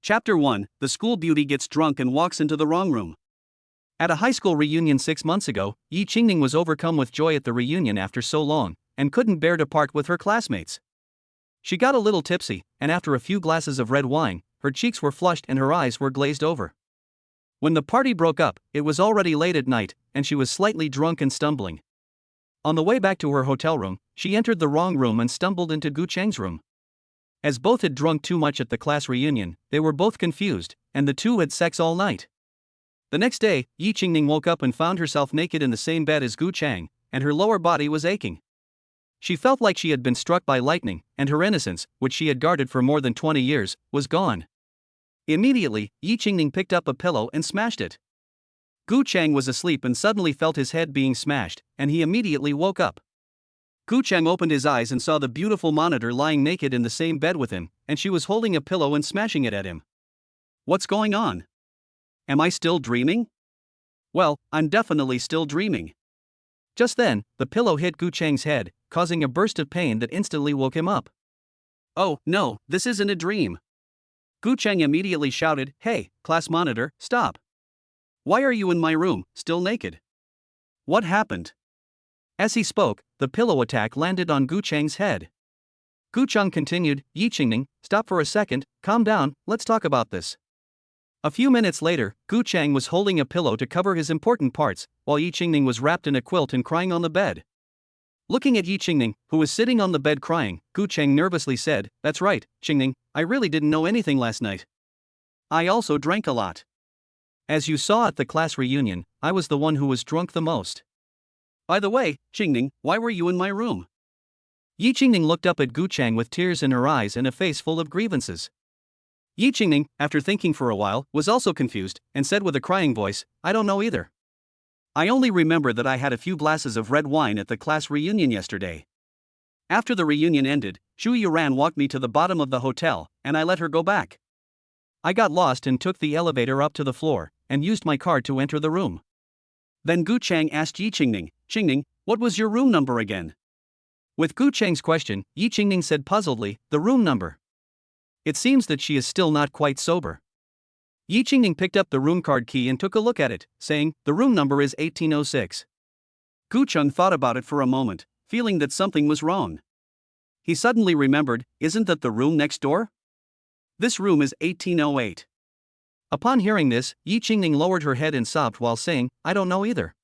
Chapter 1 The School Beauty Gets Drunk and Walks into the Wrong Room. At a high school reunion 6 months ago, Yi Qingning was overcome with joy at the reunion after so long, and couldn't bear to part with her classmates. She got a little tipsy, and after a few glasses of red wine, her cheeks were flushed and her eyes were glazed over. When the party broke up, it was already late at night, and she was slightly drunk and stumbling. On the way back to her hotel room, she entered the wrong room and stumbled into Gu Cheng's room. As both had drunk too much at the class reunion, they were both confused, and the two had sex all night. The next day, Yi Qingning woke up and found herself naked in the same bed as Gu Cheng, and her lower body was aching. She felt like she had been struck by lightning, and her innocence, which she had guarded for more than 20 years, was gone. Immediately, Yi Qingning picked up a pillow and smashed it. Gu Cheng was asleep and suddenly felt his head being smashed, and he immediately woke up. Gu Cheng opened his eyes and saw the beautiful monitor lying naked in the same bed with him, and she was holding a pillow and smashing it at him. What's going on? Am I still dreaming? Well, I'm definitely still dreaming. Just then, the pillow hit Gu Cheng's head, causing a burst of pain that instantly woke him up. Oh, no, this isn't a dream. Gu Cheng immediately shouted, "Hey, class monitor, stop. Why are you in my room, still naked? What happened?" As he spoke, the pillow attack landed on Gu Cheng's head. Gu Cheng continued, "Yi Qingning, stop for a second, calm down, let's talk about this." A few minutes later, Gu Cheng was holding a pillow to cover his important parts, while Yi Qingning was wrapped in a quilt and crying on the bed. Looking at Yi Qingning, who was sitting on the bed crying, Gu Cheng nervously said, "That's right, Qingning, I really didn't know anything last night. I also drank a lot. As you saw at the class reunion, I was the one who was drunk the most. By the way, Qingning, why were you in my room?" Yi Qingning looked up at Gu Cheng with tears in her eyes and a face full of grievances. Yi Qingning, after thinking for a while, was also confused, and said with a crying voice, "I don't know either. I only remember that I had a few glasses of red wine at the class reunion yesterday. After the reunion ended, Shu Yuran walked me to the bottom of the hotel, and I let her go back. I got lost and took the elevator up to the floor, and used my card to enter the room." Then Gu Cheng asked Yi Qingning, "Qingning, what was your room number again?" With Gu Cheng's question, Yi Qingning said puzzledly, "The room number." It seems that she is still not quite sober. Yi Qingning picked up the room card key and took a look at it, saying, "The room number is 1806. Gu Cheng thought about it for a moment, feeling that something was wrong. He suddenly remembered, "Isn't that the room next door? This room is 1808. Upon hearing this, Yi Qingning lowered her head and sobbed while saying, "I don't know either.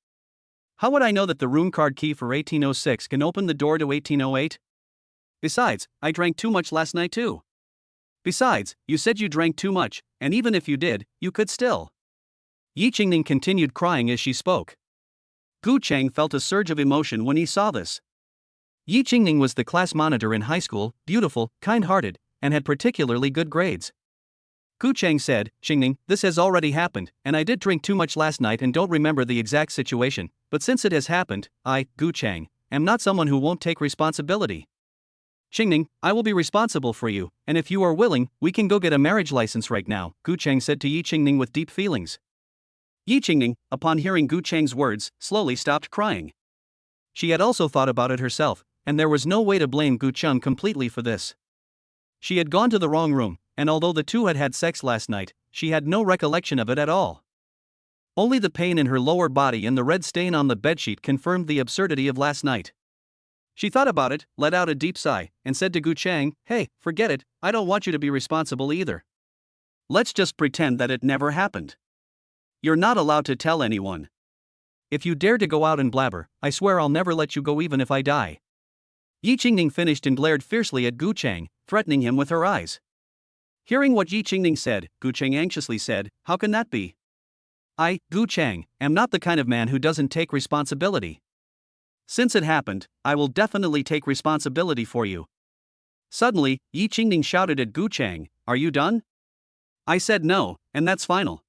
How would I know that the room card key for 1806 can open the door to 1808? Besides, I drank too much last night too. Besides, you said you drank too much, and even if you did, you could still." Yi Qingning continued crying as she spoke. Gu Cheng felt a surge of emotion when he saw this. Yi Qingning was the class monitor in high school, beautiful, kind-hearted, and had particularly good grades. Gu Cheng said, "Qingning, this has already happened, and I did drink too much last night and don't remember the exact situation, but since it has happened, I, Gu Cheng, am not someone who won't take responsibility. Qingning, I will be responsible for you, and if you are willing, we can go get a marriage license right now," Gu Cheng said to Yi Qingning with deep feelings. Yi Qingning, upon hearing Gu Cheng's words, slowly stopped crying. She had also thought about it herself, and there was no way to blame Gu Cheng completely for this. She had gone to the wrong room, and although the two had had sex last night, she had no recollection of it at all. Only the pain in her lower body and the red stain on the bedsheet confirmed the absurdity of last night. She thought about it, let out a deep sigh, and said to Gu Cheng, "Hey, forget it, I don't want you to be responsible either. Let's just pretend that it never happened. You're not allowed to tell anyone. If you dare to go out and blabber, I swear I'll never let you go even if I die." Yi Qingning finished and glared fiercely at Gu Cheng, threatening him with her eyes. Hearing what Yi Qingning said, Gu Cheng anxiously said, "How can that be? I, Gu Cheng, am not the kind of man who doesn't take responsibility. Since it happened, I will definitely take responsibility for you." Suddenly, Yi Qingning shouted at Gu Cheng, "Are you done? I said no, and that's final.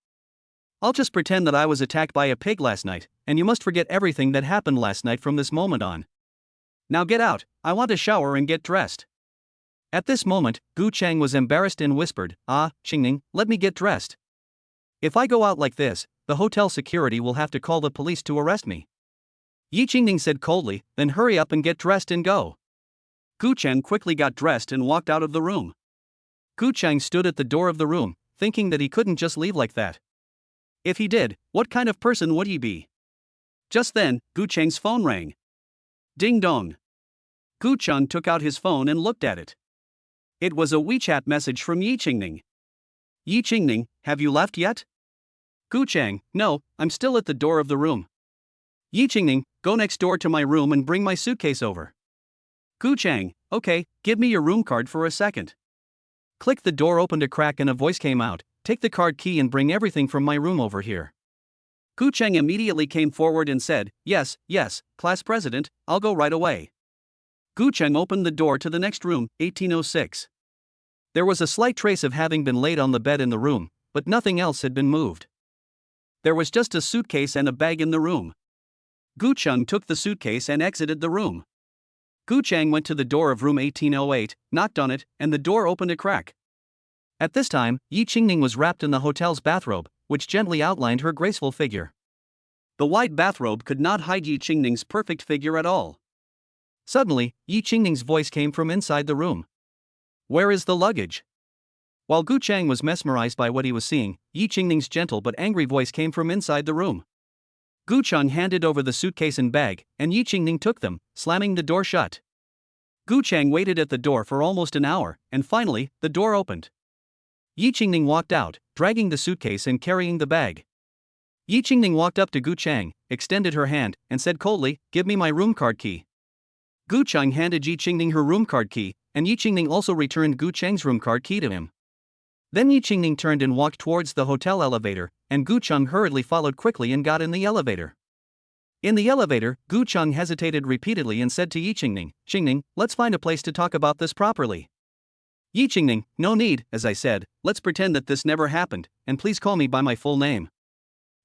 I'll just pretend that I was attacked by a pig last night, and you must forget everything that happened last night from this moment on. Now get out, I want to shower and get dressed." At this moment, Gu Cheng was embarrassed and whispered, "Qingning, let me get dressed. If I go out like this, the hotel security will have to call the police to arrest me." Yi Qingning said coldly, "Then hurry up and get dressed and go." Gu Cheng quickly got dressed and walked out of the room. Gu Cheng stood at the door of the room, thinking that he couldn't just leave like that. If he did, what kind of person would he be? Just then, Gu Cheng's phone rang. Ding dong. Gu Cheng took out his phone and looked at it. It was a WeChat message from Yi Qingning. Yi Qingning, have you left yet? Gu Cheng, no, I'm still at the door of the room. Yi Qingning, go next door to my room and bring my suitcase over. Gu Cheng, okay, give me your room card for a second. Click. The door opened a crack and a voice came out, take the card key and bring everything from my room over here. Gu Cheng immediately came forward and said, yes, class president, I'll go right away. Gu Cheng opened the door to the next room, 1806. There was a slight trace of having been laid on the bed in the room, but nothing else had been moved. There was just a suitcase and a bag in the room. Gu Cheng took the suitcase and exited the room. Gu Cheng went to the door of room 1808, knocked on it, and the door opened a crack. At this time, Yi Qingning was wrapped in the hotel's bathrobe, which gently outlined her graceful figure. The white bathrobe could not hide Yi Qingning's perfect figure at all. Suddenly, Yi Qingning's voice came from inside the room. Where is the luggage? While Gu Cheng was mesmerized by what he was seeing, Yi Qingning's gentle but angry voice came from inside the room. Gu Cheng handed over the suitcase and bag, and Yi Qingning took them, slamming the door shut. Gu Cheng waited at the door for almost an hour, and finally, the door opened. Yi Qingning walked out, dragging the suitcase and carrying the bag. Yi Qingning walked up to Gu Cheng, extended her hand, and said coldly, give me my room card key. Gu Cheng handed Yi Qingning her room card key, and Yi Qingning also returned Gu Cheng's room card key to him. Then Yi Qingning turned and walked towards the hotel elevator, and Gu Cheng hurriedly followed quickly and got in the elevator. In the elevator, Gu Cheng hesitated repeatedly and said to Yi Qingning, Qingning, let's find a place to talk about this properly. Yi Qingning, no need, as I said, let's pretend that this never happened, and please call me by my full name.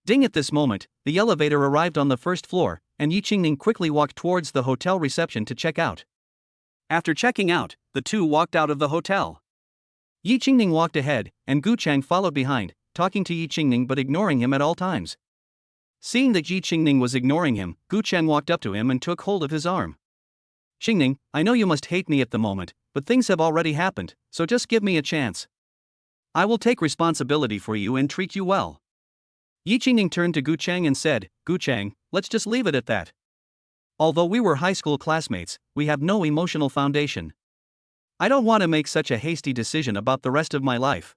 Ding. At this moment, the elevator arrived on the first floor, and Yi Qingning quickly walked towards the hotel reception to check out. After checking out, the two walked out of the hotel. Yi Qingning walked ahead, and Gu Cheng followed behind, talking to Yi Qingning but ignoring him at all times. Seeing that Yi Qingning was ignoring him, Gu Cheng walked up to him and took hold of his arm. Qingning, I know you must hate me at the moment, but things have already happened, so just give me a chance. I will take responsibility for you and treat you well. Yi Qingning turned to Gu Cheng and said, Gu Cheng, let's just leave it at that. Although we were high school classmates, we have no emotional foundation. I don't want to make such a hasty decision about the rest of my life.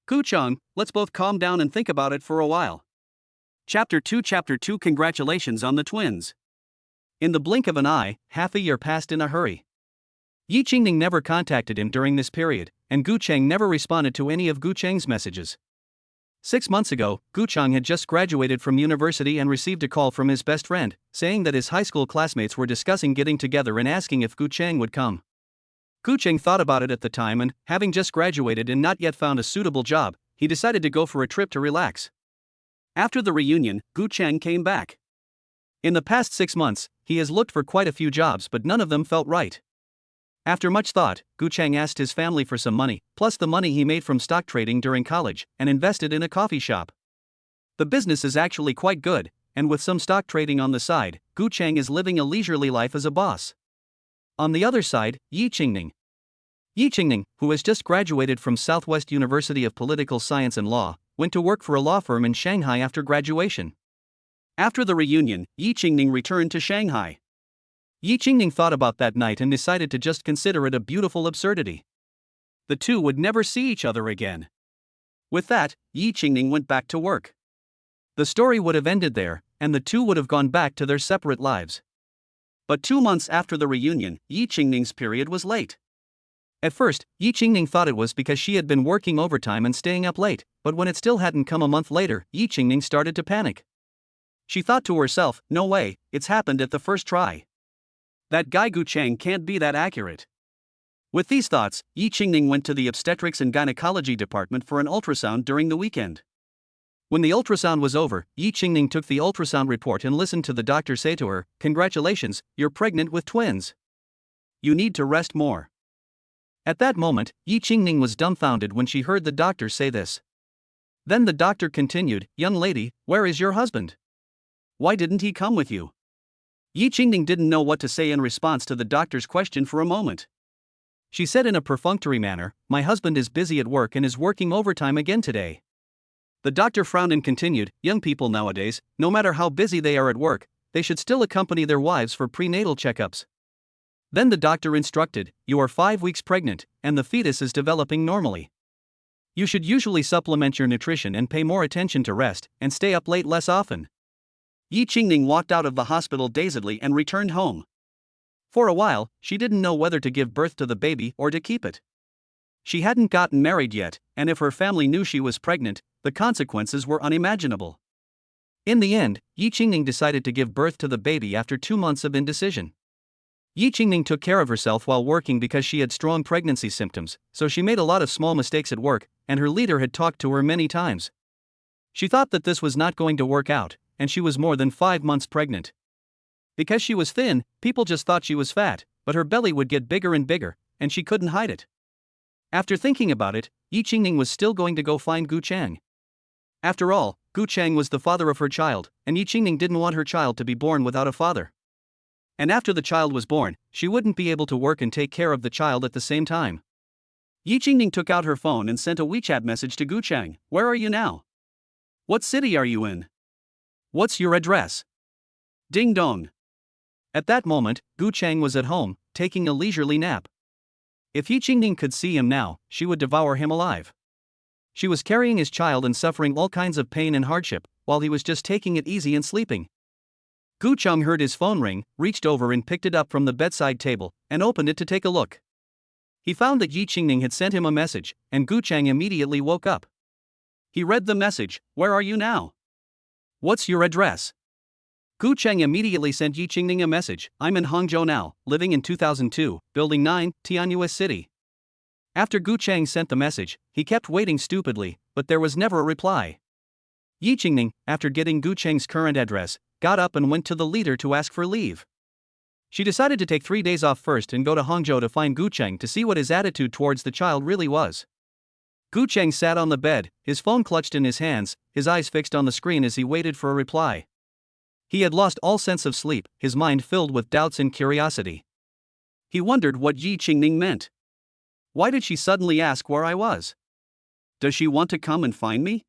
Gu Cheng, let's both calm down and think about it for a while. Chapter 2 Congratulations on the twins. In the blink of an eye, half a year passed in a hurry. Yi Qingning never contacted him during this period, and Gu Cheng never responded to any of Gu Cheng's messages. 6 months ago, Gu Cheng had just graduated from university and received a call from his best friend, saying that his high school classmates were discussing getting together and asking if Gu Cheng would come. Gu Cheng thought about it at the time and, having just graduated and not yet found a suitable job, he decided to go for a trip to relax. After the reunion, Gu Cheng came back. In the past 6 months, he has looked for quite a few jobs but none of them felt right. After much thought, Gu Cheng asked his family for some money, plus the money he made from stock trading during college, and invested in a coffee shop. The business is actually quite good, and with some stock trading on the side, Gu Cheng is living a leisurely life as a boss. On the other side, Yi Qingning. Yi Qingning, who has just graduated from Southwest University of Political Science and Law, went to work for a law firm in Shanghai after graduation. After the reunion, Yi Qingning returned to Shanghai. Yi Qingning thought about that night and decided to just consider it a beautiful absurdity. The two would never see each other again. With that, Yi Qingning went back to work. The story would have ended there, and the two would have gone back to their separate lives. But 2 months after the reunion, Yi Qingning's period was late. At first, Yi Qingning thought it was because she had been working overtime and staying up late, but when it still hadn't come a month later, Yi Qingning started to panic. She thought to herself, no way, it's happened at the first try. That guy Gu Cheng can't be that accurate. With these thoughts, Yi Qingning went to the obstetrics and gynecology department for an ultrasound during the weekend. When the ultrasound was over, Yi Qingning took the ultrasound report and listened to the doctor say to her, "Congratulations, you're pregnant with twins. You need to rest more." At that moment, Yi Qingning was dumbfounded when she heard the doctor say this. Then the doctor continued, "Young lady, where is your husband? Why didn't he come with you?" Yi Qingning didn't know what to say in response to the doctor's question for a moment. She said in a perfunctory manner, "My husband is busy at work and is working overtime again today." The doctor frowned and continued, "Young people nowadays, no matter how busy they are at work, they should still accompany their wives for prenatal checkups." Then the doctor instructed, "You are 5 weeks pregnant, and the fetus is developing normally. You should usually supplement your nutrition and pay more attention to rest, and stay up late less often." Yi Qingning walked out of the hospital dazedly and returned home. For a while, she didn't know whether to give birth to the baby or to keep it. She hadn't gotten married yet, and if her family knew she was pregnant, the consequences were unimaginable. In the end, Yi Qingning decided to give birth to the baby after 2 months of indecision. Yi Qingning took care of herself while working because she had strong pregnancy symptoms, so she made a lot of small mistakes at work, and her leader had talked to her many times. She thought that this was not going to work out, and she was more than 5 months pregnant. Because she was thin, people just thought she was fat, but her belly would get bigger and bigger, and she couldn't hide it. After thinking about it, Yi Qingning was still going to go find Gu Chang. After all, Gu Chang was the father of her child, and Yi Qingning didn't want her child to be born without a father. And after the child was born, she wouldn't be able to work and take care of the child at the same time. Yi Qingning took out her phone and sent a WeChat message to Gu Chang. "Where are you now? What city are you in? What's your address?" Ding dong. At that moment, Gu Chang was at home, taking a leisurely nap. If Yi Qingning could see him now, she would devour him alive. She was carrying his child and suffering all kinds of pain and hardship, while he was just taking it easy and sleeping. Gu Chang heard his phone ring, reached over and picked it up from the bedside table, and opened it to take a look. He found that Yi Qingning had sent him a message, and Gu Chang immediately woke up. He read the message, "Where are you now? What's your address?" Gu Chang immediately sent Yi Qingning a message, "I'm in Hangzhou now, living in 2002, Building 9, Tianyue City." After Gu Chang sent the message, he kept waiting stupidly, but there was never a reply. Yi Qingning, after getting Gu Chang's current address, got up and went to the leader to ask for leave. She decided to take 3 days off first and go to Hangzhou to find Gu Chang to see what his attitude towards the child really was. Gu Chang sat on the bed, his phone clutched in his hands, his eyes fixed on the screen as he waited for a reply. He had lost all sense of sleep, his mind filled with doubts and curiosity. He wondered what Yi Qingning meant. Why did she suddenly ask where I was? Does she want to come and find me?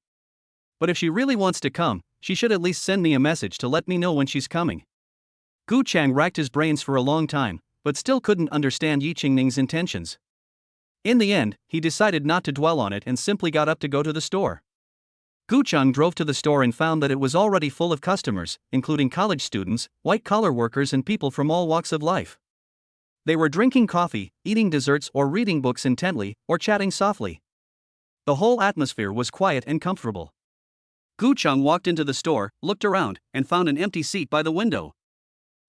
But if she really wants to come, she should at least send me a message to let me know when she's coming. Gu Chang racked his brains for a long time, but still couldn't understand Yi Qingning's intentions. In the end, he decided not to dwell on it and simply got up to go to the store. Gu Chang drove to the store and found that it was already full of customers, including college students, white-collar workers and people from all walks of life. They were drinking coffee, eating desserts or reading books intently, or chatting softly. The whole atmosphere was quiet and comfortable. Gu Chang walked into the store, looked around, and found an empty seat by the window.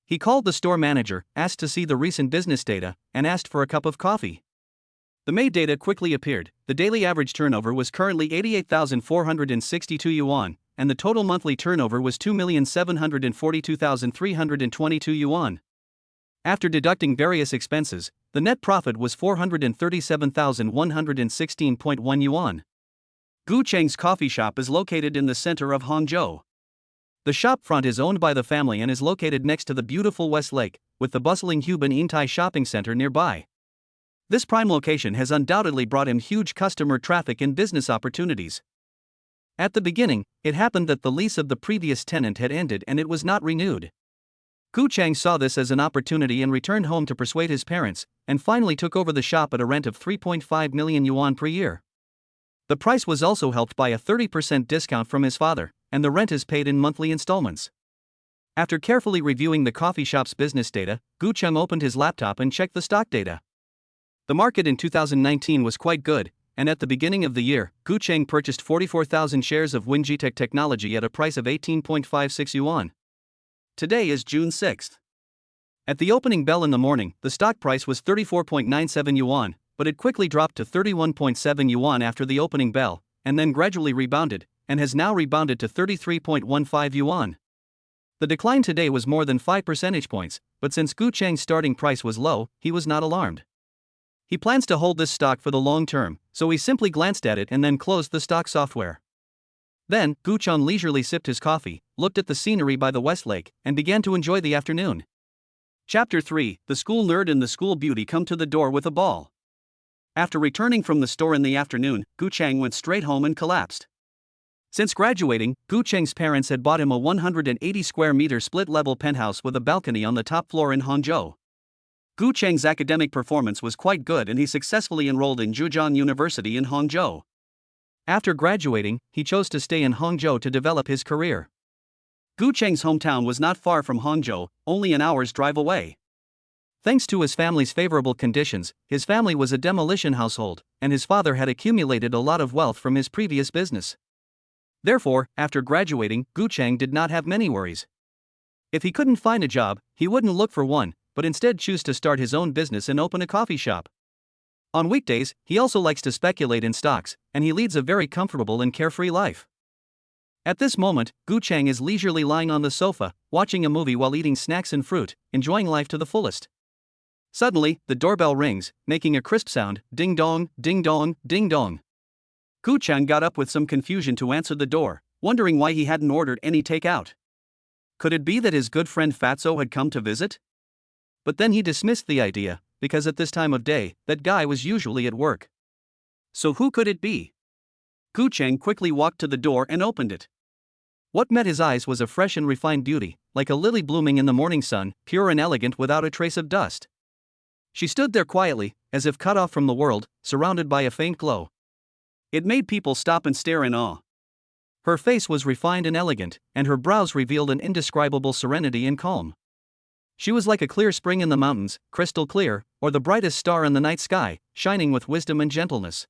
He called the store manager, asked to see the recent business data, and asked for a cup of coffee. The May data quickly appeared. The daily average turnover was currently 88,462 yuan, and the total monthly turnover was 2,742,322 yuan. After deducting various expenses, the net profit was 437,116.1 yuan. Gu Chang's coffee shop is located in the center of Hangzhou. The shop front is owned by the family and is located next to the beautiful West Lake, with the bustling Hubin Yintai shopping center nearby. This prime location has undoubtedly brought him huge customer traffic and business opportunities. At the beginning, it happened that the lease of the previous tenant had ended and it was not renewed. Gu Chang saw this as an opportunity and returned home to persuade his parents, and finally took over the shop at a rent of 3.5 million yuan per year. The price was also helped by a 30% discount from his father, and the rent is paid in monthly installments. After carefully reviewing the coffee shop's business data, Gu Chang opened his laptop and checked the stock data. The market in 2019 was quite good, and at the beginning of the year, Gu Chang purchased 44,000 shares of Winjitech Technology at a price of 18.56 yuan. Today is June 6. At the opening bell in the morning, the stock price was 34.97 yuan, but it quickly dropped to 31.7 yuan after the opening bell, and then gradually rebounded, and has now rebounded to 33.15 yuan. The decline today was more than 5 percentage points, but since Gu Chang's starting price was low, he was not alarmed. He plans to hold this stock for the long term, so he simply glanced at it and then closed the stock software. Then, Gu Chang leisurely sipped his coffee, looked at the scenery by the West Lake, and began to enjoy the afternoon. Chapter 3: The school nerd and the school beauty come to the door with a ball. After returning from the store in the afternoon, Fucheng went straight home and collapsed. Since graduating, Fucheng's parents had bought him a 180 square meter split-level penthouse with a balcony on the top floor in Hangzhou. Fucheng's academic performance was quite good and he successfully enrolled in Zhejiang University in Hangzhou. After graduating, he chose to stay in Hangzhou to develop his career. Fucheng's hometown was not far from Hangzhou, only an hour's drive away. Thanks to his family's favorable conditions, his family was a demolition household, and his father had accumulated a lot of wealth from his previous business. Therefore, after graduating, Fucheng did not have many worries. If he couldn't find a job, he wouldn't look for one, but instead choose to start his own business and open a coffee shop. On weekdays, he also likes to speculate in stocks, and he leads a very comfortable and carefree life. At this moment, Fucheng is leisurely lying on the sofa, watching a movie while eating snacks and fruit, enjoying life to the fullest. Suddenly, the doorbell rings, making a crisp sound, ding dong, ding dong, ding dong. Fucheng got up with some confusion to answer the door, wondering why he hadn't ordered any takeout. Could it be that his good friend Fatso had come to visit? But then he dismissed the idea, because at this time of day, that guy was usually at work. So who could it be? Fucheng quickly walked to the door and opened it. What met his eyes was a fresh and refined beauty, like a lily blooming in the morning sun, pure and elegant without a trace of dust. She stood there quietly, as if cut off from the world, surrounded by a faint glow. It made people stop and stare in awe. Her face was refined and elegant, and her brows revealed an indescribable serenity and calm. She was like a clear spring in the mountains, crystal clear, or the brightest star in the night sky, shining with wisdom and gentleness.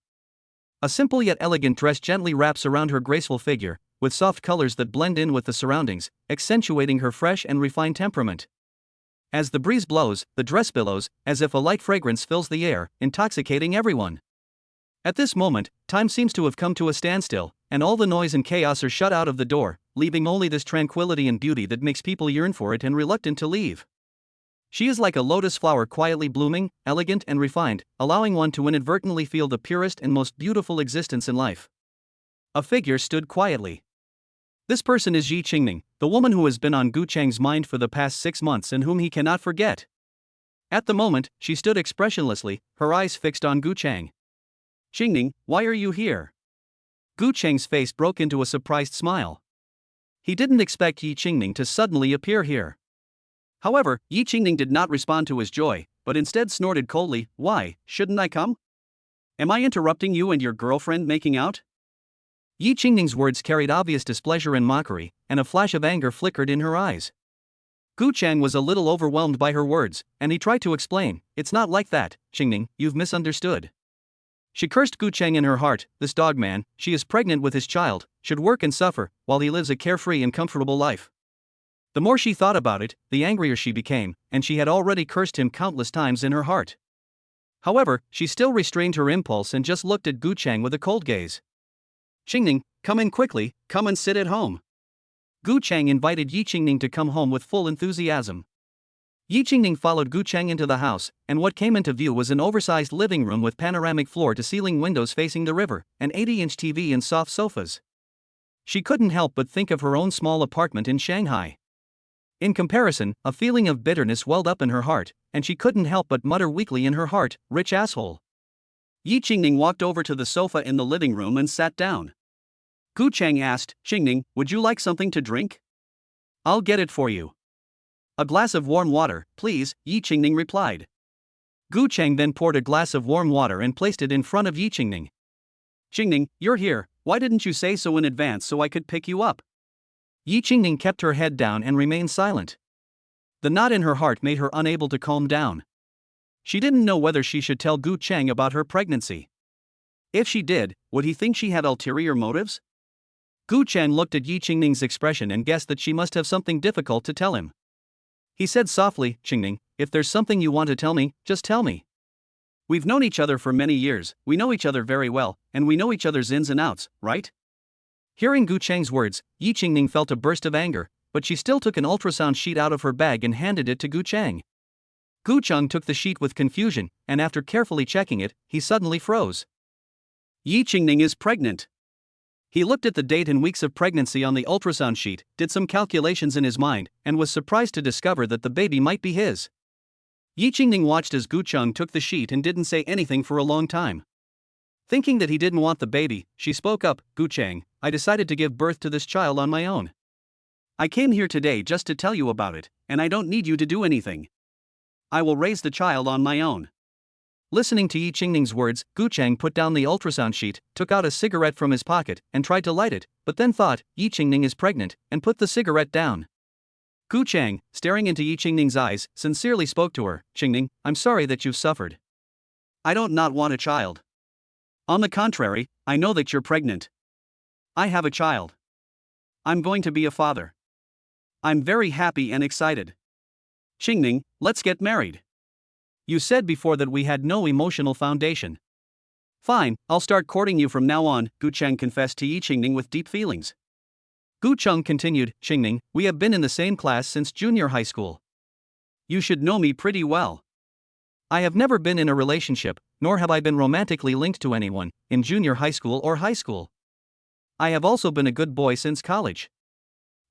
A simple yet elegant dress gently wraps around her graceful figure, with soft colors that blend in with the surroundings, accentuating her fresh and refined temperament. As the breeze blows, the dress billows, as if a light fragrance fills the air, intoxicating everyone. At this moment, time seems to have come to a standstill, and all the noise and chaos are shut out of the door, leaving only this tranquility and beauty that makes people yearn for it and reluctant to leave. She is like a lotus flower quietly blooming, elegant and refined, allowing one to inadvertently feel the purest and most beautiful existence in life. A figure stood quietly. This person is Yi Qingning, the woman who has been on Fucheng's mind for the past 6 months and whom he cannot forget. At the moment, she stood expressionlessly, her eyes fixed on Fucheng. "Qingning, why are you here?" Fucheng's face broke into a surprised smile. He didn't expect Yi Qingning to suddenly appear here. However, Yi Qingning did not respond to his joy, but instead snorted coldly, "Why, shouldn't I come? Am I interrupting you and your girlfriend making out?" Yi Qingning's words carried obvious displeasure and mockery, and a flash of anger flickered in her eyes. Fucheng was a little overwhelmed by her words, and he tried to explain, "It's not like that, Qingning, you've misunderstood." She cursed Fucheng in her heart, this dogman, she is pregnant with his child, should work and suffer, while he lives a carefree and comfortable life. The more she thought about it, the angrier she became, and she had already cursed him countless times in her heart. However, she still restrained her impulse and just looked at Fucheng with a cold gaze. "Qingning, come in quickly, come and sit at home." Fucheng invited Yi Qingning to come home with full enthusiasm. Yi Qingning followed Fucheng into the house, and what came into view was an oversized living room with panoramic floor-to-ceiling windows facing the river, an 80-inch TV and soft sofas. She couldn't help but think of her own small apartment in Shanghai. In comparison, a feeling of bitterness welled up in her heart, and she couldn't help but mutter weakly in her heart, "Rich asshole." Yi Qingning walked over to the sofa in the living room and sat down. Fucheng asked, "Qingning, would you like something to drink?" "I'll get it for you." "A glass of warm water, please," Yi Qingning replied. Fucheng then poured a glass of warm water and placed it in front of Yi Qingning. "Qingning, you're here, why didn't you say so in advance so I could pick you up?" Yi Qingning kept her head down and remained silent. The knot in her heart made her unable to calm down. She didn't know whether she should tell Fucheng about her pregnancy. If she did, would he think she had ulterior motives? Fucheng looked at Yi Qingning's expression and guessed that she must have something difficult to tell him. He said softly, "Qingning, if there's something you want to tell me, just tell me. We've known each other for many years, we know each other very well, and we know each other's ins and outs, right?" Hearing Fucheng's words, Yi Qingning felt a burst of anger, but she still took an ultrasound sheet out of her bag and handed it to Fucheng. Fucheng took the sheet with confusion, and after carefully checking it, he suddenly froze. Yi Qingning is pregnant. He looked at the date and weeks of pregnancy on the ultrasound sheet, did some calculations in his mind, and was surprised to discover that the baby might be his. Yi Qingning watched as Gu Cheng took the sheet and didn't say anything for a long time. Thinking that he didn't want the baby, she spoke up, Gu Cheng, I decided to give birth to this child on my own. I came here today just to tell you about it, and I don't need you to do anything. I will raise the child on my own. Listening to Yi Qingning's words, Gu Cheng put down the ultrasound sheet, took out a cigarette from his pocket, and tried to light it, but then thought, Yi Qingning is pregnant, and put the cigarette down. Gu Cheng, staring into Yi Qingning's eyes, sincerely spoke to her, Qingning, I'm sorry that you've suffered. I don't not want a child. On the contrary, I know that you're pregnant. I have a child. I'm going to be a father. I'm very happy and excited. Qingning, let's get married. You said before that we had no emotional foundation. Fine, I'll start courting you from now on, Gu Cheng confessed to Yi Qingning with deep feelings. Gu Cheng continued, Qingning, we have been in the same class since junior high school. You should know me pretty well. I have never been in a relationship, nor have I been romantically linked to anyone, in junior high school or high school. I have also been a good boy since college.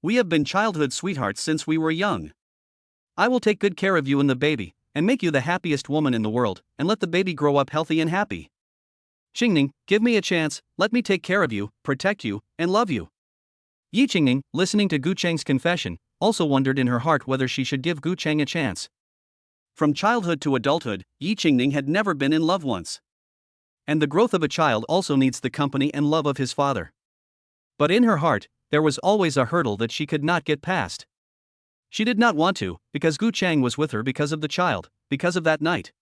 We have been childhood sweethearts since we were young. I will take good care of you and the baby, and make you the happiest woman in the world, and let the baby grow up healthy and happy. Qingning, give me a chance, let me take care of you, protect you, and love you. Yi Qingning, listening to Gu Cheng's confession, also wondered in her heart whether she should give Gu Cheng a chance. From childhood to adulthood, Yi Qingning had never been in love once. And the growth of a child also needs the company and love of his father. But in her heart, there was always a hurdle that she could not get past. She did not want to, because Gu Cheng was with her because of the child, because of that night.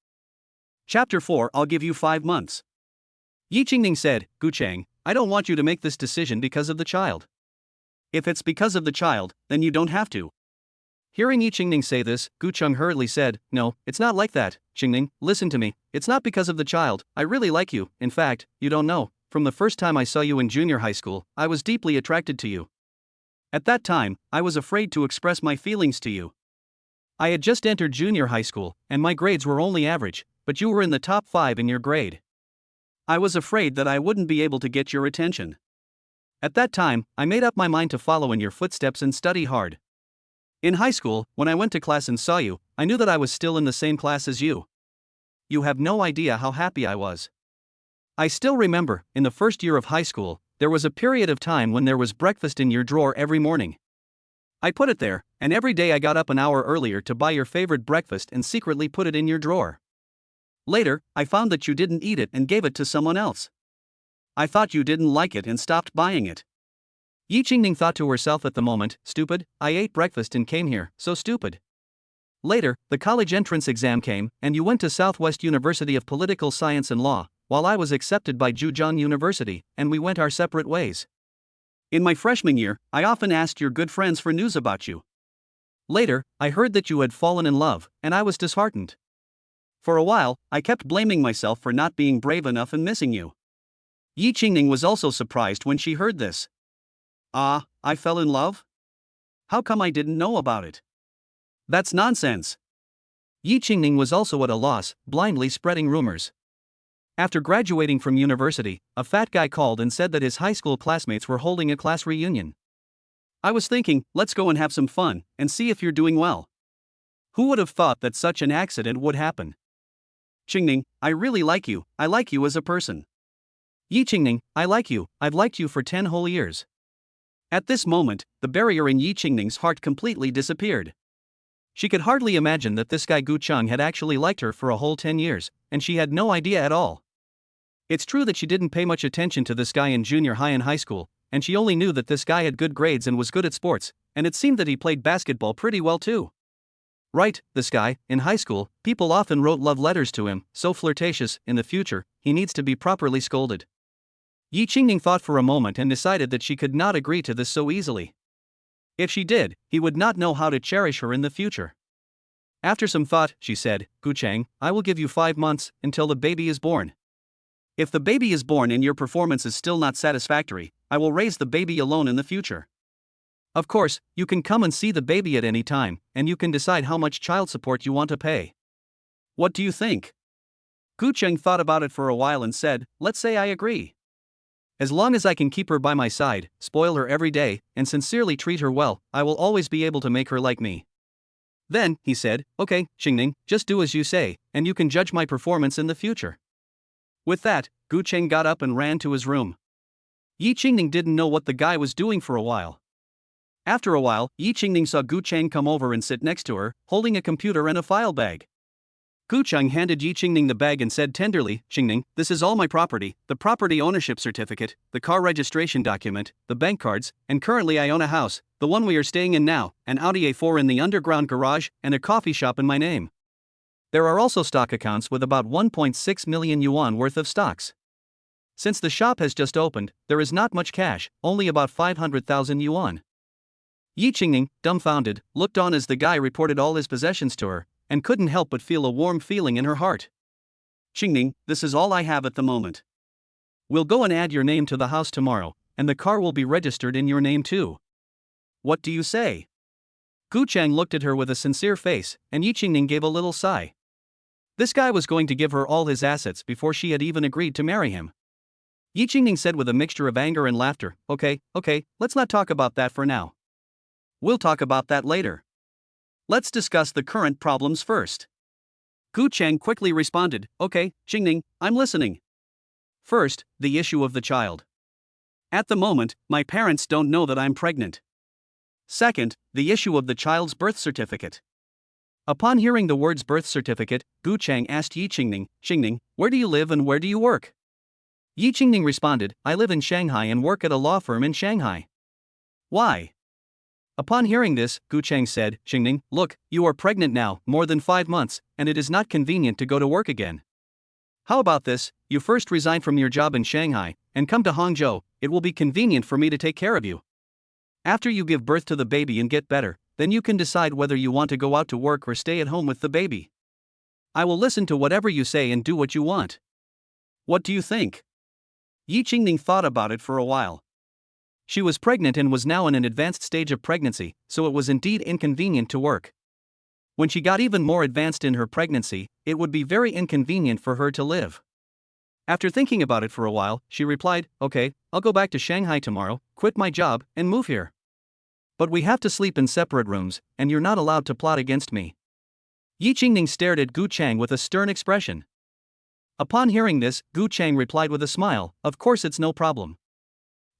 Chapter 4 I'll give you 5 months. Yi Qingning said, Gu Cheng, I don't want you to make this decision because of the child. If it's because of the child, then you don't have to. Hearing Yi Qingning say this, Gu Cheng hurriedly said, No, it's not like that, Qingning, listen to me, it's not because of the child, I really like you, in fact, you don't know, from the first time I saw you in junior high school, I was deeply attracted to you. At that time, I was afraid to express my feelings to you. I had just entered junior high school, and my grades were only average, but you were in the top 5 in your grade. I was afraid that I wouldn't be able to get your attention. At that time, I made up my mind to follow in your footsteps and study hard. In high school, when I went to class and saw you, I knew that I was still in the same class as you. You have no idea how happy I was. I still remember, in the first year of high school, there was a period of time when there was breakfast in your drawer every morning. I put it there, and every day I got up an hour earlier to buy your favorite breakfast and secretly put it in your drawer. Later, I found that you didn't eat it and gave it to someone else. I thought you didn't like it and stopped buying it. Yi Qingning thought to herself at the moment, stupid, I ate breakfast and came here, so stupid. Later, the college entrance exam came, and you went to Southwest University of Political Science and Law, while I was accepted by Zhejiang University, and we went our separate ways. In my freshman year, I often asked your good friends for news about you. Later, I heard that you had fallen in love, and I was disheartened. For a while, I kept blaming myself for not being brave enough and missing you. Yi Qingning was also surprised when she heard this. Ah, I fell in love? How come I didn't know about it? That's nonsense. Yi Qingning was also at a loss, blindly spreading rumors. After graduating from university, a fat guy called and said that his high school classmates were holding a class reunion. I was thinking, let's go and have some fun, and see if you're doing well. Who would have thought that such an accident would happen? Qingning, I really like you, I like you as a person. Yi Qingning, I like you, I've liked you for 10 whole years. At this moment, the barrier in Yi Qingning's heart completely disappeared. She could hardly imagine that this guy Gu Cheng had actually liked her for a whole 10 years, and she had no idea at all. It's true that she didn't pay much attention to this guy in junior high and high school, and she only knew that this guy had good grades and was good at sports, and it seemed that he played basketball pretty well too. Right, this guy, in high school, people often wrote love letters to him, so flirtatious, in the future, he needs to be properly scolded. Yi Qingning thought for a moment and decided that she could not agree to this so easily. If she did, he would not know how to cherish her in the future. After some thought, she said, Gu Cheng, I will give you 5 months, until the baby is born. If the baby is born and your performance is still not satisfactory, I will raise the baby alone in the future. Of course, you can come and see the baby at any time, and you can decide how much child support you want to pay. What do you think? Gu Cheng thought about it for a while and said, let's say I agree. As long as I can keep her by my side, spoil her every day, and sincerely treat her well, I will always be able to make her like me. Then, he said, okay, Xingning, just do as you say, and you can judge my performance in the future. With that, Gu Cheng got up and ran to his room. Yi Qingning didn't know what the guy was doing for a while. After a while, Yi Qingning saw Gu Cheng come over and sit next to her, holding a computer and a file bag. Gu Cheng handed Yi Qingning the bag and said tenderly, Qingning, this is all my property, the property ownership certificate, the car registration document, the bank cards, and currently I own a house, the one we are staying in now, an Audi A4 in the underground garage, and a coffee shop in my name. There are also stock accounts with about 1.6 million yuan worth of stocks. Since the shop has just opened, there is not much cash, only about 500,000 yuan. Yi Qingning, dumbfounded, looked on as the guy reported all his possessions to her, and couldn't help but feel a warm feeling in her heart. Qingning, this is all I have at the moment. We'll go and add your name to the house tomorrow, and the car will be registered in your name too. What do you say? Gu Cheng looked at her with a sincere face, and Yi Qingning gave a little sigh. This guy was going to give her all his assets before she had even agreed to marry him. Yi Qingning said with a mixture of anger and laughter, okay, let's not talk about that for now. We'll talk about that later. Let's discuss the current problems first. Gu Cheng quickly responded, okay, Qingning, I'm listening. First, the issue of the child. At the moment, my parents don't know that I'm pregnant. Second, the issue of the child's birth certificate. Upon hearing the words birth certificate, Gu Cheng asked Yi Qingning, Qingning, where do you live and where do you work? Yi Qingning responded, I live in Shanghai and work at a law firm in Shanghai. Why? Upon hearing this, Gu Cheng said, Qingning, look, you are pregnant now, more than 5 months, and it is not convenient to go to work again. How about this, you first resign from your job in Shanghai, and come to Hangzhou, it will be convenient for me to take care of you. After you give birth to the baby and get better, then you can decide whether you want to go out to work or stay at home with the baby. I will listen to whatever you say and do what you want. What do you think? Yi Qingning thought about it for a while. She was pregnant and was now in an advanced stage of pregnancy, so it was indeed inconvenient to work. When she got even more advanced in her pregnancy, it would be very inconvenient for her to live. After thinking about it for a while, she replied, okay, I'll go back to Shanghai tomorrow, quit my job, and move here. But we have to sleep in separate rooms, and you're not allowed to plot against me. Yi Qingning stared at Gu Cheng with a stern expression. Upon hearing this, Gu Cheng replied with a smile, of course it's no problem.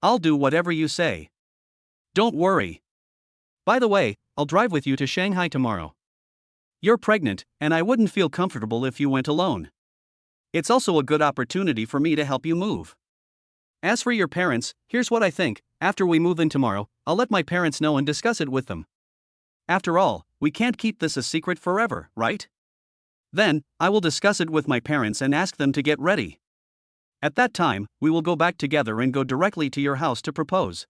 I'll do whatever you say. Don't worry. By the way, I'll drive with you to Shanghai tomorrow. You're pregnant, and I wouldn't feel comfortable if you went alone. It's also a good opportunity for me to help you move. As for your parents, here's what I think, after we move in tomorrow, I'll let my parents know and discuss it with them. After all, we can't keep this a secret forever, right? Then, I will discuss it with my parents and ask them to get ready. At that time, we will go back together and go directly to your house to propose.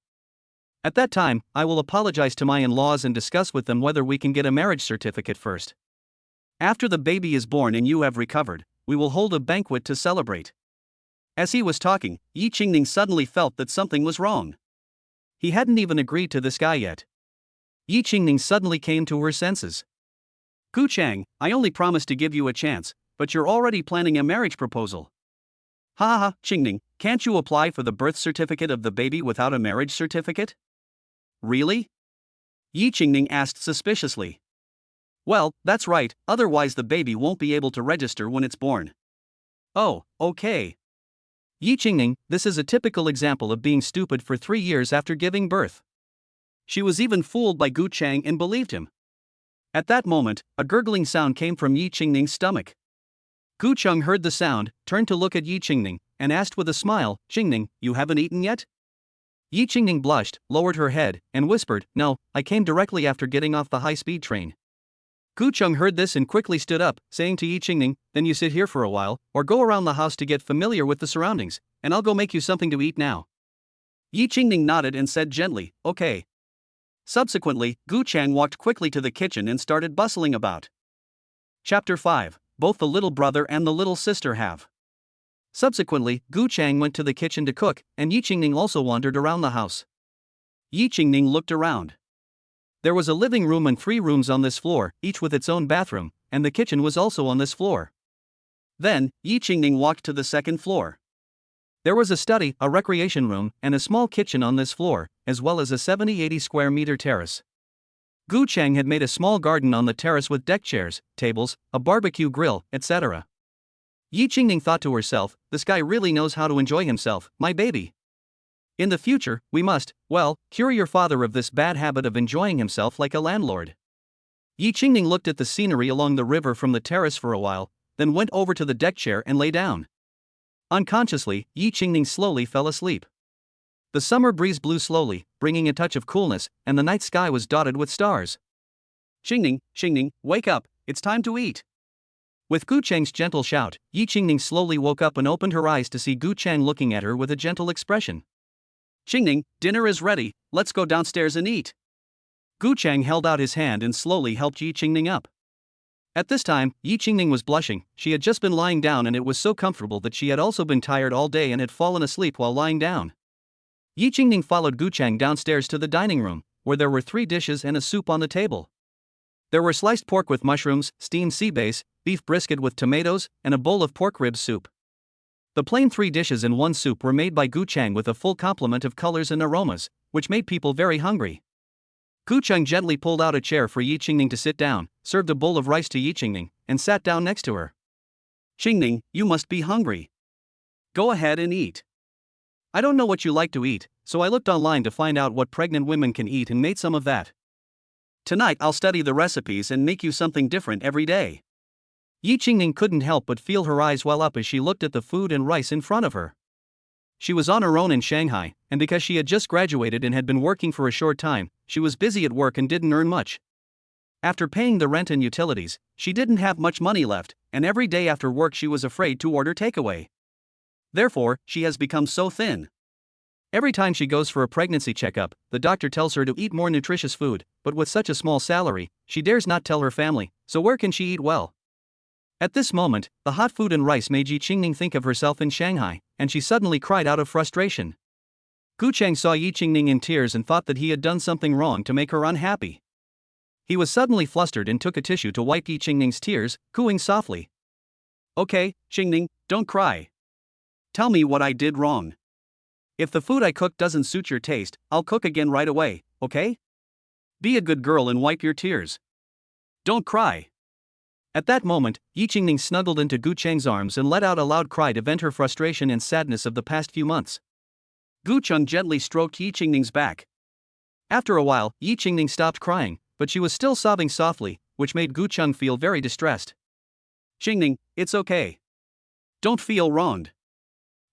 At that time, I will apologize to my in-laws and discuss with them whether we can get a marriage certificate first. After the baby is born and you have recovered, we will hold a banquet to celebrate. As he was talking, Yi Qingning suddenly felt that something was wrong. He hadn't even agreed to this guy yet. Yi Qingning suddenly came to her senses. Gu Cheng, I only promised to give you a chance, but you're already planning a marriage proposal. Ha ha, Qingning, can't you apply for the birth certificate of the baby without a marriage certificate? Really? Yi Qingning asked suspiciously. Well, that's right, otherwise the baby won't be able to register when it's born. Oh, okay. Yi Qingning, this is a typical example of being stupid for 3 years after giving birth. She was even fooled by Gu Cheng and believed him. At that moment, a gurgling sound came from Yi Qingning's stomach. Gu Cheng heard the sound, turned to look at Yi Qingning, and asked with a smile, Qingning, you haven't eaten yet? Yi Qingning blushed, lowered her head, and whispered, no, I came directly after getting off the high-speed train. Gu Cheng heard this and quickly stood up, saying to Yi Qingning, then you sit here for a while, or go around the house to get familiar with the surroundings, and I'll go make you something to eat now. Yi Qingning nodded and said gently, okay. Subsequently, Gu Cheng walked quickly to the kitchen and started bustling about. Chapter 5. Both the little brother and the little sister have. Subsequently, Gu Cheng went to the kitchen to cook, and Yi Qingning also wandered around the house. Yi Qingning looked around. There was a living room and 3 rooms on this floor, each with its own bathroom, and the kitchen was also on this floor. Then, Yi Qingning walked to the second floor. There was a study, a recreation room, and a small kitchen on this floor, as well as a 70-80 square meter terrace. Gu Chang had made a small garden on the terrace with deck chairs, tables, a barbecue grill, etc. Yi Qingning thought to herself, this guy really knows how to enjoy himself, my baby. In the future, we must, well, cure your father of this bad habit of enjoying himself like a landlord. Yi Qingning looked at the scenery along the river from the terrace for a while, then went over to the deck chair and lay down. Unconsciously, Yi Qingning slowly fell asleep. The summer breeze blew slowly, bringing a touch of coolness, and the night sky was dotted with stars. Xingning, wake up, it's time to eat. With Gu Chang's gentle shout, Yi Qingning slowly woke up and opened her eyes to see Gu Chang looking at her with a gentle expression. Xingning, dinner is ready, let's go downstairs and eat. Gu Chang held out his hand and slowly helped Yi Qingning up. At this time, Yi Qingning was blushing. She had just been lying down and it was so comfortable that she had also been tired all day and had fallen asleep while lying down. Yi Qingning followed Gu Chang downstairs to the dining room, where there were 3 dishes and a soup on the table. There were sliced pork with mushrooms, steamed sea bass, beef brisket with tomatoes, and a bowl of pork rib soup. The plain 3 dishes and 1 soup were made by Gu Chang with a full complement of colors and aromas, which made people very hungry. Gu Chang gently pulled out a chair for Yi Qingning to sit down, served a bowl of rice to Yi Qingning, and sat down next to her. Qingning, you must be hungry. Go ahead and eat. I don't know what you like to eat, so I looked online to find out what pregnant women can eat and made some of that. Tonight I'll study the recipes and make you something different every day. Yi Qingning couldn't help but feel her eyes well up as she looked at the food and rice in front of her. She was on her own in Shanghai, and because she had just graduated and had been working for a short time, she was busy at work and didn't earn much. After paying the rent and utilities, she didn't have much money left, and every day after work she was afraid to order takeaway. Therefore, she has become so thin. Every time she goes for a pregnancy checkup, the doctor tells her to eat more nutritious food, but with such a small salary, she dares not tell her family, so where can she eat well? At this moment, the hot food and rice made Yi Qingning think of herself in Shanghai, and she suddenly cried out of frustration. Gu Chang saw Yi Qingning in tears and thought that he had done something wrong to make her unhappy. He was suddenly flustered and took a tissue to wipe Yi Qingning's tears, cooing softly. Okay, Qingning, don't cry. Tell me what I did wrong. If the food I cooked doesn't suit your taste, I'll cook again right away, okay? Be a good girl and wipe your tears. Don't cry. At that moment, Yi Qingning snuggled into Gu Chang's arms and let out a loud cry to vent her frustration and sadness of the past few months. Gu Chang gently stroked Yi Qingning's back. After a while, Yi Qingning stopped crying, but she was still sobbing softly, which made Gu Chang feel very distressed. Qingning, it's okay. Don't feel wronged.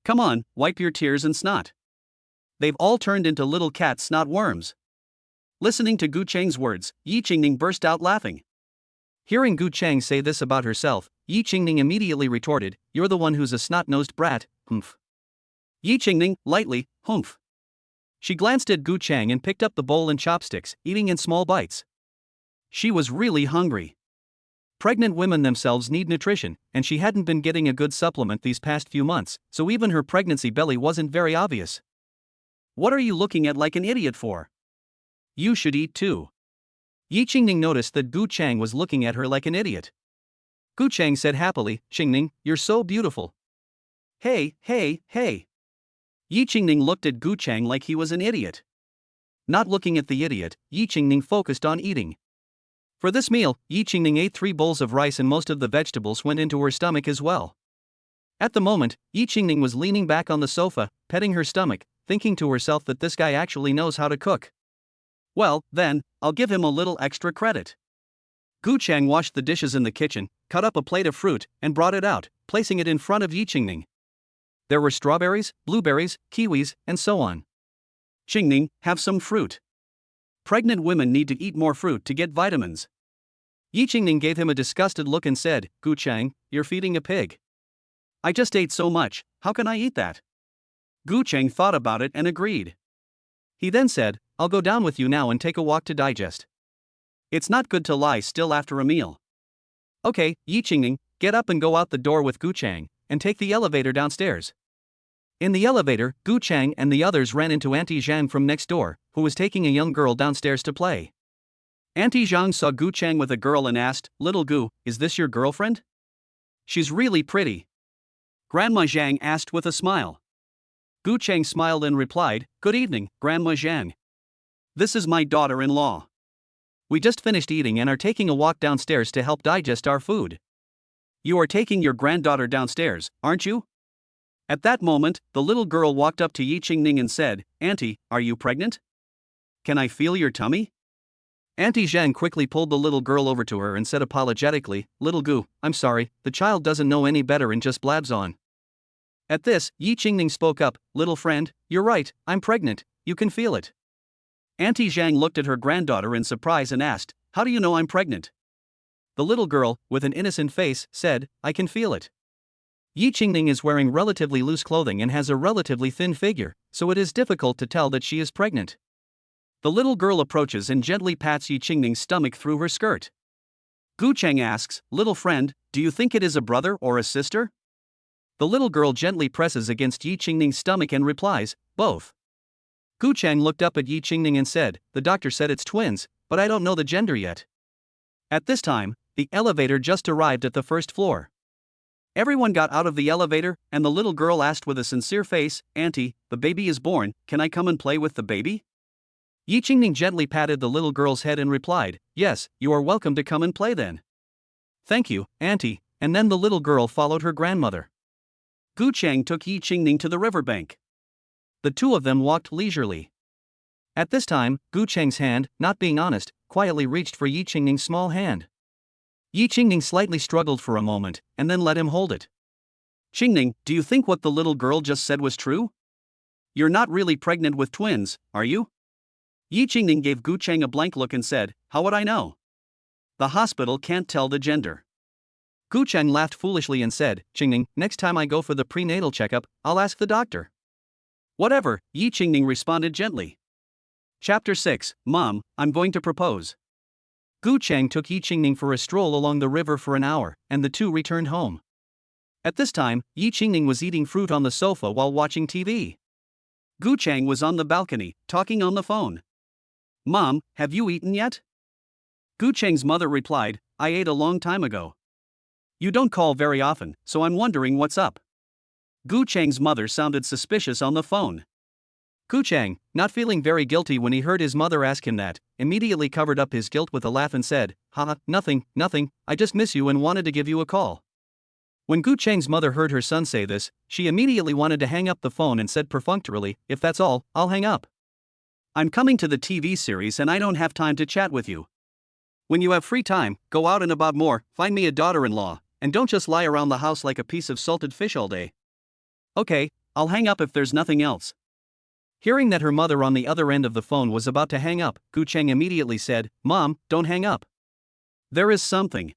Come on, wipe your tears and snot. They've all turned into little cat snot worms. Listening to Gu Chang's words, Yi Qingning burst out laughing. Hearing Gu Chang say this about herself, Yi Qingning immediately retorted, "You're the one who's a snot-nosed brat, humph." Yi Qingning, lightly, humph. She glanced at Gu Chang and picked up the bowl and chopsticks, eating in small bites. She was really hungry. Pregnant women themselves need nutrition, and she hadn't been getting a good supplement these past few months, so even her pregnancy belly wasn't very obvious. What are you looking at like an idiot for? You should eat too. Yi Qingning noticed that Gu Chang was looking at her like an idiot. Gu Chang said happily, Qingning, you're so beautiful. Hey. Yi Qingning looked at Gu Chang like he was an idiot. Not looking at the idiot, Yi Qingning focused on eating. For this meal, Yi Qingning ate 3 bowls of rice and most of the vegetables went into her stomach as well. At the moment, Yi Qingning was leaning back on the sofa, petting her stomach, thinking to herself that this guy actually knows how to cook. Well, then, I'll give him a little extra credit. Gu Chang washed the dishes in the kitchen, cut up a plate of fruit, and brought it out, placing it in front of Yi Qingning. There were strawberries, blueberries, kiwis, and so on. Qingning, have some fruit. Pregnant women need to eat more fruit to get vitamins. Yi Qingning gave him a disgusted look and said, Gu Chang, you're feeding a pig. I just ate so much, how can I eat that? Gu Chang thought about it and agreed. He then said, I'll go down with you now and take a walk to digest. It's not good to lie still after a meal. Okay, Yi Qingning, get up and go out the door with Gu Chang, and take the elevator downstairs. In the elevator, Gu Chang and the others ran into Auntie Zhang from next door, who was taking a young girl downstairs to play. Auntie Zhang saw Gu Chang with a girl and asked, Little Gu, is this your girlfriend? She's really pretty. Grandma Zhang asked with a smile. Gu Chang smiled and replied, Good evening, Grandma Zhang. This is my daughter-in-law. We just finished eating and are taking a walk downstairs to help digest our food. You are taking your granddaughter downstairs, aren't you? At that moment, the little girl walked up to Yi Qingning and said, Auntie, are you pregnant? Can I feel your tummy? Auntie Zhang quickly pulled the little girl over to her and said apologetically, Little Gu, I'm sorry, the child doesn't know any better and just blabs on. At this, Yi Qingning spoke up, Little friend, you're right, I'm pregnant, you can feel it. Auntie Zhang looked at her granddaughter in surprise and asked, How do you know I'm pregnant? The little girl, with an innocent face, said, I can feel it. Yi Qingning is wearing relatively loose clothing and has a relatively thin figure, so it is difficult to tell that she is pregnant. The little girl approaches and gently pats Yi Qingning's stomach through her skirt. Gu Cheng asks, Little friend, do you think it is a brother or a sister? The little girl gently presses against Yi Qingning's stomach and replies, Both. Gu Cheng looked up at Yi Qingning and said, The doctor said it's twins, but I don't know the gender yet. At this time, the elevator just arrived at the first floor. Everyone got out of the elevator, and the little girl asked with a sincere face, Auntie, the baby is born, can I come and play with the baby? Yi Qingning gently patted the little girl's head and replied, Yes, you are welcome to come and play then. Thank you, Auntie, and then the little girl followed her grandmother. Gu Cheng took Yi Qingning to the riverbank. The two of them walked leisurely. At this time, Gu Cheng's hand, not being honest, quietly reached for Yi Qingning's small hand. Yi Qingning slightly struggled for a moment, and then let him hold it. Qingning, do you think what the little girl just said was true? You're not really pregnant with twins, are you? Yi Qingning gave Gu Cheng a blank look and said, How would I know? The hospital can't tell the gender. Gu Cheng laughed foolishly and said, Qingning, next time I go for the prenatal checkup, I'll ask the doctor. Whatever, Yi Qingning responded gently. Chapter 6, Mom, I'm going to propose. Gu Cheng took Yi Qingning for a stroll along the river for an hour, and the two returned home. At this time, Yi Qingning was eating fruit on the sofa while watching TV. Gu Cheng was on the balcony, talking on the phone. Mom, have you eaten yet? Gu Cheng's mother replied, I ate a long time ago. You don't call very often, so I'm wondering what's up. Gu Cheng's mother sounded suspicious on the phone. Gu Cheng, not feeling very guilty when he heard his mother ask him that, immediately covered up his guilt with a laugh and said, nothing, I just miss you and wanted to give you a call. When Gu Cheng's mother heard her son say this, she immediately wanted to hang up the phone and said perfunctorily, If that's all, I'll hang up. I'm coming to the TV series and I don't have time to chat with you. When you have free time, go out and about more, find me a daughter-in-law, and don't just lie around the house like a piece of salted fish all day. Okay, I'll hang up if there's nothing else. Hearing that her mother on the other end of the phone was about to hang up, Gu Cheng immediately said, Mom, don't hang up. There is something.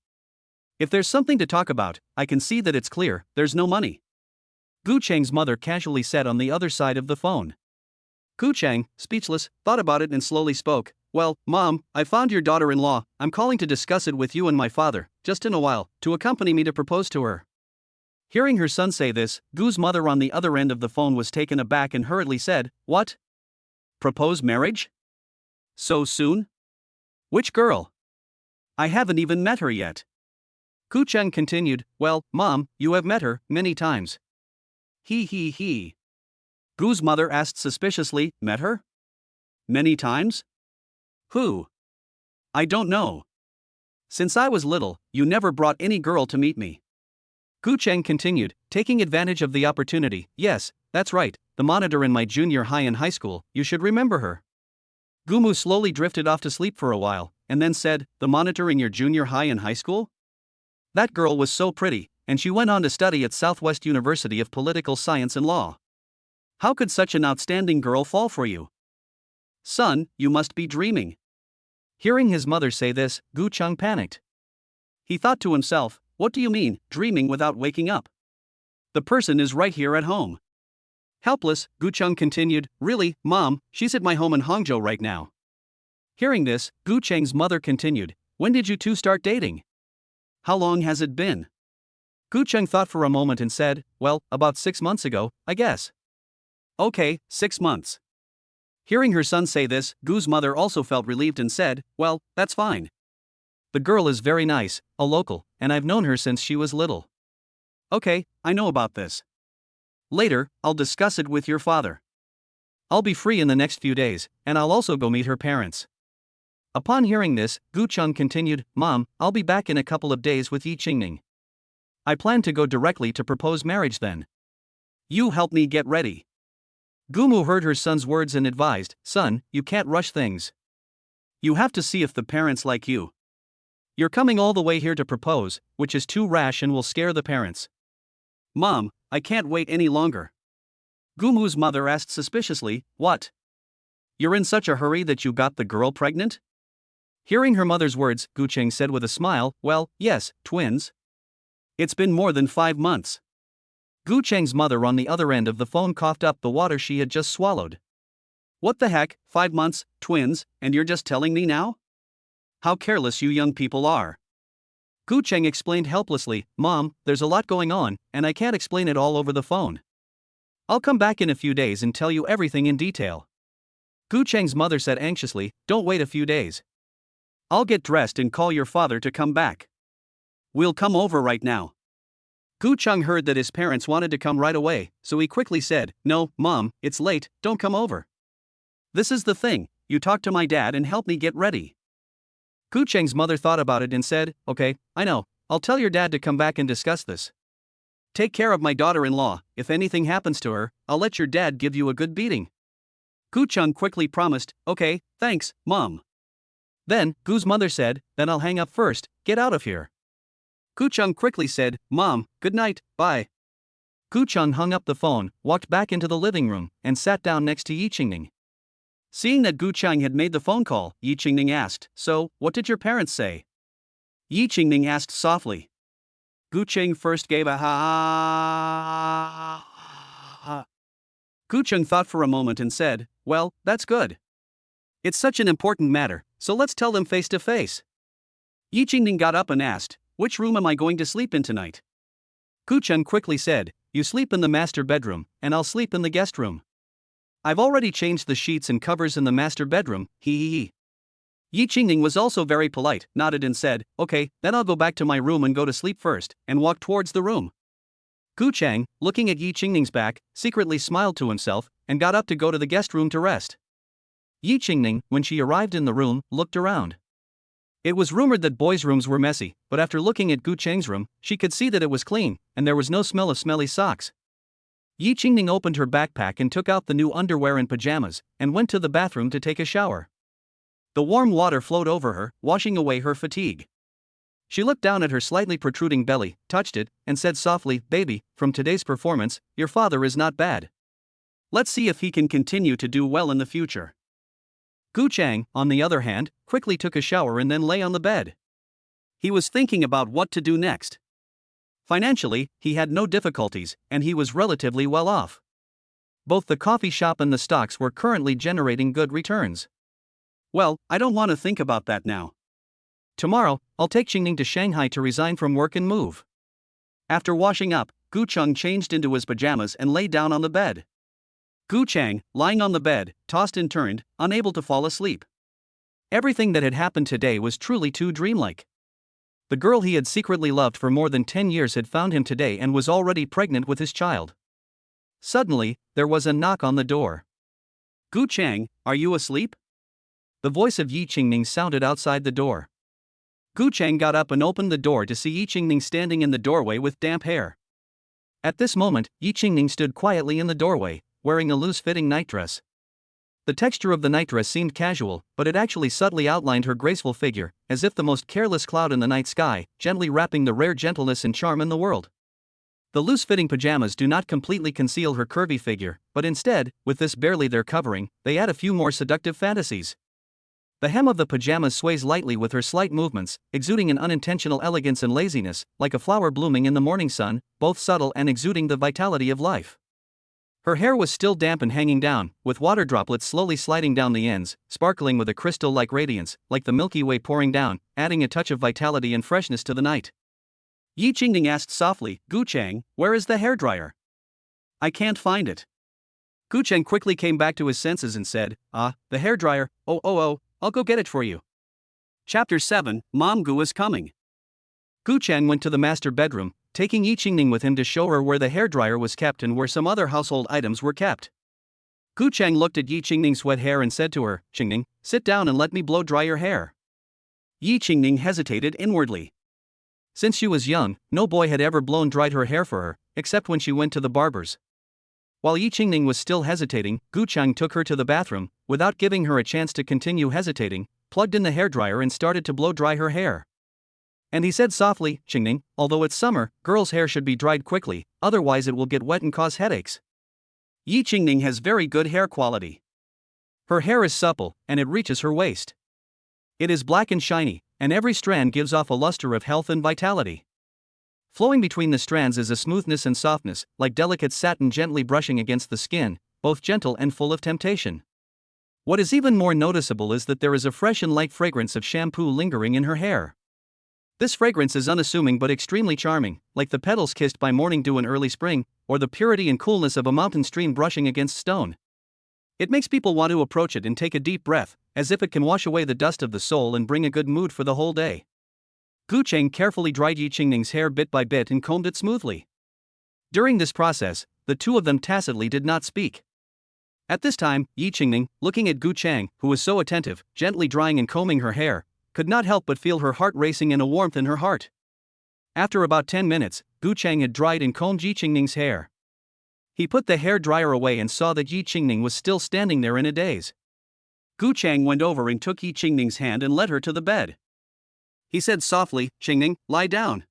If there's something to talk about, I can see that it's clear, there's no money. Gu Cheng's mother casually said on the other side of the phone. Gu Cheng, speechless, thought about it and slowly spoke, Well, Mom, I found your daughter-in-law, I'm calling to discuss it with you and my father, just in a while, to accompany me to propose to her. Hearing her son say this, Gu's mother on the other end of the phone was taken aback and hurriedly said, What? Propose marriage? So soon? Which girl? I haven't even met her yet. Gu Cheng continued, Well, Mom, you have met her, many times. He. Gu's mother asked suspiciously, Met her? Many times? Who? I don't know. Since I was little, you never brought any girl to meet me. Gu Cheng continued, taking advantage of the opportunity, Yes, that's right, the monitor in my junior high and high school, you should remember her. Gumu slowly drifted off to sleep for a while, and then said, The monitor in your junior high and high school? That girl was so pretty, and she went on to study at Southwest University of Political Science and Law. How could such an outstanding girl fall for you? Son, you must be dreaming. Hearing his mother say this, Gu Cheng panicked. He thought to himself, What do you mean, dreaming without waking up? The person is right here at home. Helpless, Gu Cheng continued, Really, Mom, she's at my home in Hangzhou right now. Hearing this, Gu Cheng's mother continued, When did you two start dating? How long has it been? Gu Cheng thought for a moment and said, Well, about 6 months ago, I guess. Okay, 6 months. Hearing her son say this, Gu's mother also felt relieved and said, Well, that's fine. The girl is very nice, a local, and I've known her since she was little. Okay, I know about this. Later, I'll discuss it with your father. I'll be free in the next few days, and I'll also go meet her parents. Upon hearing this, Gu Cheng continued, Mom, I'll be back in a couple of days with Yi Qingning. I plan to go directly to propose marriage then. You help me get ready. Gumu heard her son's words and advised, Son, you can't rush things. You have to see if the parents like you. You're coming all the way here to propose, which is too rash and will scare the parents. Mom, I can't wait any longer. Gumu's mother asked suspiciously, What? You're in such a hurry that you got the girl pregnant? Hearing her mother's words, Gu Cheng said with a smile, Well, yes, twins. It's been more than 5 months. Gu Cheng's mother on the other end of the phone coughed up the water she had just swallowed. What the heck, 5 months, twins, and you're just telling me now? How careless you young people are. Gu Cheng explained helplessly, Mom, there's a lot going on, and I can't explain it all over the phone. I'll come back in a few days and tell you everything in detail. Gu Cheng's mother said anxiously, Don't wait a few days. I'll get dressed and call your father to come back. We'll come over right now. Gu Cheng heard that his parents wanted to come right away, so he quickly said, No, Mom, it's late, don't come over. This is the thing, you talk to my dad and help me get ready. Gu Cheng's mother thought about it and said, Okay, I know, I'll tell your dad to come back and discuss this. Take care of my daughter-in-law, if anything happens to her, I'll let your dad give you a good beating. Gu Cheng quickly promised, Okay, thanks, Mom. Then, Gu's mother said, Then I'll hang up first, get out of here. Gu Cheng quickly said, Mom, good night, bye. Gu Cheng hung up the phone, walked back into the living room, and sat down next to Yi Qingning. Seeing that Gu Cheng had made the phone call, Yi Qingning asked, So, what did your parents say? Yi Qingning asked softly. Gu Cheng first gave a ha. Gu Cheng thought for a moment and said, Well, that's good. It's such an important matter, so let's tell them face to face. Yi Qingning got up and asked, Which room am I going to sleep in tonight? Gu Cheng quickly said, You sleep in the master bedroom, and I'll sleep in the guest room. I've already changed the sheets and covers in the master bedroom, hee. Yi Qingning was also very polite, nodded and said, Okay, then I'll go back to my room and go to sleep first, and walk towards the room. Gu Cheng, looking at Yi Qingning's back, secretly smiled to himself, and got up to go to the guest room to rest. Yi Qingning, when she arrived in the room, looked around. It was rumored that boys' rooms were messy, but after looking at Gu Cheng's room, she could see that it was clean, and there was no smell of smelly socks. Yi Qingning opened her backpack and took out the new underwear and pajamas, and went to the bathroom to take a shower. The warm water flowed over her, washing away her fatigue. She looked down at her slightly protruding belly, touched it, and said softly, Baby, from today's performance, your father is not bad. Let's see if he can continue to do well in the future. Gu Cheng, on the other hand, quickly took a shower and then lay on the bed. He was thinking about what to do next. Financially, he had no difficulties, and he was relatively well off. Both the coffee shop and the stocks were currently generating good returns. Well, I don't want to think about that now. Tomorrow, I'll take Qingning to Shanghai to resign from work and move. After washing up, Gu Cheng changed into his pajamas and lay down on the bed. Gu Cheng, lying on the bed, tossed and turned, unable to fall asleep. Everything that had happened today was truly too dreamlike. The girl he had secretly loved for more than 10 years had found him today and was already pregnant with his child. Suddenly, there was a knock on the door. Gu Cheng, are you asleep? The voice of Yi Qingning sounded outside the door. Gu Cheng got up and opened the door to see Yi Qingning standing in the doorway with damp hair. At this moment, Yi Qingning stood quietly in the doorway, wearing a loose-fitting nightdress. The texture of the nightdress seemed casual, but it actually subtly outlined her graceful figure, as if the most careless cloud in the night sky, gently wrapping the rare gentleness and charm in the world. The loose-fitting pajamas do not completely conceal her curvy figure, but instead, with this barely their covering, they add a few more seductive fantasies. The hem of the pajamas sways lightly with her slight movements, exuding an unintentional elegance and laziness, like a flower blooming in the morning sun, both subtle and exuding the vitality of life. Her hair was still damp and hanging down, with water droplets slowly sliding down the ends, sparkling with a crystal-like radiance, like the Milky Way pouring down, adding a touch of vitality and freshness to the night. Yi Qingning asked softly, Gu Cheng, where is the hairdryer? I can't find it. Gu Cheng quickly came back to his senses and said, the hairdryer, oh, I'll go get it for you. Chapter 7, Mom Gu is coming. Gu Cheng went to the master bedroom, taking Yi Qingning with him to show her where the hairdryer was kept and where some other household items were kept. Gu Chang looked at Yi Qingning's wet hair and said to her, "Qingning, sit down and let me blow dry your hair." Yi Qingning hesitated inwardly. Since she was young, no boy had ever blown dried her hair for her, except when she went to the barber's. While Yi Qingning was still hesitating, Gu Chang took her to the bathroom, without giving her a chance to continue hesitating, plugged in the hairdryer and started to blow dry her hair. And he said softly, "Qingning, although it's summer, girls' hair should be dried quickly, otherwise it will get wet and cause headaches." Yi Qingning has very good hair quality. Her hair is supple, and it reaches her waist. It is black and shiny, and every strand gives off a luster of health and vitality. Flowing between the strands is a smoothness and softness, like delicate satin gently brushing against the skin, both gentle and full of temptation. What is even more noticeable is that there is a fresh and light fragrance of shampoo lingering in her hair. This fragrance is unassuming but extremely charming, like the petals kissed by morning dew in early spring, or the purity and coolness of a mountain stream brushing against stone. It makes people want to approach it and take a deep breath, as if it can wash away the dust of the soul and bring a good mood for the whole day. Gu Chang carefully dried Yi Qingning's hair bit by bit and combed it smoothly. During this process, the two of them tacitly did not speak. At this time, Yi Qingning, looking at Gu Chang, who was so attentive, gently drying and combing her hair, could not help but feel her heart racing and a warmth in her heart. After about 10 minutes, Gu Chang had dried and combed Yi Qingning's hair. He put the hair dryer away and saw that Yi Qingning was still standing there in a daze. Gu Chang went over and took Yi Qingning's hand and led her to the bed. He said softly, "Qingning, lie down."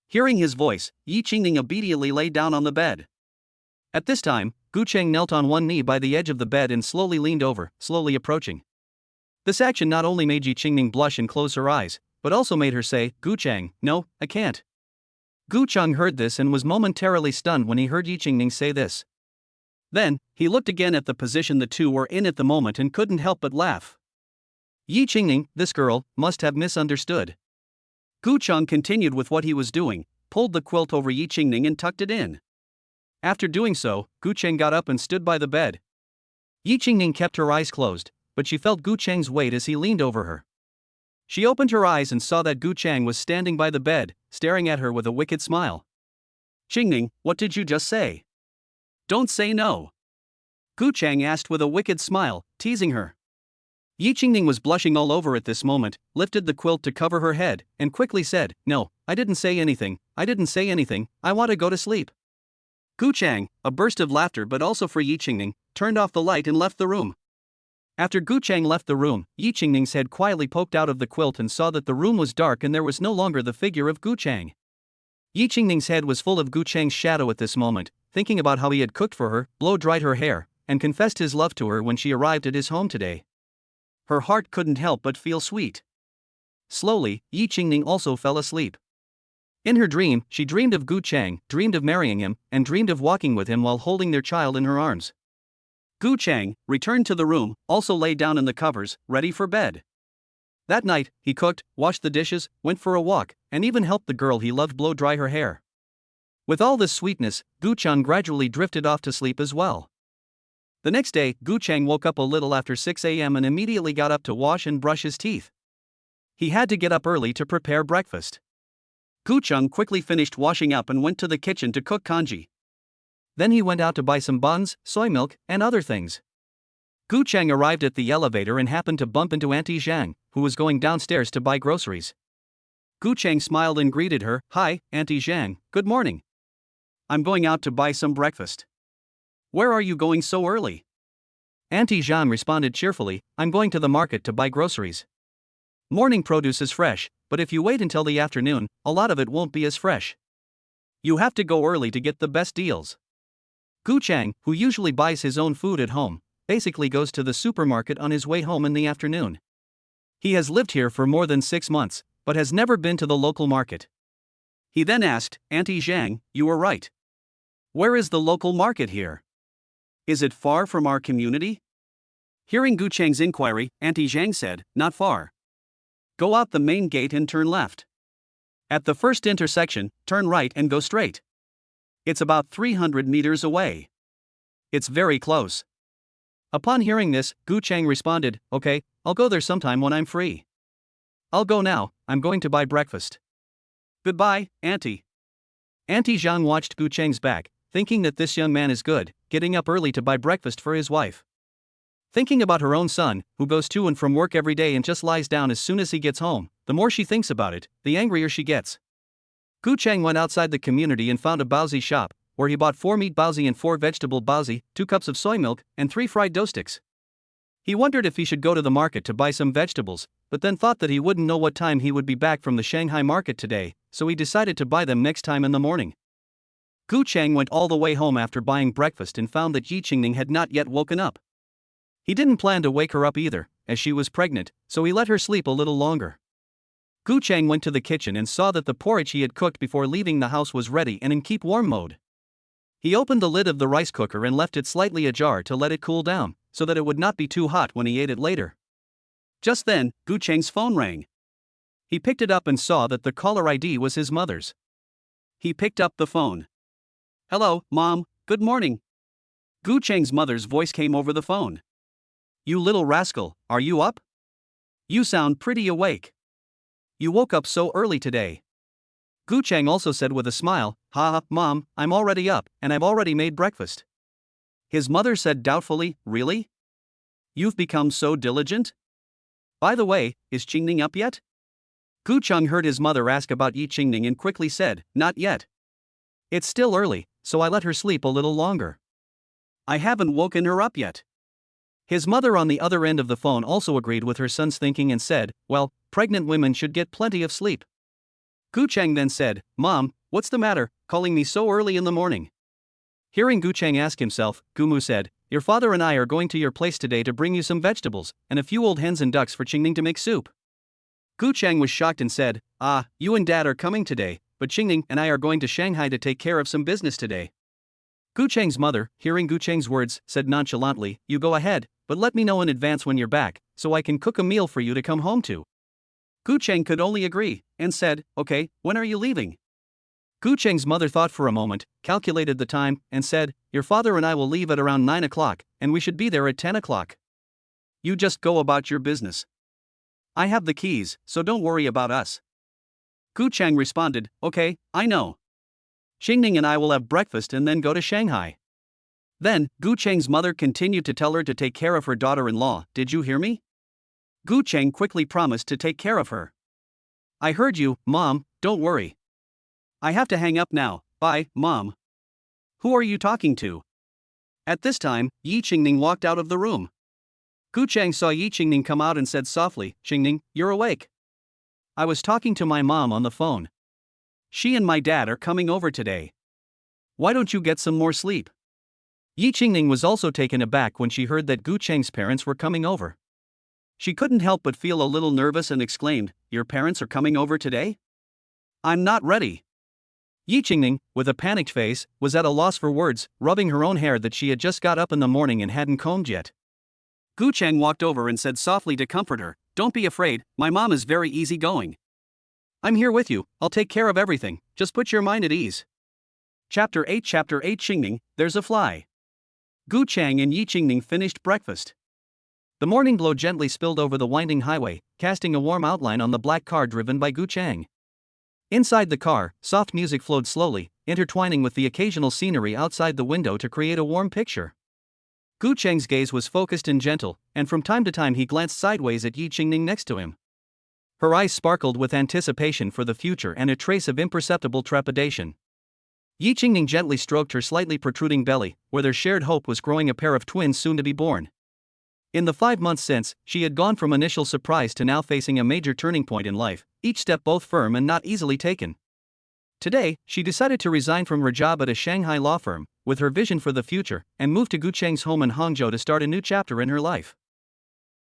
Hearing his voice, Yi Qingning obediently lay down on the bed. At this time, Gu Chang knelt on one knee by the edge of the bed and slowly leaned over, slowly approaching. This action not only made Yi Qingning blush and close her eyes, but also made her say, "Gu Chang, no, I can't." Gu Chang heard this and was momentarily stunned when he heard Yi Qingning say this. Then, he looked again at the position the two were in at the moment and couldn't help but laugh. Yi Qingning, this girl, must have misunderstood. Gu Chang continued with what he was doing, pulled the quilt over Yi Qingning and tucked it in. After doing so, Gu Chang got up and stood by the bed. Yi Qingning kept her eyes closed, but she felt Gu Chang's weight as he leaned over her. She opened her eyes and saw that Gu Chang was standing by the bed, staring at her with a wicked smile. "Qingning, what did you just say?" "Don't say no," Gu Chang asked with a wicked smile, teasing her. Yi Qingning was blushing all over at this moment, lifted the quilt to cover her head, and quickly said, "No, I didn't say anything, I want to go to sleep." Gu Chang, a burst of laughter but also for Yi Qingning, turned off the light and left the room. After Gu Chang left the room, Yi Qingning's head quietly poked out of the quilt and saw that the room was dark and there was no longer the figure of Gu Chang. Yi Qingning's head was full of Gu Chang's shadow at this moment, thinking about how he had cooked for her, blow-dried her hair, and confessed his love to her when she arrived at his home today. Her heart couldn't help but feel sweet. Slowly, Yi Qingning also fell asleep. In her dream, she dreamed of Gu Chang, dreamed of marrying him, and dreamed of walking with him while holding their child in her arms. Gu Chang, returned to the room, also lay down in the covers, ready for bed. That night, he cooked, washed the dishes, went for a walk, and even helped the girl he loved blow dry her hair. With all this sweetness, Gu Chang gradually drifted off to sleep as well. The next day, Gu Chang woke up a little after 6 a.m. and immediately got up to wash and brush his teeth. He had to get up early to prepare breakfast. Gu Chang quickly finished washing up and went to the kitchen to cook congee. Then he went out to buy some buns, soy milk, and other things. Gu Chang arrived at the elevator and happened to bump into Auntie Zhang, who was going downstairs to buy groceries. Gu Chang smiled and greeted her, "Hi, Auntie Zhang, good morning. I'm going out to buy some breakfast." "Where are you going so early?" Auntie Zhang responded cheerfully, "I'm going to the market to buy groceries. Morning produce is fresh, but if you wait until the afternoon, a lot of it won't be as fresh. You have to go early to get the best deals." Gu Chang, who usually buys his own food at home, basically goes to the supermarket on his way home in the afternoon. He has lived here for more than 6 months, but has never been to the local market. He then asked, "Auntie Zhang, you were right. Where is the local market here? Is it far from our community?" Hearing Gu Chang's inquiry, Auntie Zhang said, "Not far. Go out the main gate and turn left. At the first intersection, turn right and go straight. It's about 300 meters away. It's very close." Upon hearing this, Gu Chang responded, "Okay, I'll go there sometime when I'm free. I'll go now, I'm going to buy breakfast. Goodbye, Auntie." Auntie Zhang watched Gu Chang's back, thinking that this young man is good, getting up early to buy breakfast for his wife. Thinking about her own son, who goes to and from work every day and just lies down as soon as he gets home, the more she thinks about it, the angrier she gets. Fucheng went outside the community and found a baozi shop, where he bought 4 meat baozi and 4 vegetable baozi, 2 cups of soy milk, and 3 fried dough sticks. He wondered if he should go to the market to buy some vegetables, but then thought that he wouldn't know what time he would be back from the Shanghai market today, so he decided to buy them next time in the morning. Fucheng went all the way home after buying breakfast and found that Yi Qingning had not yet woken up. He didn't plan to wake her up either, as she was pregnant, so he let her sleep a little longer. Fucheng went to the kitchen and saw that the porridge he had cooked before leaving the house was ready and in keep warm mode. He opened the lid of the rice cooker and left it slightly ajar to let it cool down, so that it would not be too hot when he ate it later. Just then, Fucheng's phone rang. He picked it up and saw that the caller ID was his mother's. He picked up the phone. "Hello, Mom, good morning." Fucheng's mother's voice came over the phone. "You little rascal, are you up? You sound pretty awake. You woke up so early today." Fucheng also said with a smile, "Ha, Mom, I'm already up, and I've already made breakfast." His mother said doubtfully, "Really? You've become so diligent? By the way, is Qingning up yet?" Fucheng heard his mother ask about Yi Qingning and quickly said, "Not yet. It's still early, so I let her sleep a little longer. I haven't woken her up yet." His mother on the other end of the phone also agreed with her son's thinking and said, "Well, pregnant women should get plenty of sleep." Fucheng then said, "Mom, what's the matter, calling me so early in the morning?" Hearing Fucheng ask himself, Gumu said, "Your father and I are going to your place today to bring you some vegetables, and a few old hens and ducks for Qingning to make soup." Fucheng was shocked and said, "Ah, you and Dad are coming today, but Qingning and I are going to Shanghai to take care of some business today." Fucheng's mother, hearing Fucheng's words, said nonchalantly, "You go ahead, but let me know in advance when you're back, so I can cook a meal for you to come home to." Fucheng could only agree, and said, "Okay, when are you leaving?" Fucheng's mother thought for a moment, calculated the time, and said, "Your father and I will leave at around 9 o'clock, and we should be there at 10 o'clock. You just go about your business. I have the keys, so don't worry about us." Fucheng responded, "Okay, I know. Qingning and I will have breakfast and then go to Shanghai." Then, Fucheng's mother continued to tell her to take care of her daughter-in-law. "Did you hear me?" Fucheng quickly promised to take care of her. "I heard you, Mom, don't worry. I have to hang up now, bye, Mom." "Who are you talking to?" At this time, Yi Qingning walked out of the room. Fucheng saw Yi Qingning come out and said softly, "Qingning, you're awake. I was talking to my mom on the phone. She and my dad are coming over today. Why don't you get some more sleep?" Yi Qingning was also taken aback when she heard that Fucheng's parents were coming over. She couldn't help but feel a little nervous and exclaimed, "Your parents are coming over today? I'm not ready." Yi Qingning, with a panicked face, was at a loss for words, rubbing her own hair that she had just got up in the morning and hadn't combed yet. Fucheng walked over and said softly to comfort her, "Don't be afraid, my mom is very easygoing. I'm here with you, I'll take care of everything, just put your mind at ease." Chapter 8 Qingning, there's a fly. Fucheng and Yi Qingning finished breakfast. The morning glow gently spilled over the winding highway, casting a warm outline on the black car driven by Fucheng. Inside the car, soft music flowed slowly, intertwining with the occasional scenery outside the window to create a warm picture. Fucheng's gaze was focused and gentle, and from time to time he glanced sideways at Yi Qingning next to him. Her eyes sparkled with anticipation for the future and a trace of imperceptible trepidation. Yi Qingning gently stroked her slightly protruding belly, where their shared hope was growing a pair of twins soon to be born. In the 5 months since, she had gone from initial surprise to now facing a major turning point in life, each step both firm and not easily taken. Today, she decided to resign from her job at a Shanghai law firm, with her vision for the future, and move to Fucheng's home in Hangzhou to start a new chapter in her life.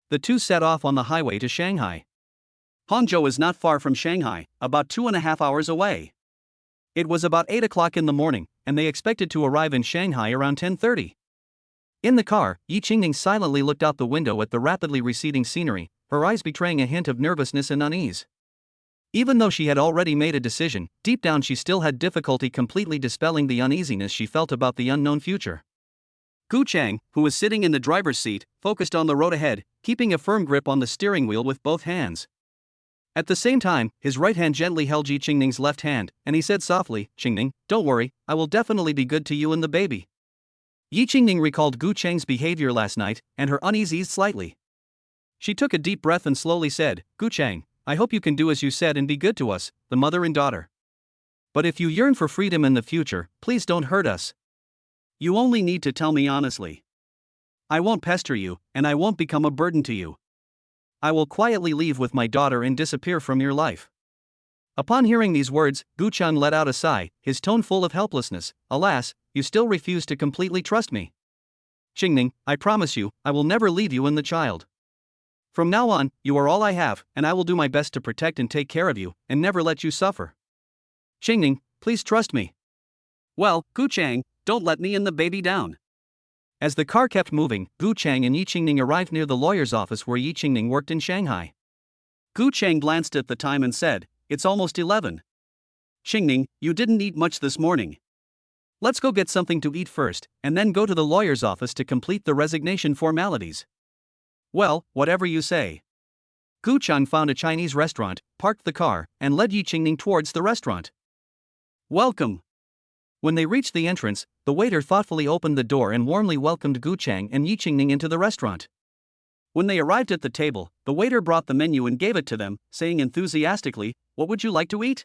The two set off on the highway to Shanghai. Hangzhou is not far from Shanghai, about 2.5 hours away. It was about 8 o'clock in the morning, and they expected to arrive in Shanghai around 10:30. In the car, Yi Qingning silently looked out the window at the rapidly receding scenery, her eyes betraying a hint of nervousness and unease. Even though she had already made a decision, deep down she still had difficulty completely dispelling the uneasiness she felt about the unknown future. Fucheng, who was sitting in the driver's seat, focused on the road ahead, keeping a firm grip on the steering wheel with both hands. At the same time, his right hand gently held Yi Qingning's left hand, and he said softly, "Qingning, don't worry, I will definitely be good to you and the baby." Yi Qingning recalled Gu Cheng's behavior last night, and her unease eased slightly. She took a deep breath and slowly said, Gu Cheng, I hope you can do as you said and be good to us, the mother and daughter. But if you yearn for freedom in the future, please don't hurt us. You only need to tell me honestly. I won't pester you, and I won't become a burden to you. I will quietly leave with my daughter and disappear from your life. Upon hearing these words, Gu Cheng let out a sigh, his tone full of helplessness. Alas, you still refuse to completely trust me. Qingning, I promise you, I will never leave you and the child. From now on, you are all I have, and I will do my best to protect and take care of you, and never let you suffer. Qingning, please trust me. Well, Gu Cheng, don't let me and the baby down. As the car kept moving, Gu Cheng and Yi Qingning arrived near the lawyer's office where Yi Qingning worked in Shanghai. Gu Cheng glanced at the time and said, It's almost 11. Qingning, you didn't eat much this morning. Let's go get something to eat first, and then go to the lawyer's office to complete the resignation formalities. Well, whatever you say. Gu Cheng found a Chinese restaurant, parked the car, and led Yi Qingning towards the restaurant. Welcome. When they reached the entrance, the waiter thoughtfully opened the door and warmly welcomed Gu Cheng and Yi Qingning into the restaurant. When they arrived at the table, the waiter brought the menu and gave it to them, saying enthusiastically, What would you like to eat?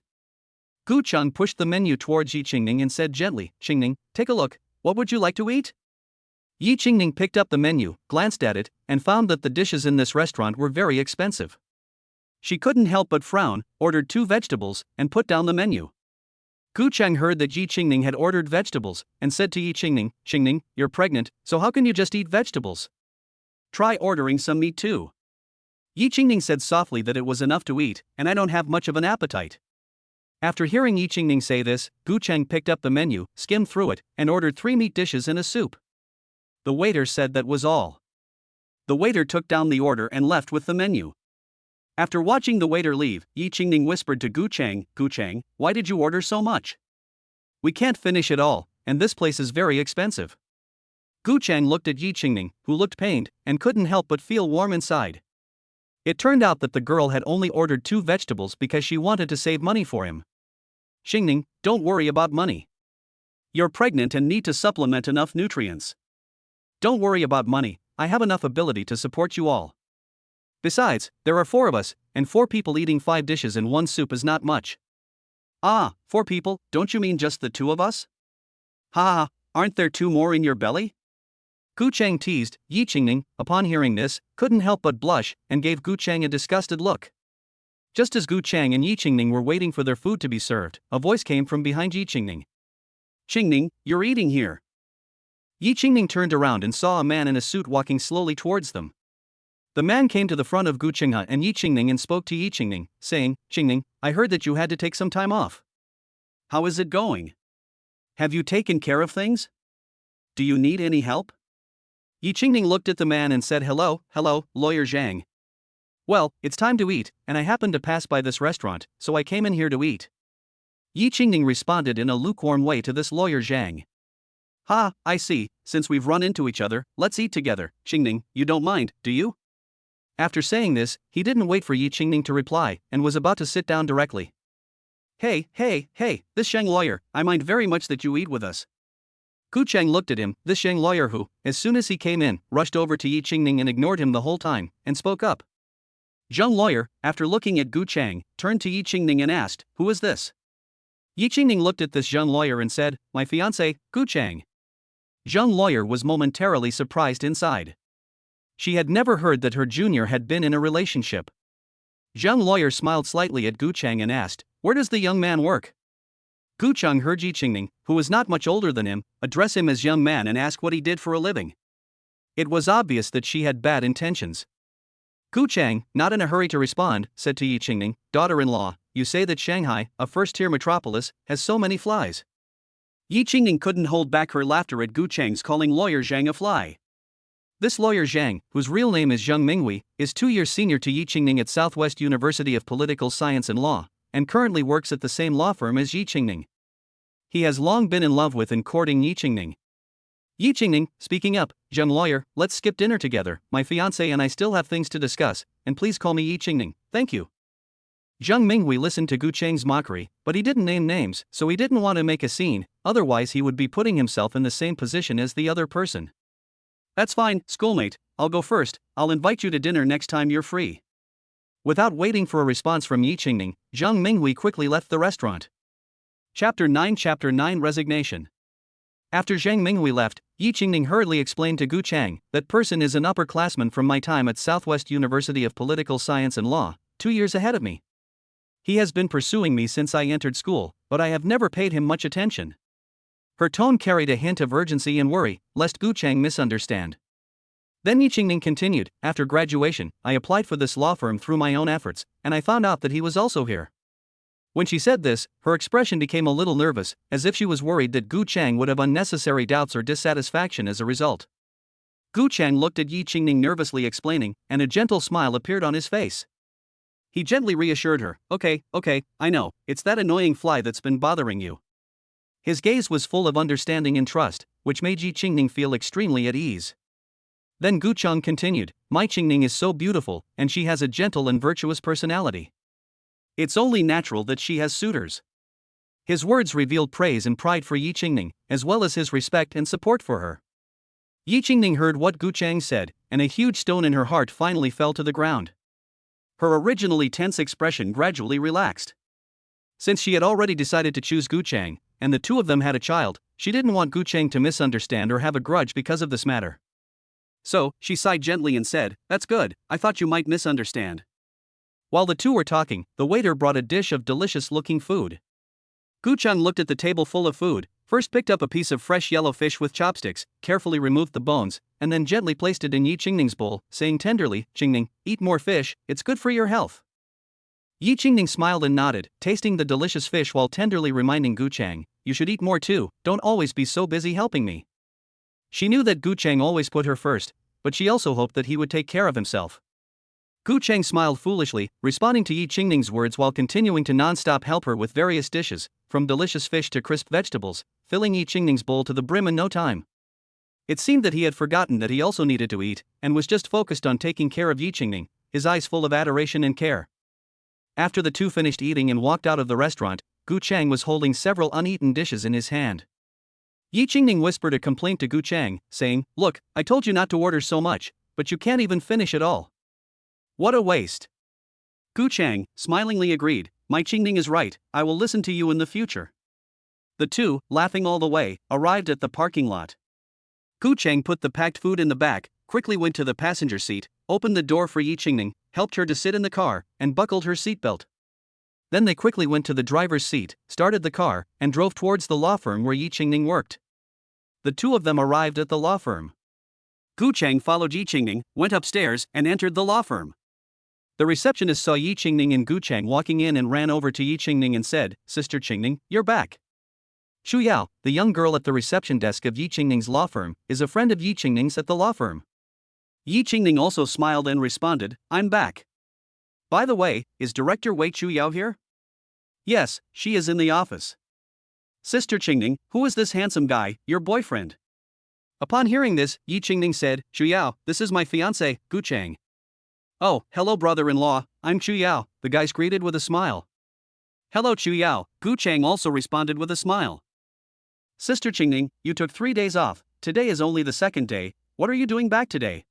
Gu Cheng pushed the menu towards Yi Qingning and said gently, Qingning, take a look, what would you like to eat? Yi Qingning picked up the menu, glanced at it, and found that the dishes in this restaurant were very expensive. She couldn't help but frown, ordered 2 vegetables, and put down the menu. Gu Cheng heard that Yi Qingning had ordered vegetables, and said to Yi Qingning, Qingning, you're pregnant, so how can you just eat vegetables? Try ordering some meat too. Yi Qingning said softly that it was enough to eat, and I don't have much of an appetite. After hearing Yi Qingning say this, Gu Cheng picked up the menu, skimmed through it, and ordered 3 meat dishes and a soup. The waiter said that was all. The waiter took down the order and left with the menu. After watching the waiter leave, Yi Qingning whispered to Gu Cheng, Gu Cheng, why did you order so much? We can't finish it all, and this place is very expensive. Gu Cheng looked at Yi Qingning, who looked pained, and couldn't help but feel warm inside. It turned out that the girl had only ordered 2 vegetables because she wanted to save money for him. Qingning, don't worry about money. You're pregnant and need to supplement enough nutrients. Don't worry about money, I have enough ability to support you all. Besides, there are 4 of us, and 4 people eating 5 dishes and 1 soup is not much. Ah, 4 people, don't you mean just the 2 of us? Ha ha, aren't there 2 more in your belly? Gu Cheng teased. Yi Qingning, upon hearing this, couldn't help but blush, and gave Gu Cheng a disgusted look. Just as Gu Cheng and Yi Qingning were waiting for their food to be served, a voice came from behind Yi Qingning. Qingning, you're eating here. Yi Qingning turned around and saw a man in a suit walking slowly towards them. The man came to the front of Gu Chengha and Yi Qingning and spoke to Yi Qingning, saying, Qingning, I heard that you had to take some time off. How is it going? Have you taken care of things? Do you need any help? Yi Qingning looked at the man and said, Hello, lawyer Zhang. Well, it's time to eat, and I happened to pass by this restaurant, so I came in here to eat. Yi Qingning responded in a lukewarm way to this lawyer Zhang. Ha, I see, since we've run into each other, let's eat together. Qingning, you don't mind, do you? After saying this, he didn't wait for Yi Qingning to reply, and was about to sit down directly. Hey, this Sheng lawyer, I mind very much that you eat with us. Gu Cheng looked at him, this Sheng lawyer who, as soon as he came in, rushed over to Yi Qingning and ignored him the whole time, and spoke up. Zheng lawyer, after looking at Gu Cheng, turned to Yi Qingning and asked, Who is this? Yi Qingning looked at this Zheng lawyer and said, My fiancé, Gu Cheng. Zheng lawyer was momentarily surprised inside. She had never heard that her junior had been in a relationship. Zheng lawyer smiled slightly at Gu Cheng and asked, Where does the young man work? Gu Cheng heard Yi Qingning, who was not much older than him, address him as young man and ask what he did for a living. It was obvious that she had bad intentions. Gu Cheng, not in a hurry to respond, said to Yi Qingning, Daughter-in-law, you say that Shanghai, a first-tier metropolis, has so many flies. Yi Qingning couldn't hold back her laughter at Gu Cheng's calling lawyer Zhang a fly. This lawyer Zhang, whose real name is Zheng Minghui, is 2 years senior to Yi Qingning at Southwest University of Political Science and Law, and currently works at the same law firm as Yi Qingning. He has long been in love with and courting Yi Qingning. Yi Qingning, speaking up, Zheng lawyer, let's skip dinner together, my fiancé and I still have things to discuss, and please call me Yi Qingning, thank you. Zhang Minghui listened to Gu Cheng's mockery, but he didn't name names, so he didn't want to make a scene, otherwise he would be putting himself in the same position as the other person. That's fine, schoolmate, I'll go first, I'll invite you to dinner next time you're free. Without waiting for a response from Yi Qingning, Zhang Minghui quickly left the restaurant. Chapter 9 Resignation. After Zhang Minghui left, Yi Qingning hurriedly explained to Gu Chang, that person is an upperclassman from my time at Southwest University of Political Science and Law, 2 years ahead of me. He has been pursuing me since I entered school, but I have never paid him much attention. Her tone carried a hint of urgency and worry, lest Gu Chang misunderstand. Then Yi Qingning continued, after graduation, I applied for this law firm through my own efforts, and I found out that he was also here. When she said this, her expression became a little nervous, as if she was worried that Gu Chang would have unnecessary doubts or dissatisfaction as a result. Gu Chang looked at Yi Qingning nervously explaining, and a gentle smile appeared on his face. He gently reassured her, okay, I know, it's that annoying fly that's been bothering you. His gaze was full of understanding and trust, which made Yi Qingning feel extremely at ease. Then Gu Chang continued, my Qingning is so beautiful, and she has a gentle and virtuous personality. It's only natural that she has suitors. His words revealed praise and pride for Yi Qingning, as well as his respect and support for her. Yi Qingning heard what Gu Chang said, and a huge stone in her heart finally fell to the ground. Her originally tense expression gradually relaxed. Since she had already decided to choose Gu Chang, and the two of them had a child, she didn't want Gu Chang to misunderstand or have a grudge because of this matter. So, she sighed gently and said, that's good, I thought you might misunderstand. While the two were talking, the waiter brought a dish of delicious-looking food. Gu Chang looked at the table full of food, first picked up a piece of fresh yellow fish with chopsticks, carefully removed the bones, and then gently placed it in Yi Qingning's bowl, saying tenderly, Qingning, eat more fish, it's good for your health. Yi Qingning smiled and nodded, tasting the delicious fish while tenderly reminding Gu Chang, you should eat more too, don't always be so busy helping me. She knew that Gu Chang always put her first, but she also hoped that he would take care of himself. Gu Chang smiled foolishly, responding to Yi Qingning's words while continuing to non-stop help her with various dishes, from delicious fish to crisp vegetables, filling Yi Qingning's bowl to the brim in no time. It seemed that he had forgotten that he also needed to eat, and was just focused on taking care of Yi Qingning, his eyes full of adoration and care. After the two finished eating and walked out of the restaurant, Gu Chang was holding several uneaten dishes in his hand. Yi Qingning whispered a complaint to Gu Chang, saying, look, I told you not to order so much, but you can't even finish it all. What a waste. Gu Chang smilingly agreed, my Qingning is right, I will listen to you in the future. The two, laughing all the way, arrived at the parking lot. Gu Chang put the packed food in the back, quickly went to the passenger seat, opened the door for Yi Qingning, helped her to sit in the car, and buckled her seatbelt. Then they quickly went to the driver's seat, started the car, and drove towards the law firm where Yi Qingning worked. The two of them arrived at the law firm. Gu Chang followed Yi Qingning, went upstairs, and entered the law firm. The receptionist saw Yi Qingning and Gu Chang walking in and ran over to Yi Qingning and said, Sister Qingning, you're back. Shu Yao, the young girl at the reception desk of Yi Qingning's law firm, is a friend of Yi Qingning's at the law firm. Yi Qingning also smiled and responded, I'm back. By the way, is Director Wei Chu Yao here? Yes, she is in the office. Sister Qingning, who is this handsome guy, your boyfriend? Upon hearing this, Yi Qingning said, Chu Yao, this is my fiancé, Gu Chang. Oh, hello brother-in-law, I'm Chu Yao, the guys greeted with a smile. Hello Chu Yao, Gu Chang also responded with a smile. Sister Qingning, you took 3 days off, today is only the second day, what are you doing back today?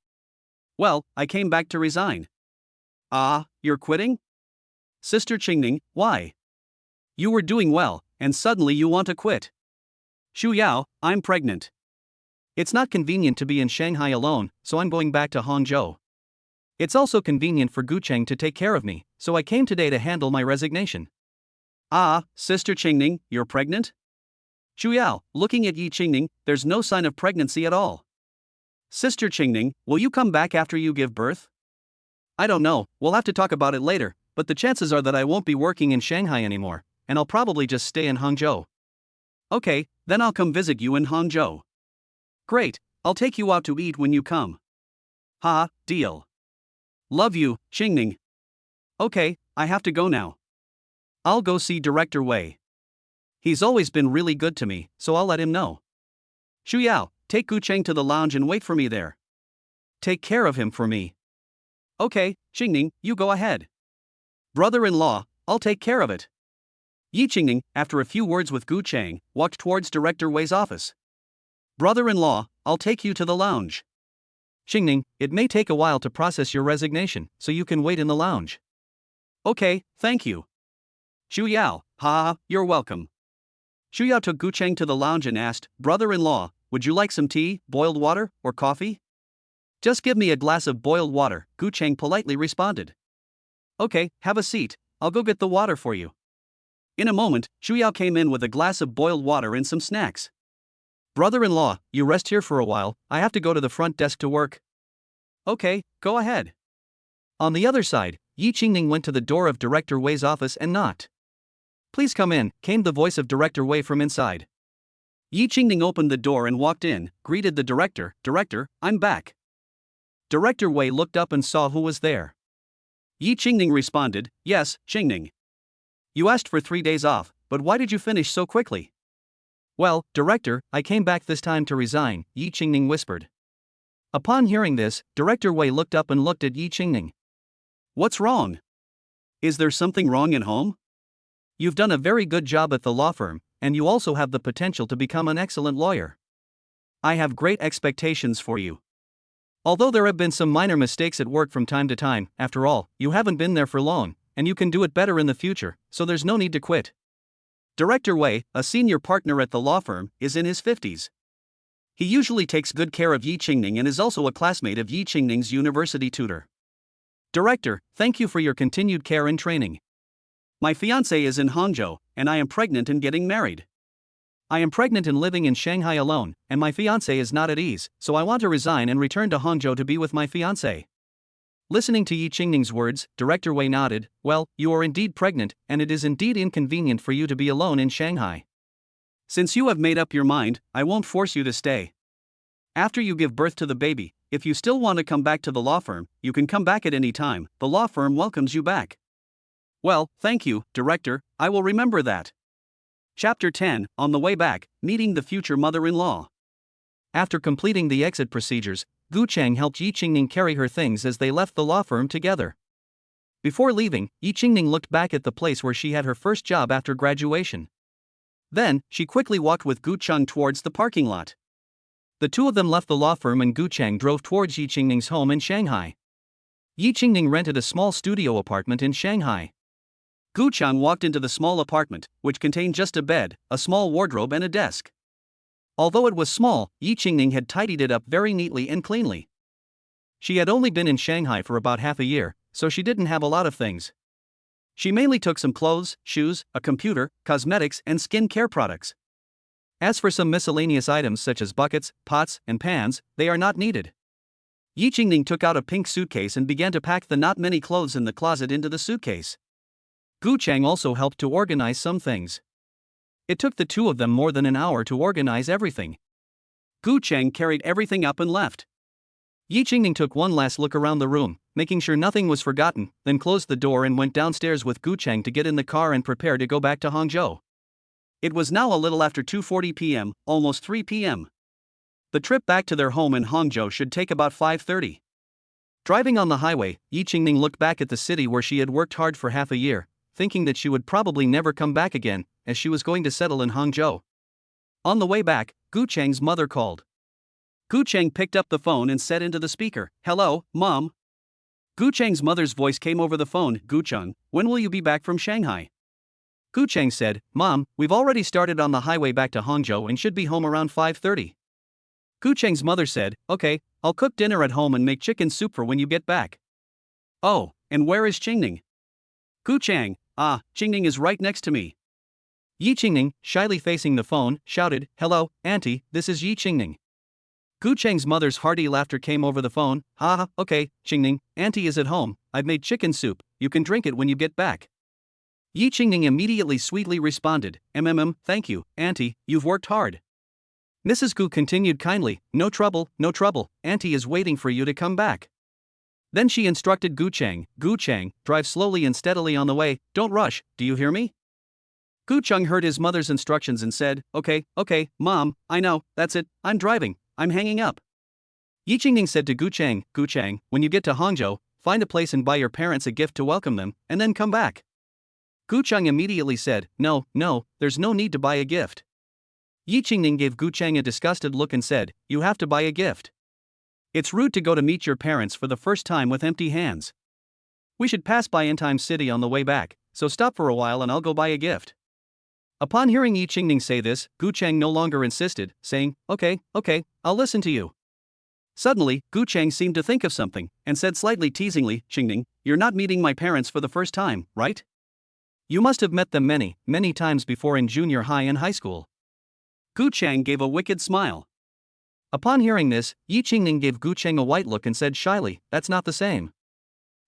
Well, I came back to resign. Ah, you're quitting? Sister Qingning, why? You were doing well, and suddenly you want to quit. Shu Yao, I'm pregnant. It's not convenient to be in Shanghai alone, so I'm going back to Hangzhou. It's also convenient for Gu Chang to take care of me, so I came today to handle my resignation. Ah, Sister Qingning, you're pregnant? Shu Yao, looking at Yi Qingning, there's no sign of pregnancy at all. Sister Qingning, will you come back after you give birth? I don't know, we'll have to talk about it later, but the chances are that I won't be working in Shanghai anymore, and I'll probably just stay in Hangzhou. Okay, then I'll come visit you in Hangzhou. Great, I'll take you out to eat when you come. Ha, deal. Love you, Qingning. Okay, I have to go now. I'll go see Director Wei. He's always been really good to me, so I'll let him know. Shu Yao, take Gu Chang to the lounge and wait for me there. Take care of him for me. Okay, Qingning, you go ahead. Brother-in-law, I'll take care of it. Yi Qingning, after a few words with Gu Chang, walked towards Director Wei's office. Brother-in-law, I'll take you to the lounge. Qingning, it may take a while to process your resignation, so you can wait in the lounge. Okay, thank you. Xu Yao, ha, you're welcome. Xu Yao took Gu Chang to the lounge and asked, Brother-in-law, would you like some tea, boiled water, or coffee? Just give me a glass of boiled water, Gu Chang politely responded. Okay, have a seat, I'll go get the water for you. In a moment, Xu Yao came in with a glass of boiled water and some snacks. Brother-in-law, you rest here for a while, I have to go to the front desk to work. Okay, go ahead. On the other side, Yi Qingning went to the door of Director Wei's office and knocked. Please come in, came the voice of Director Wei from inside. Yi Qingning opened the door and walked in, greeted the director, Director, I'm back. Director Wei looked up and saw who was there. Yi Qingning responded, Yes, Qingning. You asked for 3 days off, but why did you finish so quickly? Well, Director, I came back this time to resign, Yi Qingning whispered. Upon hearing this, Director Wei looked up and looked at Yi Qingning. What's wrong? Is there something wrong at home? You've done a very good job at the law firm, and you also have the potential to become an excellent lawyer. I have great expectations for you. Although there have been some minor mistakes at work from time to time, after all, you haven't been there for long, and you can do it better in the future, so there's no need to quit. Director Wei, a senior partner at the law firm, is in his 50s. He usually takes good care of Yi Qingning and is also a classmate of Yi Qingning's university tutor. Director, thank you for your continued care and training. My fiancée is in Hangzhou, and I am pregnant and getting married. I am pregnant and living in Shanghai alone, and my fiancée is not at ease, so I want to resign and return to Hangzhou to be with my fiancée. Listening to Yi Qingning's words, Director Wei nodded. Well, you are indeed pregnant, and it is indeed inconvenient for you to be alone in Shanghai. Since you have made up your mind, I won't force you to stay. After you give birth to the baby, if you still want to come back to the law firm, you can come back at any time, the law firm welcomes you back. Well, thank you, Director, I will remember that. Chapter 10, On the way back, meeting the future mother-in-law. After completing the exit procedures, Gu Chang helped Yi Qingning carry her things as they left the law firm together. Before leaving, Yi Qingning looked back at the place where she had her first job after graduation. Then, she quickly walked with Gu Chang towards the parking lot. The two of them left the law firm and Gu Chang drove towards Yi Qingning's home in Shanghai. Yi Qingning rented a small studio apartment in Shanghai. Gu Chang walked into the small apartment, which contained just a bed, a small wardrobe and a desk. Although it was small, Yi Qingning had tidied it up very neatly and cleanly. She had only been in Shanghai for about half a year, so she didn't have a lot of things. She mainly took some clothes, shoes, a computer, cosmetics, and skin care products. As for some miscellaneous items such as buckets, pots, and pans, they are not needed. Yi Qingning took out a pink suitcase and began to pack the not many clothes in the closet into the suitcase. Gu Chang also helped to organize some things. It took the two of them more than an hour to organize everything. Gu Chang carried everything up and left. Yi Qingning took one last look around the room, making sure nothing was forgotten, then closed the door and went downstairs with Gu Chang to get in the car and prepare to go back to Hangzhou. It was now a little after 2:40 p.m., almost 3 p.m. The trip back to their home in Hangzhou should take about 5:30. Driving on the highway, Yi Qingning looked back at the city where she had worked hard for half a year, thinking that she would probably never come back again, as she was going to settle in Hangzhou. On the way back, Gu Chang's mother called. Gu Chang picked up the phone and said into the speaker, Hello, Mom. Gu Chang's mother's voice came over the phone. Gu Chang, when will you be back from Shanghai? Gu Chang said, Mom, we've already started on the highway back to Hangzhou and should be home around 5:30. Gu Chang's mother said, Okay, I'll cook dinner at home and make chicken soup for when you get back. Oh, and where is Qingning? Gu Chang, Qingning is right next to me. Yi Qingning, shyly facing the phone, shouted, Hello, Auntie, this is Yi Qingning. Gu Chang's mother's hearty laughter came over the phone. Okay, Qingning, Auntie is at home, I've made chicken soup, you can drink it when you get back. Yi Qingning immediately sweetly responded, Thank you, Auntie, you've worked hard. Mrs. Gu continued kindly, No trouble, Auntie is waiting for you to come back. Then she instructed Gu Chang, drive slowly and steadily on the way, don't rush, do you hear me? Gu Chang heard his mother's instructions and said, Okay, Mom, I know, that's it, I'm driving, I'm hanging up. Yi Qingning said to Gu Chang, when you get to Hangzhou, find a place and buy your parents a gift to welcome them, and then come back. Gu Cheng immediately said, no, there's no need to buy a gift. Yi Qingning gave Gu Cheng a disgusted look and said, you have to buy a gift. It's rude to go to meet your parents for the first time with empty hands. We should pass by Entime City on the way back, so stop for a while and I'll go buy a gift. Upon hearing Yi Qingning say this, Gu Cheng no longer insisted, saying, okay, I'll listen to you. Suddenly, Gu Cheng seemed to think of something, and said slightly teasingly, Qingning, you're not meeting my parents for the first time, right? You must have met them many times before in junior high and high school. Gu Cheng gave a wicked smile. Upon hearing this, Yi Qingning gave Gu Cheng a white look and said shyly, that's not the same.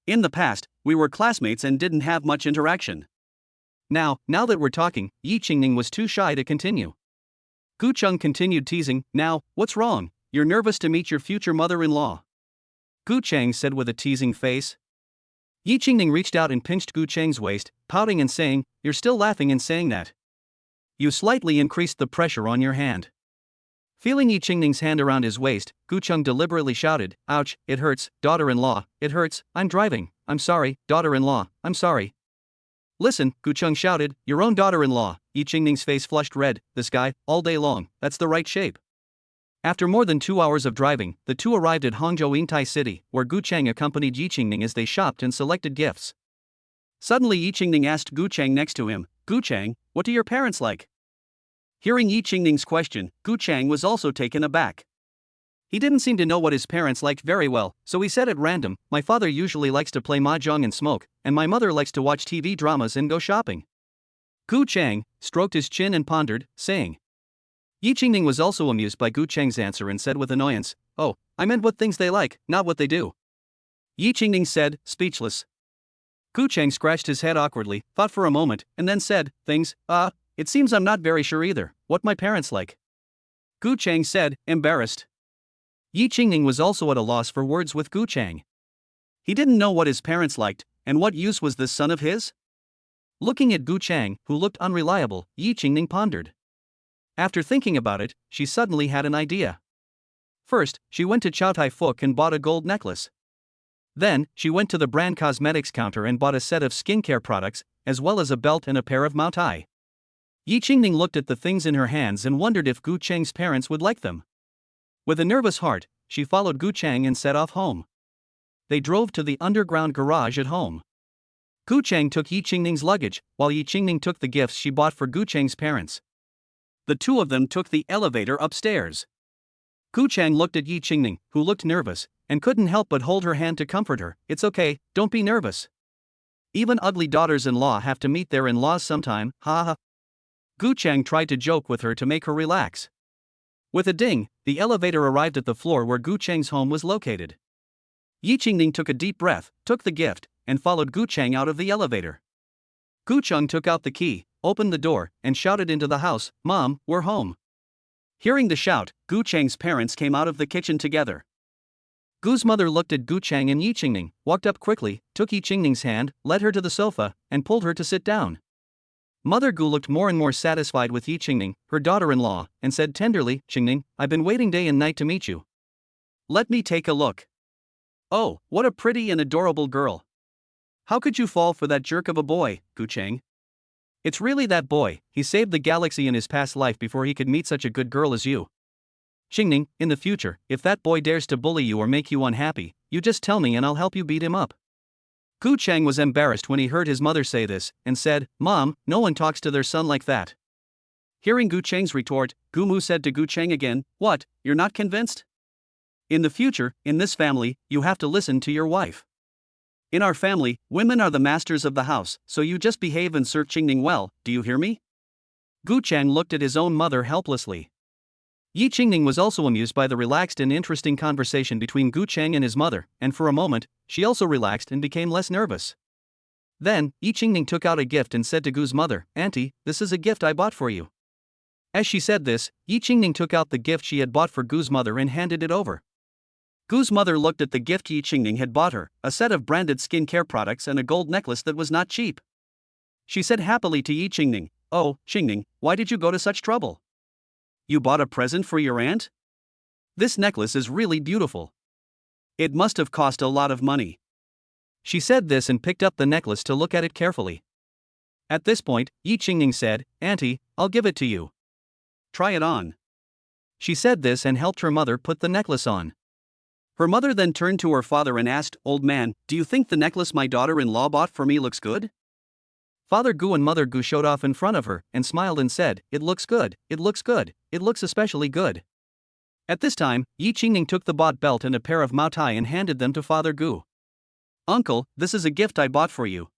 In the past, we were classmates and didn't have much interaction. Now that we're talking, Yi Qingning was too shy to continue. Gu Cheng continued teasing, now, what's wrong? You're nervous to meet your future mother-in-law. Gu Cheng said with a teasing face. Yi Qingning reached out and pinched Gu Cheng's waist, pouting and saying, you're still laughing and saying that. You slightly increased the pressure on your hand. Feeling Yi Qingning's hand around his waist, Gu Cheng deliberately shouted, ouch, it hurts, daughter-in-law, it hurts, I'm driving, I'm sorry, daughter-in-law, I'm sorry. Listen, Gu Cheng shouted, your own daughter-in-law. Yi Qingning's face flushed red, this guy, all day long, that's the right shape. After more than 2 hours of driving, the two arrived at Hangzhou Yingtai City, where Gu Cheng accompanied Yi Qingning as they shopped and selected gifts. Suddenly Yi Qingning asked Gu Cheng next to him, Gu Cheng, what do your parents like? Hearing Yi Qingning's question, Gu Cheng was also taken aback. He didn't seem to know what his parents liked very well, so he said at random, my father usually likes to play mahjong and smoke, and my mother likes to watch TV dramas and go shopping. Gu Cheng stroked his chin and pondered, saying. Yi Qingning was also amused by Gu Cheng's answer and said with annoyance, oh, I meant what things they like, not what they do. Yi Qingning said, speechless. Gu Cheng scratched his head awkwardly, thought for a moment, and then said, things, it seems I'm not very sure either, what my parents like. Gu Cheng said, embarrassed. Yi Qingning was also at a loss for words with Gu Cheng. He didn't know what his parents liked, and what use was this son of his? Looking at Gu Cheng, who looked unreliable, Yi Qingning pondered. After thinking about it, she suddenly had an idea. First, she went to Chowtai Fuk and bought a gold necklace. Then, she went to the brand cosmetics counter and bought a set of skincare products, as well as a belt and a pair of moutai. Yi Qingning looked at the things in her hands and wondered if Gu Cheng's parents would like them. With a nervous heart, she followed Gu Cheng and set off home. They drove to the underground garage at home. Gu Cheng took Yi Qingning's luggage, while Yi Qingning took the gifts she bought for Gu Cheng's parents. The two of them took the elevator upstairs. Gu Cheng looked at Yi Qingning, who looked nervous, and couldn't help but hold her hand to comfort her. It's okay, don't be nervous. Even ugly daughters-in-law have to meet their in-laws sometime, ha ha. Gu Cheng tried to joke with her to make her relax. With a ding, the elevator arrived at the floor where Gu Cheng's home was located. Yi Qingning took a deep breath, took the gift, and followed Gu Cheng out of the elevator. Gu Cheng took out the key, opened the door, and shouted into the house, Mom, we're home. Hearing the shout, Gu Cheng's parents came out of the kitchen together. Gu's mother looked at Gu Cheng and Yi Qingning, walked up quickly, took Yi Qingning's hand, led her to the sofa, and pulled her to sit down. Mother Gu looked more and more satisfied with Yi Qingning, her daughter-in-law, and said tenderly, Qingning, I've been waiting day and night to meet you. Let me take a look. Oh, what a pretty and adorable girl. How could you fall for that jerk of a boy, Gu Cheng? It's really that boy, he saved the galaxy in his past life before he could meet such a good girl as you. Qingning, in the future, if that boy dares to bully you or make you unhappy, you just tell me and I'll help you beat him up. Gu Cheng was embarrassed when he heard his mother say this, and said, Mom, no one talks to their son like that. Hearing Gu Cheng's retort, Gu Mu said to Gu Cheng again, what, you're not convinced? In the future, in this family, you have to listen to your wife. In our family, women are the masters of the house, so you just behave and serve Qingning well, do you hear me? Gu Cheng looked at his own mother helplessly. Yi Qingning was also amused by the relaxed and interesting conversation between Gu Cheng and his mother, and for a moment, she also relaxed and became less nervous. Then, Yi Qingning took out a gift and said to Gu's mother, Auntie, this is a gift I bought for you. As she said this, Yi Qingning took out the gift she had bought for Gu's mother and handed it over. Gu's mother looked at the gift Yi Qingning had bought her, a set of branded skincare products and a gold necklace that was not cheap. She said happily to Yi Qingning, Oh, Qingning, why did you go to such trouble? You bought a present for your aunt? This necklace is really beautiful. It must have cost a lot of money. She said this and picked up the necklace to look at it carefully. At this point, Yi Qingning said, "Auntie, I'll give it to you. Try it on." She said this and helped her mother put the necklace on. Her mother then turned to her father and asked, "Old man, do you think the necklace my daughter-in-law bought for me looks good?" Father Gu and Mother Gu showed off in front of her and smiled and said, "It looks good, it looks good, it looks especially good." At this time, Yi Qingning took the bought belt and a pair of moutai and handed them to Father Gu. "Uncle, this is a gift I bought for you."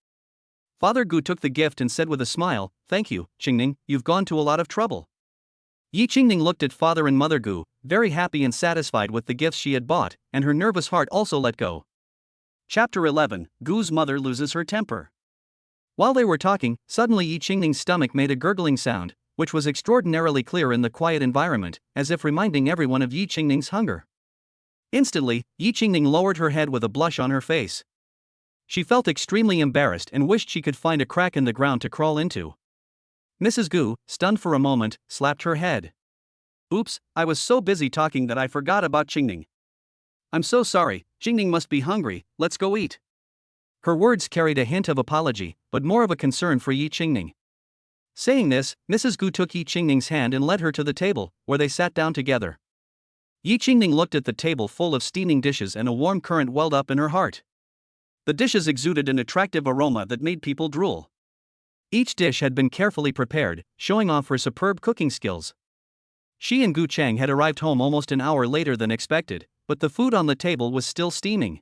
Father Gu took the gift and said with a smile, "Thank you, Qingning, you've gone to a lot of trouble." Yi Qingning looked at Father and Mother Gu, very happy and satisfied with the gifts she had bought, and her nervous heart also let go. Chapter 11, Gu's mother loses her temper. While they were talking, suddenly Yi Qingning's stomach made a gurgling sound, which was extraordinarily clear in the quiet environment, as if reminding everyone of Yi Qingning's hunger. Instantly, Yi Qingning lowered her head with a blush on her face. She felt extremely embarrassed and wished she could find a crack in the ground to crawl into. Mrs. Gu, stunned for a moment, slapped her head. "Oops, I was so busy talking that I forgot about Qingning. I'm so sorry, Qingning must be hungry, let's go eat." Her words carried a hint of apology, but more of a concern for Yi Qingning. Saying this, Mrs. Gu took Yi Qingning's hand and led her to the table, where they sat down together. Yi Qingning looked at the table full of steaming dishes and a warm current welled up in her heart. The dishes exuded an attractive aroma that made people drool. Each dish had been carefully prepared, showing off her superb cooking skills. She and Gu Chang had arrived home almost an hour later than expected, but the food on the table was still steaming.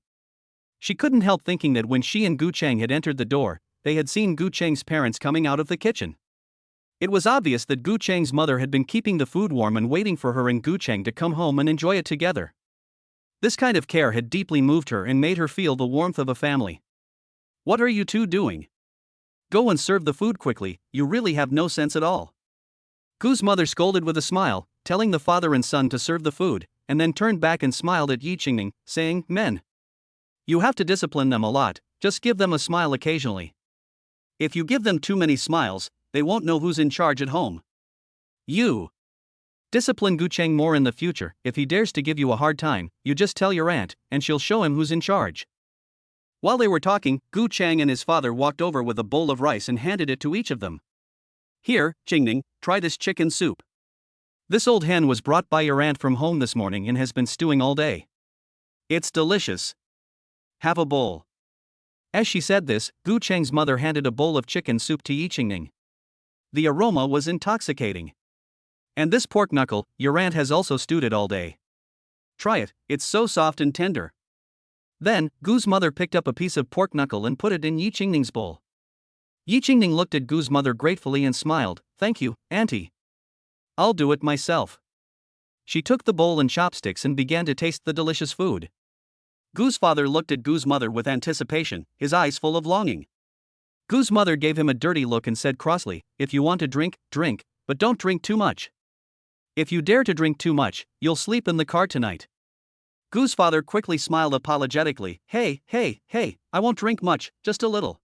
She couldn't help thinking that when she and Gu Chang had entered the door, they had seen Gu Chang's parents coming out of the kitchen. It was obvious that Gu Chang's mother had been keeping the food warm and waiting for her and Gu Chang to come home and enjoy it together. This kind of care had deeply moved her and made her feel the warmth of a family. "What are you two doing? Go and serve the food quickly, you really have no sense at all." Gu's mother scolded with a smile, telling the father and son to serve the food, and then turned back and smiled at Yi Qingning, saying, "Men, you have to discipline them a lot, just give them a smile occasionally. If you give them too many smiles, they won't know who's in charge at home. You discipline Gu Chang more in the future. If he dares to give you a hard time, you just tell your aunt, and she'll show him who's in charge." While they were talking, Gu Chang and his father walked over with a bowl of rice and handed it to each of them. "Here, Qingning, try this chicken soup. This old hen was brought by your aunt from home this morning and has been stewing all day. It's delicious. Have a bowl." As she said this, Gu Chang's mother handed a bowl of chicken soup to Yi Qingning. The aroma was intoxicating. "And this pork knuckle, your aunt has also stewed it all day. Try it, it's so soft and tender." Then, Gu's mother picked up a piece of pork knuckle and put it in Yi Qingning's bowl. Yi Qingning looked at Gu's mother gratefully and smiled, "Thank you, auntie. I'll do it myself." She took the bowl and chopsticks and began to taste the delicious food. Gu's father looked at Gu's mother with anticipation, his eyes full of longing. Gu's mother gave him a dirty look and said crossly, "If you want to drink, drink, but don't drink too much. If you dare to drink too much, you'll sleep in the car tonight." Gu's father quickly smiled apologetically, Hey, I won't drink much, just a little."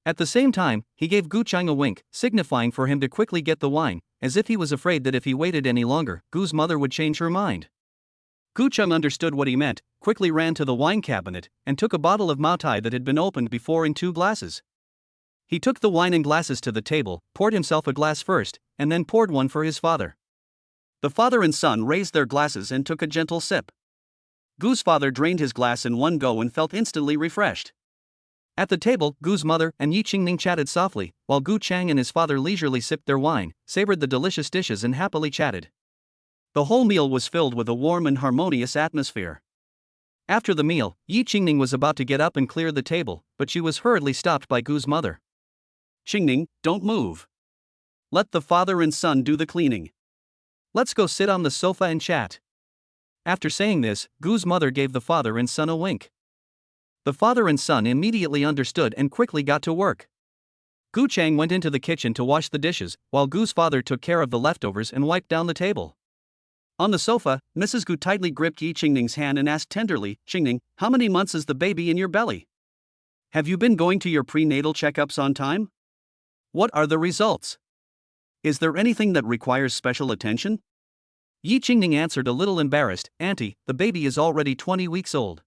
At the same time, he gave Gu Chang a wink, signifying for him to quickly get the wine, as if he was afraid that if he waited any longer, Gu's mother would change her mind. Gu Chang understood what he meant, quickly ran to the wine cabinet, and took a bottle of moutai that had been opened before in 2 glasses. He took the wine and glasses to the table, poured himself a glass first, and then poured one for his father. The father and son raised their glasses and took a gentle sip. Gu's father drained his glass in one go and felt instantly refreshed. At the table, Gu's mother and Yi Qingning chatted softly, while Gu Chang and his father leisurely sipped their wine, savored the delicious dishes and happily chatted. The whole meal was filled with a warm and harmonious atmosphere. After the meal, Yi Qingning was about to get up and clear the table, but she was hurriedly stopped by Gu's mother. "Qingning, don't move. Let the father and son do the cleaning. Let's go sit on the sofa and chat." After saying this, Gu's mother gave the father and son a wink. The father and son immediately understood and quickly got to work. Gu Chang went into the kitchen to wash the dishes, while Gu's father took care of the leftovers and wiped down the table. On the sofa, Mrs. Gu tightly gripped Yi Qingning's hand and asked tenderly, "Qingning, how many months is the baby in your belly? Have you been going to your prenatal checkups on time? What are the results? Is there anything that requires special attention?" Yi Qingning answered a little embarrassed, "Auntie, the baby is already 20 weeks old.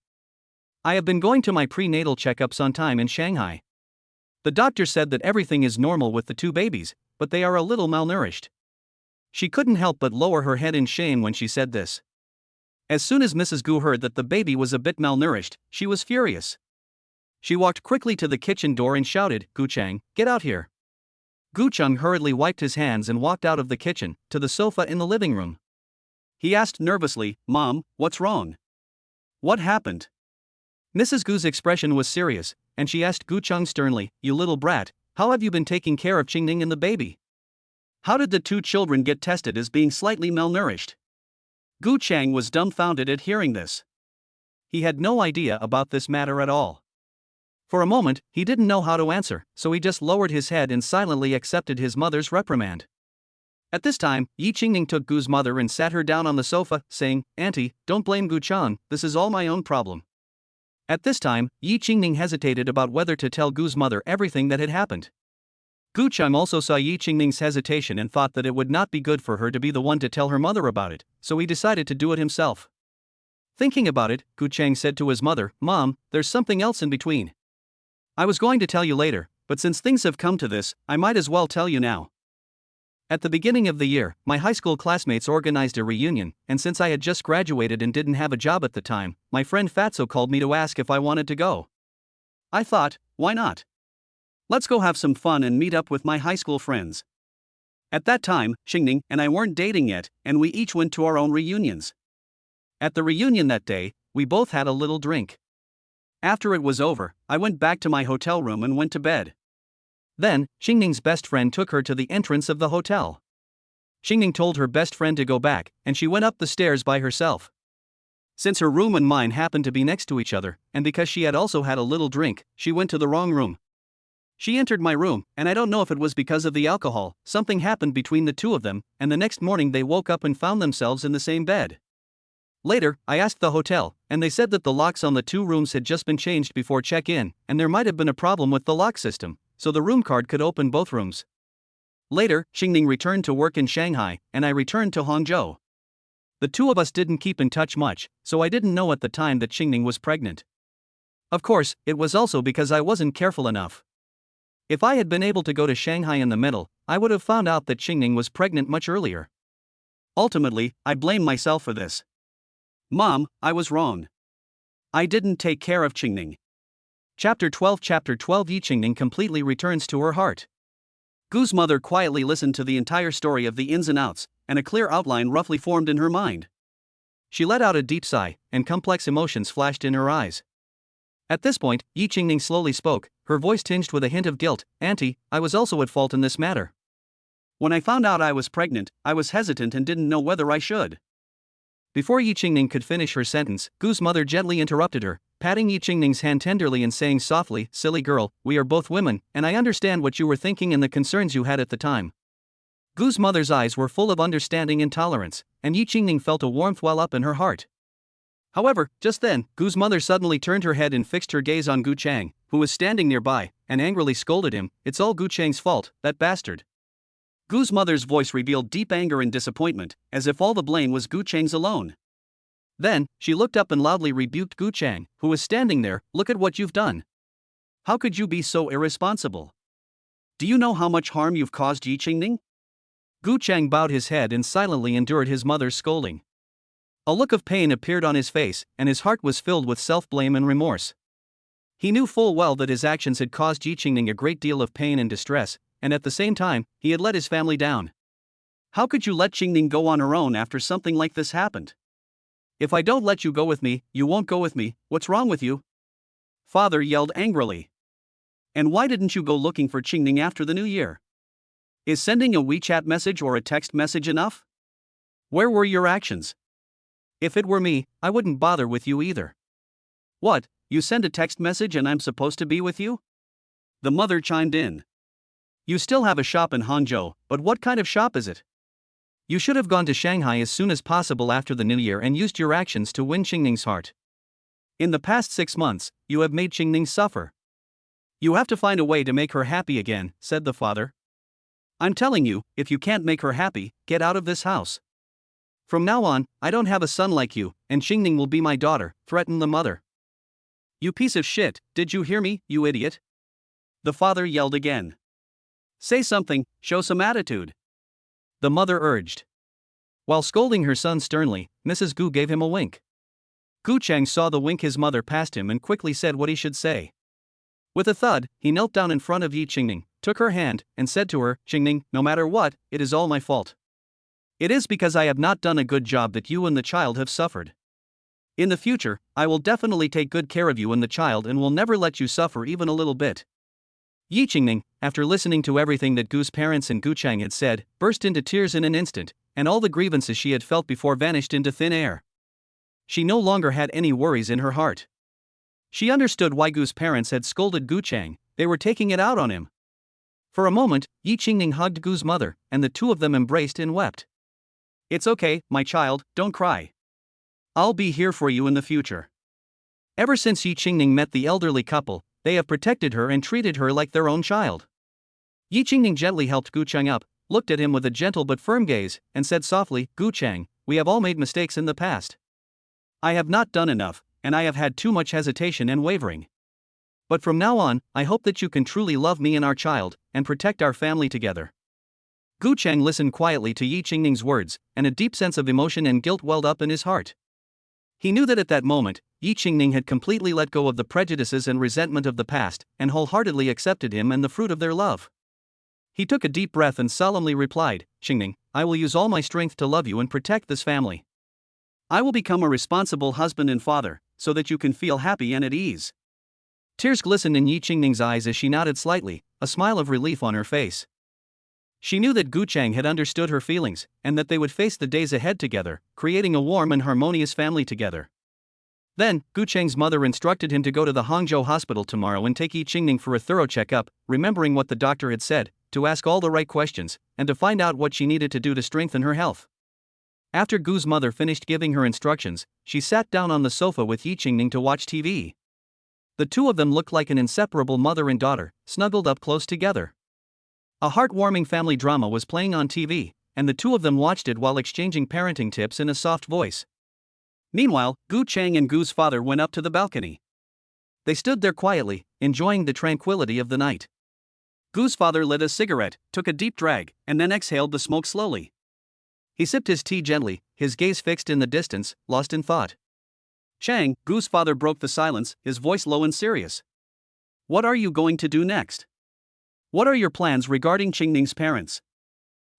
I have been going to my prenatal checkups on time in Shanghai. The doctor said that everything is normal with the two babies, but they are a little malnourished. She couldn't help but lower her head in shame when she said this. As soon as Mrs. Gu heard that the baby was a bit malnourished, she was furious. She walked quickly to the kitchen door and shouted, "Guchang, get out here." Guchang hurriedly wiped his hands and walked out of the kitchen, to the sofa in the living room. He asked nervously, "Mom, what's wrong? What happened?" Mrs. Gu's expression was serious, and she asked Guchang sternly, "You little brat, how have you been taking care of Qingning and the baby? How did the two children get tested as being slightly malnourished?" Guchang was dumbfounded at hearing this. He had no idea about this matter at all. For a moment, he didn't know how to answer, so he just lowered his head and silently accepted his mother's reprimand. At this time, Yi Qingning took Gu's mother and sat her down on the sofa, saying, "Auntie, don't blame Guchang, this is all my own problem." At this time, Yi Qingning hesitated about whether to tell Gu's mother everything that had happened. Guchang also saw Yi Qingning's hesitation and thought that it would not be good for her to be the one to tell her mother about it, so he decided to do it himself. Thinking about it, Guchang said to his mother, "Mom, there's something else in between. I was going to tell you later, but since things have come to this, I might as well tell you now. At the beginning of the year, my high school classmates organized a reunion, and since I had just graduated and didn't have a job at the time, my friend Fatso called me to ask if I wanted to go. I thought, why not? Let's go have some fun and meet up with my high school friends." At that time, Qingning and I weren't dating yet, and we each went to our own reunions. At the reunion that day, we both had a little drink. After it was over, I went back to my hotel room and went to bed. Then, Qingning's best friend took her to the entrance of the hotel. Qingning told her best friend to go back, and she went up the stairs by herself. Since her room and mine happened to be next to each other, and because she had also had a little drink, she went to the wrong room. She entered my room, and I don't know if it was because of the alcohol, something happened between the two of them, and the next morning they woke up and found themselves in the same bed. Later, I asked the hotel, and they said that the locks on the two rooms had just been changed before check-in, and there might have been a problem with the lock system, so the room card could open both rooms. Later, Qingning returned to work in Shanghai, and I returned to Hangzhou. The two of us didn't keep in touch much, so I didn't know at the time that Qingning was pregnant. Of course, it was also because I wasn't careful enough. If I had been able to go to Shanghai in the middle, I would have found out that Qingning was pregnant much earlier. Ultimately, I blame myself for this. Mom, I was wrong. I didn't take care of Qingning. Chapter 12 Yi Qingning completely returns to her heart. Gu's mother quietly listened to the entire story of the ins and outs, and a clear outline roughly formed in her mind. She let out a deep sigh, and complex emotions flashed in her eyes. At this point, Yi Qingning slowly spoke, her voice tinged with a hint of guilt. "Auntie, I was also at fault in this matter. When I found out I was pregnant, I was hesitant and didn't know whether I should." Before Yi Qingning could finish her sentence, Gu's mother gently interrupted her, patting Yi Qingning's hand tenderly and saying softly, "Silly girl, we are both women, and I understand what you were thinking and the concerns you had at the time." Gu's mother's eyes were full of understanding and tolerance, and Yi Qingning felt a warmth well up in her heart. However, just then, Gu's mother suddenly turned her head and fixed her gaze on Guchang, who was standing nearby, and angrily scolded him, "It's all Guchang's fault, that bastard." Gu's mother's voice revealed deep anger and disappointment, as if all the blame was Guchang's alone. Then, she looked up and loudly rebuked Guchang, who was standing there. "Look at what you've done. How could you be so irresponsible? Do you know how much harm you've caused Yi Qingning?" Guchang bowed his head and silently endured his mother's scolding. A look of pain appeared on his face, and his heart was filled with self-blame and remorse. He knew full well that his actions had caused Yi Qingning a great deal of pain and distress, and at the same time, he had let his family down. How could you let Qingning go on her own after something like this happened? "If I don't let you go with me, you won't go with me. What's wrong with you?" Father yelled angrily. "And why didn't you go looking for Qingning after the new year? Is sending a WeChat message or a text message enough? Where were your actions? If it were me, I wouldn't bother with you either." "What, you send a text message and I'm supposed to be with you?" The mother chimed in. "You still have a shop in Hangzhou, but what kind of shop is it? You should have gone to Shanghai as soon as possible after the new year and used your actions to win Qingning's heart. In the past 6 months, you have made Qingning suffer. You have to find a way to make her happy again," said the father. "I'm telling you, if you can't make her happy, get out of this house. From now on, I don't have a son like you, and Qingning will be my daughter," threatened the mother. "You piece of shit, did you hear me, you idiot? The father yelled again. Say something, show some attitude. The mother urged. While scolding her son sternly, Mrs. Gu gave him a wink. Fucheng saw the wink his mother passed him and quickly said what he should say. With a thud, he knelt down in front of Yi Qingning, took her hand, and said to her, Qingning, no matter what, it is all my fault. It is because I have not done a good job that you and the child have suffered. In the future, I will definitely take good care of you and the child and will never let you suffer even a little bit. Yi Qingning, after listening to everything that Gu's parents and Fucheng had said, burst into tears in an instant, and all the grievances she had felt before vanished into thin air. She no longer had any worries in her heart. She understood why Gu's parents had scolded Fucheng, they were taking it out on him. For a moment, Yi Qingning hugged Gu's mother, and the two of them embraced and wept. It's okay, my child, don't cry. I'll be here for you in the future. Ever since Yi Qingning met the elderly couple, they have protected her and treated her like their own child. Yi Qingning gently helped Fucheng up, looked at him with a gentle but firm gaze, and said softly, Fucheng, we have all made mistakes in the past. I have not done enough, and I have had too much hesitation and wavering. But from now on, I hope that you can truly love me and our child, and protect our family together. Fucheng listened quietly to Yi Qingning's words, and a deep sense of emotion and guilt welled up in his heart. He knew that at that moment, Yi Qingning had completely let go of the prejudices and resentment of the past, and wholeheartedly accepted him and the fruit of their love. He took a deep breath and solemnly replied, Qingning, I will use all my strength to love you and protect this family. I will become a responsible husband and father, so that you can feel happy and at ease. Tears glistened in Yi Qingning's eyes as she nodded slightly, a smile of relief on her face. She knew that Fucheng had understood her feelings, and that they would face the days ahead together, creating a warm and harmonious family together. Then, Fucheng's mother instructed him to go to the Hangzhou hospital tomorrow and take Yi Qingning for a thorough checkup, remembering what the doctor had said, to ask all the right questions, and to find out what she needed to do to strengthen her health. After Gu's mother finished giving her instructions, she sat down on the sofa with Yi Qingning to watch TV. The two of them looked like an inseparable mother and daughter, snuggled up close together. A heartwarming family drama was playing on TV, and the two of them watched it while exchanging parenting tips in a soft voice. Meanwhile, Fucheng and Gu's father went up to the balcony. They stood there quietly, enjoying the tranquility of the night. Gu's father lit a cigarette, took a deep drag, and then exhaled the smoke slowly. He sipped his tea gently, his gaze fixed in the distance, lost in thought. Chang, Gu's father broke the silence, his voice low and serious. What are you going to do next? What are your plans regarding Qingning's parents?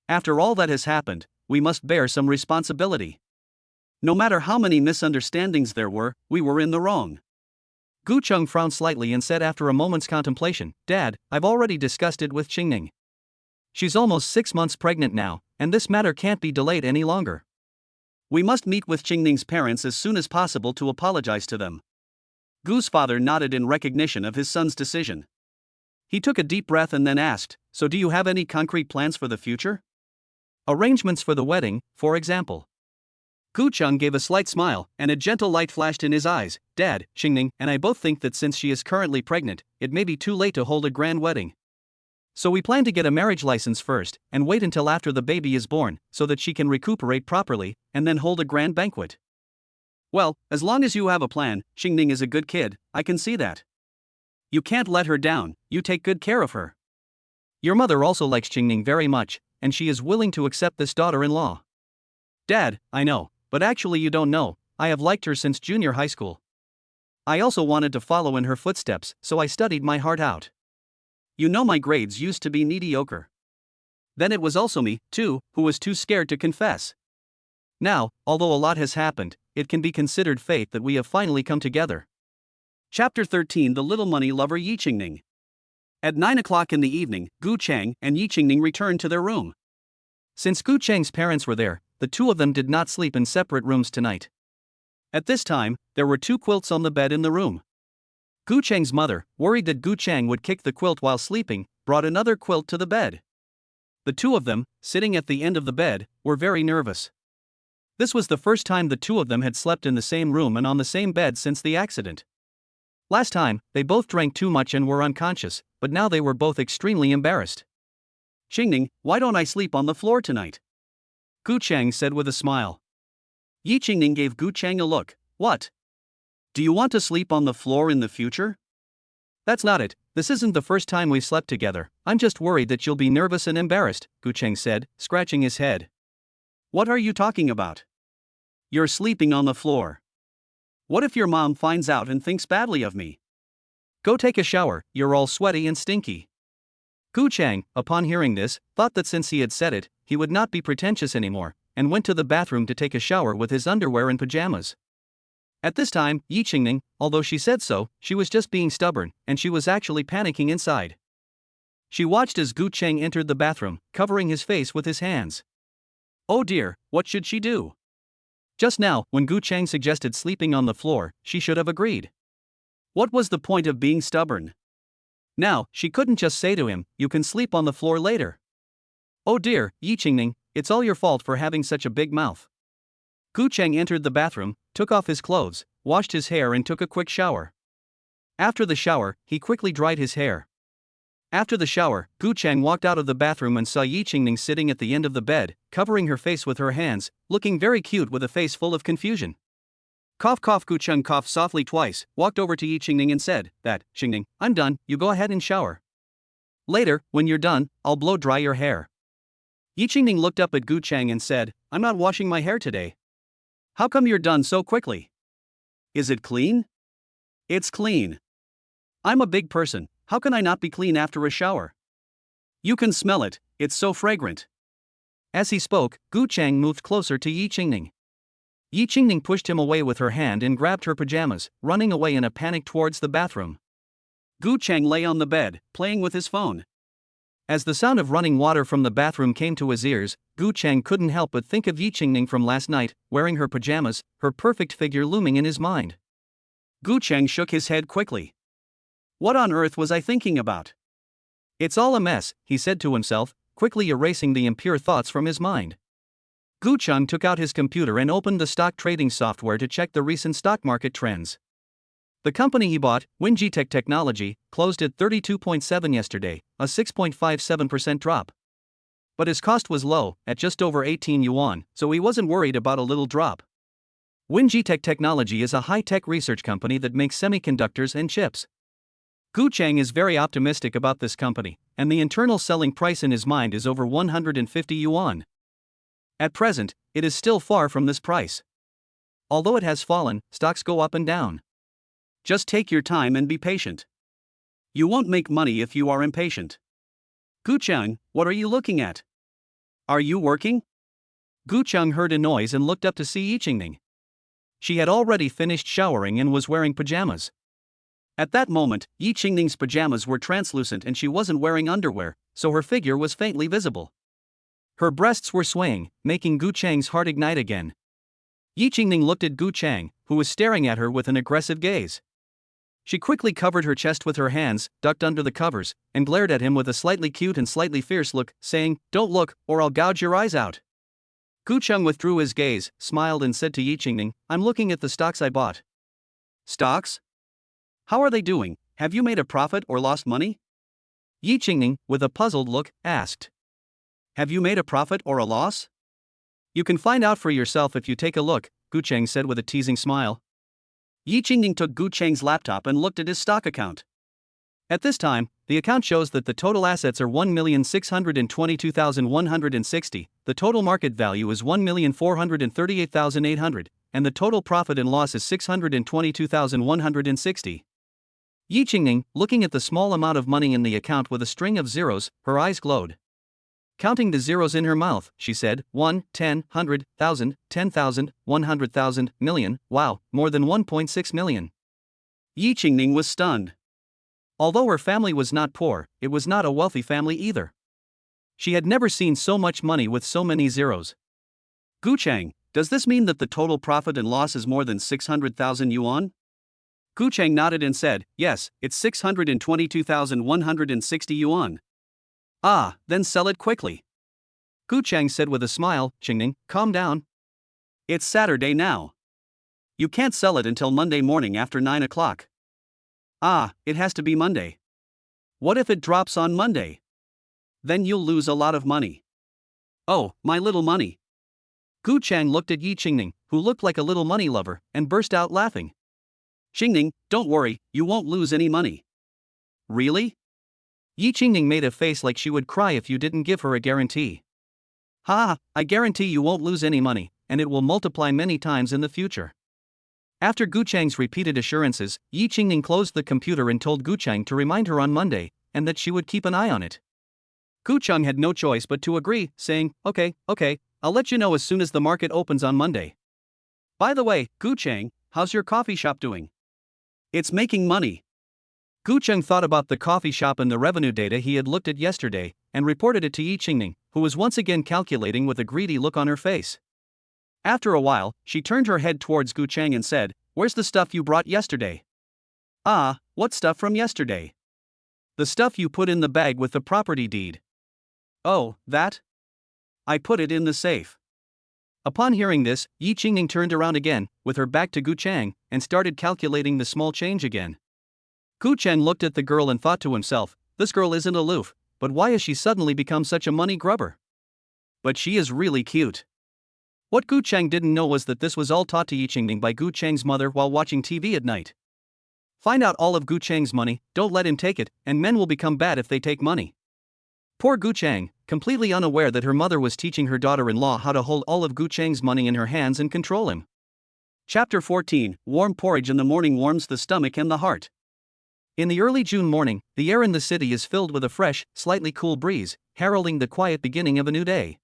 After all that has happened, we must bear some responsibility. No matter how many misunderstandings there were, we were in the wrong. Fucheng frowned slightly and said after a moment's contemplation, Dad, I've already discussed it with Qingning. She's almost 6 months pregnant now, and this matter can't be delayed any longer. We must meet with Qingning's parents as soon as possible to apologize to them. Gu's father nodded in recognition of his son's decision. He took a deep breath and then asked, So do you have any concrete plans for the future? Arrangements for the wedding, for example. Fucheng gave a slight smile, and a gentle light flashed in his eyes. Dad, Qingning and I both think that since she is currently pregnant, it may be too late to hold a grand wedding. So we plan to get a marriage license first, and wait until after the baby is born, so that she can recuperate properly, and then hold a grand banquet. Well, as long as you have a plan, Qingning is a good kid, I can see that. You can't let her down, you take good care of her. Your mother also likes Qingning very much, and she is willing to accept this daughter-in-law. Dad, I know, but actually you don't know, I have liked her since junior high school. I also wanted to follow in her footsteps, so I studied my heart out. You know my grades used to be mediocre. Then it was also me, too, who was too scared to confess. Now, although a lot has happened, it can be considered fate that we have finally come together. Chapter 13 The Little Money Lover Yi Qingning. At 9 o'clock in the evening, Fucheng and Yi Qingning returned to their room. Since Fucheng's parents were there, the two of them did not sleep in separate rooms tonight. At this time, there were 2 quilts on the bed in the room. Fucheng's mother, worried that Fucheng would kick the quilt while sleeping, brought another quilt to the bed. The two of them, sitting at the end of the bed, were very nervous. This was the first time the two of them had slept in the same room and on the same bed since the accident. Last time, they both drank too much and were unconscious, but now they were both extremely embarrassed. Qingning, why don't I sleep on the floor tonight? Fucheng said with a smile. Yi Qingning gave Fucheng a look. What? Do you want to sleep on the floor in the future? That's not it, this isn't the first time we've slept together, I'm just worried that you'll be nervous and embarrassed, Fucheng said, scratching his head. What are you talking about? You're sleeping on the floor. What if your mom finds out and thinks badly of me? Go take a shower, you're all sweaty and stinky. Fucheng, upon hearing this, thought that since he had said it, he would not be pretentious anymore, and went to the bathroom to take a shower with his underwear and pajamas. At this time, Yi Qingning, although she said so, she was just being stubborn, and she was actually panicking inside. She watched as Fucheng entered the bathroom, covering his face with his hands. Oh dear, what should she do? Just now, when Fucheng suggested sleeping on the floor, she should have agreed. What was the point of being stubborn? Now, she couldn't just say to him, "You can sleep on the floor later." Oh dear, Yi Qingning, it's all your fault for having such a big mouth. Fucheng entered the bathroom, took off his clothes, washed his hair and took a quick shower. After the shower, he quickly dried his hair. After the shower, Fucheng walked out of the bathroom and saw Yi Qingning sitting at the end of the bed, covering her face with her hands, looking very cute with a face full of confusion. Cough cough. Fucheng coughed softly twice, walked over to Yi Qingning and said, Qingning, I'm done, you go ahead and shower. Later, when you're done, I'll blow dry your hair. Yi Qingning looked up at Fucheng and said, I'm not washing my hair today. How come you're done so quickly? Is it clean? It's clean. I'm a big person, how can I not be clean after a shower? You can smell it, it's so fragrant. As he spoke, Fucheng moved closer to Yi Qingning. Yi Qingning pushed him away with her hand and grabbed her pajamas, running away in a panic towards the bathroom. Fucheng lay on the bed, playing with his phone. As the sound of running water from the bathroom came to his ears, Fucheng couldn't help but think of Yi Qingning from last night, wearing her pajamas, her perfect figure looming in his mind. Fucheng shook his head quickly. What on earth was I thinking about? It's all a mess, he said to himself, quickly erasing the impure thoughts from his mind. Fucheng took out his computer and opened the stock trading software to check the recent stock market trends. The company he bought, Wingtech Technology, closed at 32.7 yesterday, a 6.57% drop. But his cost was low, at just over 18 yuan, so he wasn't worried about a little drop. Wingtech Technology is a high-tech research company that makes semiconductors and chips. Fucheng is very optimistic about this company, and the internal selling price in his mind is over 150 yuan. At present, it is still far from this price. Although it has fallen, stocks go up and down. Just take your time and be patient. You won't make money if you are impatient. Fucheng, what are you looking at? Are you working? Fucheng heard a noise and looked up to see Yi Qingning. She had already finished showering and was wearing pajamas. At that moment, Yi Qingning's pajamas were translucent and she wasn't wearing underwear, so her figure was faintly visible. Her breasts were swaying, making Fucheng's heart ignite again. Yi Qingning looked at Fucheng, who was staring at her with an aggressive gaze. She quickly covered her chest with her hands, ducked under the covers, and glared at him with a slightly cute and slightly fierce look, saying, Don't look, or I'll gouge your eyes out. Fucheng withdrew his gaze, smiled and said to Yi Qingning, I'm looking at the stocks I bought. Stocks? How are they doing? Have you made a profit or lost money? Yi Qingning, with a puzzled look, asked. Have you made a profit or a loss? You can find out for yourself if you take a look, Fucheng said with a teasing smile. Yi Qingning took Fucheng's laptop and looked at his stock account. At this time, the account shows that the total assets are 1,622,160, the total market value is 1,438,800, and the total profit and loss is 622,160. Yi Qingning, looking at the small amount of money in the account with a string of zeros, her eyes glowed. Counting the zeros in her mouth, she said, 1, 10, 100, 1,000, 10,000, 100,000, million, wow, more than 1.6 million. Yi Qingning was stunned. Although her family was not poor, it was not a wealthy family either. She had never seen so much money with so many zeros. Fucheng, does this mean that the total profit and loss is more than 600,000 yuan? Fucheng nodded and said, yes, it's 622,160 yuan. Ah, then sell it quickly. Fucheng said with a smile, Qingning, calm down. It's Saturday now. You can't sell it until Monday morning after 9 o'clock. Ah, it has to be Monday. What if it drops on Monday? Then you'll lose a lot of money. Oh, my little money. Fucheng looked at Yi Qingning, who looked like a little money lover, and burst out laughing. Qingning, don't worry, you won't lose any money. Really? Yi Qingning made a face like she would cry if you didn't give her a guarantee. Ha, I guarantee you won't lose any money, and it will multiply many times in the future. After Gu Chang's repeated assurances, Yi Qingning closed the computer and told Gu Chang to remind her on Monday, and that she would keep an eye on it. Gu Chang had no choice but to agree, saying, okay, I'll let you know as soon as the market opens on Monday. By the way, Gu Chang, how's your coffee shop doing? It's making money. Gu Chang thought about the coffee shop and the revenue data he had looked at yesterday, and reported it to Yi Qingning, who was once again calculating with a greedy look on her face. After a while, she turned her head towards Gu Chang and said, "Where's the stuff you brought yesterday?" "Ah, what stuff from yesterday?" "The stuff you put in the bag with the property deed." "Oh, that? I put it in the safe." Upon hearing this, Yi Qingning turned around again, with her back to Gu Chang, and started calculating the small change again. Gu Chang looked at the girl and thought to himself, this girl isn't aloof, but why has she suddenly become such a money grubber? But she is really cute. What Gu Chang didn't know was that this was all taught to Yi Qingning by Gu Chang's mother while watching TV at night. Find out all of Gu Chang's money, don't let him take it, and men will become bad if they take money. Poor Gu Chang, completely unaware that her mother was teaching her daughter-in-law how to hold all of Gu Chang's money in her hands and control him. Chapter 14, Warm porridge in the morning warms the stomach and the heart. In the early June morning, the air in the city is filled with a fresh, slightly cool breeze, heralding the quiet beginning of a new day.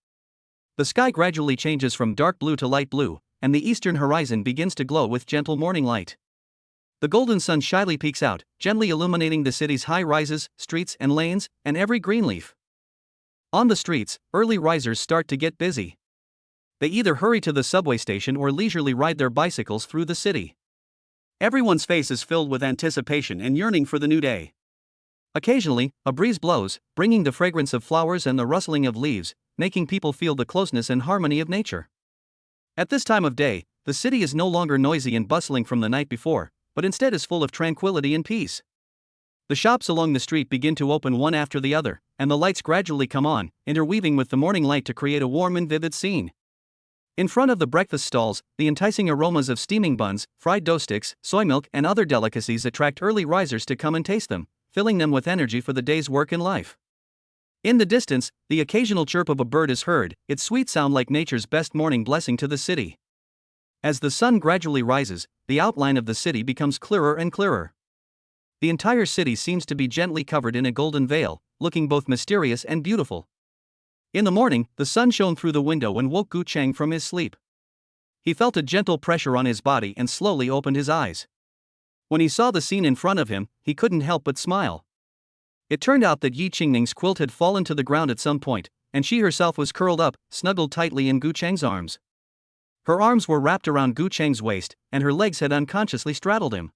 The sky gradually changes from dark blue to light blue, and the eastern horizon begins to glow with gentle morning light. The golden sun shyly peeks out, gently illuminating the city's high rises, streets and lanes, and every green leaf. On the streets, early risers start to get busy. They either hurry to the subway station or leisurely ride their bicycles through the city. Everyone's face is filled with anticipation and yearning for the new day. Occasionally, a breeze blows, bringing the fragrance of flowers and the rustling of leaves, making people feel the closeness and harmony of nature. At this time of day, the city is no longer noisy and bustling from the night before, but instead is full of tranquility and peace. The shops along the street begin to open one after the other, and the lights gradually come on, interweaving with the morning light to create a warm and vivid scene. In front of the breakfast stalls, the enticing aromas of steaming buns, fried dough sticks, soy milk, and other delicacies attract early risers to come and taste them, filling them with energy for the day's work and life. In the distance, the occasional chirp of a bird is heard, its sweet sound like nature's best morning blessing to the city. As the sun gradually rises, the outline of the city becomes clearer and clearer. The entire city seems to be gently covered in a golden veil, looking both mysterious and beautiful. In the morning, the sun shone through the window and woke Gu Chang from his sleep. He felt a gentle pressure on his body and slowly opened his eyes. When he saw the scene in front of him, he couldn't help but smile. It turned out that Yi Qingning's quilt had fallen to the ground at some point, and she herself was curled up, snuggled tightly in Gu Chang's arms. Her arms were wrapped around Gu Chang's waist, and her legs had unconsciously straddled him.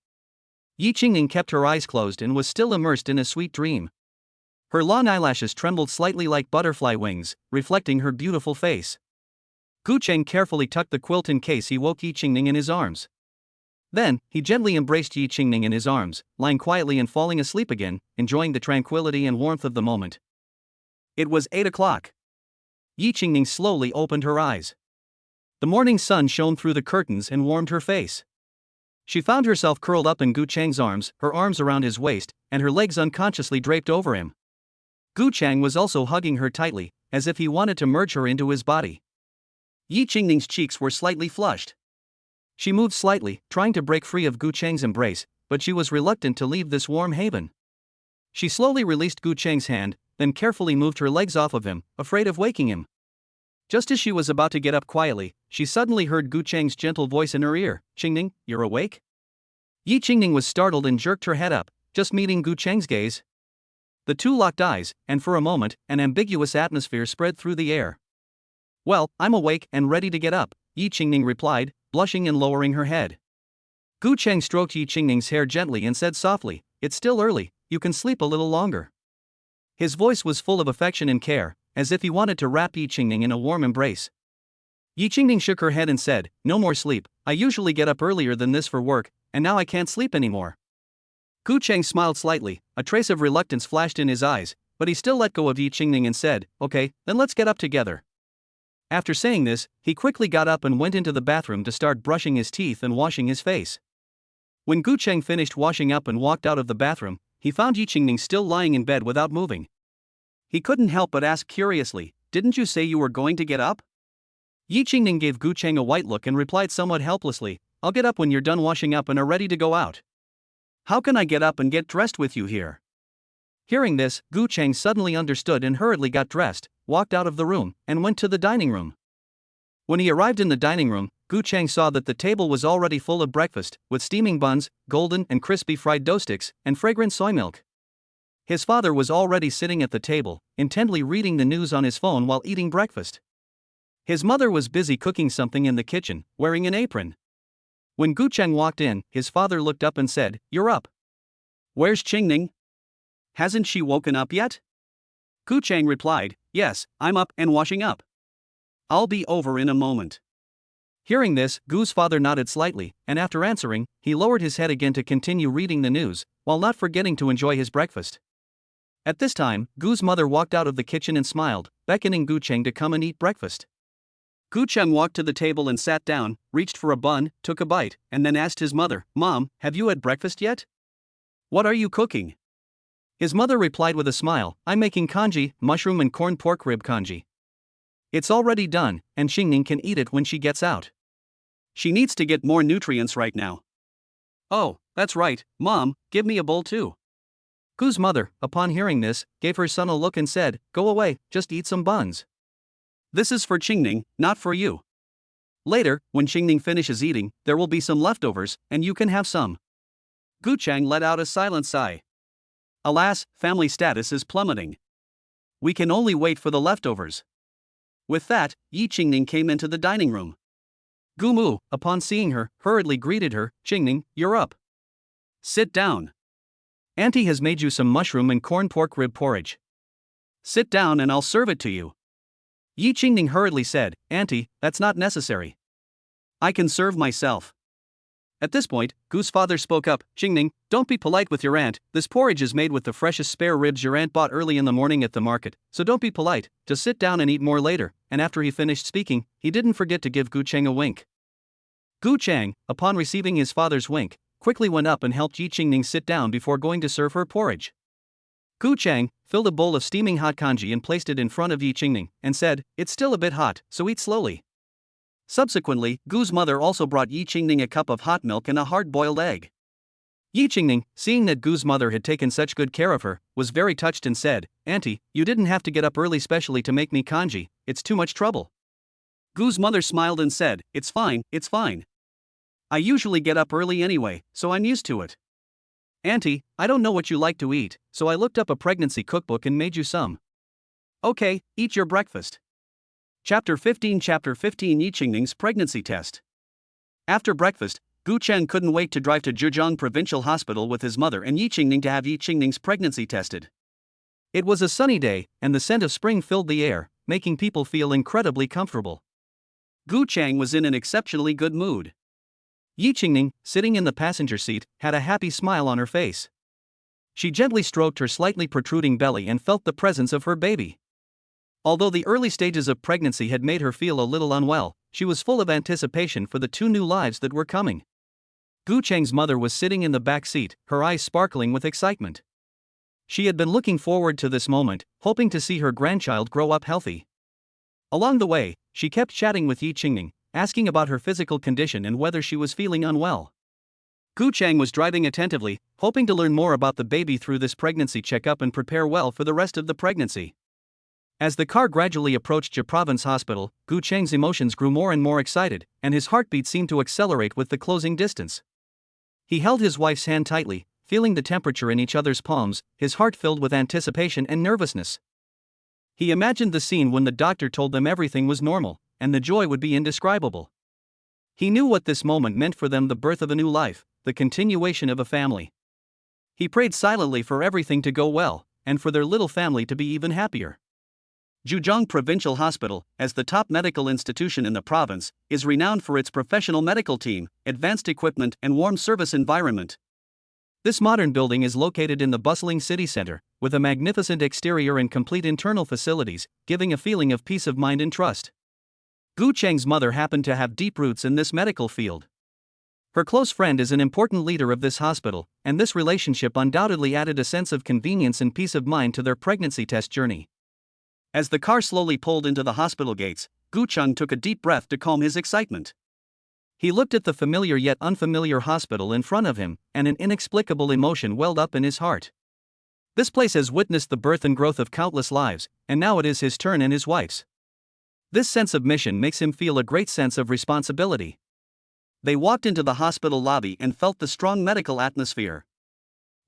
Yi Qingning kept her eyes closed and was still immersed in a sweet dream. Her long eyelashes trembled slightly like butterfly wings, reflecting her beautiful face. Gu Chang carefully tucked the quilt in case he woke Yi Qingning in his arms. Then, he gently embraced Yi Qingning in his arms, lying quietly and falling asleep again, enjoying the tranquility and warmth of the moment. It was 8 o'clock. Yi Qingning slowly opened her eyes. The morning sun shone through the curtains and warmed her face. She found herself curled up in Gu Chang's arms, her arms around his waist, and her legs unconsciously draped over him. Gu Chang was also hugging her tightly, as if he wanted to merge her into his body. Yi Qingning's cheeks were slightly flushed. She moved slightly, trying to break free of Gu Chang's embrace, but she was reluctant to leave this warm haven. She slowly released Gu Chang's hand, then carefully moved her legs off of him, afraid of waking him. Just as she was about to get up quietly, she suddenly heard Gu Chang's gentle voice in her ear, "Qingning, you're awake?" Yi Qingning was startled and jerked her head up, just meeting Gu Chang's gaze. The two locked eyes, and for a moment, an ambiguous atmosphere spread through the air. "Well, I'm awake and ready to get up," Yi Qingning replied, blushing and lowering her head. Gu Chang stroked Yi Qingning's hair gently and said softly, "It's still early, you can sleep a little longer." His voice was full of affection and care, as if he wanted to wrap Yi Qingning in a warm embrace. Yi Qingning shook her head and said, "No more sleep, I usually get up earlier than this for work, and now I can't sleep anymore." Gu Chang smiled slightly, a trace of reluctance flashed in his eyes, but he still let go of Yi Qingning and said, "Okay, then let's get up together." After saying this, he quickly got up and went into the bathroom to start brushing his teeth and washing his face. When Gu Chang finished washing up and walked out of the bathroom, he found Yi Qingning still lying in bed without moving. He couldn't help but ask curiously, "Didn't you say you were going to get up?" Yi Qingning gave Gu Cheng a white look and replied somewhat helplessly, "I'll get up when you're done washing up and are ready to go out. How can I get up and get dressed with you here?" Hearing this, Gu Cheng suddenly understood and hurriedly got dressed, walked out of the room, and went to the dining room. When he arrived in the dining room, Gu Cheng saw that the table was already full of breakfast, with steaming buns, golden and crispy fried dough sticks, and fragrant soy milk. His father was already sitting at the table, intently reading the news on his phone while eating breakfast. His mother was busy cooking something in the kitchen, wearing an apron. When Gu Cheng walked in, his father looked up and said, "You're up. Where's Qingning? Hasn't she woken up yet?" Gu Cheng replied, "Yes, I'm up and washing up. I'll be over in a moment." Hearing this, Gu's father nodded slightly, and after answering, he lowered his head again to continue reading the news, while not forgetting to enjoy his breakfast. At this time, Gu's mother walked out of the kitchen and smiled, beckoning Gu Cheng to come and eat breakfast. Gu Cheng walked to the table and sat down, reached for a bun, took a bite, and then asked his mother, "Mom, have you had breakfast yet? What are you cooking?" His mother replied with a smile, "I'm making congee, mushroom and corn pork rib congee. It's already done, and Qingning can eat it when she gets out. She needs to get more nutrients right now." "Oh, that's right, Mom, give me a bowl too." Gu's mother, upon hearing this, gave her son a look and said, "Go away, just eat some buns. This is for Qingning, not for you. Later, when Qingning finishes eating, there will be some leftovers, and you can have some." Gu Cheng let out a silent sigh. Alas, family status is plummeting. We can only wait for the leftovers. With that, Yi Qingning came into the dining room. Gu Mu, upon seeing her, hurriedly greeted her, "Qingning, you're up. Sit down. Auntie has made you some mushroom and corn pork rib porridge. Sit down and I'll serve it to you." Yi Qingning hurriedly said, "Auntie, that's not necessary. I can serve myself." At this point, Gu's father spoke up, "Qingning, don't be polite with your aunt, this porridge is made with the freshest spare ribs your aunt bought early in the morning at the market, so don't be polite, just sit down and eat more later," and after he finished speaking, he didn't forget to give Gu Cheng a wink. Gu Cheng, upon receiving his father's wink, quickly went up and helped Yi Qingning sit down before going to serve her porridge. Gu Cheng filled a bowl of steaming hot congee and placed it in front of Yi Qingning, and said, "It's still a bit hot, so eat slowly." Subsequently, Gu's mother also brought Yi Qingning a cup of hot milk and a hard-boiled egg. Yi Qingning, seeing that Gu's mother had taken such good care of her, was very touched and said, "Auntie, you didn't have to get up early specially to make me congee, it's too much trouble." Gu's mother smiled and said, "It's fine, it's fine. I usually get up early anyway, so I'm used to it. Auntie, I don't know what you like to eat, so I looked up a pregnancy cookbook and made you some. Okay, eat your breakfast." Chapter 15 Yi Qingning's pregnancy test. After breakfast, Gu Cheng couldn't wait to drive to Zhejiang Provincial Hospital with his mother and Yi Qingning to have Yi Qingning's pregnancy tested. It was a sunny day, and the scent of spring filled the air, making people feel incredibly comfortable. Gu Cheng was in an exceptionally good mood. Yi Qingning, sitting in the passenger seat, had a happy smile on her face. She gently stroked her slightly protruding belly and felt the presence of her baby. Although the early stages of pregnancy had made her feel a little unwell, she was full of anticipation for the two new lives that were coming. Gu Cheng's mother was sitting in the back seat, her eyes sparkling with excitement. She had been looking forward to this moment, hoping to see her grandchild grow up healthy. Along the way, she kept chatting with Yi Qingning, asking about her physical condition and whether she was feeling unwell. Gu Cheng was driving attentively, hoping to learn more about the baby through this pregnancy checkup and prepare well for the rest of the pregnancy. As the car gradually approached Jia Province Hospital, Gu Cheng's emotions grew more and more excited, and his heartbeat seemed to accelerate with the closing distance. He held his wife's hand tightly, feeling the temperature in each other's palms, his heart filled with anticipation and nervousness. He imagined the scene when the doctor told them everything was normal, and the joy would be indescribable. He knew what this moment meant for them: the birth of a new life, the continuation of a family. He prayed silently for everything to go well, and for their little family to be even happier. Zhejiang Provincial Hospital, as the top medical institution in the province, is renowned for its professional medical team, advanced equipment, and warm service environment. This modern building is located in the bustling city center, with a magnificent exterior and complete internal facilities, giving a feeling of peace of mind and trust. Gu Cheng's mother happened to have deep roots in this medical field. Her close friend is an important leader of this hospital, and this relationship undoubtedly added a sense of convenience and peace of mind to their pregnancy test journey. As the car slowly pulled into the hospital gates, Fucheng took a deep breath to calm his excitement. He looked at the familiar yet unfamiliar hospital in front of him, and an inexplicable emotion welled up in his heart. This place has witnessed the birth and growth of countless lives, and now it is his turn and his wife's. This sense of mission makes him feel a great sense of responsibility. They walked into the hospital lobby and felt the strong medical atmosphere.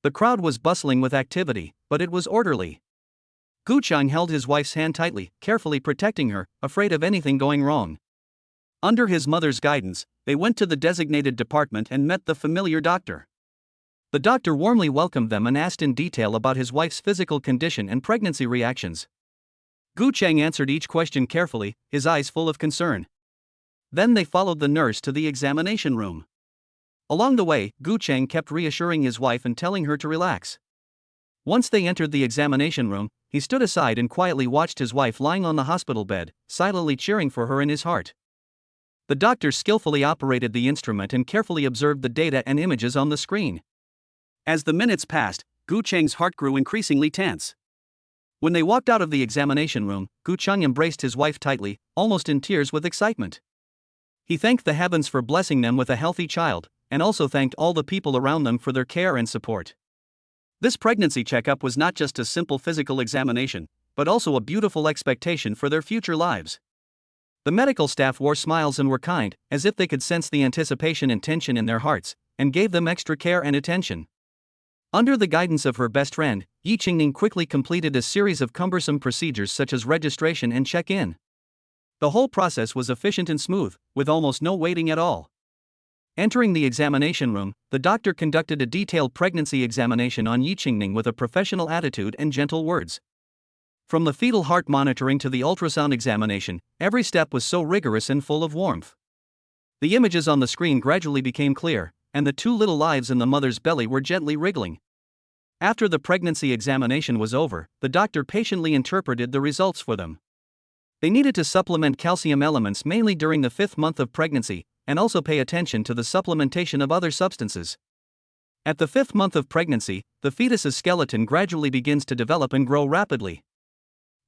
The crowd was bustling with activity, but it was orderly. Fucheng held his wife's hand tightly, carefully protecting her, afraid of anything going wrong. Under his mother's guidance, they went to the designated department and met the familiar doctor. The doctor warmly welcomed them and asked in detail about his wife's physical condition and pregnancy reactions. Fucheng answered each question carefully, his eyes full of concern. Then they followed the nurse to the examination room. Along the way, Fucheng kept reassuring his wife and telling her to relax. Once they entered the examination room, he stood aside and quietly watched his wife lying on the hospital bed, silently cheering for her in his heart. The doctor skillfully operated the instrument and carefully observed the data and images on the screen. As the minutes passed, Fucheng's heart grew increasingly tense. When they walked out of the examination room, Fucheng embraced his wife tightly, almost in tears with excitement. He thanked the heavens for blessing them with a healthy child, and also thanked all the people around them for their care and support. This pregnancy checkup was not just a simple physical examination, but also a beautiful expectation for their future lives. The medical staff wore smiles and were kind, as if they could sense the anticipation and tension in their hearts, and gave them extra care and attention. Under the guidance of her best friend, Yi Qingning quickly completed a series of cumbersome procedures such as registration and check-in. The whole process was efficient and smooth, with almost no waiting at all. Entering the examination room, the doctor conducted a detailed pregnancy examination on Yi Qingning with a professional attitude and gentle words. From the fetal heart monitoring to the ultrasound examination, every step was so rigorous and full of warmth. The images on the screen gradually became clear, and the two little lives in the mother's belly were gently wriggling. After the pregnancy examination was over, the doctor patiently interpreted the results for them. They needed to supplement calcium elements mainly during the 5th month of pregnancy, and also pay attention to the supplementation of other substances. At the 5th month of pregnancy, the fetus's skeleton gradually begins to develop and grow rapidly.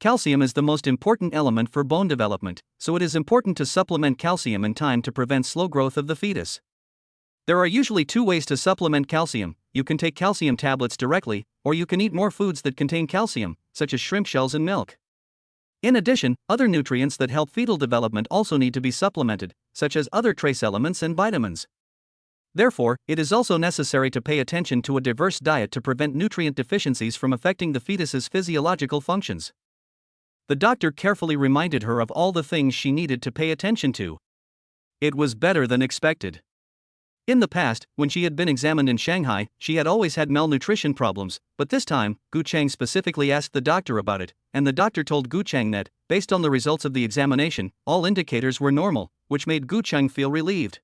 Calcium is the most important element for bone development, so it is important to supplement calcium in time to prevent slow growth of the fetus. There are usually 2 ways to supplement calcium. You can take calcium tablets directly, or you can eat more foods that contain calcium, such as shrimp shells and milk. In addition, other nutrients that help fetal development also need to be supplemented, such as other trace elements and vitamins. Therefore, it is also necessary to pay attention to a diverse diet to prevent nutrient deficiencies from affecting the fetus's physiological functions. The doctor carefully reminded her of all the things she needed to pay attention to. It was better than expected. In the past, when she had been examined in Shanghai, she had always had malnutrition problems, but this time, Fucheng specifically asked the doctor about it, and the doctor told Fucheng that, based on the results of the examination, all indicators were normal, which made Fucheng feel relieved.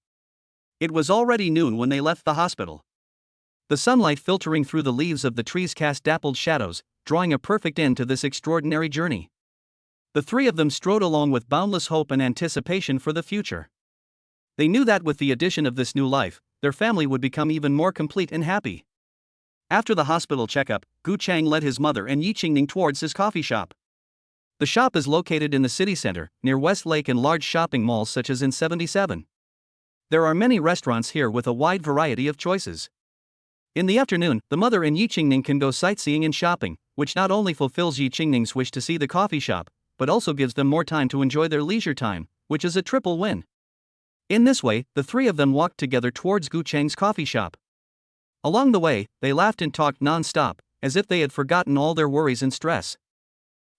It was already noon when they left the hospital. The sunlight filtering through the leaves of the trees cast dappled shadows, drawing a perfect end to this extraordinary journey. The 3 of them strode along with boundless hope and anticipation for the future. They knew that with the addition of this new life, their family would become even more complete and happy. After the hospital checkup, Fucheng led his mother and Yi Qingning towards his coffee shop. The shop is located in the city center, near West Lake and large shopping malls such as in 77. There are many restaurants here with a wide variety of choices. In the afternoon, the mother and Yi Qingning can go sightseeing and shopping, which not only fulfills Yi Qingning's wish to see the coffee shop, but also gives them more time to enjoy their leisure time, which is a triple win. In this way, the 3 of them walked together towards Fucheng's coffee shop. Along the way, they laughed and talked non-stop, as if they had forgotten all their worries and stress.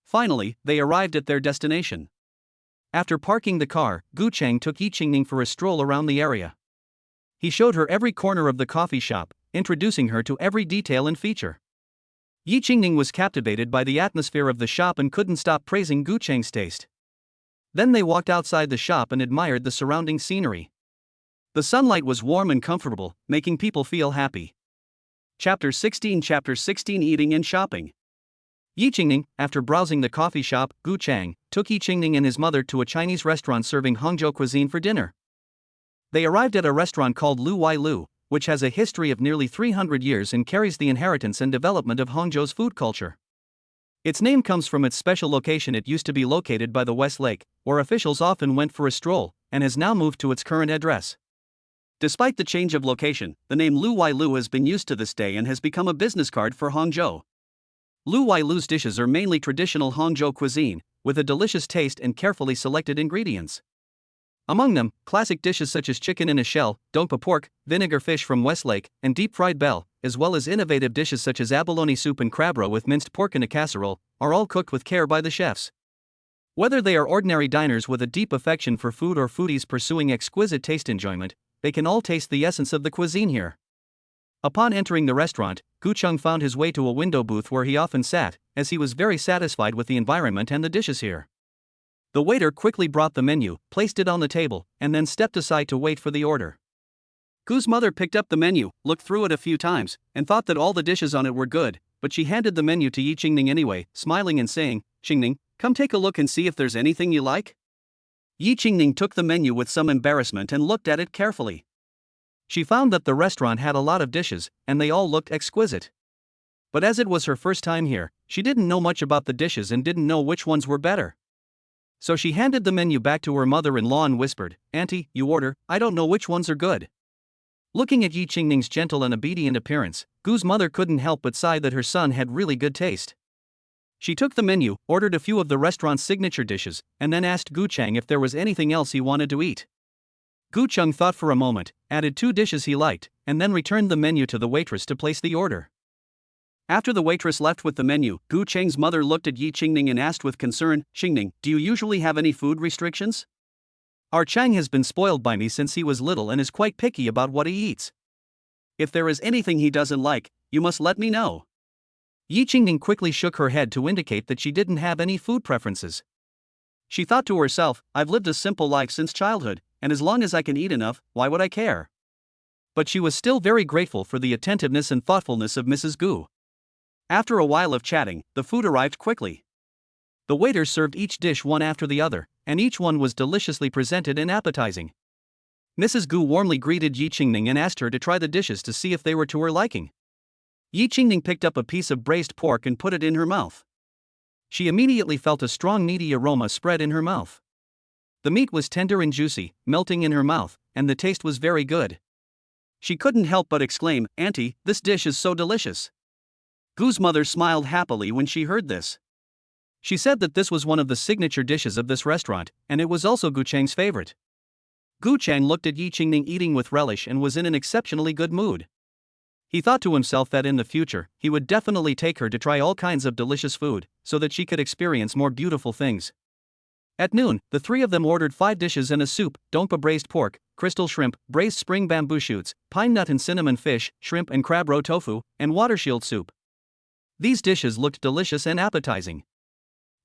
Finally, they arrived at their destination. After parking the car, Fucheng took Yi Qingning for a stroll around the area. He showed her every corner of the coffee shop, introducing her to every detail and feature. Yi Qingning was captivated by the atmosphere of the shop and couldn't stop praising Fucheng's taste. Then they walked outside the shop and admired the surrounding scenery. The sunlight was warm and comfortable, making people feel happy. Chapter 16 Eating and Shopping. Yi Qingning, after browsing the coffee shop, Fucheng took Yi Qingning and his mother to a Chinese restaurant serving Hangzhou cuisine for dinner. They arrived at a restaurant called Lu Wai Lu, which has a history of nearly 300 years and carries the inheritance and development of Hangzhou's food culture. Its name comes from its special location. It used to be located by the West Lake, where officials often went for a stroll, and has now moved to its current address. Despite the change of location, the name Lu Wai Lu has been used to this day and has become a business card for Hangzhou. Lu Wai Lu's dishes are mainly traditional Hangzhou cuisine, with a delicious taste and carefully selected ingredients. Among them, classic dishes such as chicken in a shell, dongpa pork, vinegar fish from Westlake, and deep-fried bell, as well as innovative dishes such as abalone soup and crab roe with minced pork in a casserole, are all cooked with care by the chefs. Whether they are ordinary diners with a deep affection for food or foodies pursuing exquisite taste enjoyment, they can all taste the essence of the cuisine here. Upon entering the restaurant, Fucheng found his way to a window booth where he often sat, as he was very satisfied with the environment and the dishes here. The waiter quickly brought the menu, placed it on the table, and then stepped aside to wait for the order. Gu's mother picked up the menu, looked through it a few times, and thought that all the dishes on it were good, but she handed the menu to Yi Qingning anyway, smiling and saying, "Qingning, come take a look and see if there's anything you like." Yi Qingning took the menu with some embarrassment and looked at it carefully. She found that the restaurant had a lot of dishes, and they all looked exquisite. But as it was her first time here, she didn't know much about the dishes and didn't know which ones were better. So she handed the menu back to her mother-in-law and whispered, "Auntie, you order, I don't know which ones are good." Looking at Yi Qingning's gentle and obedient appearance, Gu's mother couldn't help but sigh that her son had really good taste. She took the menu, ordered a few of the restaurant's signature dishes, and then asked Gucheng if there was anything else he wanted to eat. Gucheng thought for a moment, added 2 dishes he liked, and then returned the menu to the waitress to place the order. After the waitress left with the menu, Gu Cheng's mother looked at Yi Qingning and asked with concern, "Qingning, do you usually have any food restrictions? Our Chang has been spoiled by me since he was little and is quite picky about what he eats. If there is anything he doesn't like, you must let me know." Yi Qingning quickly shook her head to indicate that she didn't have any food preferences. She thought to herself, "I've lived a simple life since childhood, and as long as I can eat enough, why would I care?" But she was still very grateful for the attentiveness and thoughtfulness of Mrs. Gu. After a while of chatting, the food arrived quickly. The waiter served each dish one after the other, and each one was deliciously presented and appetizing. Mrs. Gu warmly greeted Yi Qingning and asked her to try the dishes to see if they were to her liking. Yi Qingning picked up a piece of braised pork and put it in her mouth. She immediately felt a strong meaty aroma spread in her mouth. The meat was tender and juicy, melting in her mouth, and the taste was very good. She couldn't help but exclaim, "Auntie, this dish is so delicious." Gu's mother smiled happily when she heard this. She said that this was one of the signature dishes of this restaurant, and it was also Gu Cheng's favorite. Gu Cheng looked at Yi Qingning eating with relish and was in an exceptionally good mood. He thought to himself that in the future, he would definitely take her to try all kinds of delicious food, so that she could experience more beautiful things. At noon, the 3 of them ordered 5 dishes and a soup: dongpa braised pork, crystal shrimp, braised spring bamboo shoots, pine nut and cinnamon fish, shrimp and crab roe tofu, and water shield soup. These dishes looked delicious and appetizing.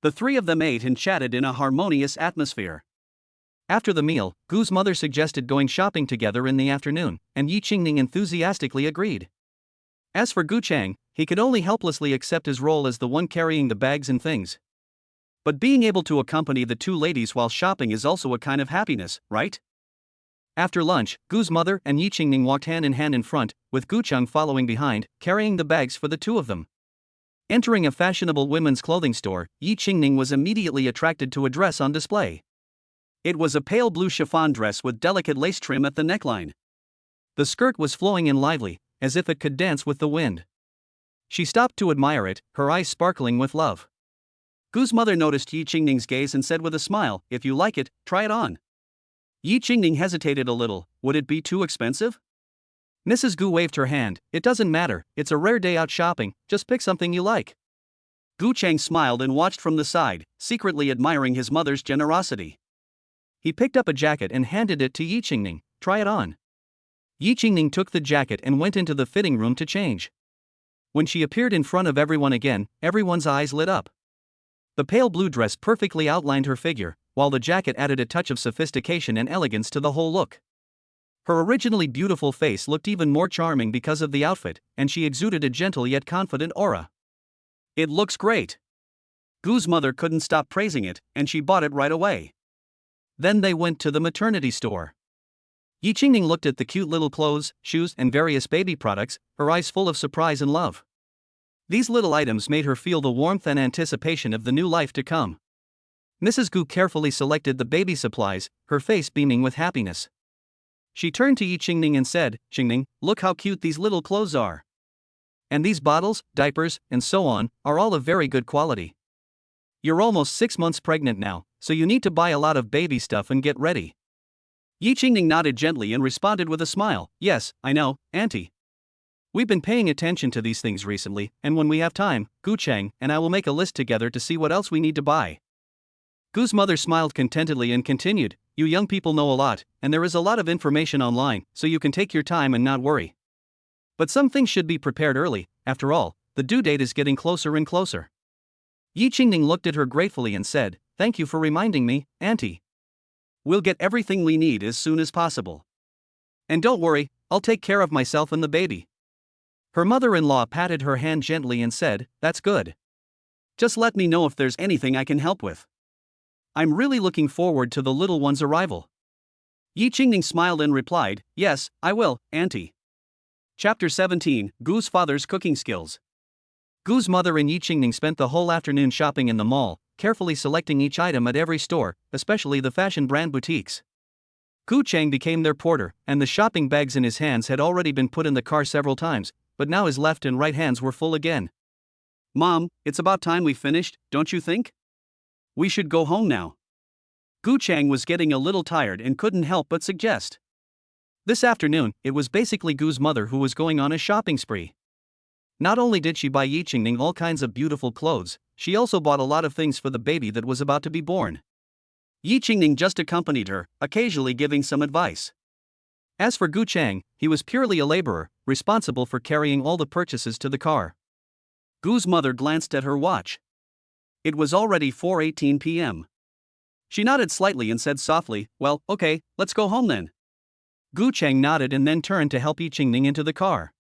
The 3 of them ate and chatted in a harmonious atmosphere. After the meal, Gu's mother suggested going shopping together in the afternoon, and Yi Qingning enthusiastically agreed. As for Gu Cheng, he could only helplessly accept his role as the one carrying the bags and things. But being able to accompany the 2 ladies while shopping is also a kind of happiness, right? After lunch, Gu's mother and Yi Qingning walked hand in hand in front, with Gu Cheng following behind, carrying the bags for the 2 of them. Entering a fashionable women's clothing store, Yi Qingning was immediately attracted to a dress on display. It was a pale blue chiffon dress with delicate lace trim at the neckline. The skirt was flowing and lively, as if it could dance with the wind. She stopped to admire it, her eyes sparkling with love. Gu's mother noticed Yi Qingning's gaze and said with a smile, "If you like it, try it on." Yi Qingning hesitated a little. Would it be too expensive? Mrs. Gu waved her hand. "It doesn't matter, it's a rare day out shopping, just pick something you like." Gu Cheng smiled and watched from the side, secretly admiring his mother's generosity. He picked up a jacket and handed it to Yi Qingning. "Try it on." Yi Qingning took the jacket and went into the fitting room to change. When she appeared in front of everyone again, everyone's eyes lit up. The pale blue dress perfectly outlined her figure, while the jacket added a touch of sophistication and elegance to the whole look. Her originally beautiful face looked even more charming because of the outfit, and she exuded a gentle yet confident aura. "It looks great." Gu's mother couldn't stop praising it, and she bought it right away. Then they went to the maternity store. Yi Qingning looked at the cute little clothes, shoes, and various baby products, her eyes full of surprise and love. These little items made her feel the warmth and anticipation of the new life to come. Mrs. Gu carefully selected the baby supplies, her face beaming with happiness. She turned to Yi Qingning and said, "Qingning, look how cute these little clothes are. And these bottles, diapers, and so on, are all of very good quality. You're almost 6 months pregnant now, so you need to buy a lot of baby stuff and get ready." Yi Qingning nodded gently and responded with a smile, "Yes, I know, Auntie. We've been paying attention to these things recently, and when we have time, Fucheng and I will make a list together to see what else we need to buy." Gu's mother smiled contentedly and continued, "You young people know a lot, and there is a lot of information online, so you can take your time and not worry. But some things should be prepared early, after all, the due date is getting closer and closer." Yi Qingning looked at her gratefully and said, "Thank you for reminding me, Auntie. We'll get everything we need as soon as possible. And don't worry, I'll take care of myself and the baby." Her mother-in-law patted her hand gently and said, "That's good. Just let me know if there's anything I can help with. I'm really looking forward to the little one's arrival." Yi Qingning smiled and replied, "Yes, I will, Auntie." Chapter 17, Gu's father's cooking skills. Gu's mother and Yi Qingning spent the whole afternoon shopping in the mall, carefully selecting each item at every store, especially the fashion brand boutiques. Gu Cheng became their porter, and the shopping bags in his hands had already been put in the car several times, but now his left and right hands were full again. "Mom, it's about time we finished, don't you think? We should go home now." Gu Cheng was getting a little tired and couldn't help but suggest. This afternoon, it was basically Gu's mother who was going on a shopping spree. Not only did she buy Yi Qingning all kinds of beautiful clothes, she also bought a lot of things for the baby that was about to be born. Yi Qingning just accompanied her, occasionally giving some advice. As for Gu Cheng, he was purely a laborer, responsible for carrying all the purchases to the car. Gu's mother glanced at her watch. It was already 4:18 p.m. She nodded slightly and said softly, "Well, okay, let's go home then." Gu Cheng nodded and then turned to help Yi Qingning into the car.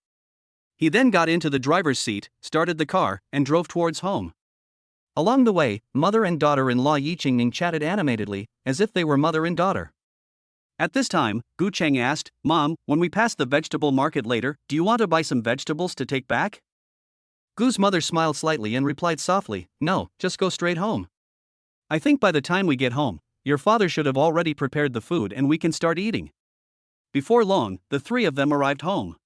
He then got into the driver's seat, started the car, and drove towards home. Along the way, mother and daughter-in-law Yi Qingning chatted animatedly, as if they were mother and daughter. At this time, Gu Cheng asked, "Mom, when we pass the vegetable market later, do you want to buy some vegetables to take back?" Gu's mother smiled slightly and replied softly, "No, just go straight home. I think by the time we get home, your father should have already prepared the food and we can start eating." Before long, the three of them arrived home.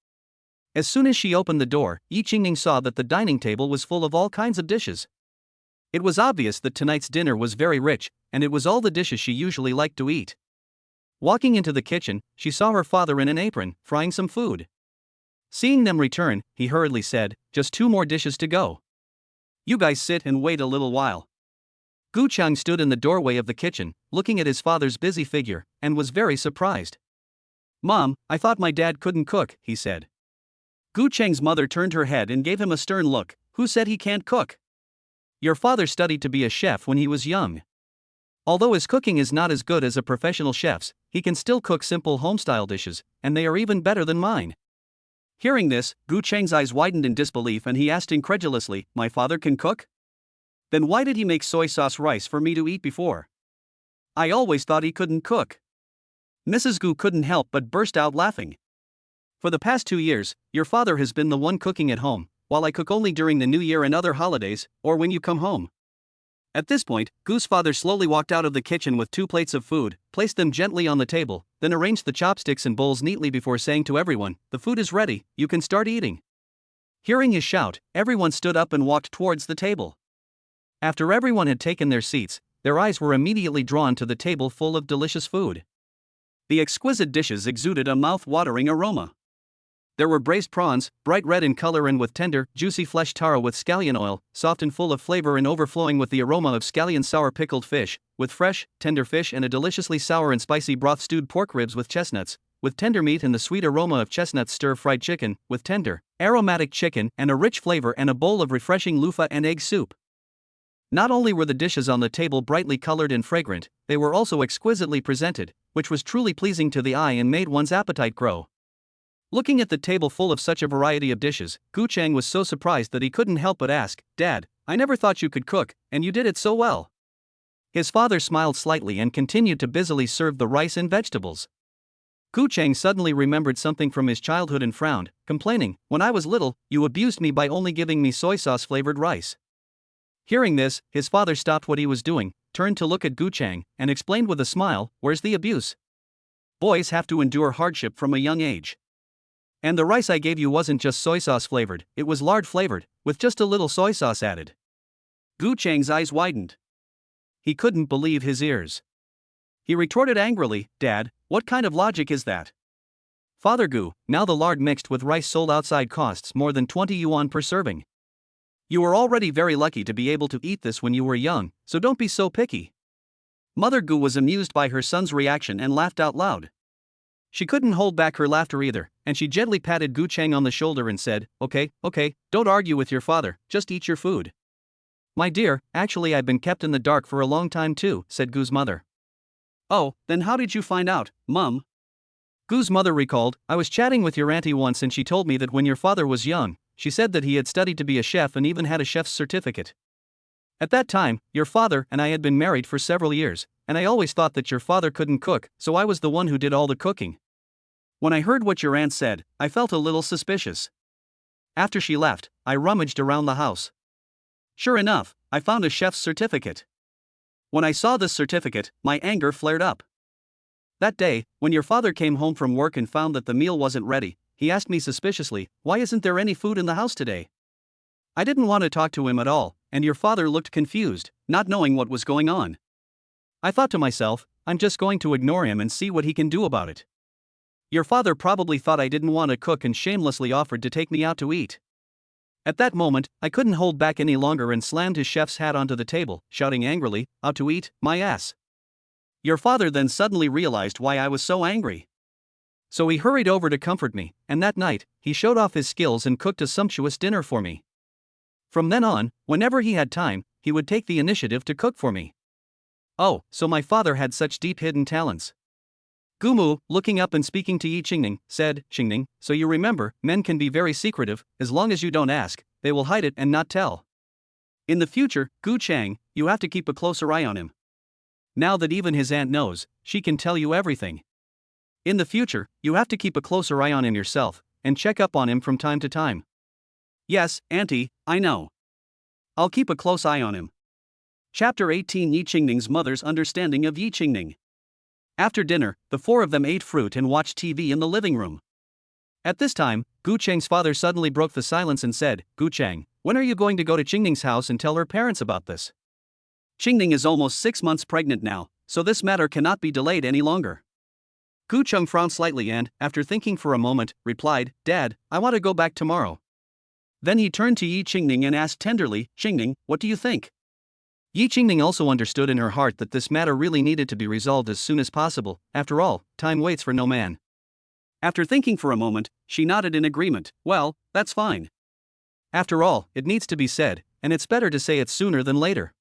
As soon as she opened the door, Yi Qingning saw that the dining table was full of all kinds of dishes. It was obvious that tonight's dinner was very rich, and it was all the dishes she usually liked to eat. Walking into the kitchen, she saw her father in an apron, frying some food. Seeing them return, he hurriedly said, "Just 2 more dishes to go. You guys sit and wait a little while." Gu Cheng stood in the doorway of the kitchen, looking at his father's busy figure, and was very surprised. "Mom, I thought my dad couldn't cook," he said. Gu Cheng's mother turned her head and gave him a stern look. "Who said he can't cook? Your father studied to be a chef when he was young. Although his cooking is not as good as a professional chef's, he can still cook simple home-style dishes, and they are even better than mine." Hearing this, Gu Cheng's eyes widened in disbelief and he asked incredulously, "My father can cook? Then why did he make soy sauce rice for me to eat before? I always thought he couldn't cook." Mrs. Gu couldn't help but burst out laughing. "For the past 2 years, your father has been the one cooking at home, while I cook only during the New Year and other holidays, or when you come home." At this point, Gu's father slowly walked out of the kitchen with 2 plates of food, placed them gently on the table, then arranged the chopsticks and bowls neatly before saying to everyone, "The food is ready, you can start eating." Hearing his shout, everyone stood up and walked towards the table. After everyone had taken their seats, their eyes were immediately drawn to the table full of delicious food. The exquisite dishes exuded a mouth-watering aroma. There were braised prawns, bright red in color and with tender, juicy flesh taro with scallion oil, soft and full of flavor and overflowing with the aroma of scallion sour pickled fish, with fresh, tender fish and a deliciously sour and spicy broth stewed pork ribs with chestnuts, with tender meat and the sweet aroma of chestnuts stir-fried chicken, with tender, aromatic chicken and a rich flavor and a bowl of refreshing loofah and egg soup. Not only were the dishes on the table brightly colored and fragrant, they were also exquisitely presented, which was truly pleasing to the eye and made one's appetite grow. Looking at the table full of such a variety of dishes, Gu Cheng was so surprised that he couldn't help but ask, "Dad, I never thought you could cook, and you did it so well." His father smiled slightly and continued to busily serve the rice and vegetables. Gu Cheng suddenly remembered something from his childhood and frowned, complaining, "When I was little, you abused me by only giving me soy sauce flavored rice." Hearing this, his father stopped what he was doing, turned to look at Gu Cheng, and explained with a smile, "Where's the abuse? Boys have to endure hardship from a young age. And the rice I gave you wasn't just soy sauce flavored, it was lard flavored, with just a little soy sauce added." Gu Cheng's eyes widened. He couldn't believe his ears. He retorted angrily, "Dad, what kind of logic is that? Father Gu, now the lard mixed with rice sold outside costs more than 20 yuan per serving. You were already very lucky to be able to eat this when you were young, so don't be so picky." Mother Gu was amused by her son's reaction and laughed out loud. She couldn't hold back her laughter either, and she gently patted Gu Cheng on the shoulder and said, Okay, don't argue with your father, just eat your food." "My dear, actually I've been kept in the dark for a long time too," said Gu's mother. "Oh, then how did you find out, Mum?" Gu's mother recalled, "I was chatting with your auntie once and she told me that when your father was young, she said that he had studied to be a chef and even had a chef's certificate. At that time, your father and I had been married for several years, and I always thought that your father couldn't cook, so I was the one who did all the cooking. When I heard what your aunt said, I felt a little suspicious. After she left, I rummaged around the house. Sure enough, I found a chef's certificate. When I saw this certificate, my anger flared up. That day, when your father came home from work and found that the meal wasn't ready, he asked me suspiciously, 'Why isn't there any food in the house today?' I didn't want to talk to him at all, and your father looked confused, not knowing what was going on. I thought to myself, I'm just going to ignore him and see what he can do about it. Your father probably thought I didn't want to cook and shamelessly offered to take me out to eat. At that moment, I couldn't hold back any longer and slammed his chef's hat onto the table, shouting angrily, 'Out to eat, my ass!' Your father then suddenly realized why I was so angry. So he hurried over to comfort me, and that night, he showed off his skills and cooked a sumptuous dinner for me. From then on, whenever he had time, he would take the initiative to cook for me." Oh, so my father had such deep hidden talents. Gumu, looking up and speaking to Yi Qingning, said, "Qingning, so you remember, men can be very secretive, as long as you don't ask, they will hide it and not tell. In the future, Gu Cheng, you have to keep a closer eye on him. Now that even his aunt knows, she can tell you everything. In the future, you have to keep a closer eye on him yourself, and check up on him from time to time." "Yes, Auntie, I know. I'll keep a close eye on him." Chapter 18 Yi Qingning's mother's understanding of Yi Qingning. After dinner, the four of them ate fruit and watched TV in the living room. At this time, Gu Cheng's father suddenly broke the silence and said, "Gu Cheng, when are you going to go to Qingning's house and tell her parents about this? Qingning is almost 6 months pregnant now, so this matter cannot be delayed any longer." Gu Cheng frowned slightly and, after thinking for a moment, replied, "Dad, I want to go back tomorrow." Then he turned to Yi Qingning and asked tenderly, "Qingning, what do you think?" Yi Qingning also understood in her heart that this matter really needed to be resolved as soon as possible. After all, time waits for no man. After thinking for a moment, she nodded in agreement. "Well, that's fine. After all, it needs to be said, and it's better to say it sooner than later.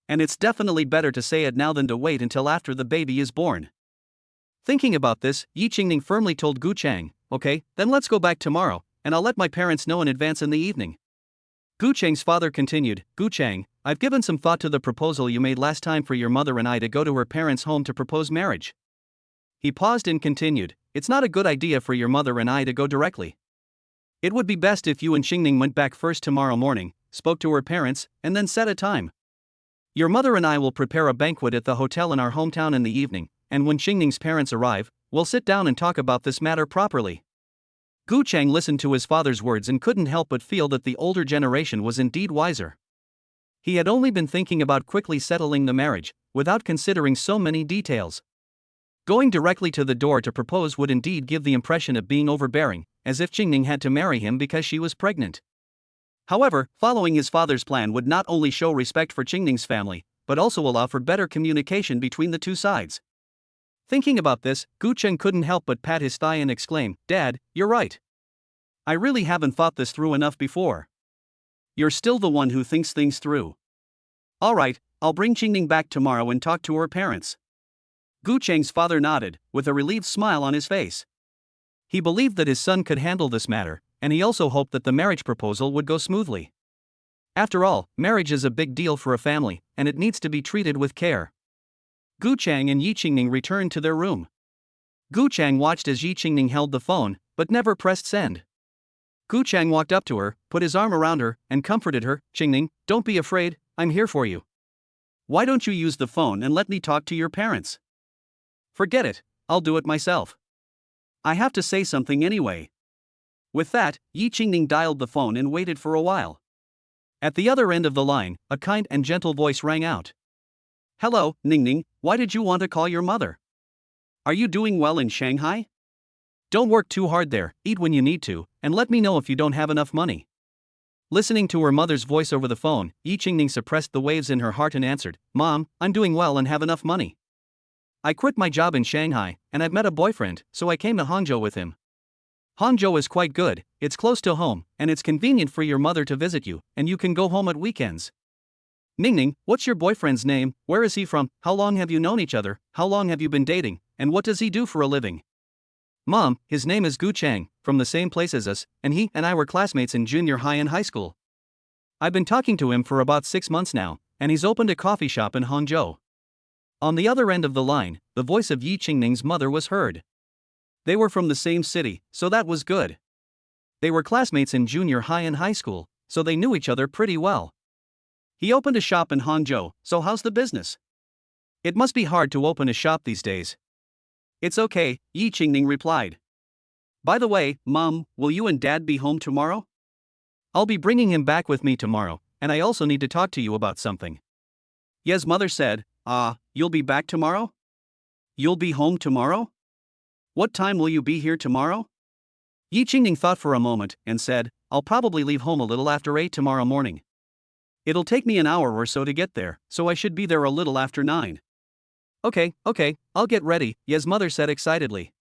And it's definitely better to say it now than to wait until after the baby is born." Thinking about this, Yi Qingning firmly told Gu Cheng, "Okay, then let's go back tomorrow, and I'll let my parents know in advance in the evening." Gu Cheng's father continued, "Gu Cheng, I've given some thought to the proposal you made last time for your mother and I to go to her parents' home to propose marriage." He paused and continued, "It's not a good idea for your mother and I to go directly. It would be best if you and Qingning went back first tomorrow morning, spoke to her parents, and then set a time. Your mother and I will prepare a banquet at the hotel in our hometown in the evening, and when Qingning's parents arrive, we'll sit down and talk about this matter properly." Gu Cheng listened to his father's words and couldn't help but feel that the older generation was indeed wiser. He had only been thinking about quickly settling the marriage, without considering so many details. Going directly to the door to propose would indeed give the impression of being overbearing, as if Qingning had to marry him because she was pregnant. However, following his father's plan would not only show respect for Qingning's family, but also allow for better communication between the two sides. Thinking about this, Gu Cheng couldn't help but pat his thigh and exclaim, "Dad, you're right. I really haven't thought this through enough before. You're still the one who thinks things through. All right, I'll bring Qingning back tomorrow and talk to her parents." Gu Cheng's father nodded, with a relieved smile on his face. He believed that his son could handle this matter, and he also hoped that the marriage proposal would go smoothly. After all, marriage is a big deal for a family, and it needs to be treated with care. Gu Cheng and Yi Qingning returned to their room. Gu Chang watched as Yi Qingning held the phone, but never pressed send. Gu Chang walked up to her, put his arm around her, and comforted her. "Qingning, don't be afraid, I'm here for you. Why don't you use the phone and let me talk to your parents?" "Forget it, I'll do it myself. I have to say something anyway." With that, Yi Qingning dialed the phone and waited for a while. At the other end of the line, a kind and gentle voice rang out. "Hello, Ningning, why did you want to call your mother? Are you doing well in Shanghai? Don't work too hard there, eat when you need to, and let me know if you don't have enough money." Listening to her mother's voice over the phone, Yi Qingning suppressed the waves in her heart and answered, "Mom, I'm doing well and have enough money. I quit my job in Shanghai, and I've met a boyfriend, so I came to Hangzhou with him. Hangzhou is quite good, it's close to home, and it's convenient for your mother to visit you, and you can go home at weekends. Ningning, what's your boyfriend's name, where is he from, how long have you known each other, how long have you been dating, and what does he do for a living?" "Mom, his name is Gu Chang, from the same place as us, and he and I were classmates in junior high and high school. I've been talking to him for about 6 months now, and he's opened a coffee shop in Hangzhou." On the other end of the line, the voice of Yi Qingning's mother was heard. They were from the same city, so that was good. They were classmates in junior high and high school, so they knew each other pretty well. "He opened a shop in Hangzhou, so how's the business?" "It must be hard to open a shop these days." "It's okay," Yi Qingning replied. "By the way, Mom, will you and Dad be home tomorrow? I'll be bringing him back with me tomorrow, and I also need to talk to you about something." Ye's mother said, "You'll be back tomorrow? You'll be home tomorrow? What time will you be here tomorrow?" Yi Qingning thought for a moment and said, "I'll probably leave home a little after 8 tomorrow morning. It'll take me an hour or so to get there, so I should be there a little after 9. Okay, I'll get ready," Ye's mother said excitedly.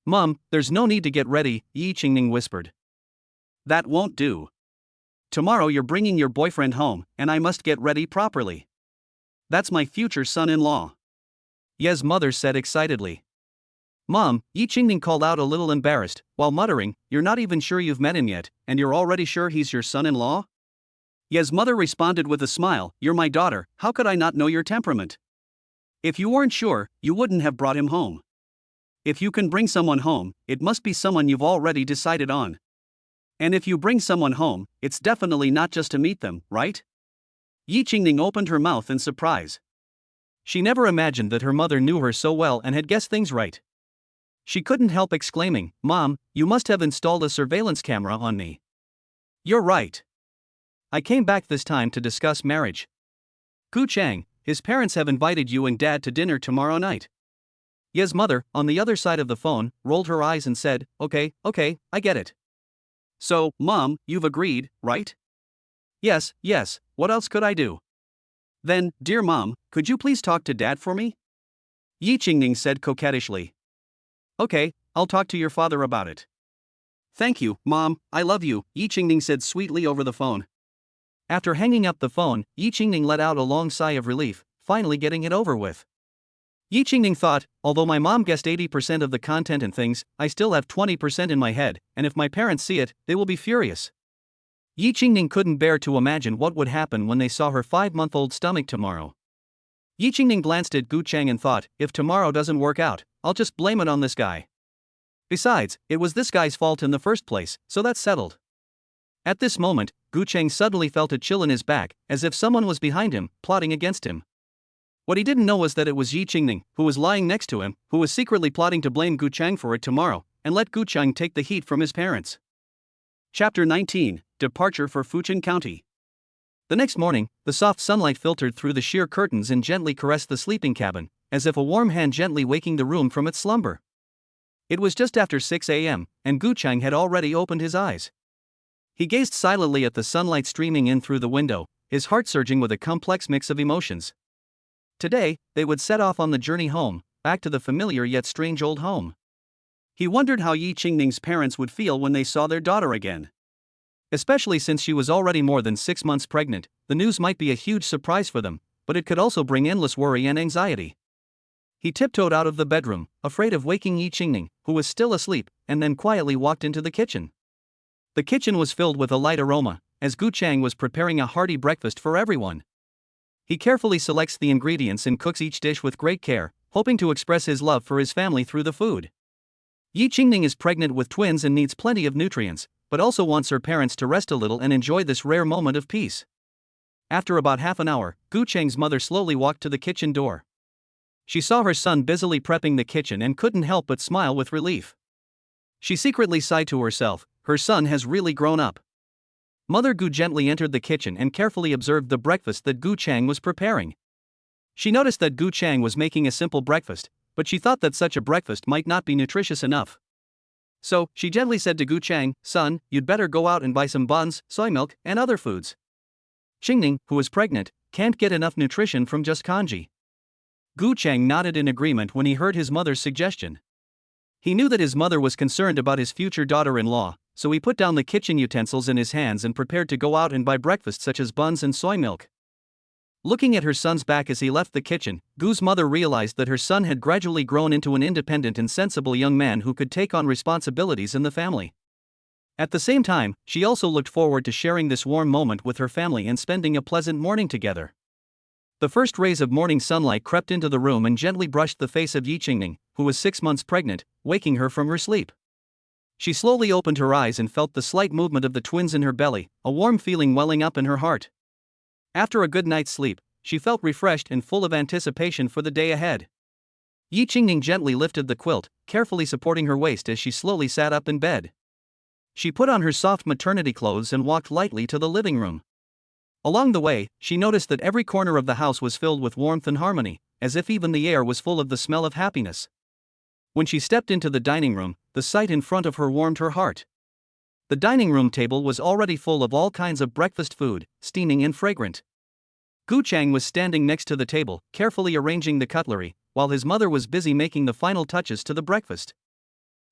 "Mom, there's no need to get ready," Yi Qingning whispered. "That won't do. Tomorrow you're bringing your boyfriend home, and I must get ready properly. That's my future son-in-law," Ye's mother said excitedly. "Mom," Yi Qingning called out a little embarrassed, while muttering, "You're not even sure you've met him yet, and you're already sure he's your son-in-law?" Ye's mother responded with a smile, "You're my daughter, how could I not know your temperament? If you weren't sure, you wouldn't have brought him home. If you can bring someone home, it must be someone you've already decided on. And if you bring someone home, it's definitely not just to meet them, right?" Yi Qingning opened her mouth in surprise. She never imagined that her mother knew her so well and had guessed things right. She couldn't help exclaiming, "Mom, you must have installed a surveillance camera on me." "You're right. I came back this time to discuss marriage. Gu Chang, his parents have invited you and Dad to dinner tomorrow night." Ye's mother, on the other side of the phone, rolled her eyes and said, Okay, I get it. "So, Mom, you've agreed, right?" Yes, what else could I do?" "Then, dear Mom, could you please talk to Dad for me?" Yi Qingning said coquettishly. "Okay, I'll talk to your father about it." "Thank you, Mom, I love you," Yi Qingning said sweetly over the phone. After hanging up the phone, Yi Qingning let out a long sigh of relief, finally getting it over with. Yi Qingning thought, although my mom guessed 80% of the content and things, I still have 20% in my head, and if my parents see it, they will be furious. Yi Qingning couldn't bear to imagine what would happen when they saw her 5-month-old stomach tomorrow. Yi Qingning glanced at Gu Chang and thought, if tomorrow doesn't work out, I'll just blame it on this guy. Besides, it was this guy's fault in the first place, so that's settled. At this moment, Gu Chang suddenly felt a chill in his back, as if someone was behind him, plotting against him. What he didn't know was that it was Yi Qingning, who was lying next to him, who was secretly plotting to blame Gu Chang for it tomorrow, and let Gu Chang take the heat from his parents. Chapter 19, Departure for Fucheng County. The next morning, the soft sunlight filtered through the sheer curtains and gently caressed the sleeping cabin, as if a warm hand gently waking the room from its slumber. It was just after 6 a.m., and Gu Chang had already opened his eyes. He gazed silently at the sunlight streaming in through the window, his heart surging with a complex mix of emotions. Today, they would set off on the journey home, back to the familiar yet strange old home. He wondered how Yi Qingning's parents would feel when they saw their daughter again. Especially since she was already more than 6 months pregnant, the news might be a huge surprise for them, but it could also bring endless worry and anxiety. He tiptoed out of the bedroom, afraid of waking Yi Qingning, who was still asleep, and then quietly walked into the kitchen. The kitchen was filled with a light aroma, as Gu Chang was preparing a hearty breakfast for everyone. He carefully selects the ingredients and cooks each dish with great care, hoping to express his love for his family through the food. Yi Qingning is pregnant with twins and needs plenty of nutrients, but also wants her parents to rest a little and enjoy this rare moment of peace. After about half an hour, Gu Cheng's mother slowly walked to the kitchen door. She saw her son busily prepping the kitchen and couldn't help but smile with relief. She secretly sighed to herself, her son has really grown up. Mother Gu gently entered the kitchen and carefully observed the breakfast that Gu Chang was preparing. She noticed that Gu Chang was making a simple breakfast, but she thought that such a breakfast might not be nutritious enough. So, she gently said to Gu Chang, "Son, you'd better go out and buy some buns, soy milk, and other foods. Qingning, who is pregnant, can't get enough nutrition from just congee." Gu Chang nodded in agreement when he heard his mother's suggestion. He knew that his mother was concerned about his future daughter-in-law, so he put down the kitchen utensils in his hands and prepared to go out and buy breakfast such as buns and soy milk. Looking at her son's back as he left the kitchen, Gu's mother realized that her son had gradually grown into an independent and sensible young man who could take on responsibilities in the family. At the same time, she also looked forward to sharing this warm moment with her family and spending a pleasant morning together. The first rays of morning sunlight crept into the room and gently brushed the face of Yi Qingning, who was 6 months pregnant, waking her from her sleep. She slowly opened her eyes and felt the slight movement of the twins in her belly, a warm feeling welling up in her heart. After a good night's sleep, she felt refreshed and full of anticipation for the day ahead. Yi Qingning gently lifted the quilt, carefully supporting her waist as she slowly sat up in bed. She put on her soft maternity clothes and walked lightly to the living room. Along the way, she noticed that every corner of the house was filled with warmth and harmony, as if even the air was full of the smell of happiness. When she stepped into the dining room, the sight in front of her warmed her heart. The dining room table was already full of all kinds of breakfast food, steaming and fragrant. Gu Chang was standing next to the table, carefully arranging the cutlery, while his mother was busy making the final touches to the breakfast.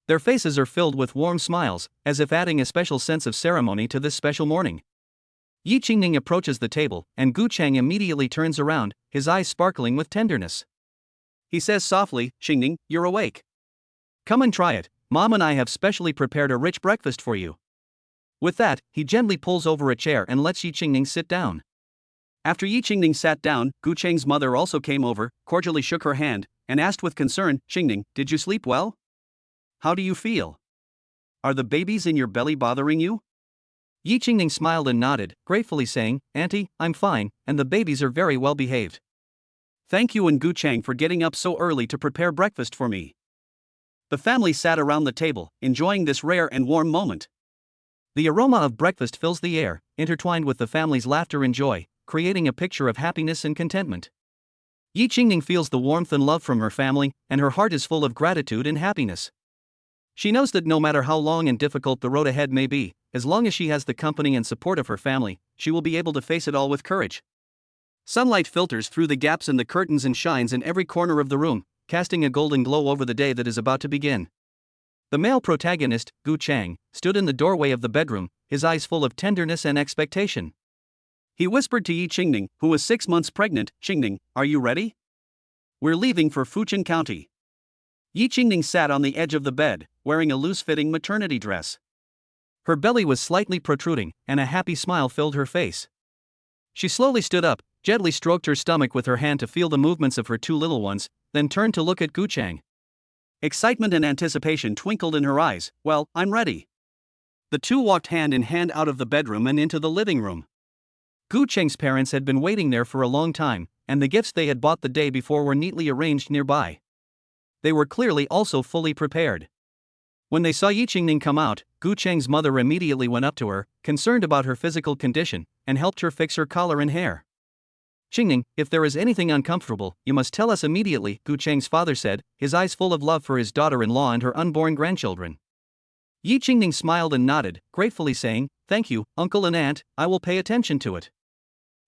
Their faces are filled with warm smiles, as if adding a special sense of ceremony to this special morning. Yi Qingning approaches the table, and Gu Chang immediately turns around, his eyes sparkling with tenderness. He says softly, "Qingning, you're awake. Come and try it, Mom and I have specially prepared a rich breakfast for you." With that, he gently pulls over a chair and lets Yi Qingning sit down. After Yi Qingning sat down, Gu Cheng's mother also came over, cordially shook her hand, and asked with concern, "Qingning, did you sleep well? How do you feel? Are the babies in your belly bothering you?" Yi Qingning smiled and nodded, gratefully saying, "Auntie, I'm fine, and the babies are very well behaved. Thank you and Gu Chang for getting up so early to prepare breakfast for me." The family sat around the table, enjoying this rare and warm moment. The aroma of breakfast fills the air, intertwined with the family's laughter and joy, creating a picture of happiness and contentment. Yi Qingning feels the warmth and love from her family, and her heart is full of gratitude and happiness. She knows that no matter how long and difficult the road ahead may be, as long as she has the company and support of her family, she will be able to face it all with courage. Sunlight filters through the gaps in the curtains and shines in every corner of the room, casting a golden glow over the day that is about to begin. The male protagonist, Gu Chang, stood in the doorway of the bedroom, his eyes full of tenderness and expectation. He whispered to Yi Qingning, who was 6 months pregnant, "Qingning, are you ready? We're leaving for Fucheng County." Yi Qingning sat on the edge of the bed, wearing a loose-fitting maternity dress. Her belly was slightly protruding, and a happy smile filled her face. She slowly stood up, gently stroked her stomach with her hand to feel the movements of her 2 little ones, then turned to look at Gu Chang. Excitement and anticipation twinkled in her eyes. "Well, I'm ready." The two walked hand in hand out of the bedroom and into the living room. Gu Cheng's parents had been waiting there for a long time, and the gifts they had bought the day before were neatly arranged nearby. They were clearly also fully prepared. When they saw Yi Qingning come out, Gu Cheng's mother immediately went up to her, concerned about her physical condition, and helped her fix her collar and hair. "Qingning, if there is anything uncomfortable, you must tell us immediately," Gu Cheng's father said, his eyes full of love for his daughter-in-law and her unborn grandchildren. Yi Qingning smiled and nodded, gratefully saying, "Thank you, uncle and aunt, I will pay attention to it."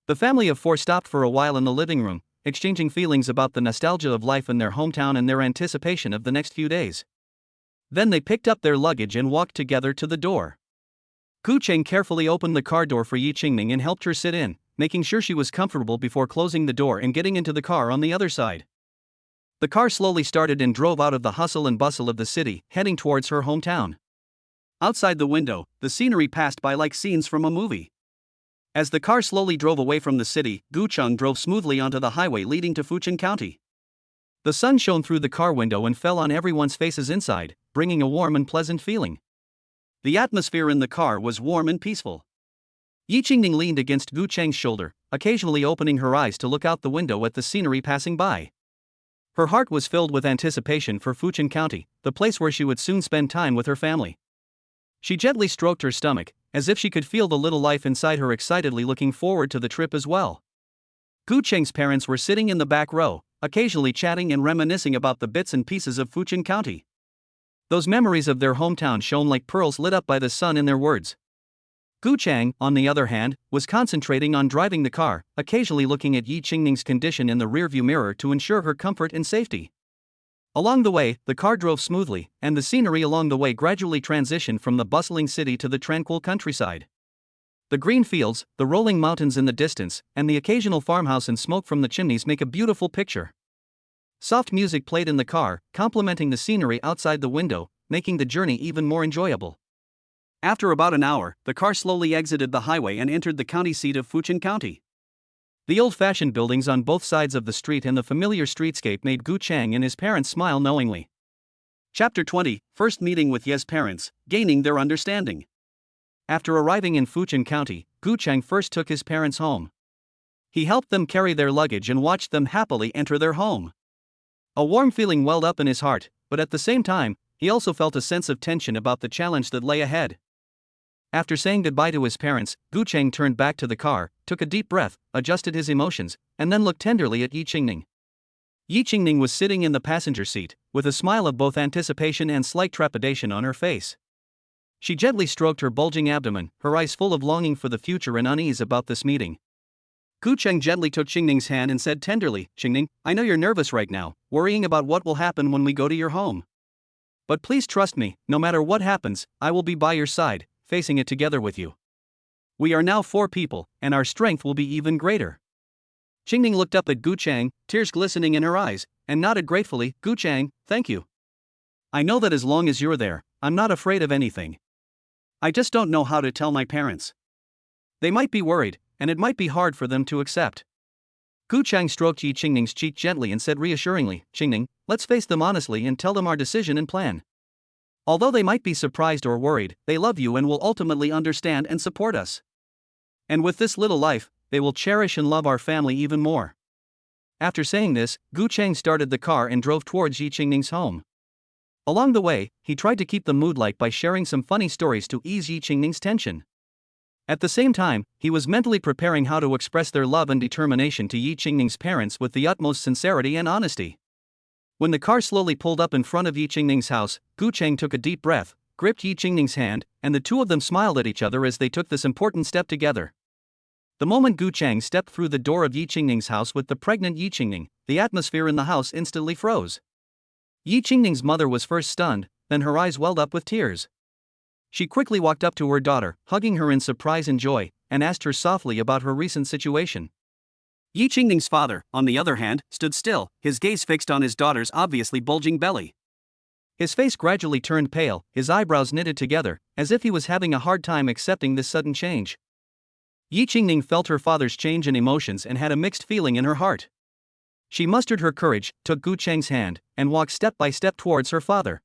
The family of 4 stopped for a while in the living room, exchanging feelings about the nostalgia of life in their hometown and their anticipation of the next few days. Then they picked up their luggage and walked together to the door. Gu Cheng carefully opened the car door for Yi Qingning and helped her sit in, making sure she was comfortable before closing the door and getting into the car on the other side. The car slowly started and drove out of the hustle and bustle of the city, heading towards her hometown. Outside the window, the scenery passed by like scenes from a movie. As the car slowly drove away from the city, Gu Cheng drove smoothly onto the highway leading to Fucheng County. The sun shone through the car window and fell on everyone's faces inside, bringing a warm and pleasant feeling. The atmosphere in the car was warm and peaceful. Yi Qingning leaned against Gu Cheng's shoulder, occasionally opening her eyes to look out the window at the scenery passing by. Her heart was filled with anticipation for Fucheng County, the place where she would soon spend time with her family. She gently stroked her stomach, as if she could feel the little life inside her excitedly looking forward to the trip as well. Gu Cheng's parents were sitting in the back row, occasionally chatting and reminiscing about the bits and pieces of Fucheng County. Those memories of their hometown shone like pearls lit up by the sun in their words. Gu Chang, on the other hand, was concentrating on driving the car, occasionally looking at Yi Qingning's condition in the rearview mirror to ensure her comfort and safety. Along the way, the car drove smoothly, and the scenery along the way gradually transitioned from the bustling city to the tranquil countryside. The green fields, the rolling mountains in the distance, and the occasional farmhouse and smoke from the chimneys make a beautiful picture. Soft music played in the car, complementing the scenery outside the window, making the journey even more enjoyable. After about an hour, the car slowly exited the highway and entered the county seat of Fucheng County. The old-fashioned buildings on both sides of the street and the familiar streetscape made Gu Chang and his parents smile knowingly. Chapter 20, First Meeting with Ye's Parents, Gaining Their Understanding. After arriving in Fucheng County, Gu Chang first took his parents home. He helped them carry their luggage and watched them happily enter their home. A warm feeling welled up in his heart, but at the same time, he also felt a sense of tension about the challenge that lay ahead. After saying goodbye to his parents, Gu Chang turned back to the car, took a deep breath, adjusted his emotions, and then looked tenderly at Yi Qingning. Yi Qingning was sitting in the passenger seat, with a smile of both anticipation and slight trepidation on her face. She gently stroked her bulging abdomen, her eyes full of longing for the future and unease about this meeting. Gu Cheng gently took Qingning's hand and said tenderly, "Qingning, I know you're nervous right now, worrying about what will happen when we go to your home. But please trust me, no matter what happens, I will be by your side, facing it together with you. We are now 4 people, and our strength will be even greater." Qingning looked up at Gu Chang, tears glistening in her eyes, and nodded gratefully. "Gu Chang, thank you. I know that as long as you're there, I'm not afraid of anything. I just don't know how to tell my parents. They might be worried, and it might be hard for them to accept." Gu Chang stroked Yi Qingning's cheek gently and said reassuringly, "Qingning, let's face them honestly and tell them our decision and plan. Although they might be surprised or worried, they love you and will ultimately understand and support us. And with this little life, they will cherish and love our family even more." After saying this, Gu Chang started the car and drove towards Yi Qingning's home. Along the way, he tried to keep the mood light by sharing some funny stories to ease Yi Qingning's tension. At the same time, he was mentally preparing how to express their love and determination to Yi Qingning's parents with the utmost sincerity and honesty. When the car slowly pulled up in front of Yi Qingning's house, Gu Chang took a deep breath, gripped Yi Qingning's hand, and the two of them smiled at each other as they took this important step together. The moment Gu Chang stepped through the door of Yi Qingning's house with the pregnant Yi Qingning, the atmosphere in the house instantly froze. Yi Qingning's mother was first stunned, then her eyes welled up with tears. She quickly walked up to her daughter, hugging her in surprise and joy, and asked her softly about her recent situation. Yi Qingning's father, on the other hand, stood still, his gaze fixed on his daughter's obviously bulging belly. His face gradually turned pale, his eyebrows knitted together, as if he was having a hard time accepting this sudden change. Yi Qingning felt her father's change in emotions and had a mixed feeling in her heart. She mustered her courage, took Gu Cheng's hand, and walked step by step towards her father.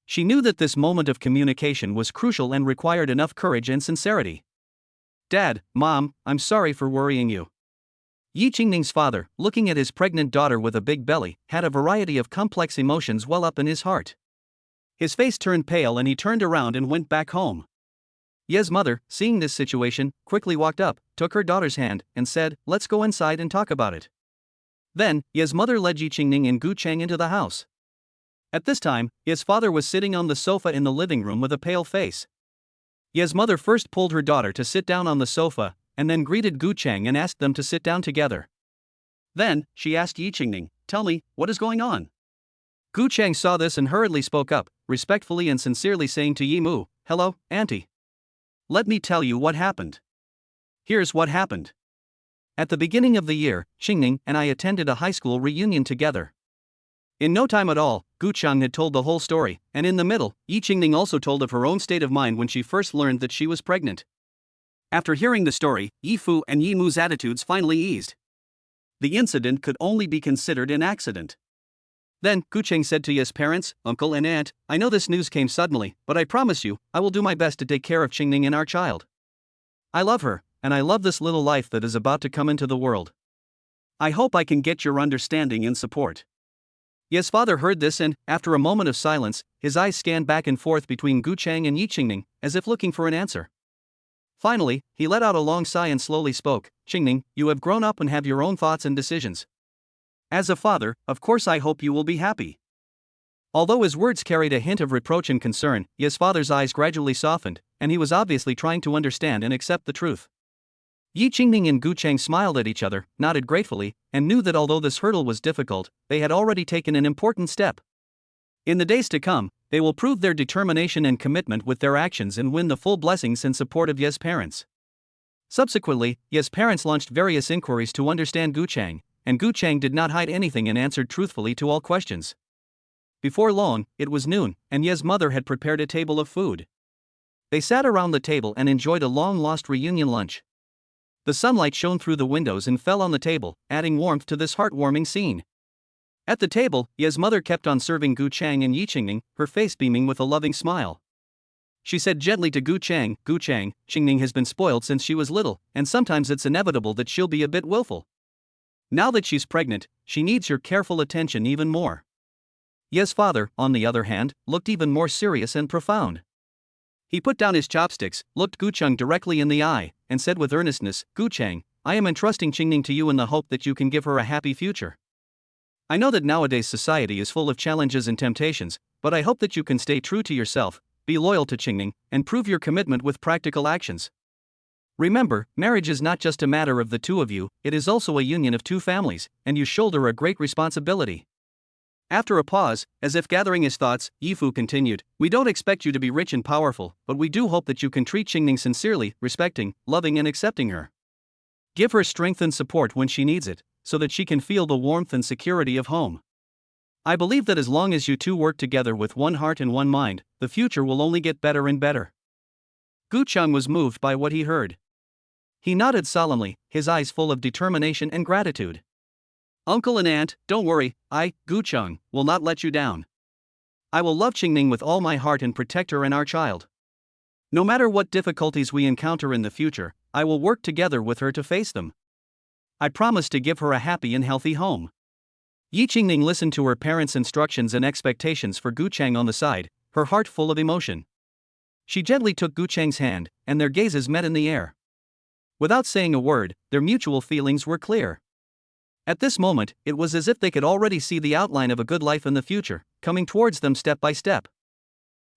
She knew that this moment of communication was crucial and required enough courage and sincerity. "Dad, Mom, I'm sorry for worrying you." Yi Qingning's father, looking at his pregnant daughter with a big belly, had a variety of complex emotions well up in his heart. His face turned pale and he turned around and went back home. Ye's mother, seeing this situation, quickly walked up, took her daughter's hand, and said, "Let's go inside and talk about it." Then, Ye's mother led Yi Qingning and Gu Chang into the house. At this time, Ye's father was sitting on the sofa in the living room with a pale face. Ye's mother first pulled her daughter to sit down on the sofa, and then greeted Gu Chang and asked them to sit down together. Then, she asked Yi Qingning, "Tell me, what is going on?" Gu Chang saw this and hurriedly spoke up, respectfully and sincerely saying to Yi Mu, "Hello, Auntie. Let me tell you what happened. Here's what happened. At the beginning of the year, Qingning and I attended a high school reunion together. In no time at all, Gu Chang had told the whole story, and in the middle, Yi Qingning also told of her own state of mind when she first learned that she was pregnant. After hearing the story, Yi Fu and Yi Mu's attitudes finally eased. The incident could only be considered an accident. Then, Fucheng said to Ye's parents, uncle and aunt, I know this news came suddenly, but I promise you, I will do my best to take care of Qingning and our child. I love her, and I love this little life that is about to come into the world. I hope I can get your understanding and support. Ye's father heard this and, after a moment of silence, his eyes scanned back and forth between Fucheng and Yi Qingning, as if looking for an answer. Finally, he let out a long sigh and slowly spoke, Qingning, you have grown up and have your own thoughts and decisions. As a father, of course I hope you will be happy. Although his words carried a hint of reproach and concern, Ye's father's eyes gradually softened, and he was obviously trying to understand and accept the truth. Yi Qingning and Fucheng smiled at each other, nodded gratefully, and knew that although this hurdle was difficult, they had already taken an important step. In the days to come, they will prove their determination and commitment with their actions and win the full blessings and support of Ye's parents. Subsequently, Ye's parents launched various inquiries to understand Fucheng, and Fucheng did not hide anything and answered truthfully to all questions. Before long, it was noon, and Ye's mother had prepared a table of food. They sat around the table and enjoyed a long-lost reunion lunch. The sunlight shone through the windows and fell on the table, adding warmth to this heartwarming scene. At the table, Ye's mother kept on serving Fucheng and Yi Qingning, her face beaming with a loving smile. She said gently to Fucheng, Qingning has been spoiled since she was little, and sometimes it's inevitable that she'll be a bit willful. Now that she's pregnant, she needs your careful attention even more. Ye's father, on the other hand, looked even more serious and profound. He put down his chopsticks, looked Fucheng directly in the eye, and said with earnestness, Fucheng, I am entrusting Qingning to you in the hope that you can give her a happy future. I know that nowadays society is full of challenges and temptations, but I hope that you can stay true to yourself, be loyal to Qingning, and prove your commitment with practical actions. Remember, marriage is not just a matter of the two of you, it is also a union of two families, and you shoulder a great responsibility. After a pause, as if gathering his thoughts, Yifu continued, we don't expect you to be rich and powerful, but we do hope that you can treat Qingning sincerely, respecting, loving and accepting her. Give her strength and support when she needs it, so that she can feel the warmth and security of home. I believe that as long as you two work together with one heart and one mind, the future will only get better and better. Fucheng was moved by what he heard. He nodded solemnly, his eyes full of determination and gratitude. Uncle and aunt, don't worry, Fucheng, will not let you down. I will love Qingning with all my heart and protect her and our child. No matter what difficulties we encounter in the future, I will work together with her to face them. I promise to give her a happy and healthy home. Yi Qingning listened to her parents' instructions and expectations for Fucheng on the side, her heart full of emotion. She gently took Fucheng's hand, and their gazes met in the air. Without saying a word, their mutual feelings were clear. At this moment, it was as if they could already see the outline of a good life in the future, coming towards them step by step.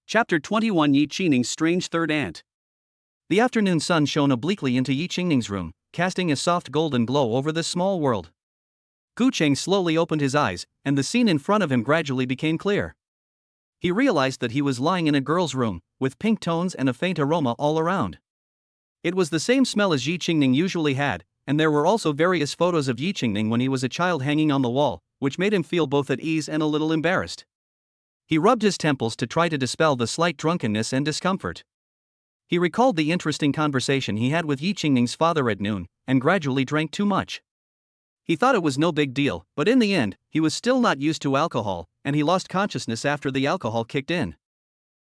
Chapter 21 Yi Qingning's Strange Third Aunt. The afternoon sun shone obliquely into Yi Qingning's room, casting a soft golden glow over this small world. Fucheng slowly opened his eyes, and the scene in front of him gradually became clear. He realized that he was lying in a girl's room, with pink tones and a faint aroma all around. It was the same smell as Yi Qingning usually had, and there were also various photos of Yi Qingning when he was a child hanging on the wall, which made him feel both at ease and a little embarrassed. He rubbed his temples to try to dispel the slight drunkenness and discomfort. He recalled the interesting conversation he had with Yi Qingning's father at noon, and gradually drank too much. He thought it was no big deal, but in the end, he was still not used to alcohol, and he lost consciousness after the alcohol kicked in.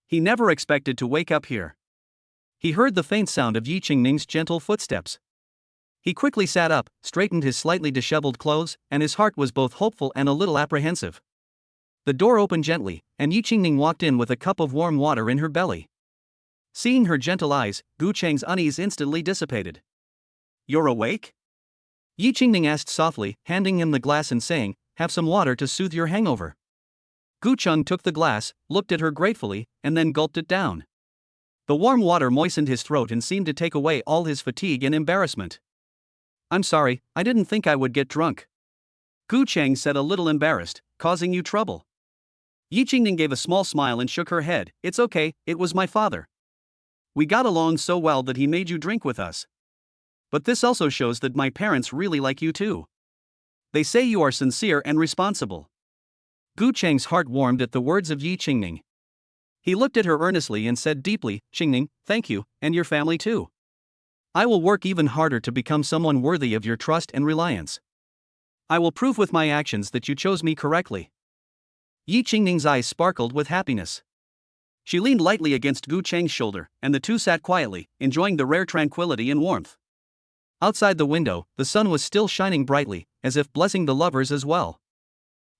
He never expected to wake up here. He heard the faint sound of Yi Qingning's gentle footsteps. He quickly sat up, straightened his slightly disheveled clothes, and his heart was both hopeful and a little apprehensive. The door opened gently, and Yi Qingning walked in with a cup of warm water in her belly. Seeing her gentle eyes, Fucheng's unease instantly dissipated. You're awake? Yi Qingning asked softly, handing him the glass and saying, have some water to soothe your hangover. Fucheng took the glass, looked at her gratefully, and then gulped it down. The warm water moistened his throat and seemed to take away all his fatigue and embarrassment. I'm sorry, I didn't think I would get drunk. Fucheng said a little embarrassed, causing you trouble. Yi Qingning gave a small smile and shook her head, it's okay, it was my father. We got along so well that he made you drink with us. But this also shows that my parents really like you too. They say you are sincere and responsible. Fucheng's heart warmed at the words of Yi Qingning. He looked at her earnestly and said deeply, Qingning, thank you, and your family too. I will work even harder to become someone worthy of your trust and reliance. I will prove with my actions that you chose me correctly. Yi Qingning's eyes sparkled with happiness. She leaned lightly against Gu Cheng's shoulder, and the two sat quietly, enjoying the rare tranquility and warmth. Outside the window, the sun was still shining brightly, as if blessing the lovers as well.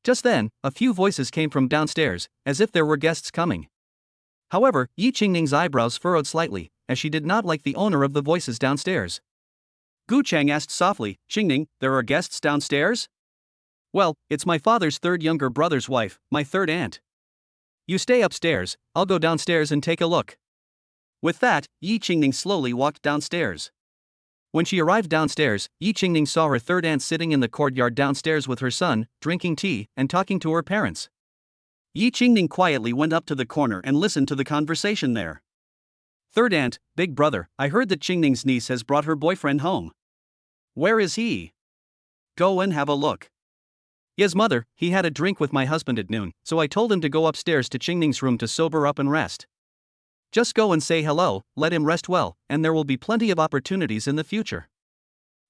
Just then, a few voices came from downstairs, as if there were guests coming. However, Yi Qingning's eyebrows furrowed slightly, as she did not like the owner of the voices downstairs. Gu Cheng asked softly, "Qingning, there are guests downstairs?" "Well, it's my father's third younger brother's wife, my third aunt. You stay upstairs, I'll go downstairs and take a look." With that, Yi Qingning slowly walked downstairs. When she arrived downstairs, Yi Qingning saw her third aunt sitting in the courtyard downstairs with her son, drinking tea and talking to her parents. Yi Qingning quietly went up to the corner and listened to the conversation there. "Third aunt, big brother, I heard that Qingning's niece has brought her boyfriend home. Where is he? Go and have a look." "Yes, mother, he had a drink with my husband at noon, so I told him to go upstairs to Qingning's room to sober up and rest. Just go and say hello, let him rest well, and there will be plenty of opportunities in the future."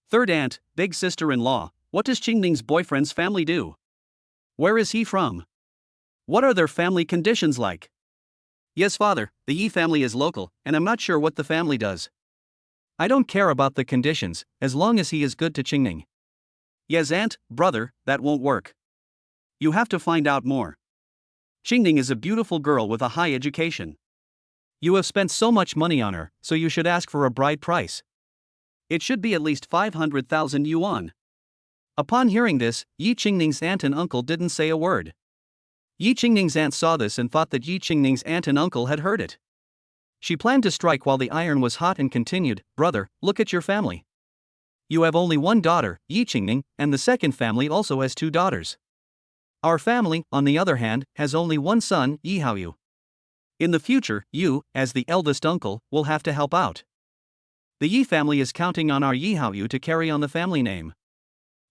"Third aunt, big sister-in-law, what does Qingning's boyfriend's family do? Where is he from? What are their family conditions like?" "Yes, father, the Yi family is local, and I'm not sure what the family does. I don't care about the conditions, as long as he is good to Qingning." "Yes, aunt, brother, that won't work. You have to find out more. Qingning is a beautiful girl with a high education. You have spent so much money on her, so you should ask for a bride price. It should be at least 500,000 yuan. Upon hearing this, Yi Qingning's aunt and uncle didn't say a word. Yi Qingning's aunt saw this and thought that Yi Qingning's aunt and uncle had heard it. She planned to strike while the iron was hot and continued, "Brother, look at your family. You have only one daughter, Yi Qingning, and the second family also has two daughters. Our family, on the other hand, has only one son, Yi Haoyu. In the future, you, as the eldest uncle, will have to help out. The Yi family is counting on our Yi Haoyu to carry on the family name."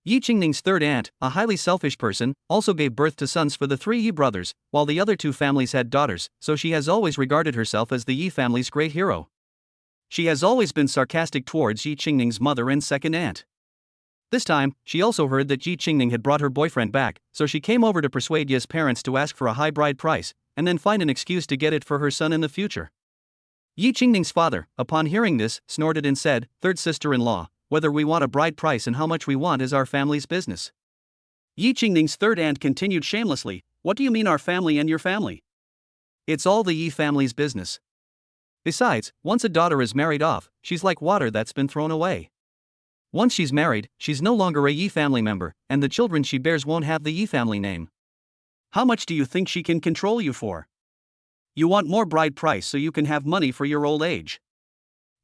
Yi Qingning's third aunt, a highly selfish person, also gave birth to sons for the three Yi brothers, while the other two families had daughters, so she has always regarded herself as the Yi family's great hero. She has always been sarcastic towards Yi Qingning's mother and second aunt. This time, she also heard that Yi Qingning had brought her boyfriend back, so she came over to persuade Yi's parents to ask for a high bride price, and then find an excuse to get it for her son in the future. Yi Qingning's father, upon hearing this, snorted and said, "Third sister-in-law, whether we want a bride price and how much we want is our family's business." Yi Qingning's third aunt continued shamelessly, "What do you mean our family and your family? It's all the Yi family's business. Besides, once a daughter is married off, she's like water that's been thrown away. Once she's married, she's no longer a Yi family member, and the children she bears won't have the Yi family name. How much do you think she can control you for? You want more bride price so you can have money for your old age."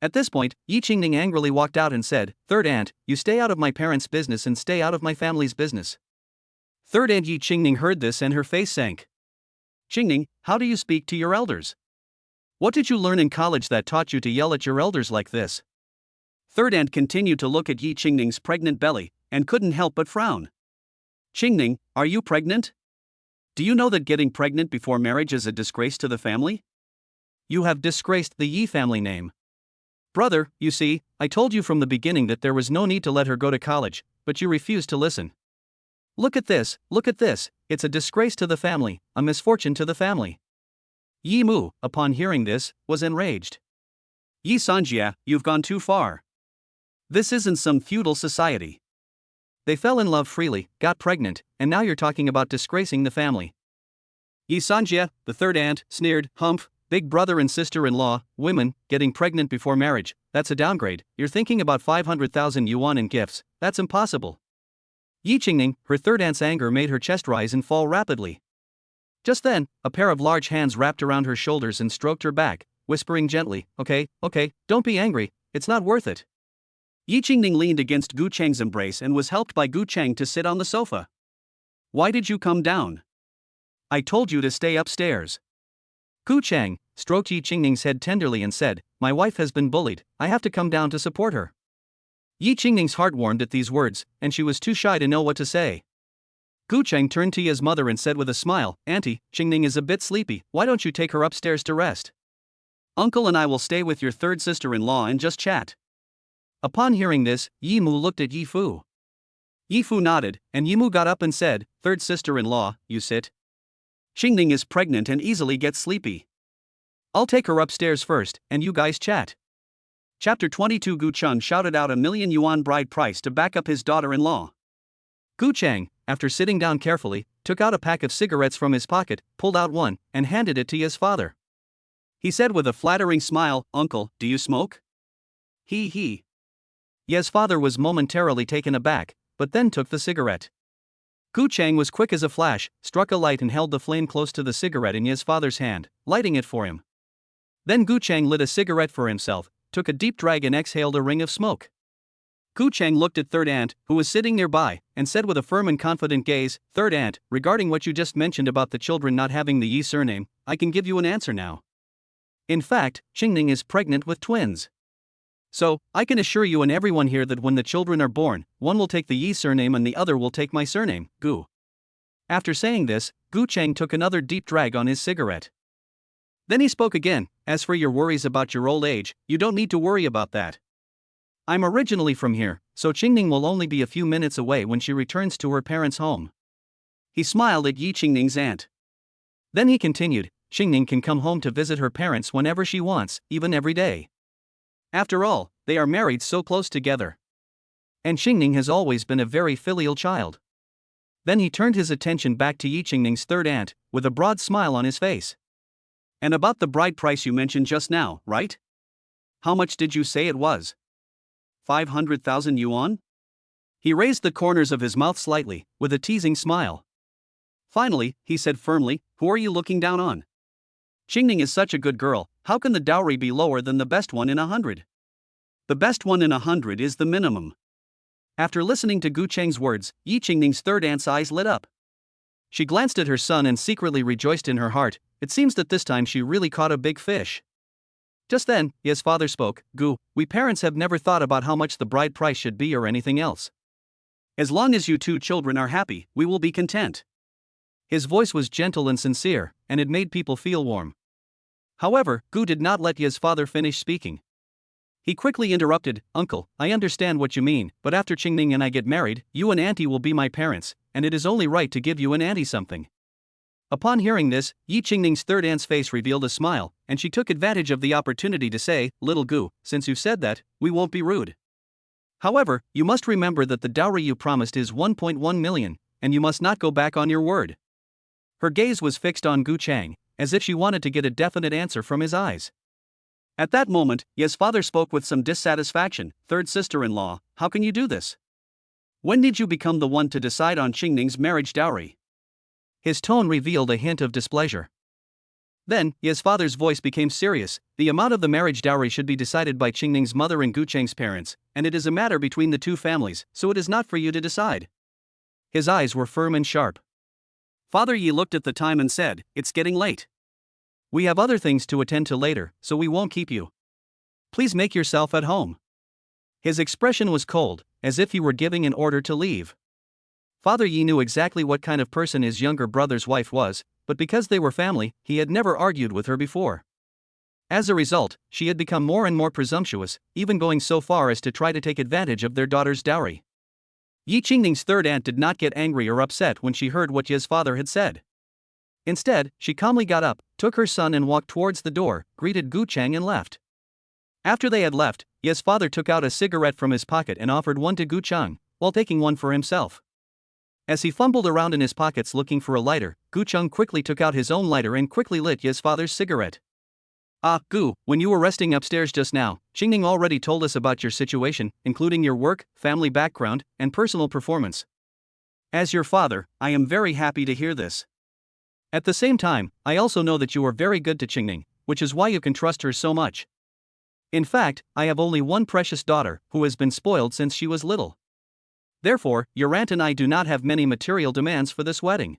At this point, Yi Qingning angrily walked out and said, "Third aunt, you stay out of my parents' business and stay out of my family's business." Third aunt Yi Qingning heard this and her face sank. "Qingning, how do you speak to your elders? What did you learn in college that taught you to yell at your elders like this?" Third aunt continued to look at Yi Qingning's pregnant belly, and couldn't help but frown. "Qingning, are you pregnant? Do you know that getting pregnant before marriage is a disgrace to the family? You have disgraced the Yi family name. Brother, you see, I told you from the beginning that there was no need to let her go to college, but you refused to listen. Look at this, it's a disgrace to the family, a misfortune to the family." Yi Mu, upon hearing this, was enraged. "Yi Sanjia, you've gone too far. This isn't some feudal society. They fell in love freely, got pregnant, and now you're talking about disgracing the family." Yi Sanjia, the third aunt, sneered, "Humph, big brother and sister-in-law, women, getting pregnant before marriage, that's a downgrade. You're thinking about 500,000 yuan in gifts, that's impossible." Yi Qingning, her third aunt's anger made her chest rise and fall rapidly. Just then, a pair of large hands wrapped around her shoulders and stroked her back, whispering gently, Okay, don't be angry, it's not worth it." Yi Qingning leaned against Gu Cheng's embrace and was helped by Gu Cheng to sit on the sofa. "Why did you come down? I told you to stay upstairs." Gu Cheng stroked Yi Qingning's head tenderly and said, "My wife has been bullied, I have to come down to support her." Yi Qingning's heart warmed at these words, and she was too shy to know what to say. Gu Cheng turned to Yi's mother and said with a smile, "Auntie, Qingning is a bit sleepy, why don't you take her upstairs to rest? Uncle and I will stay with your third sister-in-law and just chat." Upon hearing this, Yi Mu looked at Yi Fu. Yi Fu nodded, and Yi Mu got up and said, "Third sister-in-law, you sit." Xingning is pregnant and easily gets sleepy. I'll take her upstairs first, and you guys chat. Chapter 22. Gu Cheng shouted out a 1,000,000 yuan bride price to back up his daughter-in-law. Gu Cheng, after sitting down carefully, took out a pack of cigarettes from his pocket, pulled out one, and handed it to his father. He said with a flattering smile, "Uncle, do you smoke?" He. Ye's father was momentarily taken aback, but then took the cigarette. Gu Cheng was quick as a flash, struck a light and held the flame close to the cigarette in Ye's father's hand, lighting it for him. Then Gu Cheng lit a cigarette for himself, took a deep drag and exhaled a ring of smoke. Gu Cheng looked at Third Aunt, who was sitting nearby, and said with a firm and confident gaze, "Third Aunt, regarding what you just mentioned about the children not having the Yi surname, I can give you an answer now. In fact, Xingning is pregnant with twins. So, I can assure you and everyone here that when the children are born, one will take the Yi surname and the other will take my surname, Gu." After saying this, Gu Cheng took another deep drag on his cigarette. Then he spoke again, "As for your worries about your old age, you don't need to worry about that. I'm originally from here, so Xingning will only be a few minutes away when she returns to her parents' home." He smiled at Yi Qingning's aunt. Then he continued, "Xingning can come home to visit her parents whenever she wants, even every day. After all, they are married so close together. And Xingning has always been a very filial child." Then he turned his attention back to Yi Qingning's third aunt, with a broad smile on his face. "And about the bride price you mentioned just now, right? How much did you say it was? 500,000 yuan?" He raised the corners of his mouth slightly, with a teasing smile. Finally, he said firmly, "Who are you looking down on? Xingning is such a good girl, how can the dowry be lower than the best one in 100? The best one in 100 is the minimum." After listening to Gu Cheng's words, Yi Qingning's third aunt's eyes lit up. She glanced at her son and secretly rejoiced in her heart. It seems that this time she really caught a big fish. Just then, Ye's father spoke, "Gu, we parents have never thought about how much the bride price should be or anything else. As long as you two children are happy, we will be content." His voice was gentle and sincere, and it made people feel warm. However, Gu did not let Ye's father finish speaking. He quickly interrupted, "Uncle, I understand what you mean, but after Xingning and I get married, you and Auntie will be my parents, and it is only right to give you and Auntie something." Upon hearing this, Yi Qingning's third aunt's face revealed a smile, and she took advantage of the opportunity to say, "Little Gu, since you said that, we won't be rude. However, you must remember that the dowry you promised is 1.1 million, and you must not go back on your word." Her gaze was fixed on Gu Cheng, as if she wanted to get a definite answer from his eyes. At that moment, Ye's father spoke with some dissatisfaction, "Third sister-in-law, how can you do this? When did you become the one to decide on Xingning's marriage dowry?" His tone revealed a hint of displeasure. Then, Ye's father's voice became serious. "The amount of the marriage dowry should be decided by Xingning's mother and Gu Cheng's parents, and it is a matter between the two families, so it is not for you to decide." His eyes were firm and sharp. Father Yi looked at the time and said, "It's getting late. We have other things to attend to later, so we won't keep you. Please make yourself at home." His expression was cold, as if he were giving an order to leave. Father Yi knew exactly what kind of person his younger brother's wife was, but because they were family, he had never argued with her before. As a result, she had become more and more presumptuous, even going so far as to try to take advantage of their daughter's dowry. Yi Qingning's third aunt did not get angry or upset when she heard what Ye's father had said. Instead, she calmly got up, took her son and walked towards the door, greeted Gu Cheng and left. After they had left, Ye's father took out a cigarette from his pocket and offered one to Gu Cheng, while taking one for himself. As he fumbled around in his pockets looking for a lighter, Gu Cheng quickly took out his own lighter and quickly lit Ye's father's cigarette. "Ah, Gu, when you were resting upstairs just now, Xingning already told us about your situation, including your work, family background, and personal performance. As your father, I am very happy to hear this. At the same time, I also know that you are very good to Xingning, which is why you can trust her so much. In fact, I have only one precious daughter, who has been spoiled since she was little. Therefore, your aunt and I do not have many material demands for this wedding.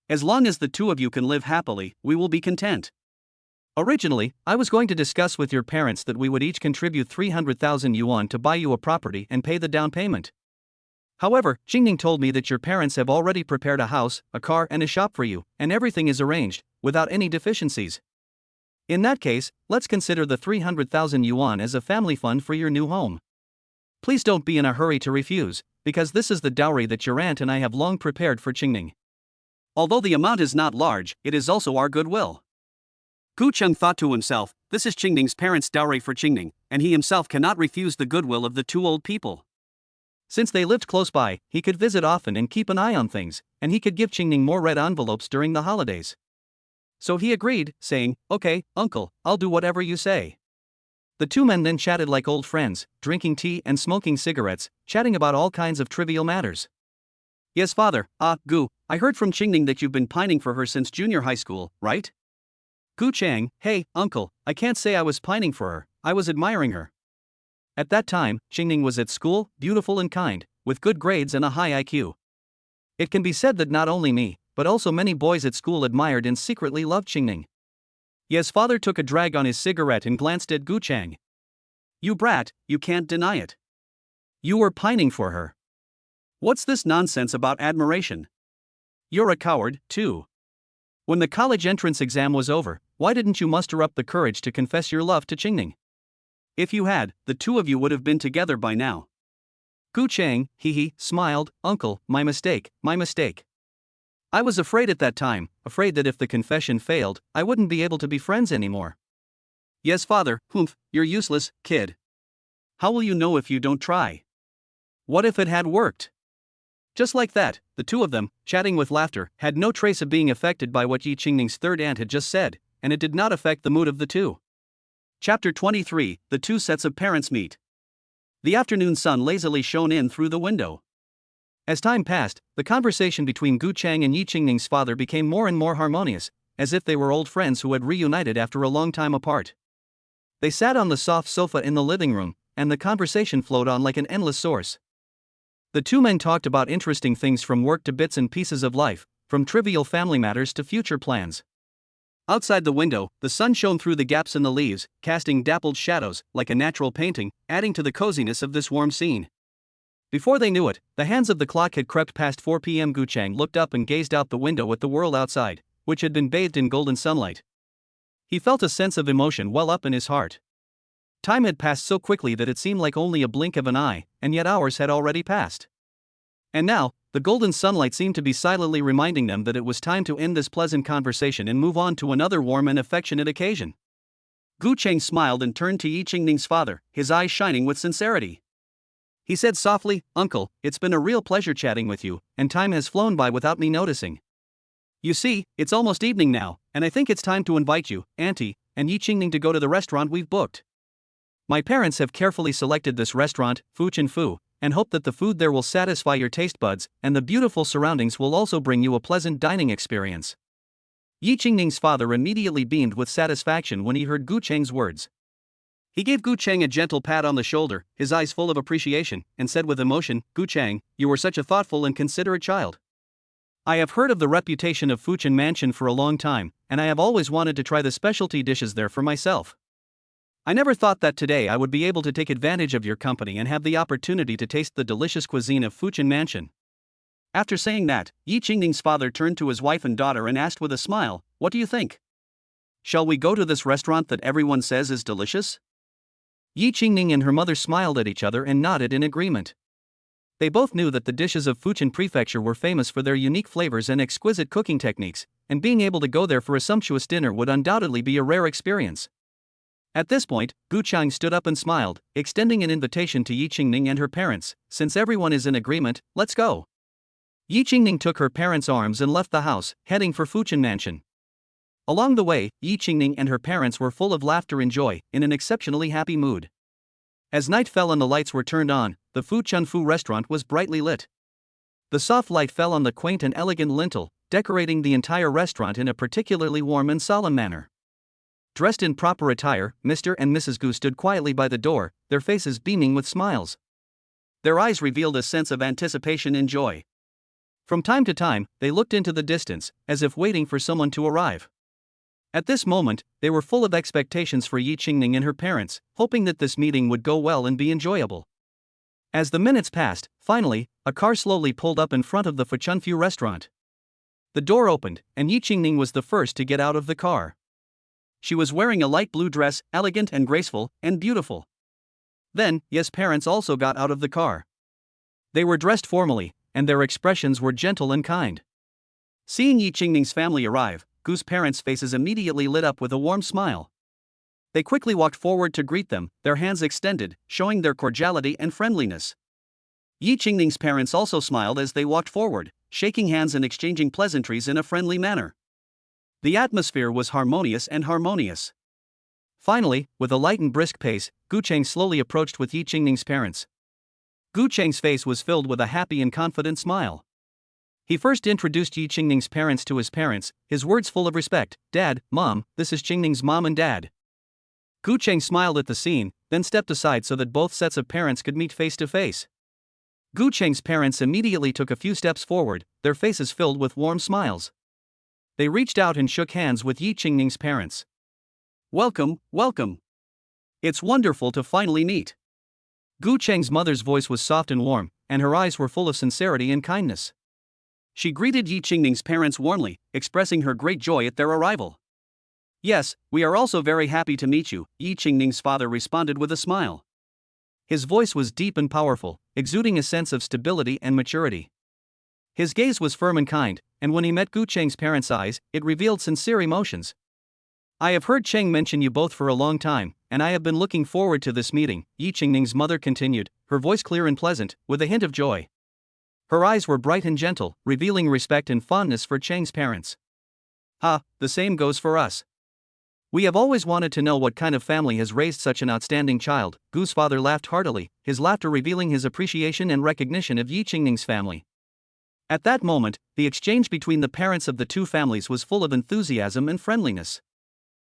As long as the two of you can live happily, we will be content. Originally, I was going to discuss with your parents that we would each contribute 300,000 yuan to buy you a property and pay the down payment. However, Xingning told me that your parents have already prepared a house, a car and a shop for you, and everything is arranged, without any deficiencies. In that case, let's consider the 300,000 yuan as a family fund for your new home. Please don't be in a hurry to refuse, because this is the dowry that your aunt and I have long prepared for Xingning." Although the amount is not large, it is also our goodwill. Fucheng thought to himself, this is Qingning's parents' dowry for Qingning, and he himself cannot refuse the goodwill of the two old people. Since they lived close by, he could visit often and keep an eye on things, and he could give Qingning more red envelopes during the holidays. So he agreed, saying, okay, uncle, I'll do whatever you say. The two men then chatted like old friends, drinking tea and smoking cigarettes, chatting about all kinds of trivial matters. Yes, father, Gu, I heard from Qingning that you've been pining for her since junior high school, right? Gu Chang, hey, uncle, I can't say I was pining for her, I was admiring her. At that time, Qingning was at school, beautiful and kind, with good grades and a high IQ. It can be said that not only me, but also many boys at school admired and secretly loved Qingning. Yes, father took a drag on his cigarette and glanced at Gu Chang. You brat, you can't deny it. You were pining for her. What's this nonsense about admiration? You're a coward, too. When the college entrance exam was over, why didn't you muster up the courage to confess your love to Qingning? If you had, the two of you would have been together by now. Gu Chang, smiled, uncle, my mistake. I was afraid at that time, afraid that if the confession failed, I wouldn't be able to be friends anymore. Yes, father, you're useless, kid. How will you know if you don't try? What if it had worked? Just like that, the two of them, chatting with laughter, had no trace of being affected by what Yi Qingning's third aunt had just said, and it did not affect the mood of the two. Chapter 23, The Two Sets of Parents Meet. The afternoon sun lazily shone in through the window. As time passed, the conversation between Gu Chang and Yi Qingning's father became more and more harmonious, as if they were old friends who had reunited after a long time apart. They sat on the soft sofa in the living room, and the conversation flowed on like an endless source. The two men talked about interesting things from work to bits and pieces of life, from trivial family matters to future plans. Outside the window, the sun shone through the gaps in the leaves, casting dappled shadows, like a natural painting, adding to the coziness of this warm scene. Before they knew it, the hands of the clock had crept past 4 p.m. Gu Chang looked up and gazed out the window at the world outside, which had been bathed in golden sunlight. He felt a sense of emotion well up in his heart. Time had passed so quickly that it seemed like only a blink of an eye, and yet hours had already passed. And now, the golden sunlight seemed to be silently reminding them that it was time to end this pleasant conversation and move on to another warm and affectionate occasion. Gu Chang smiled and turned to Yi Qingning's father, his eyes shining with sincerity. He said softly, Uncle, it's been a real pleasure chatting with you, and time has flown by without me noticing. You see, it's almost evening now, and I think it's time to invite you, Auntie, and Yi Qingning to go to the restaurant we've booked. My parents have carefully selected this restaurant, Fucheng Fu, and hope that the food there will satisfy your taste buds, and the beautiful surroundings will also bring you a pleasant dining experience. Yi Qingning's father immediately beamed with satisfaction when he heard Gu Chang's words. He gave Gu Chang a gentle pat on the shoulder, his eyes full of appreciation, and said with emotion, Gu Chang, you were such a thoughtful and considerate child. I have heard of the reputation of Fucheng Mansion for a long time, and I have always wanted to try the specialty dishes there for myself. I never thought that today I would be able to take advantage of your company and have the opportunity to taste the delicious cuisine of Fucheng Mansion. After saying that, Yi Qingning's father turned to his wife and daughter and asked with a smile, what do you think? Shall we go to this restaurant that everyone says is delicious? Yi Qingning and her mother smiled at each other and nodded in agreement. They both knew that the dishes of Fucheng Prefecture were famous for their unique flavors and exquisite cooking techniques, and being able to go there for a sumptuous dinner would undoubtedly be a rare experience. At this point, Gu Chang stood up and smiled, extending an invitation to Yi Qingning and her parents. Since everyone is in agreement, let's go. Yi Qingning took her parents' arms and left the house, heading for Fucheng Mansion. Along the way, Yi Qingning and her parents were full of laughter and joy, in an exceptionally happy mood. As night fell and the lights were turned on, the Fucheng Fu restaurant was brightly lit. The soft light fell on the quaint and elegant lintel, decorating the entire restaurant in a particularly warm and solemn manner. Dressed in proper attire, Mr. and Mrs. Gu stood quietly by the door, their faces beaming with smiles. Their eyes revealed a sense of anticipation and joy. From time to time, they looked into the distance, as if waiting for someone to arrive. At this moment, they were full of expectations for Yi Qingning and her parents, hoping that this meeting would go well and be enjoyable. As the minutes passed, finally, a car slowly pulled up in front of the Fucheng Fu restaurant. The door opened, and Yi Qingning was the first to get out of the car. She was wearing a light blue dress, elegant and graceful, and beautiful. Then, Yi's parents also got out of the car. They were dressed formally, and their expressions were gentle and kind. Seeing Yi Qingning's family arrive, Gu's parents' faces immediately lit up with a warm smile. They quickly walked forward to greet them, their hands extended, showing their cordiality and friendliness. Yi Qingning's parents also smiled as they walked forward, shaking hands and exchanging pleasantries in a friendly manner. The atmosphere was harmonious. Finally, with a light and brisk pace, Fucheng slowly approached with Yi Qingning's parents. Fucheng's face was filled with a happy and confident smile. He first introduced Yi Qingning's parents to his parents, his words full of respect. "Dad, Mom, this is Qingning's mom and dad." Fucheng smiled at the scene, then stepped aside so that both sets of parents could meet face to face. Fucheng's parents immediately took a few steps forward, their faces filled with warm smiles. They reached out and shook hands with Yi Qingning's parents. "Welcome, welcome. It's wonderful to finally meet." Fucheng's mother's voice was soft and warm, and her eyes were full of sincerity and kindness. She greeted Yi Qingning's parents warmly, expressing her great joy at their arrival. "Yes, we are also very happy to meet you," Yi Qingning's father responded with a smile. His voice was deep and powerful, exuding a sense of stability and maturity. His gaze was firm and kind, and when he met Fucheng's parents' eyes, it revealed sincere emotions. "I have heard Cheng mention you both for a long time, and I have been looking forward to this meeting," Yi Qingning's mother continued, her voice clear and pleasant, with a hint of joy. Her eyes were bright and gentle, revealing respect and fondness for Cheng's parents. The same goes for us. We have always wanted to know what kind of family has raised such an outstanding child." Gu's father laughed heartily, his laughter revealing his appreciation and recognition of Yi Qingning's family. At that moment, the exchange between the parents of the two families was full of enthusiasm and friendliness.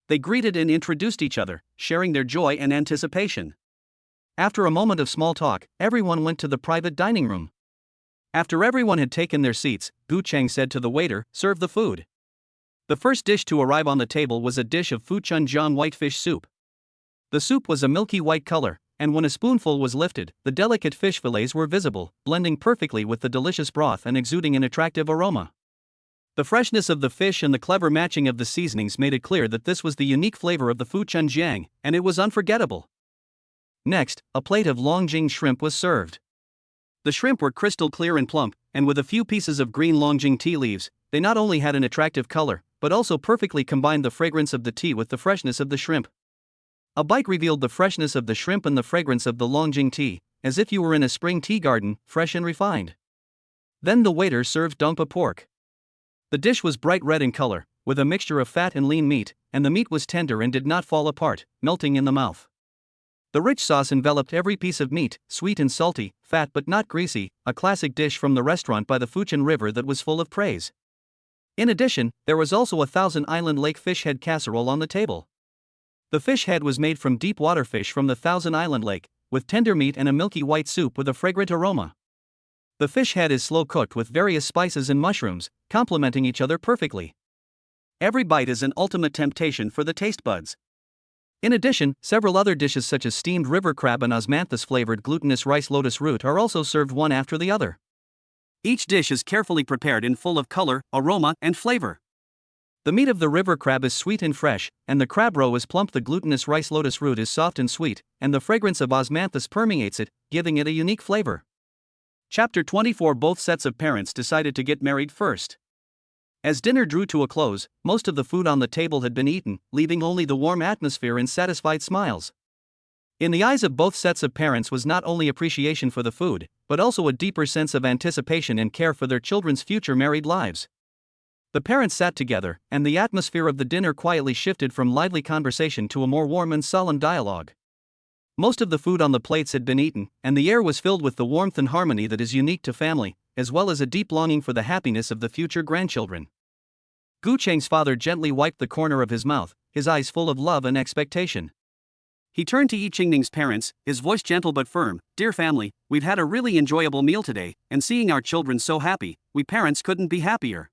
They greeted and introduced each other, sharing their joy and anticipation. After a moment of small talk, everyone went to the private dining room. After everyone had taken their seats, Fucheng said to the waiter, "Serve the food." The first dish to arrive on the table was a dish of Fucheng whitefish soup. The soup was a milky white color, and when a spoonful was lifted, the delicate fish fillets were visible, blending perfectly with the delicious broth and exuding an attractive aroma. The freshness of the fish and the clever matching of the seasonings made it clear that this was the unique flavor of the Fucheng, and it was unforgettable. Next, a plate of Longjing shrimp was served. The shrimp were crystal clear and plump, and with a few pieces of green Longjing tea leaves, they not only had an attractive color, but also perfectly combined the fragrance of the tea with the freshness of the shrimp. A bite revealed the freshness of the shrimp and the fragrance of the Longjing tea, as if you were in a spring tea garden, fresh and refined. Then the waiter served dongpa pork. The dish was bright red in color, with a mixture of fat and lean meat, and the meat was tender and did not fall apart, melting in the mouth. The rich sauce enveloped every piece of meat, sweet and salty, fat but not greasy, a classic dish from the restaurant by the Fucheng River that was full of praise. In addition, there was also a Thousand Island Lake fish head casserole on the table. The fish head was made from deep water fish from the Thousand Island Lake, with tender meat and a milky white soup with a fragrant aroma. The fish head is slow cooked with various spices and mushrooms, complementing each other perfectly. Every bite is an ultimate temptation for the taste buds. In addition, several other dishes such as steamed river crab and osmanthus-flavored glutinous rice lotus root are also served one after the other. Each dish is carefully prepared and full of color, aroma, and flavor. The meat of the river crab is sweet and fresh, and the crab roe is plump. The glutinous rice lotus root is soft and sweet, and the fragrance of osmanthus permeates it, giving it a unique flavor. Chapter 24. Both sets of parents decided to get married first. As dinner drew to a close, most of the food on the table had been eaten, leaving only the warm atmosphere and satisfied smiles. In the eyes of both sets of parents was not only appreciation for the food, but also a deeper sense of anticipation and care for their children's future married lives. The parents sat together, and the atmosphere of the dinner quietly shifted from lively conversation to a more warm and solemn dialogue. Most of the food on the plates had been eaten, and the air was filled with the warmth and harmony that is unique to family, as well as a deep longing for the happiness of the future grandchildren. Fucheng's father gently wiped the corner of his mouth, his eyes full of love and expectation. He turned to Yi Qingning's parents, his voice gentle but firm. "Dear family, we've had a really enjoyable meal today, and seeing our children so happy, we parents couldn't be happier.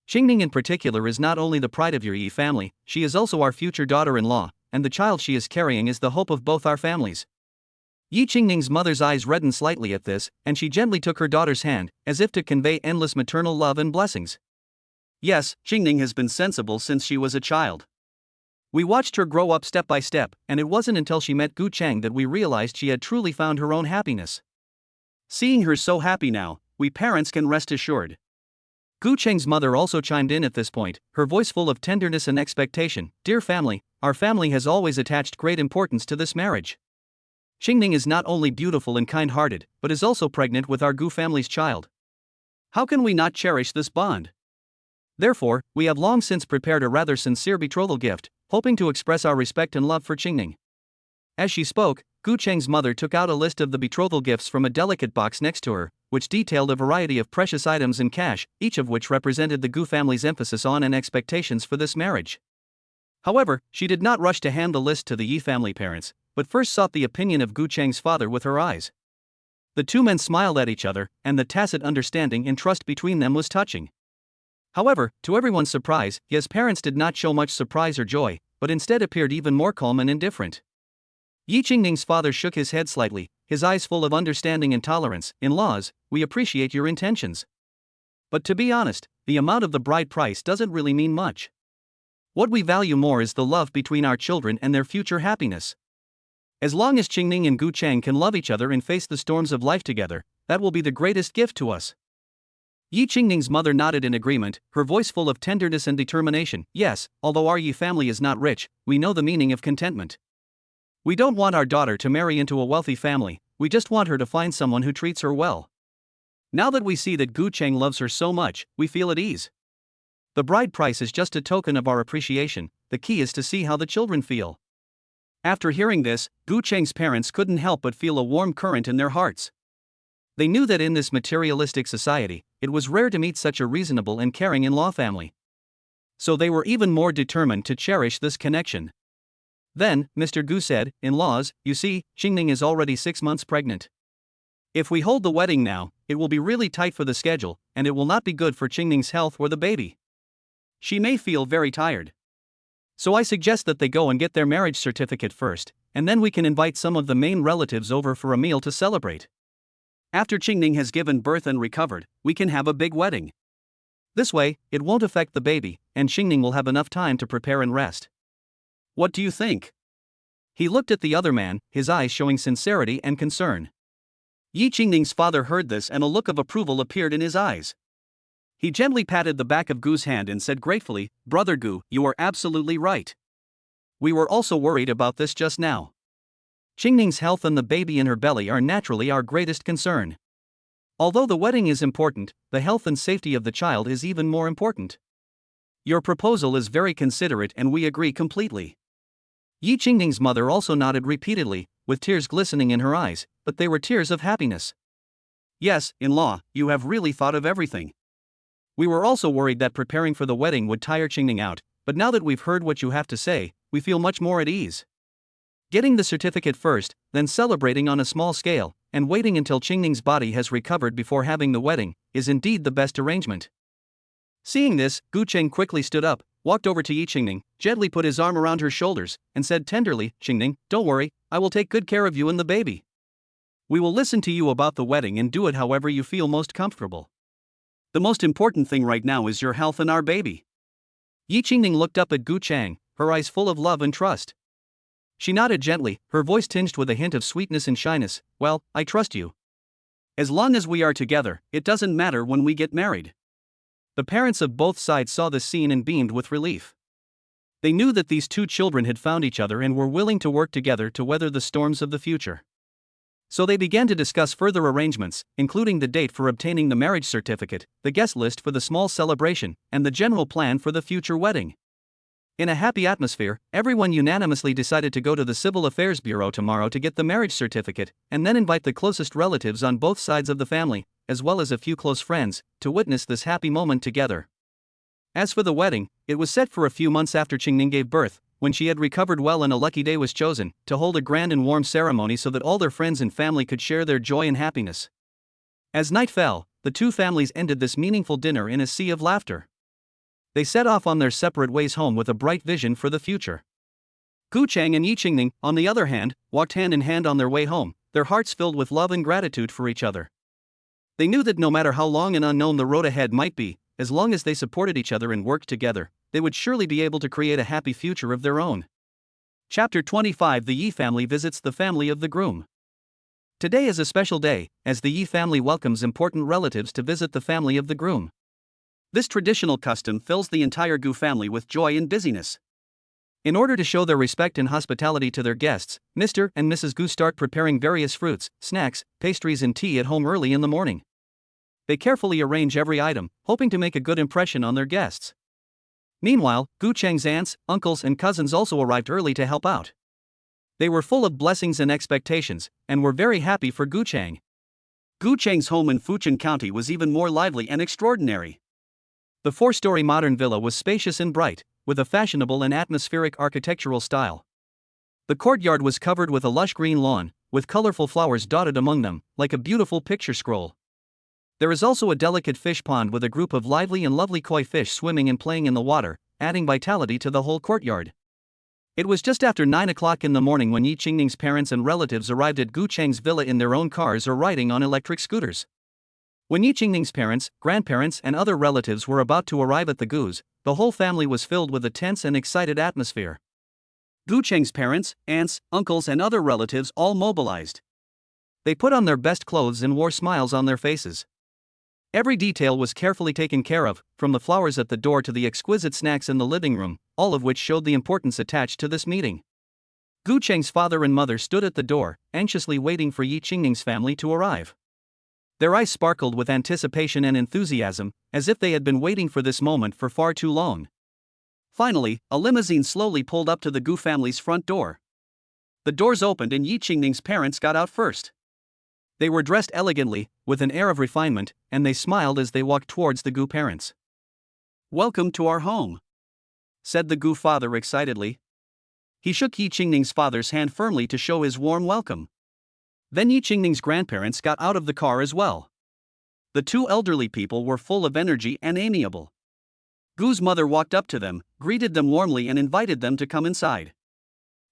Qingning in particular is not only the pride of your Yi family, she is also our future daughter-in-law, and the child she is carrying is the hope of both our families." Yi Qingning's mother's eyes reddened slightly at this, and she gently took her daughter's hand, as if to convey endless maternal love and blessings. "Yes, Qingning has been sensible since she was a child. We watched her grow up step by step, and it wasn't until she met Fucheng that we realized she had truly found her own happiness. Seeing her so happy now, we parents can rest assured. Gu Cheng's mother also chimed in at this point, her voice full of tenderness and expectation. Dear family, our family has always attached great importance to this marriage. Qingning is not only beautiful and kind-hearted, but is also pregnant with our Gu family's child. How can we not cherish this bond? Therefore, we have long since prepared a rather sincere betrothal gift, hoping to express our respect and love for Qingning. As she spoke, Gu Cheng's mother took out a list of the betrothal gifts from a delicate box next to her, which detailed a variety of precious items in cash, each of which represented the Gu family's emphasis on and expectations for this marriage. However, she did not rush to hand the list to the Yi family parents, but first sought the opinion of Gu Cheng's father with her eyes. The two men smiled at each other, and the tacit understanding and trust between them was touching. However, to everyone's surprise, Ye's parents did not show much surprise or joy, but instead appeared even more calm and indifferent. Yi Qingning's father shook his head slightly, his eyes full of understanding and tolerance. In-laws, we appreciate your intentions. But to be honest, the amount of the bride price doesn't really mean much. What we value more is the love between our children and their future happiness. As long as Qingning and Gu Cheng can love each other and face the storms of life together, that will be the greatest gift to us. Yi Qingning's mother nodded in agreement, her voice full of tenderness and determination. Yes, although our Yi family is not rich, we know the meaning of contentment. We don't want our daughter to marry into a wealthy family, we just want her to find someone who treats her well. Now that we see that Gu Cheng loves her so much, we feel at ease. The bride price is just a token of our appreciation, the key is to see how the children feel. After hearing this, Gu Cheng's parents couldn't help but feel a warm current in their hearts. They knew that in this materialistic society, it was rare to meet such a reasonable and caring in-law family. So they were even more determined to cherish this connection. Then, Mr. Gu said, "In-laws, you see, Qingning is already 6 months pregnant. If we hold the wedding now, it will be really tight for the schedule, and it will not be good for Qingning's health or the baby. She may feel very tired. So I suggest that they go and get their marriage certificate first, and then we can invite some of the main relatives over for a meal to celebrate. After Qingning has given birth and recovered, we can have a big wedding. This way, it won't affect the baby, and Qingning will have enough time to prepare and rest. What do you think?" He looked at the other man, his eyes showing sincerity and concern. Yi Qingning's father heard this and a look of approval appeared in his eyes. He gently patted the back of Gu's hand and said gratefully, "Brother Gu, you are absolutely right. We were also worried about this just now. Qingning's health and the baby in her belly are naturally our greatest concern. Although the wedding is important, the health and safety of the child is even more important. Your proposal is very considerate and we agree completely." Yi Qingning's mother also nodded repeatedly, with tears glistening in her eyes, but they were tears of happiness. "Yes, in-law, you have really thought of everything. We were also worried that preparing for the wedding would tire Qingning out, but now that we've heard what you have to say, we feel much more at ease. Getting the certificate first, then celebrating on a small scale, and waiting until Qingning's body has recovered before having the wedding, is indeed the best arrangement." Seeing this, Gu Cheng quickly stood up, walked over to Yi Qingning, gently put his arm around her shoulders, and said tenderly, "Qingning, don't worry, I will take good care of you and the baby. We will listen to you about the wedding and do it however you feel most comfortable. The most important thing right now is your health and our baby." Yi Qingning looked up at Gu Cheng, her eyes full of love and trust. She nodded gently, her voice tinged with a hint of sweetness and shyness. "Well, I trust you. As long as we are together, it doesn't matter when we get married." The parents of both sides saw this scene and beamed with relief. They knew that these two children had found each other and were willing to work together to weather the storms of the future. So they began to discuss further arrangements, including the date for obtaining the marriage certificate, the guest list for the small celebration, and the general plan for the future wedding. In a happy atmosphere, everyone unanimously decided to go to the Civil Affairs Bureau tomorrow to get the marriage certificate, and then invite the closest relatives on both sides of the family, as well as a few close friends, to witness this happy moment together. As for the wedding, it was set for a few months after Qingning gave birth, when she had recovered well and a lucky day was chosen, to hold a grand and warm ceremony so that all their friends and family could share their joy and happiness. As night fell, the two families ended this meaningful dinner in a sea of laughter. They set off on their separate ways home with a bright vision for the future. Gu Cheng and Yi Qingning, on the other hand, walked hand in hand on their way home, their hearts filled with love and gratitude for each other. They knew that no matter how long and unknown the road ahead might be, as long as they supported each other and worked together, they would surely be able to create a happy future of their own. Chapter 25. The Yi family visits the family of the groom. Today is a special day, as the Yi family welcomes important relatives to visit the family of the groom. This traditional custom fills the entire Gu family with joy and busyness. In order to show their respect and hospitality to their guests, Mr. and Mrs. Gu start preparing various fruits, snacks, pastries and tea at home early in the morning. They carefully arrange every item, hoping to make a good impression on their guests. Meanwhile, Gu Cheng's aunts, uncles and cousins also arrived early to help out. They were full of blessings and expectations, and were very happy for Gu Cheng. Gu Cheng's home in Fucheng County was even more lively and extraordinary. The 4-story modern villa was spacious and bright, with a fashionable and atmospheric architectural style. The courtyard was covered with a lush green lawn, with colorful flowers dotted among them, like a beautiful picture scroll. There is also a delicate fish pond with a group of lively and lovely koi fish swimming and playing in the water, adding vitality to the whole courtyard. It was just after 9 o'clock in the morning when Yi Qingning's parents and relatives arrived at Gu Cheng's villa in their own cars or riding on electric scooters. When Yi Qingning's parents, grandparents and other relatives were about to arrive at the Gu's, the whole family was filled with a tense and excited atmosphere. Gu Cheng's parents, aunts, uncles and other relatives all mobilized. They put on their best clothes and wore smiles on their faces. Every detail was carefully taken care of, from the flowers at the door to the exquisite snacks in the living room, all of which showed the importance attached to this meeting. Gu Cheng's father and mother stood at the door, anxiously waiting for Yi Qingning's family to arrive. Their eyes sparkled with anticipation and enthusiasm, as if they had been waiting for this moment for far too long. Finally, a limousine slowly pulled up to the Gu family's front door. The doors opened and Yi Qingning's parents got out first. They were dressed elegantly, with an air of refinement, and they smiled as they walked towards the Gu parents. "Welcome to our home," said the Gu father excitedly. He shook Yi Qingning's father's hand firmly to show his warm welcome. Then Yi Qingning's grandparents got out of the car as well. The two elderly people were full of energy and amiable. Gu's mother walked up to them, greeted them warmly and invited them to come inside.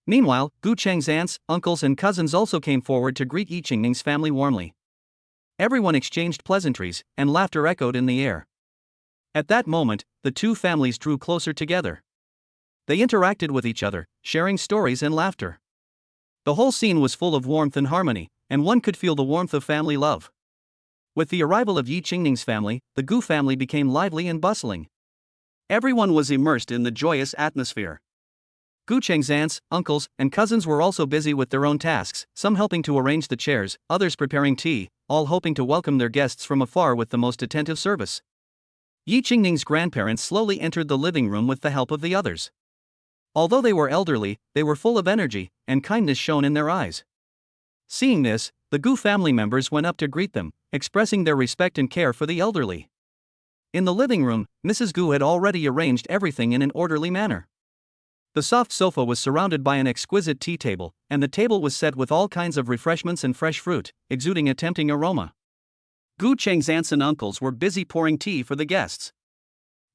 Meanwhile, Gu Cheng's aunts, uncles and cousins also came forward to greet Yi Qingning's family warmly. Everyone exchanged pleasantries, and laughter echoed in the air. At that moment, the two families drew closer together. They interacted with each other, sharing stories and laughter. The whole scene was full of warmth and harmony, and one could feel the warmth of family love. With the arrival of Yi Qingning's family, the Gu family became lively and bustling. Everyone was immersed in the joyous atmosphere. Gu Cheng's aunts, uncles, and cousins were also busy with their own tasks, some helping to arrange the chairs, others preparing tea, all hoping to welcome their guests from afar with the most attentive service. Yi Qingning's grandparents slowly entered the living room with the help of the others. Although they were elderly, they were full of energy, and kindness shone in their eyes. Seeing this, the Gu family members went up to greet them, expressing their respect and care for the elderly. In the living room, Mrs. Gu had already arranged everything in an orderly manner. The soft sofa was surrounded by an exquisite tea table, and the table was set with all kinds of refreshments and fresh fruit, exuding a tempting aroma. Gu Cheng's aunts and uncles were busy pouring tea for the guests.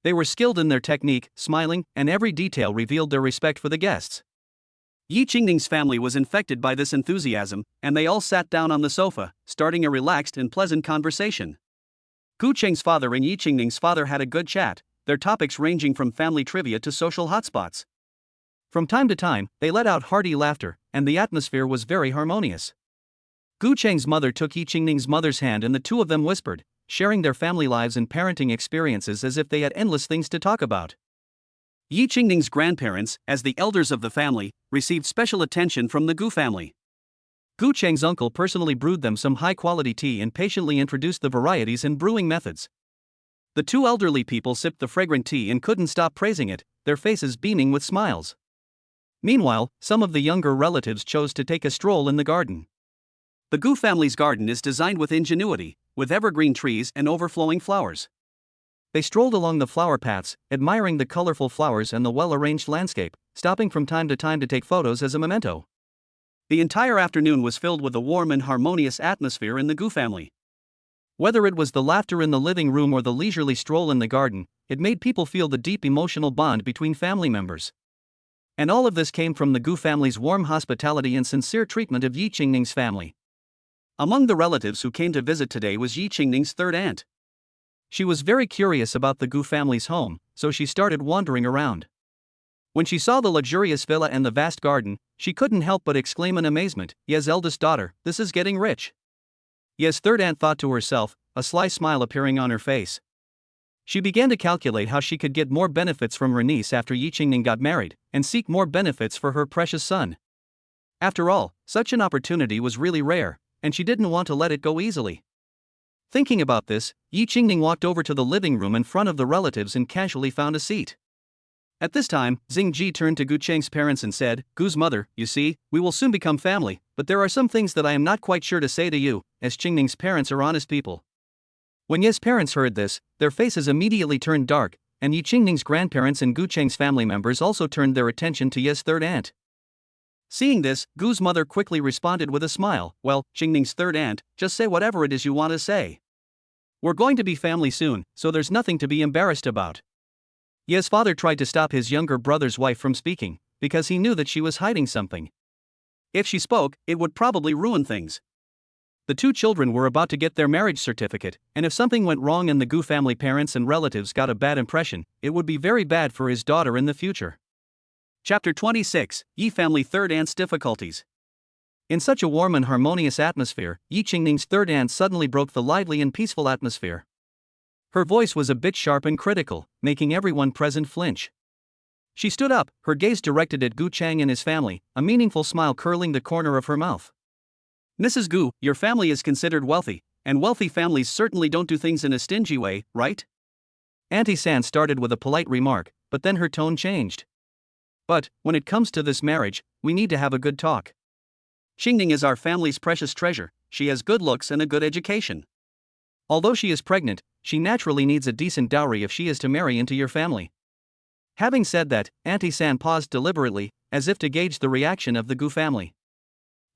They were skilled in their technique, smiling, and every detail revealed their respect for the guests. Yi Qingning's family was infected by this enthusiasm, and they all sat down on the sofa, starting a relaxed and pleasant conversation. Gu Cheng's father and Yi Qingning's father had a good chat, their topics ranging from family trivia to social hotspots. From time to time, they let out hearty laughter, and the atmosphere was very harmonious. Gu Cheng's mother took Yi Qingning's mother's hand and the two of them whispered, sharing their family lives and parenting experiences as if they had endless things to talk about. Yi Qingning's grandparents, as the elders of the family, received special attention from the Gu family. Gu Cheng's uncle personally brewed them some high-quality tea and patiently introduced the varieties and brewing methods. The two elderly people sipped the fragrant tea and couldn't stop praising it, their faces beaming with smiles. Meanwhile, some of the younger relatives chose to take a stroll in the garden. The Gu family's garden is designed with ingenuity, with evergreen trees and overflowing flowers. They strolled along the flower paths, admiring the colorful flowers and the well-arranged landscape, stopping from time to take photos as a memento. The entire afternoon was filled with a warm and harmonious atmosphere in the Gu family. Whether it was the laughter in the living room or the leisurely stroll in the garden, it made people feel the deep emotional bond between family members. And all of this came from the Gu family's warm hospitality and sincere treatment of Yi Qingning's family. Among the relatives who came to visit today was Yi Qingning's third aunt. She was very curious about the Gu family's home, so she started wandering around. When she saw the luxurious villa and the vast garden, she couldn't help but exclaim in amazement, "Ye's eldest daughter, this is getting rich." Ye's third aunt thought to herself, a sly smile appearing on her face. She began to calculate how she could get more benefits from her niece after Yi Qingning got married, and seek more benefits for her precious son. After all, such an opportunity was really rare, and she didn't want to let it go easily. Thinking about this, Yi Qingning walked over to the living room in front of the relatives and casually found a seat. At this time, Xing Ji turned to Gu Cheng's parents and said, "Gu's mother, you see, we will soon become family, but there are some things that I am not quite sure to say to you, as Qingning's parents are honest people." When Ye's parents heard this, their faces immediately turned dark, and Yi Qingning's grandparents and Gu Cheng's family members also turned their attention to Ye's third aunt. Seeing this, Gu's mother quickly responded with a smile, "Well, Qingning's third aunt, just say whatever it is you want to say. We're going to be family soon, so there's nothing to be embarrassed about." Ye's father tried to stop his younger brother's wife from speaking, because he knew that she was hiding something. If she spoke, it would probably ruin things. The two children were about to get their marriage certificate, and if something went wrong and the Gu family parents and relatives got a bad impression, it would be very bad for his daughter in the future. Chapter 26, Yi Family Third Aunt's Difficulties. In such a warm and harmonious atmosphere, Yi Qingning's third aunt suddenly broke the lively and peaceful atmosphere. Her voice was a bit sharp and critical, making everyone present flinch. She stood up, her gaze directed at Gu Cheng and his family, a meaningful smile curling the corner of her mouth. "Mrs. Gu, your family is considered wealthy, and wealthy families certainly don't do things in a stingy way, right?" Auntie San started with a polite remark, but then her tone changed. "But, when it comes to this marriage, we need to have a good talk. Qingning is our family's precious treasure. She has good looks and a good education. Although she is pregnant, she naturally needs a decent dowry if she is to marry into your family." Having said that, Auntie San paused deliberately, as if to gauge the reaction of the Gu family.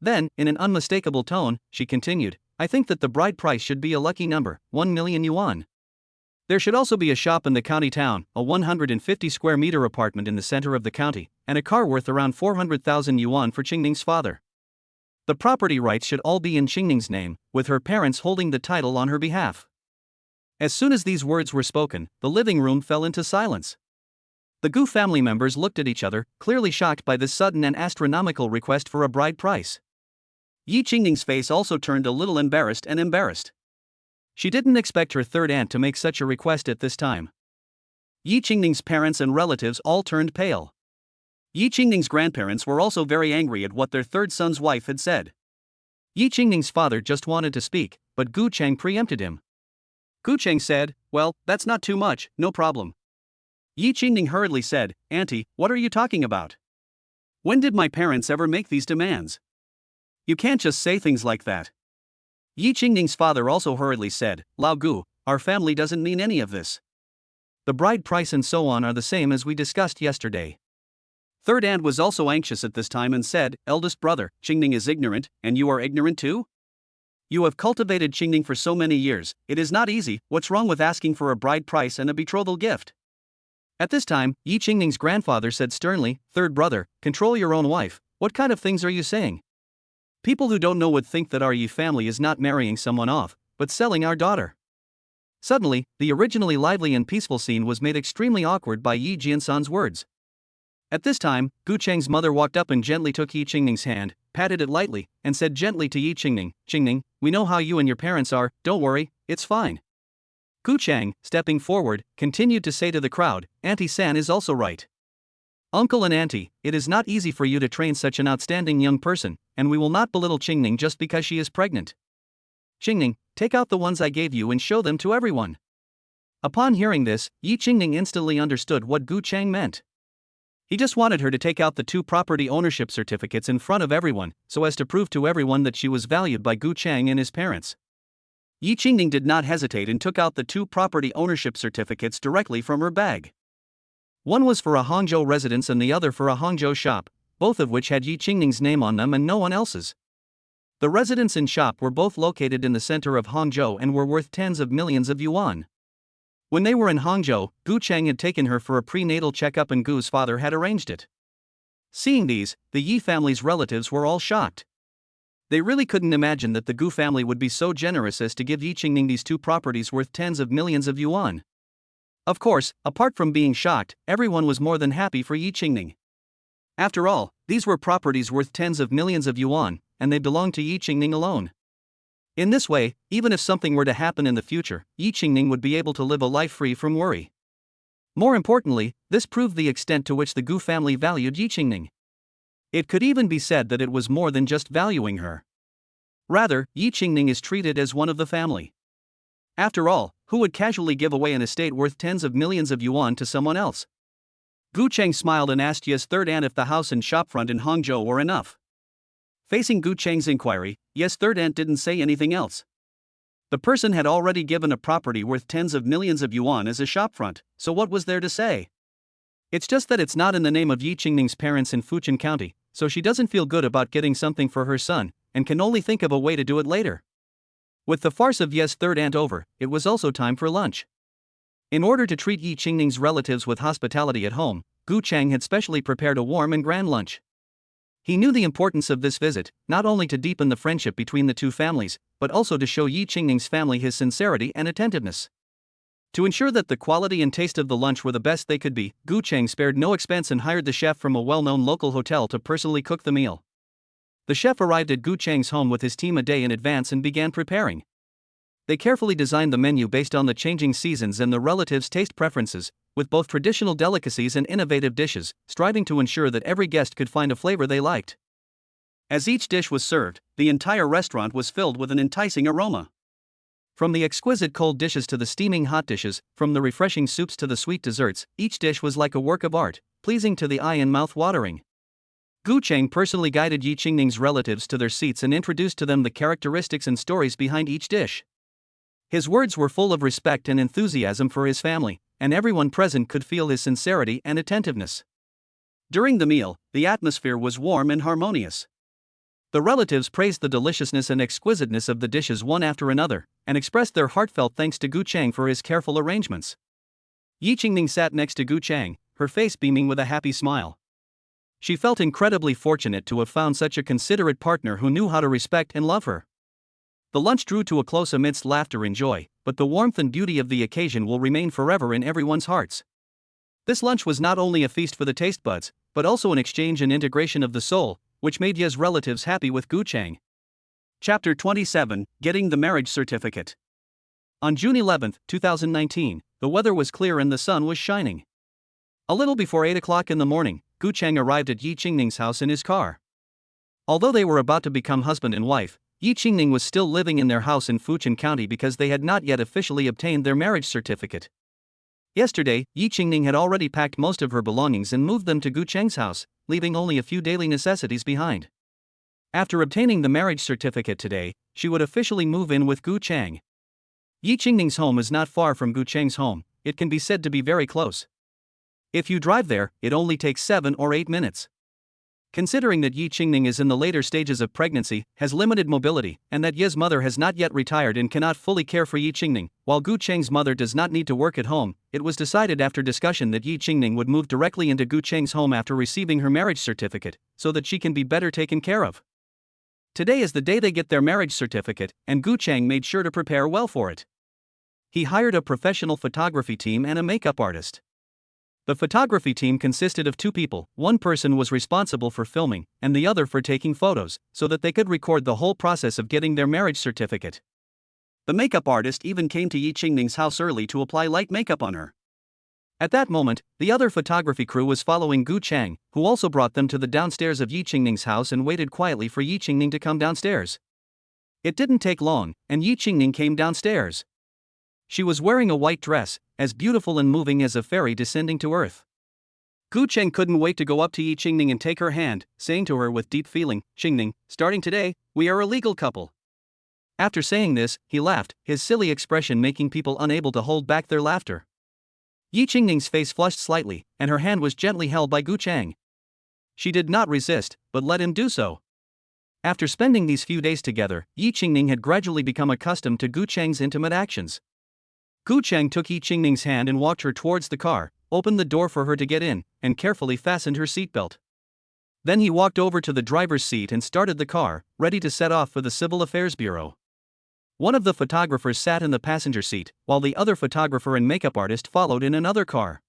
Then, in an unmistakable tone, she continued, "I think that the bride price should be a lucky number, 1 million yuan. There should also be a shop in the county town, a 150 square meter apartment in the center of the county, and a car worth around 400,000 yuan for Qingning's father. The property rights should all be in Qingning's name, with her parents holding the title on her behalf." As soon as these words were spoken, the living room fell into silence. The Gu family members looked at each other, clearly shocked by this sudden and astronomical request for a bride price. Yi Qingning's face also turned a little embarrassed. She didn't expect her third aunt to make such a request at this time. Yi Qingning's parents and relatives all turned pale. Yi Qingning's grandparents were also very angry at what their third son's wife had said. Yi Qingning's father just wanted to speak, but Gu Cheng preempted him. Gu Cheng said, "Well, that's not too much, no problem." Yi Qingning hurriedly said, "Auntie, what are you talking about? When did my parents ever make these demands? You can't just say things like that." Yi Qingning's father also hurriedly said, "Lao Gu, our family doesn't mean any of this. The bride price and so on are the same as we discussed yesterday." Third aunt was also anxious at this time and said, "Eldest brother, Qingning is ignorant, and you are ignorant too? You have cultivated Qingning for so many years, it is not easy. What's wrong with asking for a bride price and a betrothal gift?" At this time, Yi Qingning's grandfather said sternly, "Third brother, control your own wife, what kind of things are you saying? People who don't know would think that our Yi family is not marrying someone off, but selling our daughter." Suddenly, the originally lively and peaceful scene was made extremely awkward by Yi Jiansan's words. At this time, Gu Cheng's mother walked up and gently took Yi Qingning's hand, patted it lightly, and said gently to Yi Qingning, "Qingning, we know how you and your parents are, don't worry, it's fine." Gu Cheng, stepping forward, continued to say to the crowd, "Auntie San is also right. Uncle and auntie, it is not easy for you to train such an outstanding young person, and we will not belittle Qingning just because she is pregnant. Qingning, take out the ones I gave you and show them to everyone." Upon hearing this, Yi Qingning instantly understood what Gu Cheng meant. He just wanted her to take out the 2 property ownership certificates in front of everyone, so as to prove to everyone that she was valued by Gu Cheng and his parents. Yi Qingning did not hesitate and took out the 2 property ownership certificates directly from her bag. One was for a Hangzhou residence and the other for a Hangzhou shop, both of which had Yi Qingning's name on them and no one else's. The residence and shop were both located in the center of Hangzhou and were worth tens of millions of yuan. When they were in Hangzhou, Gu Cheng had taken her for a prenatal checkup and Gu's father had arranged it. Seeing these, the Yi family's relatives were all shocked. They really couldn't imagine that the Gu family would be so generous as to give Yi Qingning these 2 properties worth tens of millions of yuan. Of course, apart from being shocked, everyone was more than happy for Yi Qingning. After all, these were properties worth tens of millions of yuan, and they belonged to Yi Qingning alone. In this way, even if something were to happen in the future, Yi Qingning would be able to live a life free from worry. More importantly, this proved the extent to which the Gu family valued Yi Qingning. It could even be said that it was more than just valuing her. Rather, Yi Qingning is treated as one of the family. After all, who would casually give away an estate worth tens of millions of yuan to someone else? Gu Cheng smiled and asked Ye's third aunt if the house and shopfront in Hangzhou were enough. Facing Gu Cheng's inquiry, Ye's third aunt didn't say anything else. The person had already given a property worth tens of millions of yuan as a shopfront, so what was there to say? It's just that it's not in the name of Yi Qingning's parents in Fucheng County, so she doesn't feel good about getting something for her son, and can only think of a way to do it later. With the farce of Ye's third aunt over, it was also time for lunch. In order to treat Yi Qingning's relatives with hospitality at home, Gu Cheng had specially prepared a warm and grand lunch. He knew the importance of this visit, not only to deepen the friendship between the two families, but also to show Yi Qingning's family his sincerity and attentiveness. To ensure that the quality and taste of the lunch were the best they could be, Gu Cheng spared no expense and hired the chef from a well-known local hotel to personally cook the meal. The chef arrived at Gu Cheng's home with his team a day in advance and began preparing. They carefully designed the menu based on the changing seasons and the relatives' taste preferences, with both traditional delicacies and innovative dishes, striving to ensure that every guest could find a flavor they liked. As each dish was served, the entire restaurant was filled with an enticing aroma. From the exquisite cold dishes to the steaming hot dishes, from the refreshing soups to the sweet desserts, each dish was like a work of art, pleasing to the eye and mouth-watering. Gu Cheng personally guided Yi Qingning's relatives to their seats and introduced to them the characteristics and stories behind each dish. His words were full of respect and enthusiasm for his family, and everyone present could feel his sincerity and attentiveness. During the meal, the atmosphere was warm and harmonious. The relatives praised the deliciousness and exquisiteness of the dishes one after another, and expressed their heartfelt thanks to Gu Cheng for his careful arrangements. Yi Qingning sat next to Gu Cheng, her face beaming with a happy smile. She felt incredibly fortunate to have found such a considerate partner who knew how to respect and love her. The lunch drew to a close amidst laughter and joy, but the warmth and beauty of the occasion will remain forever in everyone's hearts. This lunch was not only a feast for the taste buds, but also an exchange and integration of the soul, which made Ye's relatives happy with Gu Cheng. Chapter 27, Getting the Marriage Certificate. On June 11, 2019, the weather was clear and the sun was shining. A little before 8 o'clock in the morning, Gu Cheng arrived at Yi Qingning's house in his car. Although they were about to become husband and wife, Yi Qingning was still living in their house in Fucheng County because they had not yet officially obtained their marriage certificate. Yesterday, Yi Qingning had already packed most of her belongings and moved them to Gu Cheng's house, leaving only a few daily necessities behind. After obtaining the marriage certificate today, she would officially move in with Gu Cheng. Yi Qingning's home is not far from Gu Cheng's home, it can be said to be very close. If you drive there, it only takes 7 or 8 minutes. Considering that Yi Qingning is in the later stages of pregnancy, has limited mobility, and that Ye's mother has not yet retired and cannot fully care for Yi Qingning, while Gu Cheng's mother does not need to work at home, it was decided after discussion that Yi Qingning would move directly into Gu Cheng's home after receiving her marriage certificate, so that she can be better taken care of. Today is the day they get their marriage certificate, and Gu Cheng made sure to prepare well for it. He hired a professional photography team and a makeup artist. The photography team consisted of 2 people, one person was responsible for filming, and the other for taking photos, so that they could record the whole process of getting their marriage certificate. The makeup artist even came to Yi Qingning's house early to apply light makeup on her. At that moment, the other photography crew was following Gu Cheng, who also brought them to the downstairs of Yi Qingning's house and waited quietly for Yi Qingning to come downstairs. It didn't take long, and Yi Qingning came downstairs. She was wearing a white dress, as beautiful and moving as a fairy descending to earth. Gu Cheng couldn't wait to go up to Yi Qingning and take her hand, saying to her with deep feeling, "Qingning, starting today, we are a legal couple." After saying this, he laughed, his silly expression making people unable to hold back their laughter. Yi Qingning's face flushed slightly, and her hand was gently held by Gu Cheng. She did not resist, but let him do so. After spending these few days together, Yi Qingning had gradually become accustomed to Gu Cheng's intimate actions. Gu Cheng took Yi Qingning's hand and walked her towards the car, opened the door for her to get in, and carefully fastened her seatbelt. Then he walked over to the driver's seat and started the car, ready to set off for the Civil Affairs Bureau. One of the photographers sat in the passenger seat, while the other photographer and makeup artist followed in another car.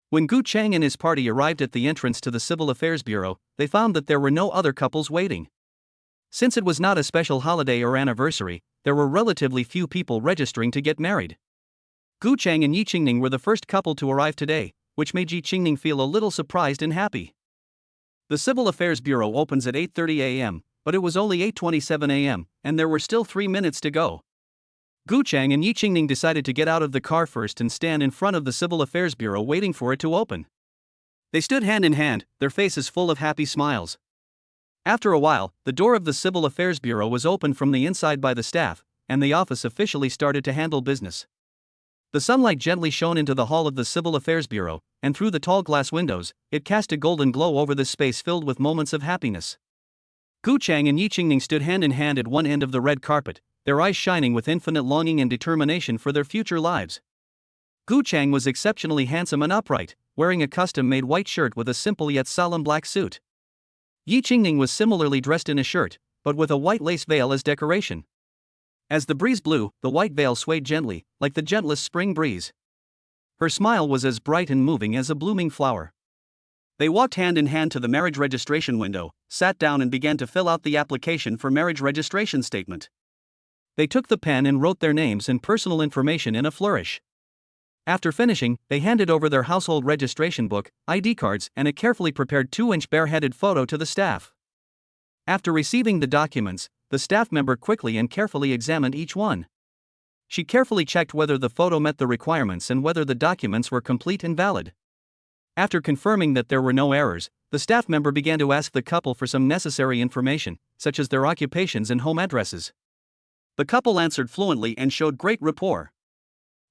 When Gu Cheng and his party arrived at the entrance to the Civil Affairs Bureau, they found that there were no other couples waiting. Since it was not a special holiday or anniversary, there were relatively few people registering to get married. Gu Chang and Yi Qingning were the first couple to arrive today, which made Yi Qingning feel a little surprised and happy. The Civil Affairs Bureau opens at 8:30 a.m., but it was only 8:27 a.m., and there were still 3 minutes to go. Gu Chang and Yi Qingning decided to get out of the car first and stand in front of the Civil Affairs Bureau waiting for it to open. They stood hand in hand, their faces full of happy smiles. After a while, the door of the Civil Affairs Bureau was opened from the inside by the staff, and the office officially started to handle business. The sunlight gently shone into the hall of the Civil Affairs Bureau, and through the tall glass windows, it cast a golden glow over this space filled with moments of happiness. Gu Chang and Yi Qingning stood hand in hand at one end of the red carpet, their eyes shining with infinite longing and determination for their future lives. Gu Chang was exceptionally handsome and upright, wearing a custom-made white shirt with a simple yet solemn black suit. Yi Qingning was similarly dressed in a shirt, but with a white lace veil as decoration. As the breeze blew, the white veil swayed gently, like the gentlest spring breeze. Her smile was as bright and moving as a blooming flower. They walked hand in hand to the marriage registration window, sat down and began to fill out the application for marriage registration statement. They took the pen and wrote their names and personal information in a flourish. After finishing, they handed over their household registration book, ID cards, and a carefully prepared 2-inch bareheaded photo to the staff. After receiving the documents, the staff member quickly and carefully examined each one. She carefully checked whether the photo met the requirements and whether the documents were complete and valid. After confirming that there were no errors, the staff member began to ask the couple for some necessary information, such as their occupations and home addresses. The couple answered fluently and showed great rapport.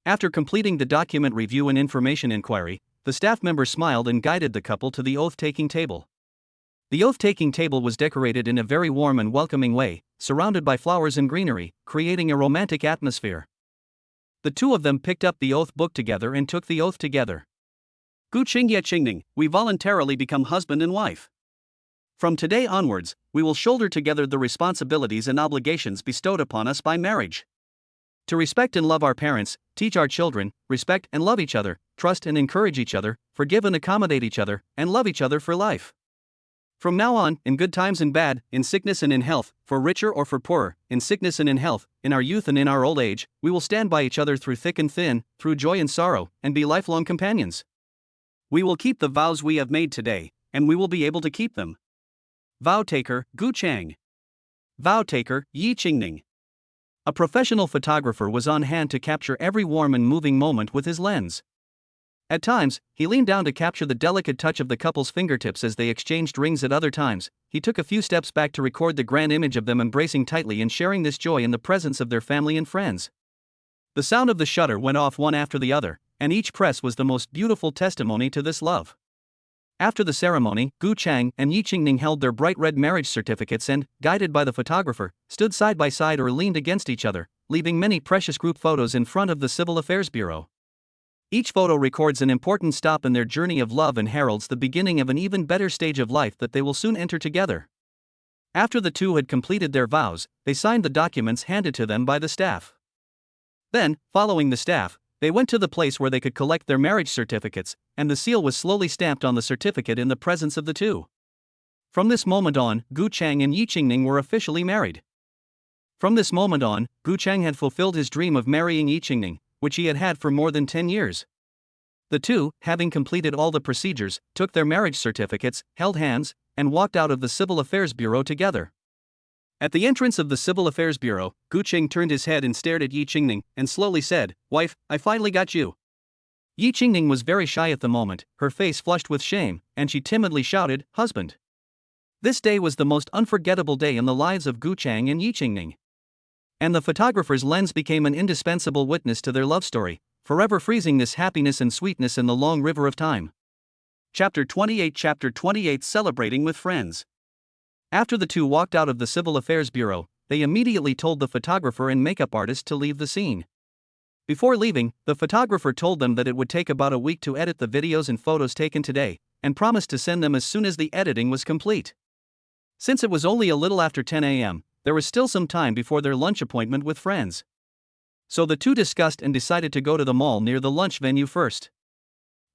After completing the document review and information inquiry, the staff member smiled and guided the couple to the oath-taking table. The oath-taking table was decorated in a very warm and welcoming way, surrounded by flowers and greenery, creating a romantic atmosphere. The two of them picked up the oath book together and took the oath together. Gu Qingye Qingning, we voluntarily become husband and wife. From today onwards, we will shoulder together the responsibilities and obligations bestowed upon us by marriage. To respect and love our parents, teach our children, respect and love each other, trust and encourage each other, forgive and accommodate each other, and love each other for life. From now on, in good times and bad, in sickness and in health, for richer or for poorer, in sickness and in health, in our youth and in our old age, we will stand by each other through thick and thin, through joy and sorrow, and be lifelong companions. We will keep the vows we have made today, and we will be able to keep them. Vow taker, Gu Chang. Vow taker, Yi Qingning. A professional photographer was on hand to capture every warm and moving moment with his lens. At times, he leaned down to capture the delicate touch of the couple's fingertips as they exchanged rings. At other times, he took a few steps back to record the grand image of them embracing tightly and sharing this joy in the presence of their family and friends. The sound of the shutter went off one after the other, and each press was the most beautiful testimony to this love. After the ceremony, Gu Chang and Yi Qingning held their bright red marriage certificates and, guided by the photographer, stood side by side or leaned against each other, leaving many precious group photos in front of the Civil Affairs Bureau. Each photo records an important stop in their journey of love and heralds the beginning of an even better stage of life that they will soon enter together. After the two had completed their vows, they signed the documents handed to them by the staff. Then, following the staff, they went to the place where they could collect their marriage certificates, and the seal was slowly stamped on the certificate in the presence of the two. From this moment on, Gu Chang and Yi Qingning were officially married. From this moment on, Gu Chang had fulfilled his dream of marrying Yi Qingning, which he had had for more than 10 years. The two, having completed all the procedures, took their marriage certificates, held hands, and walked out of the Civil Affairs Bureau together. At the entrance of the Civil Affairs Bureau, Gu Chang turned his head and stared at Yi Qingning, and slowly said, "Wife, I finally got you." Yi Qingning was very shy at the moment, her face flushed with shame, and she timidly shouted, "Husband." This day was the most unforgettable day in the lives of Gu Chang and Yi Qingning. And the photographer's lens became an indispensable witness to their love story, forever freezing this happiness and sweetness in the long river of time. Chapter 28 Celebrating with Friends. After the two walked out of the Civil Affairs Bureau, they immediately told the photographer and makeup artist to leave the scene. Before leaving, the photographer told them that it would take about a week to edit the videos and photos taken today, and promised to send them as soon as the editing was complete. Since it was only a little after 10 a.m., there was still some time before their lunch appointment with friends. So the two discussed and decided to go to the mall near the lunch venue first.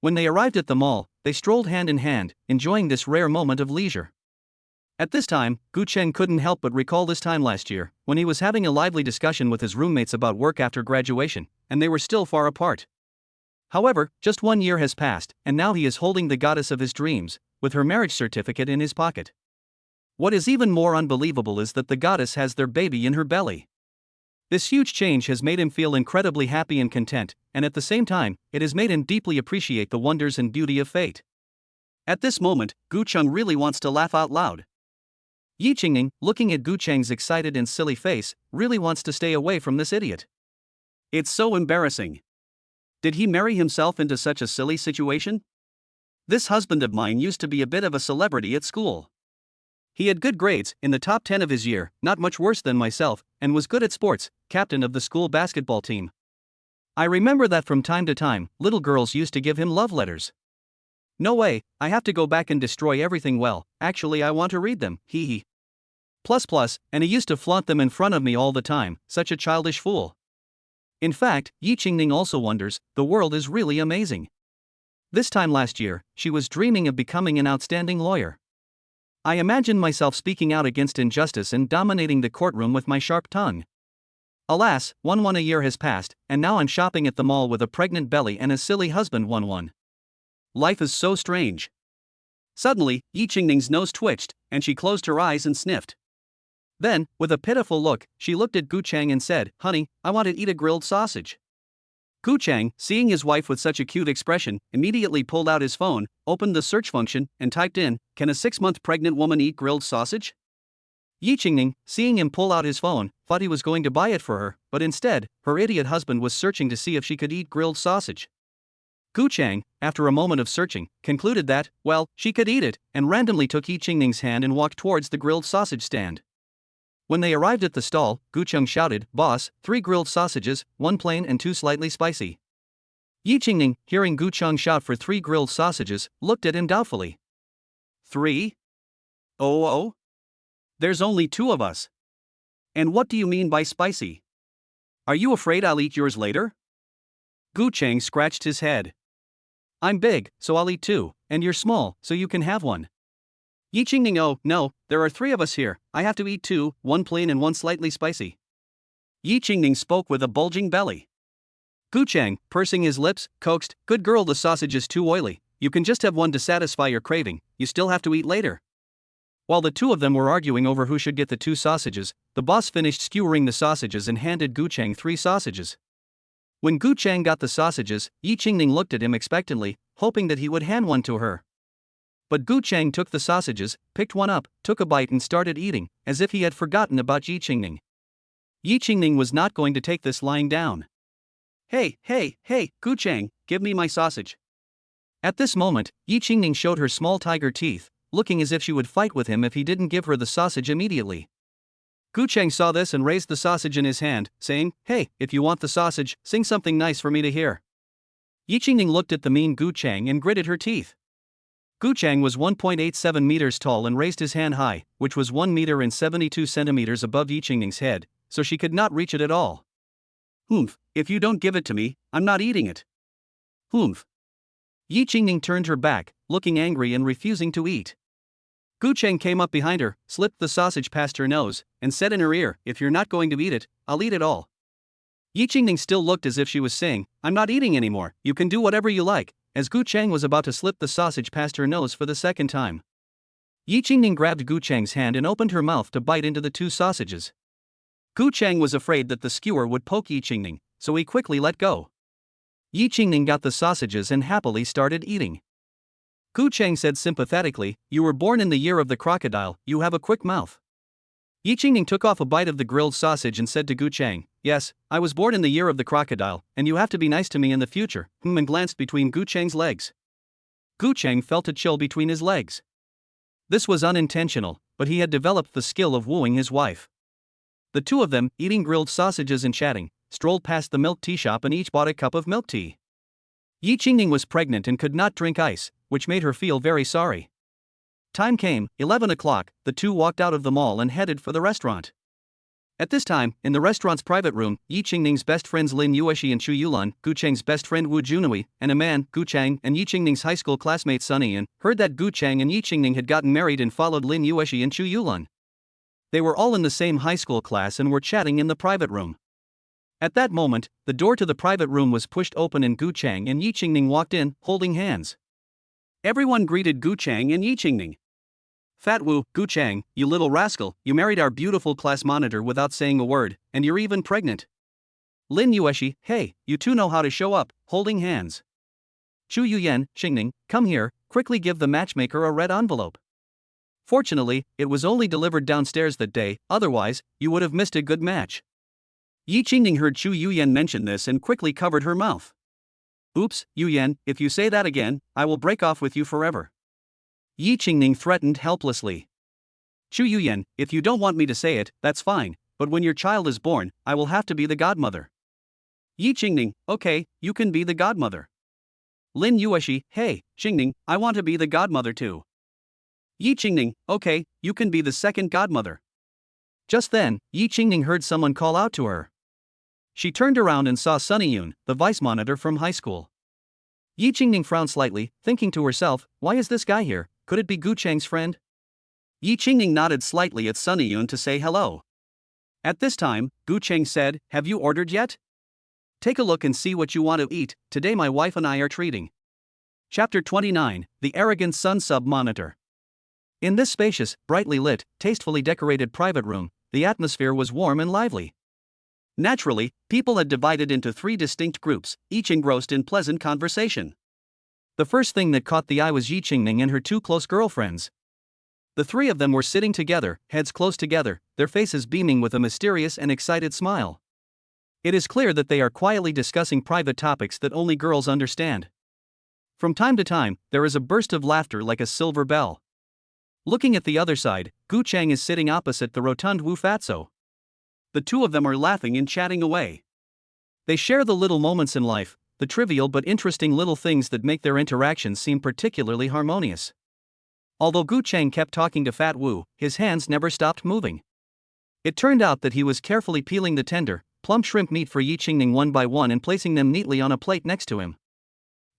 When they arrived at the mall, they strolled hand in hand, enjoying this rare moment of leisure. At this time, Gu Cheng couldn't help but recall this time last year, when he was having a lively discussion with his roommates about work after graduation, and they were still far apart. However, just 1 year has passed, and now he is holding the goddess of his dreams, with her marriage certificate in his pocket. What is even more unbelievable is that the goddess has their baby in her belly. This huge change has made him feel incredibly happy and content, and at the same time, it has made him deeply appreciate the wonders and beauty of fate. At this moment, Gu Cheng really wants to laugh out loud. Yi Qingning, looking at Gu Cheng's excited and silly face, really wants to stay away from this idiot. It's so embarrassing. Did he marry himself into such a silly situation? This husband of mine used to be a bit of a celebrity at school. He had good grades, in the top 10 of his year, not much worse than myself, and was good at sports, captain of the school basketball team. I remember that from time to time, little girls used to give him love letters. No way, I have to go back and destroy everything. Well, actually I want to read them, hee hee. Plus, and he used to flaunt them in front of me all the time, such a childish fool. In fact, Yi Qingning also wonders, the world is really amazing. This time last year, she was dreaming of becoming an outstanding lawyer. I imagined myself speaking out against injustice and dominating the courtroom with my sharp tongue. Alas, 1 year has passed, and now I'm shopping at the mall with a pregnant belly and a silly husband. 1. Life is so strange. Suddenly, Yi Qingning's nose twitched, and she closed her eyes and sniffed. Then, with a pitiful look, she looked at Gu Cheng and said, "Honey, I want to eat a grilled sausage." Gu Cheng, seeing his wife with such a cute expression, immediately pulled out his phone, opened the search function, and typed in, "Can a 6-month pregnant woman eat grilled sausage?" Yi Qingning, seeing him pull out his phone, thought he was going to buy it for her, but instead, her idiot husband was searching to see if she could eat grilled sausage. Gu Cheng, after a moment of searching, concluded that, well, she could eat it, and randomly took Yi Qingning's hand and walked towards the grilled sausage stand. When they arrived at the stall, Gu Cheng shouted, "Boss, 3 grilled sausages, 1 plain and 2 slightly spicy." Yi Qingning, hearing Gu Cheng shout for 3 grilled sausages, looked at him doubtfully. 3? Oh? There's only 2 of us. And what do you mean by spicy? Are you afraid I'll eat yours later? Gu Cheng scratched his head. I'm big, so I'll eat 2, and you're small, so you can have 1. Yi Qingning, oh, no, there are 3 of us here, I have to eat 2, 1 plain and 1 slightly spicy. Yi Qingning spoke with a bulging belly. Gu Cheng, pursing his lips, coaxed, "Good girl, the sausage is too oily, you can just have 1 to satisfy your craving, you still have to eat later." While the 2 of them were arguing over who should get the 2 sausages, the boss finished skewering the sausages and handed Gu Cheng 3 sausages. When Gu Cheng got the sausages, Yi Qingning looked at him expectantly, hoping that he would hand 1 to her. But Gu Cheng took the sausages, picked 1 up, took a bite and started eating, as if he had forgotten about Yi Qingning. Yi Qingning was not going to take this lying down. Hey, Gu Cheng, give me my sausage." At this moment, Yi Qingning showed her small tiger teeth, looking as if she would fight with him if he didn't give her the sausage immediately. Gu Cheng saw this and raised the sausage in his hand, saying, "Hey, if you want the sausage, sing something nice for me to hear." Yi Qingning looked at the mean Gu Cheng and gritted her teeth. Gu Cheng was 1.87 meters tall and raised his hand high, which was 1 meter and 72 centimeters above Yi Qingning's head, so she could not reach it at all. "Humph, if you don't give it to me, I'm not eating it." "Humph." Yi Qingning turned her back, looking angry and refusing to eat. Gu Cheng came up behind her, slipped the sausage past her nose, and said in her ear, "If you're not going to eat it, I'll eat it all." Yi Qingning still looked as if she was saying, "I'm not eating anymore, you can do whatever you like," as Gu Cheng was about to slip the sausage past her nose for the 2nd time. Yi Qingning grabbed Gu Cheng's hand and opened her mouth to bite into the 2 sausages. Gu Cheng was afraid that the skewer would poke Yi Qingning, so he quickly let go. Yi Qingning got the sausages and happily started eating. Gu Cheng said sympathetically, "You were born in the year of the crocodile, you have a quick mouth." Yi Qingning took off a bite of the grilled sausage and said to Gu Cheng, "Yes, I was born in the year of the crocodile, and you have to be nice to me in the future," and glanced between Gu Cheng's legs. Gu Cheng felt a chill between his legs. This was unintentional, but he had developed the skill of wooing his wife. The 2 of them, eating grilled sausages and chatting, strolled past the milk tea shop and each bought a cup of milk tea. Yi Qingning was pregnant and could not drink ice, which made her feel very sorry. Time came, 11 o'clock, the 2 walked out of the mall and headed for the restaurant. At this time, in the restaurant's private room, Yi Qingning's best friends Lin Yueshi and Chu Yulan, Gu Cheng's best friend Wu Junhui, and a man, Gu Chang, and Yi Qingning's high school classmate Sun Yan, heard that Gu Chang and Yi Qingning had gotten married and followed Lin Yueshi and Chu Yulan. They were all in the same high school class and were chatting in the private room. At that moment, the door to the private room was pushed open and Gu Chang and Yi Qingning walked in, holding hands. Everyone greeted Gu Chang and Yi Qingning. "Fat Wu, Gu Chang, you little rascal, you married our beautiful class monitor without saying a word, and you're even pregnant." Lin Yueshi, "Hey, you two know how to show up," holding hands. Chu Yuyan, "Qingning, come here, quickly give the matchmaker a red envelope." Fortunately, it was only delivered downstairs that day, otherwise, you would have missed a good match. Yi Qingning heard Chu Yuyan mention this and quickly covered her mouth. "Oops, Yuyan, if you say that again, I will break off with you forever." Yi Qingning threatened helplessly. "Chu Yuyan, if you don't want me to say it, that's fine, but when your child is born, I will have to be the godmother." Yi Qingning, "Okay, you can be the godmother." Lin Yueshi, "Hey, Qingning, I want to be the godmother too." Yi Qingning, "Okay, you can be the second godmother." Just then, Yi Qingning heard someone call out to her. She turned around and saw Sunny Yoon, the vice monitor from high school. Yi Qingning frowned slightly, thinking to herself, "Why is this guy here? Could it be Gu Chang's friend?" Yi Qingning nodded slightly at Sunny Yoon to say hello. At this time, Gu Chang said, "Have you ordered yet? Take a look and see what you want to eat, today my wife and I are treating." Chapter 29, The Arrogant Sun Sub-Monitor. In this spacious, brightly lit, tastefully decorated private room, the atmosphere was warm and lively. Naturally, people had divided into 3 distinct groups, each engrossed in pleasant conversation. The first thing that caught the eye was Yi Qingning and her 2 close girlfriends. The 3 of them were sitting together, heads close together, their faces beaming with a mysterious and excited smile. It is clear that they are quietly discussing private topics that only girls understand. From time to time, there is a burst of laughter like a silver bell. Looking at the other side, Gu Chang is sitting opposite the rotund Wu Fatso. The 2 of them are laughing and chatting away. They share the little moments in life, the trivial but interesting little things that make their interactions seem particularly harmonious. Although Gu Chang kept talking to Fat Wu, his hands never stopped moving. It turned out that he was carefully peeling the tender, plump shrimp meat for Yi Qingning one by one and placing them neatly on a plate next to him.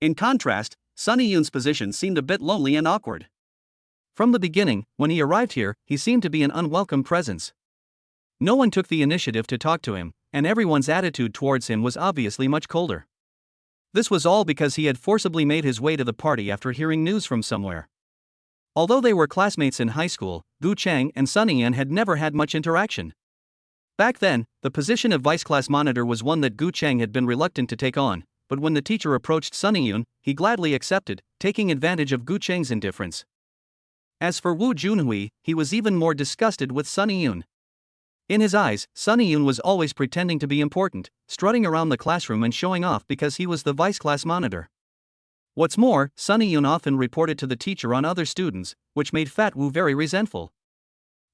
In contrast, Sunny Yoon's position seemed a bit lonely and awkward. From the beginning, when he arrived here, he seemed to be an unwelcome presence. No one took the initiative to talk to him, and everyone's attitude towards him was obviously much colder. This was all because he had forcibly made his way to the party after hearing news from somewhere. Although they were classmates in high school, Gu Chang and Sunny Yan had never had much interaction. Back then, the position of vice class monitor was one that Gu Chang had been reluctant to take on, but when the teacher approached Sunny Yoon, he gladly accepted, taking advantage of Gu Chang's indifference. As for Wu Junhui, he was even more disgusted with Sunny Yoon. In his eyes, Sunny Yoon was always pretending to be important, strutting around the classroom and showing off because he was the vice class monitor. What's more, Sunny Yoon often reported to the teacher on other students, which made Fat Wu very resentful.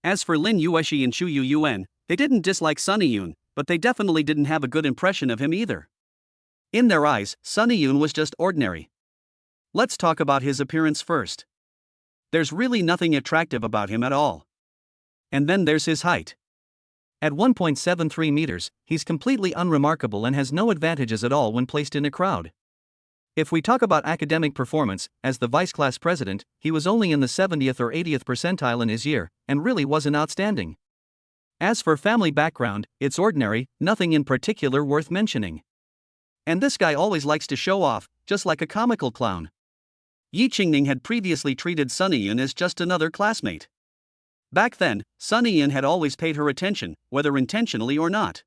As for Lin Yueshi and Chu Yuyan, they didn't dislike Sunny Yoon, but they definitely didn't have a good impression of him either. In their eyes, Sunny Yoon was just ordinary. Let's talk about his appearance first. There's really nothing attractive about him at all. And then there's his height. At 1.73 meters, he's completely unremarkable and has no advantages at all when placed in a crowd. If we talk about academic performance, as the vice class president, he was only in the 70th or 80th percentile in his year, and really wasn't outstanding. As for family background, it's ordinary, nothing in particular worth mentioning. And this guy always likes to show off, just like a comical clown. Yi Qingning had previously treated Sunny Yoon as just another classmate. Back then, Sunny Yoon had always paid her attention, whether intentionally or not.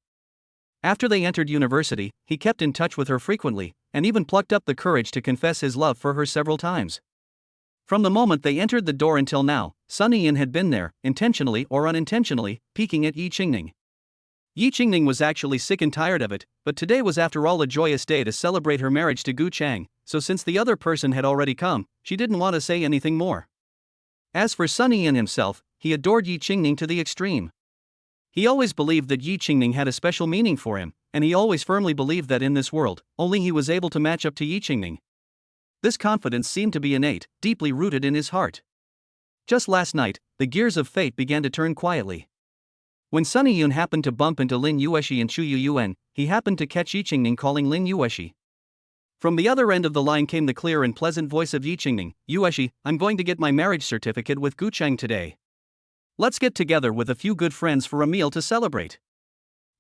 After they entered university, he kept in touch with her frequently, and even plucked up the courage to confess his love for her several times. From the moment they entered the door until now, Sunny Yoon had been there, intentionally or unintentionally, peeking at Yi Qingning. Yi Qingning was actually sick and tired of it, but today was after all a joyous day to celebrate her marriage to Gu Chang, so since the other person had already come, she didn't want to say anything more. As for Sunny Yoon himself, he adored Yi Qingning to the extreme. He always believed that Yi Qingning had a special meaning for him, and he always firmly believed that in this world, only he was able to match up to Yi Qingning. This confidence seemed to be innate, deeply rooted in his heart. Just last night, the gears of fate began to turn quietly. When Sunny Yun happened to bump into Lin Yueshi and Chu Yuen, he happened to catch Yi Qingning calling Lin Yueshi. From the other end of the line came the clear and pleasant voice of Yi Qingning. Yueshi, I'm going to get my marriage certificate with Fucheng today. Let's get together with a few good friends for a meal to celebrate.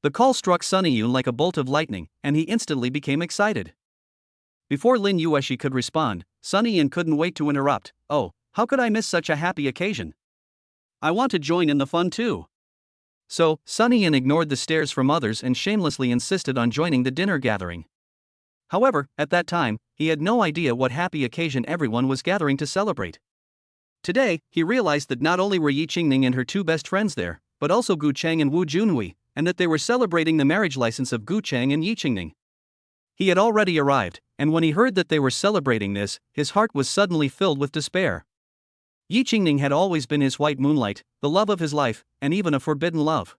The call struck Sunny Yun like a bolt of lightning, and he instantly became excited. Before Lin Yueshi could respond, Sunny Yun couldn't wait to interrupt. Oh, how could I miss such a happy occasion? I want to join in the fun too. So, Sunny Yun ignored the stares from others and shamelessly insisted on joining the dinner gathering. However, at that time, he had no idea what happy occasion everyone was gathering to celebrate. Today, he realized that not only were Yi Qingning and her two best friends there, but also Gu Cheng and Wu Junhui, and that they were celebrating the marriage license of Gu Cheng and Yi Qingning. He had already arrived, and when he heard that they were celebrating this, his heart was suddenly filled with despair. Yi Qingning had always been his white moonlight, the love of his life, and even a forbidden love.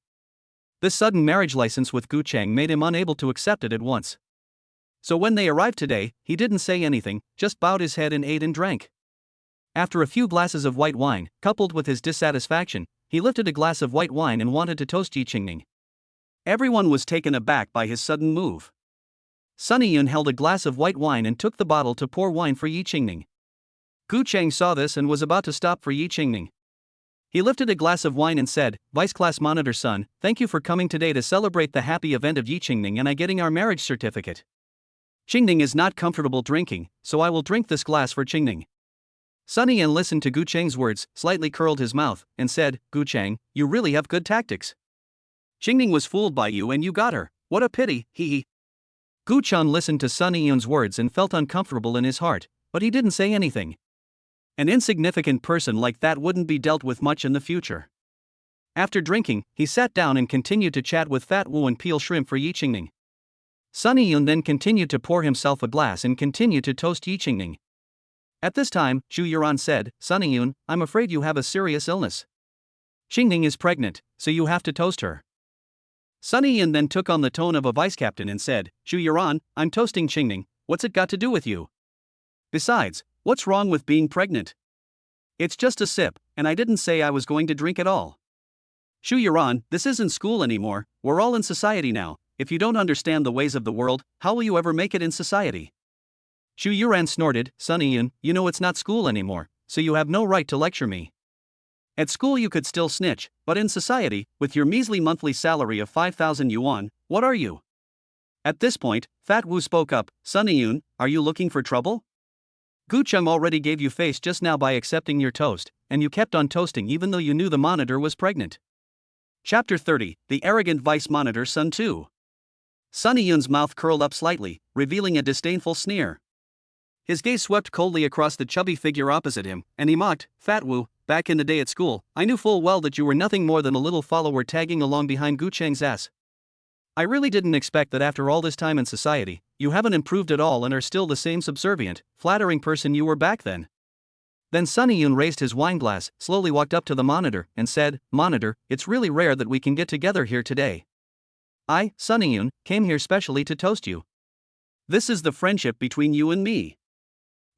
This sudden marriage license with Gu Cheng made him unable to accept it at once. So when they arrived today, he didn't say anything, just bowed his head and ate and drank. After a few glasses of white wine, coupled with his dissatisfaction, he lifted a glass of white wine and wanted to toast Yi Qingning. Everyone was taken aback by his sudden move. Sunny Yun held a glass of white wine and took the bottle to pour wine for Yi Qingning. Gu Cheng saw this and was about to stop for Yi Qingning. He lifted a glass of wine and said, Vice Class Monitor son, thank you for coming today to celebrate the happy event of Yi Qingning and I getting our marriage certificate. Qingning is not comfortable drinking, so I will drink this glass for Qingning. Sunny Yun listened to Gu Cheng's words, slightly curled his mouth, and said, Gu Cheng, you really have good tactics. Qingning was fooled by you and you got her, what a pity, hee. Gu Cheng listened to Sunny Yun's words and felt uncomfortable in his heart, but he didn't say anything. An insignificant person like that wouldn't be dealt with much in the future. After drinking, he sat down and continued to chat with Fat Wu and peel shrimp for Yi Qingning. Sunny Yun then continued to pour himself a glass and continued to toast Yi Qingning. At this time, Zhu Yuran said, Sunny Yun, I'm afraid you have a serious illness. Qingning is pregnant, so you have to toast her. Sunny Yun then took on the tone of a vice captain and said, Zhu Yuran, I'm toasting Qingning, what's it got to do with you? Besides, what's wrong with being pregnant? It's just a sip, and I didn't say I was going to drink at all. Zhu Yuran, this isn't school anymore, we're all in society now. If you don't understand the ways of the world, how will you ever make it in society? Zhu Yuran snorted, Sunny Yun, you know it's not school anymore, so you have no right to lecture me. At school you could still snitch, but in society, with your measly monthly salary of 5,000 yuan, what are you? At this point, Fat Wu spoke up, Sunny Yun, are you looking for trouble? Gu Cheng already gave you face just now by accepting your toast, and you kept on toasting even though you knew the monitor was pregnant. Chapter 30, The Arrogant Vice Monitor Sun 2. Sunny Yun's mouth curled up slightly, revealing a disdainful sneer. His gaze swept coldly across the chubby figure opposite him, and he mocked, Fat Wu, back in the day at school, I knew full well that you were nothing more than a little follower tagging along behind Gu Cheng's ass. I really didn't expect that after all this time in society, you haven't improved at all and are still the same subservient, flattering person you were back then. Then Sunny Yun raised his wineglass, slowly walked up to the monitor, and said, Monitor, it's really rare that we can get together here today. I, Sunny Yun, came here specially to toast you. This is the friendship between you and me.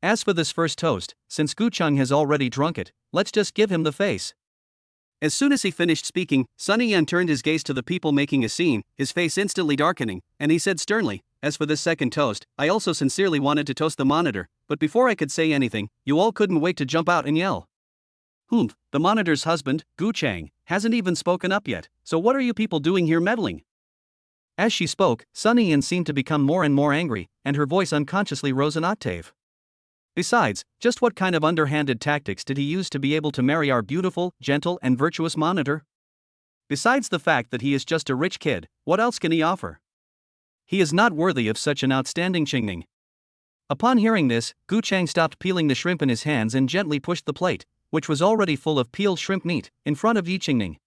As for this first toast, since Gu Cheng has already drunk it, let's just give him the face. As soon as he finished speaking, Sunny Yun turned his gaze to the people making a scene, his face instantly darkening, and he said sternly, As for this second toast, I also sincerely wanted to toast the monitor, but before I could say anything, you all couldn't wait to jump out and yell. Humph, the monitor's husband, Gu Cheng, hasn't even spoken up yet, so what are you people doing here meddling? As she spoke, Sunny Yun seemed to become more and more angry, and her voice unconsciously rose an octave. Besides, just what kind of underhanded tactics did he use to be able to marry our beautiful, gentle, and virtuous monitor? Besides the fact that he is just a rich kid, what else can he offer? He is not worthy of such an outstanding Qingning. Upon hearing this, Gu Cheng stopped peeling the shrimp in his hands and gently pushed the plate, which was already full of peeled shrimp meat, in front of Yi Qingning.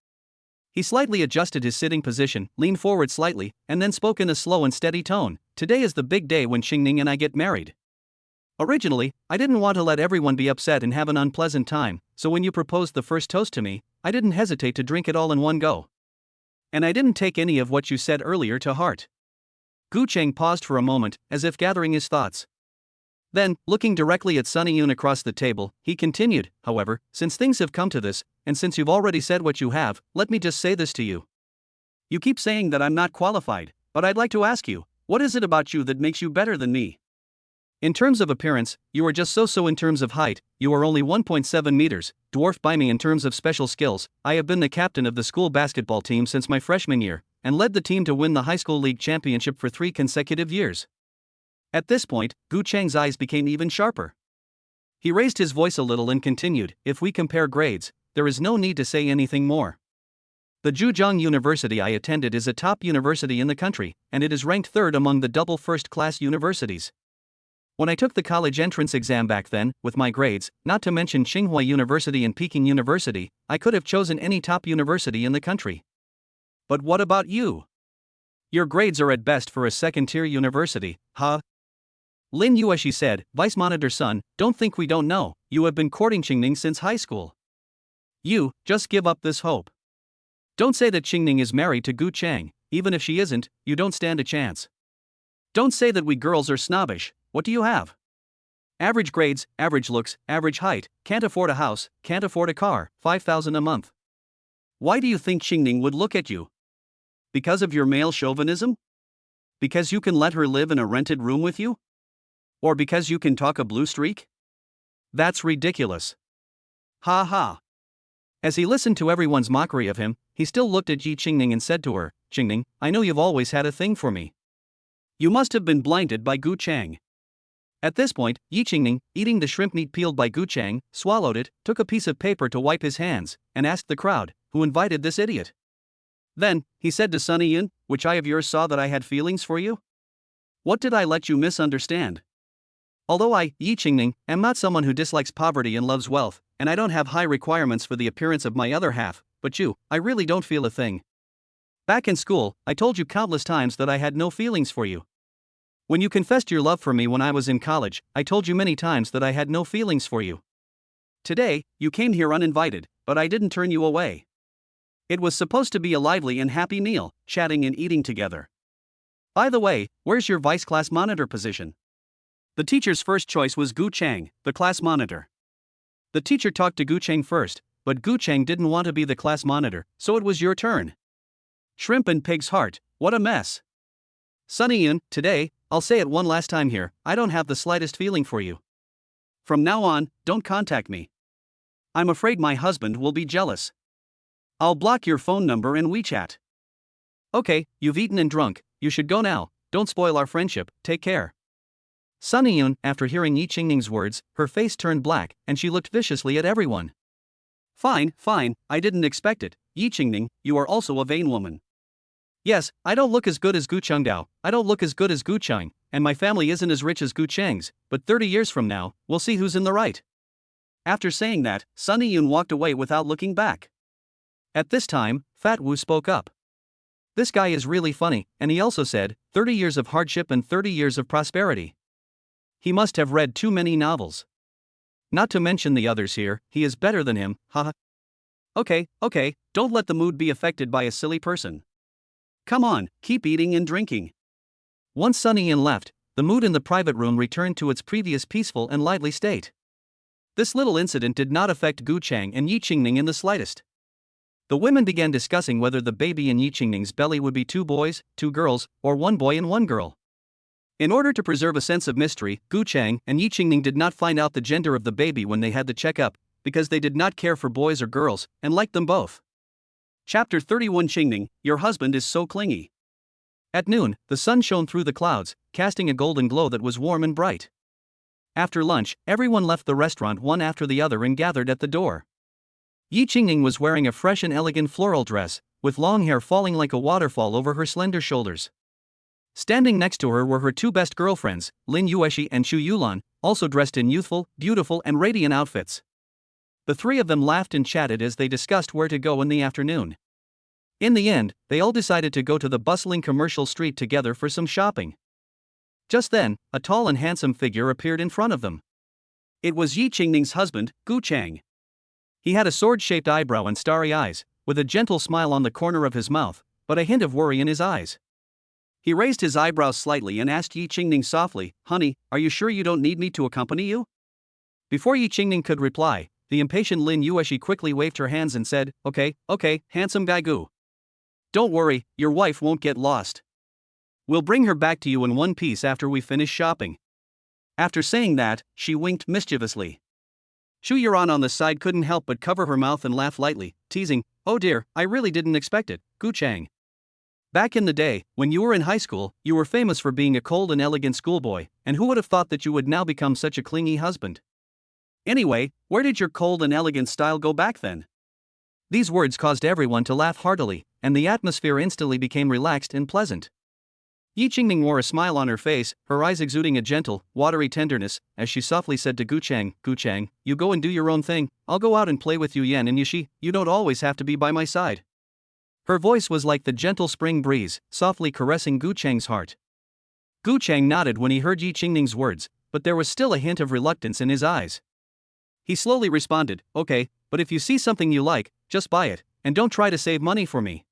He slightly adjusted his sitting position, leaned forward slightly, and then spoke in a slow and steady tone, Today is the big day when Qingning and I get married. Originally, I didn't want to let everyone be upset and have an unpleasant time, so when you proposed the first toast to me, I didn't hesitate to drink it all in one go. And I didn't take any of what you said earlier to heart. Gu Cheng paused for a moment, as if gathering his thoughts. Then, looking directly at Sunny Yun across the table, he continued, However, since things have come to this, and since you've already said what you have, let me just say this to you. You keep saying that I'm not qualified, but I'd like to ask you, what is it about you that makes you better than me? In terms of appearance, you are just so-so. In terms of height, you are only 1.7 meters, dwarfed by me. In terms of special skills, I have been the captain of the school basketball team since my freshman year, and led the team to win the high school league championship for 3 consecutive years. At this point, Gu Cheng's eyes became even sharper. He raised his voice a little and continued, if we compare grades, there is no need to say anything more. The Zhejiang University I attended is a top university in the country, and it is ranked third among the double first-class universities. When I took the college entrance exam back then, with my grades, not to mention Tsinghua University and Peking University, I could have chosen any top university in the country. But what about you? Your grades are at best for a second-tier university, huh? Lin Yueshi said, Vice Monitor son, don't think we don't know, you have been courting Qingning since high school. You, just give up this hope. Don't say that Qingning is married to Gu Cheng, even if she isn't, you don't stand a chance. Don't say that we girls are snobbish, what do you have? Average grades, average looks, average height, can't afford a house, can't afford a car, 5,000 a month. Why do you think Qingning would look at you? Because of your male chauvinism? Because you can let her live in a rented room with you? Or because you can talk a blue streak? That's ridiculous. Ha ha. As he listened to everyone's mockery of him, he still looked at Yi Qingning and said to her, Qingning, I know you've always had a thing for me. You must have been blinded by Gu Cheng. At this point, Yi Qingning, eating the shrimp meat peeled by Gu Cheng, swallowed it, took a piece of paper to wipe his hands, and asked the crowd, who invited this idiot? Then, he said to Sunny Yun, which eye of yours saw that I had feelings for you? What did I let you misunderstand? Although I, Yi Qingning, am not someone who dislikes poverty and loves wealth, and I don't have high requirements for the appearance of my other half, but you, I really don't feel a thing. Back in school, I told you countless times that I had no feelings for you. When you confessed your love for me when I was in college, I told you many times that I had no feelings for you. Today, you came here uninvited, but I didn't turn you away. It was supposed to be a lively and happy meal, chatting and eating together. By the way, where's your vice class monitor position? The teacher's first choice was Gu Cheng, the class monitor. The teacher talked to Gu Cheng first, but Gu Cheng didn't want to be the class monitor, so it was your turn. Shrimp and pig's heart, what a mess. Sunny Yun, today, I'll say it one last time here, I don't have the slightest feeling for you. From now on, don't contact me. I'm afraid my husband will be jealous. I'll block your phone number and WeChat. Okay, you've eaten and drunk, you should go now, don't spoil our friendship, take care. Sunny Yun, after hearing Yi Qingning's words, her face turned black, and she looked viciously at everyone. Fine, I didn't expect it, Yi Qingning, you are also a vain woman. Yes, I don't look as good as Gu Chengdao, I don't look as good as Gu Cheng, and my family isn't as rich as Gu Cheng's, but 30 years from now, we'll see who's in the right. After saying that, Sunny Yun walked away without looking back. At this time, Fat Wu spoke up. This guy is really funny, and he also said, 30 years of hardship and 30 years of prosperity. He must have read too many novels. Not to mention the others here, he is better than him, haha. Okay, don't let the mood be affected by a silly person. Come on, keep eating and drinking. Once Sunny Yun left, the mood in the private room returned to its previous peaceful and lively state. This little incident did not affect Gu Cheng and Yi Qingning in the slightest. The women began discussing whether the baby in Yi Qingning's belly would be 2 boys, 2 girls, or 1 boy and 1 girl. In order to preserve a sense of mystery, Gu Cheng and Yi Qingning did not find out the gender of the baby when they had the checkup, because they did not care for boys or girls, and liked them both. Chapter 31 Qingning, your husband is so clingy. At noon, the sun shone through the clouds, casting a golden glow that was warm and bright. After lunch, everyone left the restaurant one after the other and gathered at the door. Yi Qingning was wearing a fresh and elegant floral dress, with long hair falling like a waterfall over her slender shoulders. Standing next to her were her 2 best girlfriends, Lin Yueshi and Xu Yulan, also dressed in youthful, beautiful and radiant outfits. The 3 of them laughed and chatted as they discussed where to go in the afternoon. In the end, they all decided to go to the bustling commercial street together for some shopping. Just then, a tall and handsome figure appeared in front of them. It was Yi Qingning's husband, Gu Cheng. He had a sword-shaped eyebrow and starry eyes, with a gentle smile on the corner of his mouth, but a hint of worry in his eyes. He raised his eyebrows slightly and asked Yi Qingning softly, Honey, are you sure you don't need me to accompany you? Before Yi Qingning could reply, the impatient Lin Yueshi quickly waved her hands and said, Okay, handsome guy Gu. Don't worry, your wife won't get lost. We'll bring her back to you in one piece after we finish shopping. After saying that, she winked mischievously. Shu Yuran on the side couldn't help but cover her mouth and laugh lightly, teasing, "Oh dear, I really didn't expect it, Fucheng. Back in the day, when you were in high school, you were famous for being a cold and elegant schoolboy, and who would have thought that you would now become such a clingy husband? Anyway, where did your cold and elegant style go back then?" These words caused everyone to laugh heartily, and the atmosphere instantly became relaxed and pleasant. Yi Qingming wore a smile on her face, her eyes exuding a gentle, watery tenderness, as she softly said to Gucheng, "Gucheng, you go and do your own thing, I'll go out and play with Yu Yan and Yushi, you don't always have to be by my side." Her voice was like the gentle spring breeze, softly caressing Gucheng's heart. Gucheng nodded when he heard Yi Qingming's words, but there was still a hint of reluctance in his eyes. He slowly responded, "Okay, but if you see something you like, just buy it, and don't try to save money for me."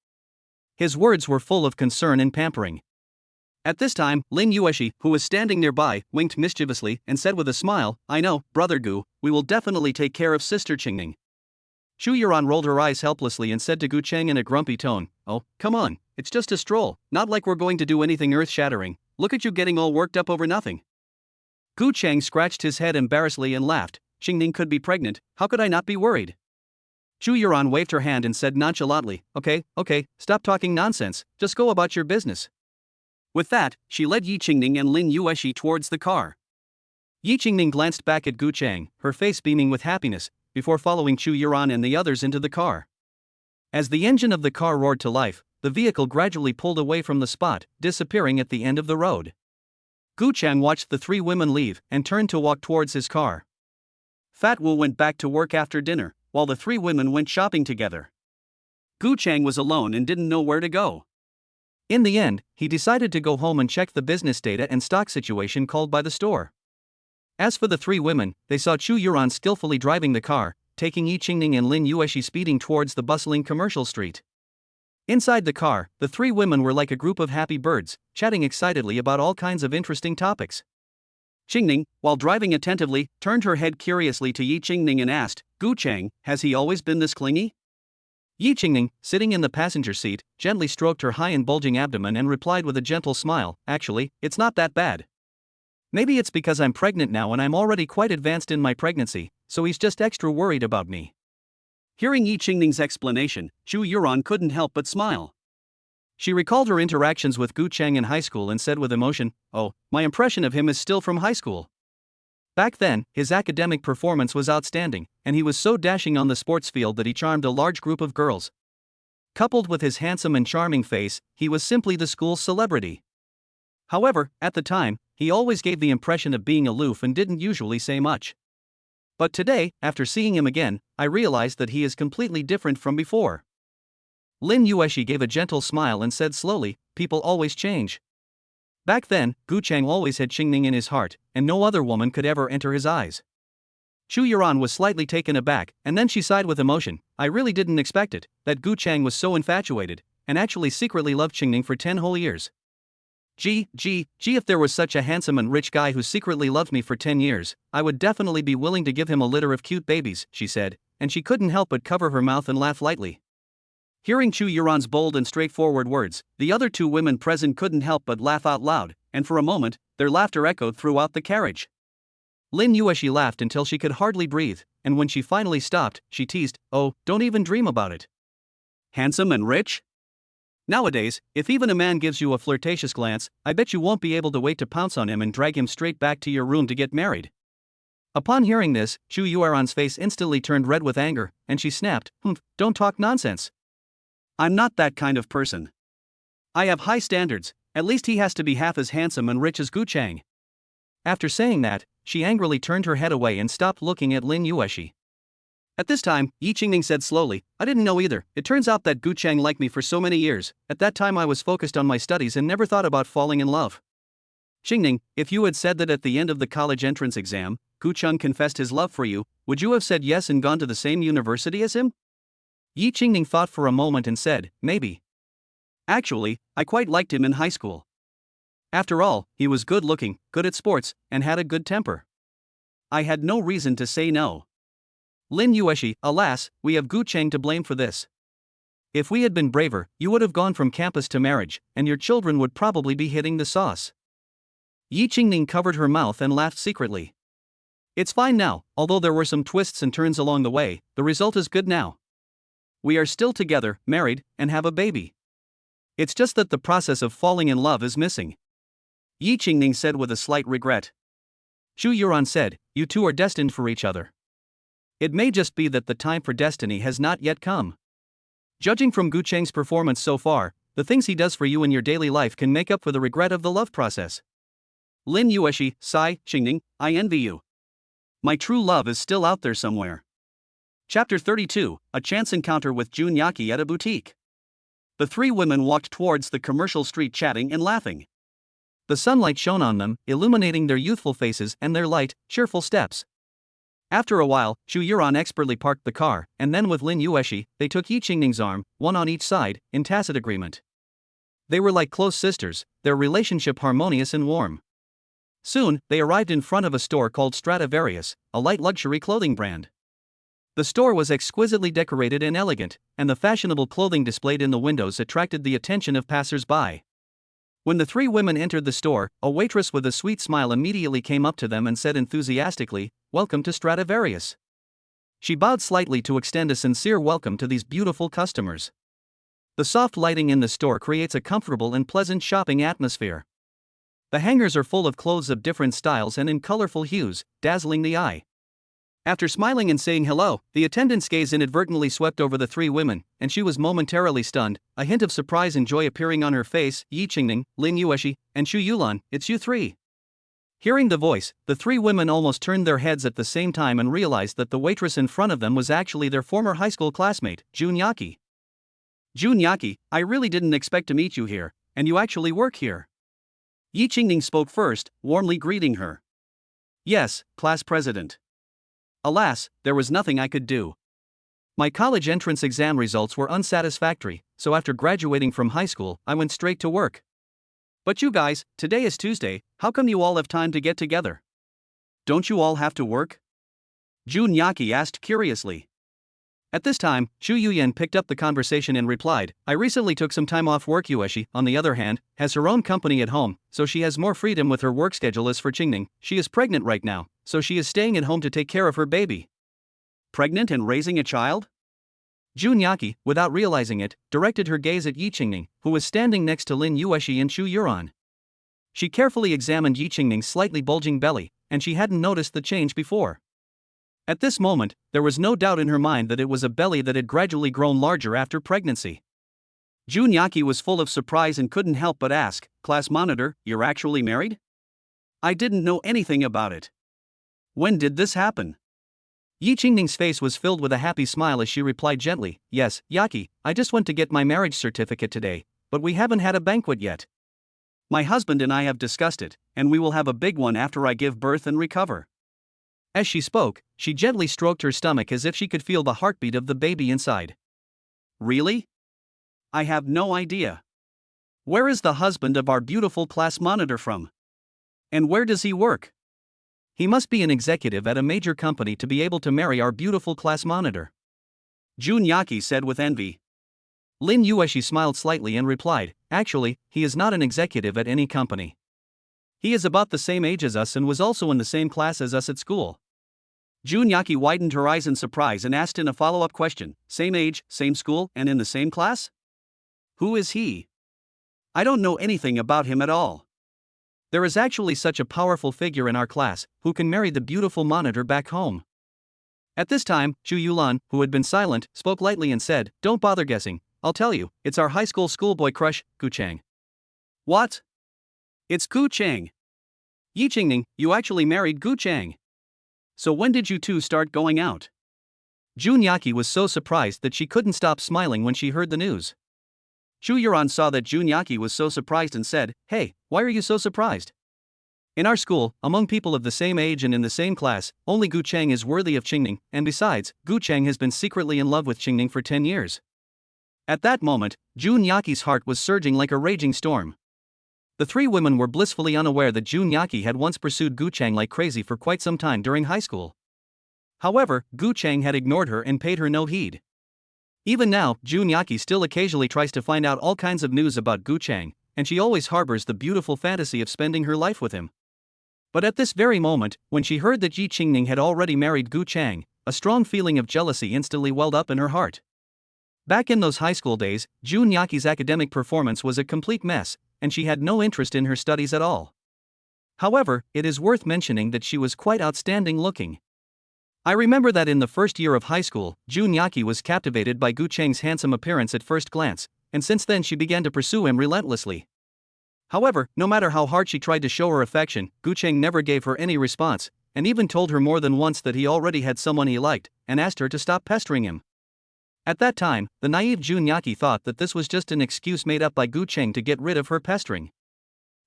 His words were full of concern and pampering. At this time, Lin Yueshi, who was standing nearby, winked mischievously and said with a smile, "I know, brother Gu, we will definitely take care of sister Qingming." Shu Yuran rolled her eyes helplessly and said to Gu Cheng in a grumpy tone, "Oh, come on, it's just a stroll, not like we're going to do anything earth-shattering, look at you getting all worked up over nothing." Gu Cheng scratched his head embarrassedly and laughed, "Qingming could be pregnant, how could I not be worried?" Shu Yuran waved her hand and said nonchalantly, Okay, stop talking nonsense, just go about your business." With that, she led Yi Qingming and Lin Yueshi towards the car. Yi Qingming glanced back at Gu Cheng, her face beaming with happiness, before following Shu Yuran and the others into the car. As the engine of the car roared to life, the vehicle gradually pulled away from the spot, disappearing at the end of the road. Gu Cheng watched the three women leave and turned to walk towards his car. Fat Wu went back to work after dinner, while the three women went shopping together. Gu Cheng was alone and didn't know where to go. In the end, he decided to go home and check the business data and stock situation called by the store. As for the three women, they saw Chu Yuran skillfully driving the car, taking Yi Qingming and Lin Yueshi speeding towards the bustling commercial street. Inside the car, the three women were like a group of happy birds, chatting excitedly about all kinds of interesting topics. Qingming, while driving attentively, turned her head curiously to Yi Qingming and asked, "Gu Cheng, has he always been this clingy?" Yi Qingming, sitting in the passenger seat, gently stroked her high and bulging abdomen and replied with a gentle smile, "Actually, it's not that bad. Maybe it's because I'm pregnant now and I'm already quite advanced in my pregnancy, so he's just extra worried about me." Hearing Yi Qingming's explanation, Chu Yuran couldn't help but smile. She recalled her interactions with Gu Cheng in high school and said with emotion, "Oh, my impression of him is still from high school. Back then, his academic performance was outstanding, and he was so dashing on the sports field that he charmed a large group of girls. Coupled with his handsome and charming face, he was simply the school's celebrity. However, at the time, he always gave the impression of being aloof and didn't usually say much. But today, after seeing him again, I realized that he is completely different from before." Lin Yueshi gave a gentle smile and said slowly, "People always change. Back then, Gu Cheng always had Qingming in his heart, and no other woman could ever enter his eyes." Chu Yuran was slightly taken aback, and then she sighed with emotion, "I really didn't expect it, that Gu Cheng was so infatuated, and actually secretly loved Qingming for 10 whole years. Gee, if there was such a handsome and rich guy who secretly loved me for 10 years, I would definitely be willing to give him a litter of cute babies," she said, and she couldn't help but cover her mouth and laugh lightly. Hearing Chu Yuran's bold and straightforward words, the other two women present couldn't help but laugh out loud, and for a moment, their laughter echoed throughout the carriage. Lin Yueshi laughed until she could hardly breathe, and when she finally stopped, she teased, "Oh, don't even dream about it. Handsome and rich? Nowadays, if even a man gives you a flirtatious glance, I bet you won't be able to wait to pounce on him and drag him straight back to your room to get married." Upon hearing this, Chu Yuran's face instantly turned red with anger, and she snapped, "Don't talk nonsense. I'm not that kind of person. I have high standards, at least he has to be half as handsome and rich as Gu Cheng." After saying that, she angrily turned her head away and stopped looking at Lin Yueshi. At this time, Yi Qingming said slowly, "I didn't know either. It turns out that Gu Cheng liked me for so many years. At that time I was focused on my studies and never thought about falling in love. Qingming, if you had said that at the end of the college entrance exam, Gu Cheng confessed his love for you, would you have said yes and gone to the same university as him?" Yi Qingming thought for a moment and said, "Maybe. Actually, I quite liked him in high school. After all, he was good looking, good at sports, and had a good temper. I had no reason to say no." Lin Yueshi, alas, we have Gu Cheng to blame for this. If we had been braver, you would have gone from campus to marriage, and your children would probably be hitting the sauce. Yi Qingning covered her mouth and laughed secretly. It's fine now, although there were some twists and turns along the way, the result is good now. We are still together, married, and have a baby. It's just that the process of falling in love is missing. Yi Qingning said with a slight regret. Xu Yuran said, you two are destined for each other. It may just be that the time for destiny has not yet come. Judging from Gu Cheng's performance so far, the things he does for you in your daily life can make up for the regret of the love process. Lin Yueshi, sigh, Qingning, I envy you. My true love is still out there somewhere. Chapter 32, A Chance Encounter with Jun Yaki at a Boutique. The three women walked towards the commercial street chatting and laughing. The sunlight shone on them, illuminating their youthful faces and their light, cheerful steps. After a while, Xu Yuran expertly parked the car, and then with Lin Yueshi, they took Yi Qingning's arm, one on each side, in tacit agreement. They were like close sisters, their relationship harmonious and warm. Soon, they arrived in front of a store called Stradivarius, a light luxury clothing brand. The store was exquisitely decorated and elegant, and the fashionable clothing displayed in the windows attracted the attention of passers-by. When the three women entered the store, a waitress with a sweet smile immediately came up to them and said enthusiastically, "Welcome to Stradivarius." She bowed slightly to extend a sincere welcome to these beautiful customers. The soft lighting in the store creates a comfortable and pleasant shopping atmosphere. The hangers are full of clothes of different styles and in colorful hues, dazzling the eye. After smiling and saying hello, the attendant's gaze inadvertently swept over the three women, and she was momentarily stunned, a hint of surprise and joy appearing on her face. Yi Qingning, Lin Yueshi, and Xu Yulan, it's you three. Hearing the voice, the three women almost turned their heads at the same time and realized that the waitress in front of them was actually their former high school classmate, Jun Yaki. Jun Yaki, I really didn't expect to meet you here, and you actually work here. Yi Qingning spoke first, warmly greeting her. Yes, class president. Alas, there was nothing I could do. My college entrance exam results were unsatisfactory, so after graduating from high school, I went straight to work. But you guys, today is Tuesday, how come you all have time to get together? Don't you all have to work? Jun Yaki asked curiously. At this time, Xu Yuyan picked up the conversation and replied, I recently took some time off work. Yueshi, on the other hand, has her own company at home, so she has more freedom with her work schedule. As for Qingning, she is pregnant right now, so she is staying at home to take care of her baby. Pregnant and raising a child? Jun Yaki, without realizing it, directed her gaze at Yi Qingning, who was standing next to Lin Yueshi and Xu Yuran. She carefully examined Yi Qingning's slightly bulging belly, and she hadn't noticed the change before. At this moment, there was no doubt in her mind that it was a belly that had gradually grown larger after pregnancy. Jun Yaki was full of surprise and couldn't help but ask, Class monitor, you're actually married? I didn't know anything about it. When did this happen? Yi Qingning's face was filled with a happy smile as she replied gently, Yes, Yaki, I just went to get my marriage certificate today, but we haven't had a banquet yet. My husband and I have discussed it, and we will have a big one after I give birth and recover. As she spoke, she gently stroked her stomach as if she could feel the heartbeat of the baby inside. Really? I have no idea. Where is the husband of our beautiful class monitor from? And where does he work? He must be an executive at a major company to be able to marry our beautiful class monitor. Jun Yaki said with envy. Lin Yueshi smiled slightly and replied, Actually, he is not an executive at any company. He is about the same age as us and was also in the same class as us at school. Jun Yaki widened her eyes in surprise and asked in a follow-up question, Same age, same school, and in the same class? Who is he? I don't know anything about him at all. There is actually such a powerful figure in our class, who can marry the beautiful monitor back home. At this time, Xu Yulan, who had been silent, spoke lightly and said, Don't bother guessing, I'll tell you, it's our high school schoolboy crush, Fucheng. What? It's Fucheng. Yi Qingning, you actually married Fucheng. So when did you two start going out? Jun Yaki was so surprised that she couldn't stop smiling when she heard the news. Xu Yuran saw that Jun Yaki was so surprised and said, Hey, why are you so surprised? In our school, among people of the same age and in the same class, only Fucheng is worthy of Qingning, and besides, Fucheng has been secretly in love with Qingning for 10 years. At that moment, Jun Yaki's heart was surging like a raging storm. The three women were blissfully unaware that Jun Yaki had once pursued Fucheng like crazy for quite some time during high school. However, Fucheng had ignored her and paid her no heed. Even now, Jun Yaki still occasionally tries to find out all kinds of news about Gu Chang, and she always harbors the beautiful fantasy of spending her life with him. But at this very moment, when she heard that Yi Qingning had already married Gu Chang, a strong feeling of jealousy instantly welled up in her heart. Back in those high school days, Jun Yaki's academic performance was a complete mess, and she had no interest in her studies at all. However, it is worth mentioning that she was quite outstanding looking. I remember that in the first year of high school, Jun Yaki was captivated by Gu Chang's handsome appearance at first glance, and since then she began to pursue him relentlessly. However, no matter how hard she tried to show her affection, Gu Chang never gave her any response, and even told her more than once that he already had someone he liked, and asked her to stop pestering him. At that time, the naive Jun Yaki thought that this was just an excuse made up by Gu Chang to get rid of her pestering.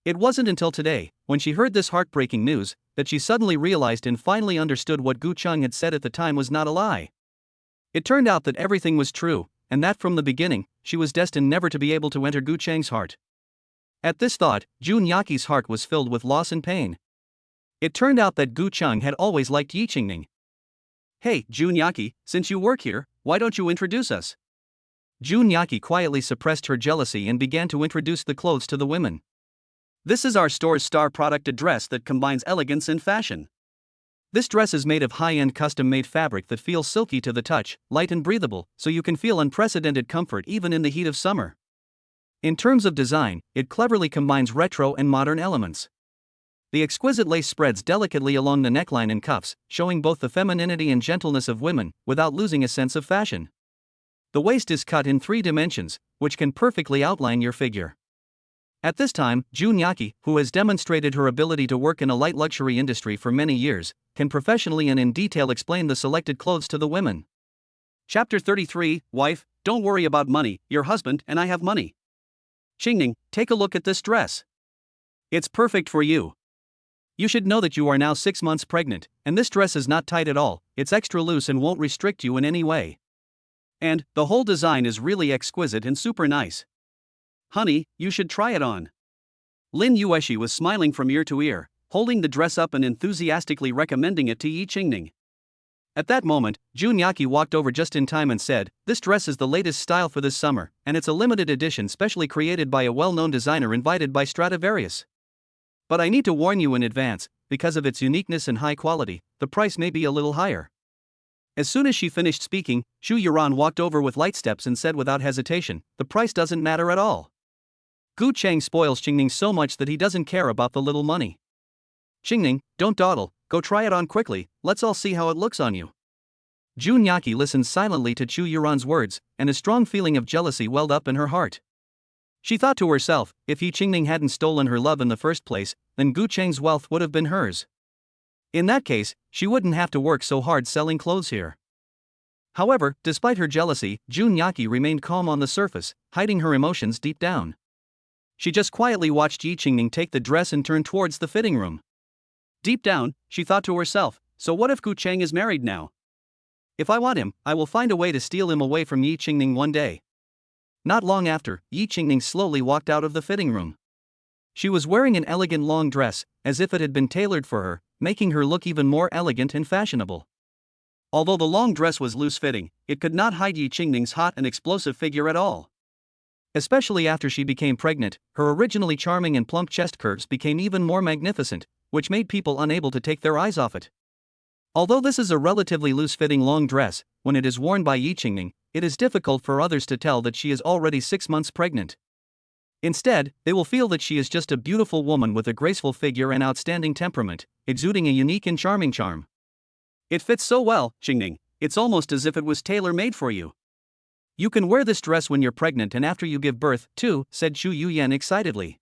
It wasn't until today, when she heard this heartbreaking news, that she suddenly realized and finally understood what Gu Chang had said at the time was not a lie. It turned out that everything was true, and that from the beginning, she was destined never to be able to enter Gu Chang's heart. At this thought, Jun Yaki's heart was filled with loss and pain. It turned out that Gu Chang had always liked Yi Qingning. "Hey, Jun Yaki, since you work here, why don't you introduce us?" Jun Yaki quietly suppressed her jealousy and began to introduce the clothes to the women. "This is our store's star product, a dress that combines elegance and fashion. This dress is made of high-end custom-made fabric that feels silky to the touch, light and breathable, so you can feel unprecedented comfort even in the heat of summer. In terms of design, it cleverly combines retro and modern elements. The exquisite lace spreads delicately along the neckline and cuffs, showing both the femininity and gentleness of women, without losing a sense of fashion. The waist is cut in 3 dimensions, which can perfectly outline your figure." At this time, Jun Yaki, who has demonstrated her ability to work in a light luxury industry for many years, can professionally and in detail explain the selected clothes to the women. Chapter 33, Wife, don't worry about money, your husband and I have money. Qingning, take a look at this dress. It's perfect for you. You should know that you are now 6 months pregnant, and this dress is not tight at all, it's extra loose and won't restrict you in any way. And, the whole design is really exquisite and super nice. Honey, you should try it on. Lin Yueshi was smiling from ear to ear, holding the dress up and enthusiastically recommending it to Yi Qingning. At that moment, Jun Yaki walked over just in time and said, "This dress is the latest style for this summer, and it's a limited edition specially created by a well-known designer invited by Stradivarius. But I need to warn you in advance, because of its uniqueness and high quality, the price may be a little higher." As soon as she finished speaking, Xu Yuran walked over with light steps and said without hesitation, "The price doesn't matter at all. Gu Chang spoils Qingning so much that he doesn't care about the little money. Qingning, don't dawdle, go try it on quickly, let's all see how it looks on you." Jun Yaki listened silently to Xu Yuran's words, and a strong feeling of jealousy welled up in her heart. She thought to herself, if Yi Qingning hadn't stolen her love in the first place, then Gu Chang's wealth would have been hers. In that case, she wouldn't have to work so hard selling clothes here. However, despite her jealousy, Jun Yaki remained calm on the surface, hiding her emotions deep down. She just quietly watched Yi Qingning take the dress and turn towards the fitting room. Deep down, she thought to herself, so what if Gu Chang is married now? If I want him, I will find a way to steal him away from Yi Qingning one day. Not long after, Yi Qingning slowly walked out of the fitting room. She was wearing an elegant long dress, as if it had been tailored for her, making her look even more elegant and fashionable. Although the long dress was loose-fitting, it could not hide Yi Qingning's hot and explosive figure at all. Especially after she became pregnant, her originally charming and plump chest curves became even more magnificent, which made people unable to take their eyes off it. Although this is a relatively loose-fitting long dress, when it is worn by Yi Qingning, it is difficult for others to tell that she is already 6 months pregnant. Instead, they will feel that she is just a beautiful woman with a graceful figure and outstanding temperament, exuding a unique and charming charm. It fits so well, Qingning, it's almost as if it was tailor-made for you. You can wear this dress when you're pregnant and after you give birth, too, said Xu Yuyan excitedly.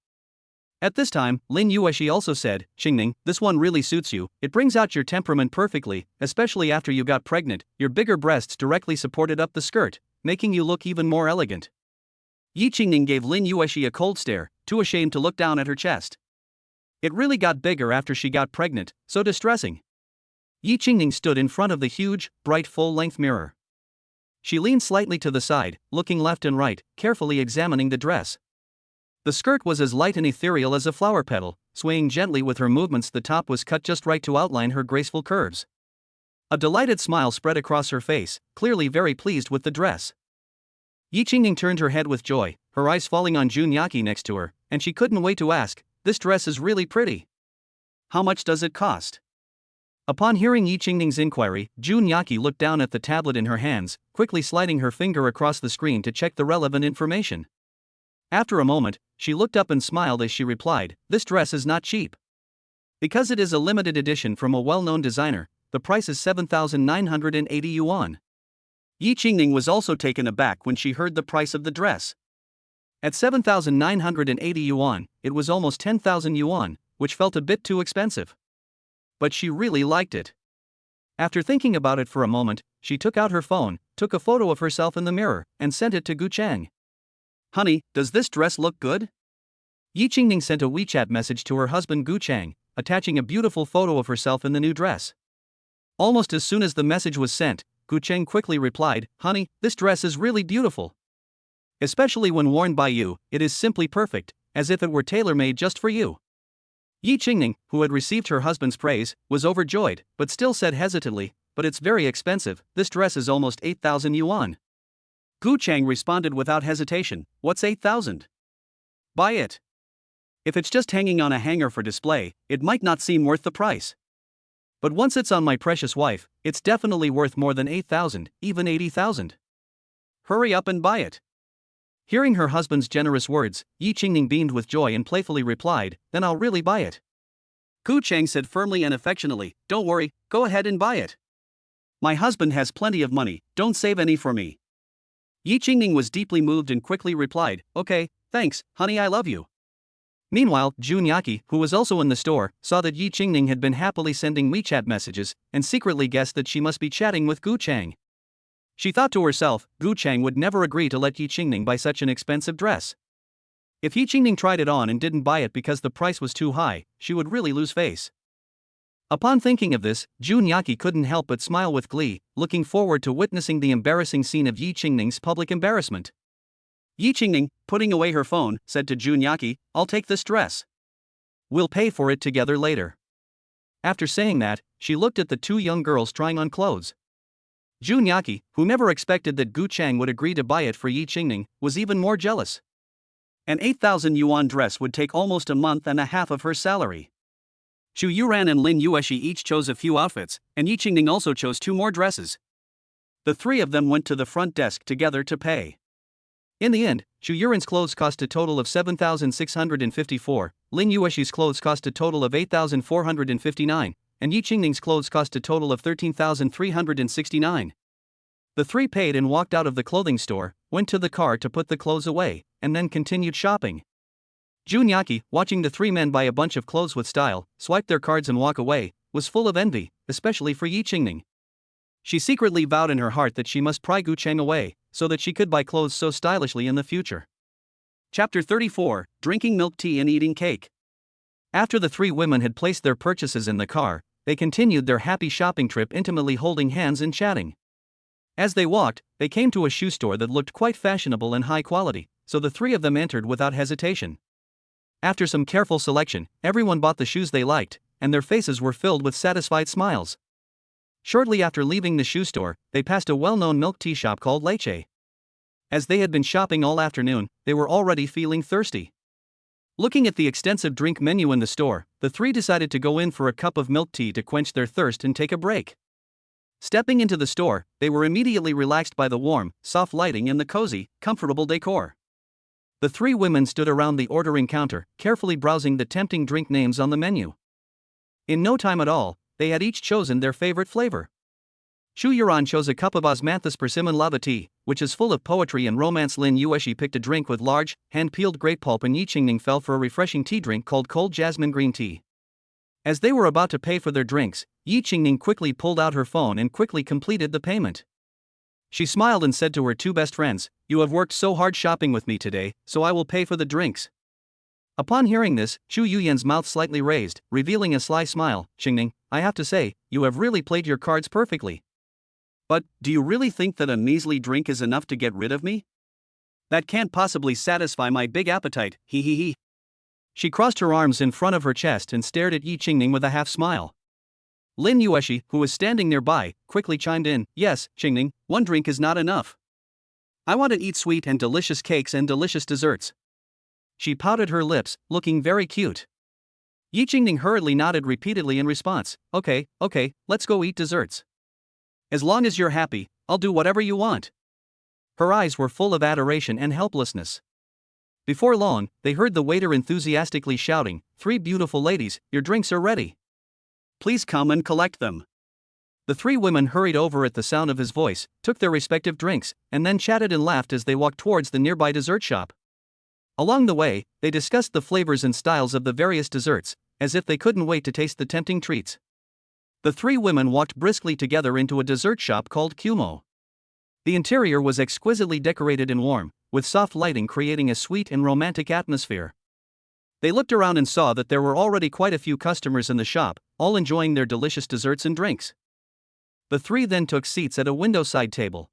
At this time, Lin Yueshi also said, Qingning, this one really suits you, it brings out your temperament perfectly, especially after you got pregnant, your bigger breasts directly supported up the skirt, making you look even more elegant. Yi Qingning gave Lin Yueshi a cold stare, too ashamed to look down at her chest. It really got bigger after she got pregnant, so distressing. Yi Qingning stood in front of the huge, bright full-length mirror. She leaned slightly to the side, looking left and right, carefully examining the dress. The skirt was as light and ethereal as a flower petal, swaying gently with her movements. The top was cut just right to outline her graceful curves. A delighted smile spread across her face, clearly very pleased with the dress. Yi Qingning turned her head with joy, her eyes falling on Jun Yaki next to her, and she couldn't wait to ask, "This dress is really pretty. How much does it cost?" Upon hearing Yi Qingning's inquiry, Jun Yaki looked down at the tablet in her hands, quickly sliding her finger across the screen to check the relevant information. After a moment, she looked up and smiled as she replied, "This dress is not cheap. Because it is a limited edition from a well-known designer, the price is 7,980 yuan." Yi Qingning was also taken aback when she heard the price of the dress. At 7,980 yuan, it was almost 10,000 yuan, which felt a bit too expensive. But she really liked it. After thinking about it for a moment, she took out her phone, took a photo of herself in the mirror, and sent it to Fucheng. "Honey, does this dress look good?" Yi Qingning sent a WeChat message to her husband Fucheng, attaching a beautiful photo of herself in the new dress. Almost as soon as the message was sent, Fucheng quickly replied, "Honey, this dress is really beautiful. Especially when worn by you, it is simply perfect, as if it were tailor-made just for you." Yi Qingning, who had received her husband's praise, was overjoyed, but still said hesitantly, "But it's very expensive, this dress is almost 8,000 yuan. Fucheng responded without hesitation, "What's 8,000? Buy it. If it's just hanging on a hanger for display, it might not seem worth the price. But once it's on my precious wife, it's definitely worth more than 8,000, even 80,000. Hurry up and buy it." Hearing her husband's generous words, Yi Qingning beamed with joy and playfully replied, "Then I'll really buy it." Fucheng said firmly and affectionately, "Don't worry, go ahead and buy it. My husband has plenty of money, don't save any for me." Yi Qingning was deeply moved and quickly replied, "Okay, thanks, honey, I love you." Meanwhile, Jun Yaki, who was also in the store, saw that Yi Qingning had been happily sending WeChat messages, and secretly guessed that she must be chatting with Fucheng. She thought to herself, Fucheng would never agree to let Yi Qingning buy such an expensive dress. If Yi Qingning tried it on and didn't buy it because the price was too high, she would really lose face. Upon thinking of this, Jun Yaki couldn't help but smile with glee, looking forward to witnessing the embarrassing scene of Yi Qingning's public embarrassment. Yi Qingning, putting away her phone, said to Jun Yaki, "I'll take this dress. We'll pay for it together later." After saying that, she looked at the two young girls trying on clothes. Jun Yaki, who never expected that Fucheng would agree to buy it for Yi Qingning, was even more jealous. An 8,000 yuan dress would take almost a month and a half of her salary. Xu Yuran and Lin Yueshi each chose a few outfits, and Yi Qingning also chose 2 more dresses. The 3 of them went to the front desk together to pay. In the end, Xu Yuran's clothes cost a total of 7,654, Lin Yueshi's clothes cost a total of 8,459, and Yi Qingning's clothes cost a total of 13,369. The 3 paid and walked out of the clothing store, went to the car to put the clothes away, and then continued shopping. Jun Yaki, watching the 3 men buy a bunch of clothes with style, swipe their cards and walk away, was full of envy, especially for Yi Qingning. She secretly vowed in her heart that she must pry Fucheng away, so that she could buy clothes so stylishly in the future. Chapter 34, Drinking Milk Tea and Eating Cake. After the 3 women had placed their purchases in the car, they continued their happy shopping trip intimately holding hands and chatting. As they walked, they came to a shoe store that looked quite fashionable and high quality, so the 3 of them entered without hesitation. After some careful selection, everyone bought the shoes they liked, and their faces were filled with satisfied smiles. Shortly after leaving the shoe store, they passed a well-known milk tea shop called Leche. As they had been shopping all afternoon, they were already feeling thirsty. Looking at the extensive drink menu in the store, the 3 decided to go in for a cup of milk tea to quench their thirst and take a break. Stepping into the store, they were immediately relaxed by the warm, soft lighting and the cozy, comfortable decor. The 3 women stood around the ordering counter, carefully browsing the tempting drink names on the menu. In no time at all, they had each chosen their favorite flavor. Xu Yuran chose a cup of osmanthus persimmon lava tea, which is full of poetry and romance. Lin Yueshi picked a drink with large, hand-peeled grape pulp, and Yi Qingning fell for a refreshing tea drink called cold jasmine green tea. As they were about to pay for their drinks, Yi Qingning quickly pulled out her phone and quickly completed the payment. She smiled and said to her 2 best friends, "You have worked so hard shopping with me today, so I will pay for the drinks." Upon hearing this, Xu Yuyan's mouth slightly raised, revealing a sly smile. "Qingning, I have to say, you have really played your cards perfectly. But, do you really think that a measly drink is enough to get rid of me? That can't possibly satisfy my big appetite, hee hee hee." She crossed her arms in front of her chest and stared at Yi Qingning with a half-smile. Lin Yueshi, who was standing nearby, quickly chimed in, "Yes, Qingning, 1 drink is not enough. I want to eat sweet and delicious cakes and delicious desserts. She pouted her lips, looking very cute. Yi Qingning hurriedly nodded repeatedly in response. Okay, let's go eat desserts. As long as you're happy, I'll do whatever you want. Her eyes were full of adoration and helplessness. Before long, they heard the waiter enthusiastically shouting, "3 beautiful ladies, your drinks are ready. Please come and collect them." The 3 women hurried over at the sound of his voice, took their respective drinks, and then chatted and laughed as they walked towards the nearby dessert shop. Along the way, they discussed the flavors and styles of the various desserts, as if they couldn't wait to taste the tempting treats. The 3 women walked briskly together into a dessert shop called Kumo. The interior was exquisitely decorated and warm, with soft lighting creating a sweet and romantic atmosphere. They looked around and saw that there were already quite a few customers in the shop, all enjoying their delicious desserts and drinks. The 3 then took seats at a window-side table.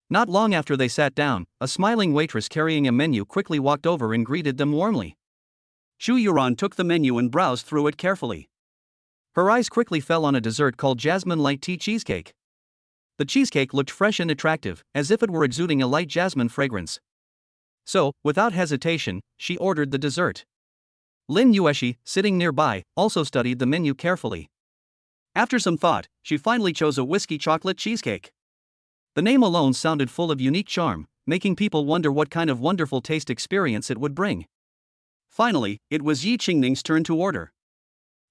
Not long after they sat down, a smiling waitress carrying a menu quickly walked over and greeted them warmly. Xu Yuran took the menu and browsed through it carefully. Her eyes quickly fell on a dessert called Jasmine Light Tea Cheesecake. The cheesecake looked fresh and attractive, as if it were exuding a light jasmine fragrance. So, without hesitation, she ordered the dessert. Lin Yueshi, sitting nearby, also studied the menu carefully. After some thought, she finally chose a whiskey chocolate cheesecake. The name alone sounded full of unique charm, making people wonder what kind of wonderful taste experience it would bring. Finally, it was Yi Qingning's turn to order.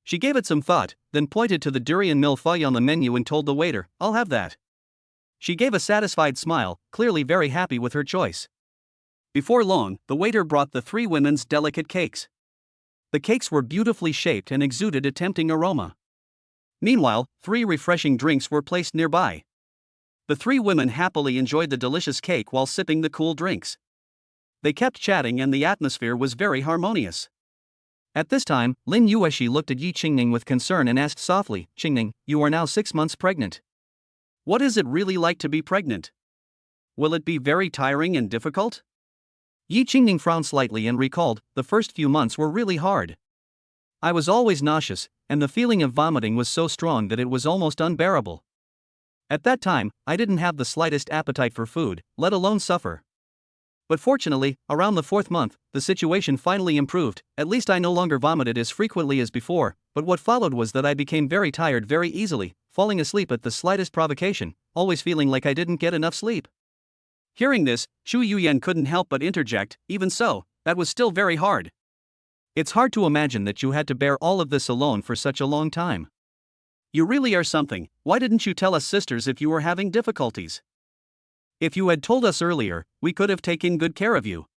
She gave it some thought, then pointed to the durian millefeuille on the menu and told the waiter, "I'll have that." She gave a satisfied smile, clearly very happy with her choice. Before long, the waiter brought the 3 women's delicate cakes. The cakes were beautifully shaped and exuded a tempting aroma. Meanwhile, 3 refreshing drinks were placed nearby. The 3 women happily enjoyed the delicious cake while sipping the cool drinks. They kept chatting and the atmosphere was very harmonious. At this time, Lin Yueshi looked at Yi Qingning with concern and asked softly, "Qingning, you are now 6 months pregnant. What is it really like to be pregnant? Will it be very tiring and difficult?" Yi Qingning frowned slightly and recalled, "The first few months were really hard. I was always nauseous, and the feeling of vomiting was so strong that it was almost unbearable. At that time, I didn't have the slightest appetite for food, let alone suffer. But fortunately, around the 4th month, the situation finally improved, at least I no longer vomited as frequently as before, but what followed was that I became very tired very easily, falling asleep at the slightest provocation, always feeling like I didn't get enough sleep." Hearing this, Xu Yuyan couldn't help but interject, "Even so, that was still very hard. It's hard to imagine that you had to bear all of this alone for such a long time. You really are something. Why didn't you tell us sisters if you were having difficulties? If you had told us earlier, we could have taken good care of you.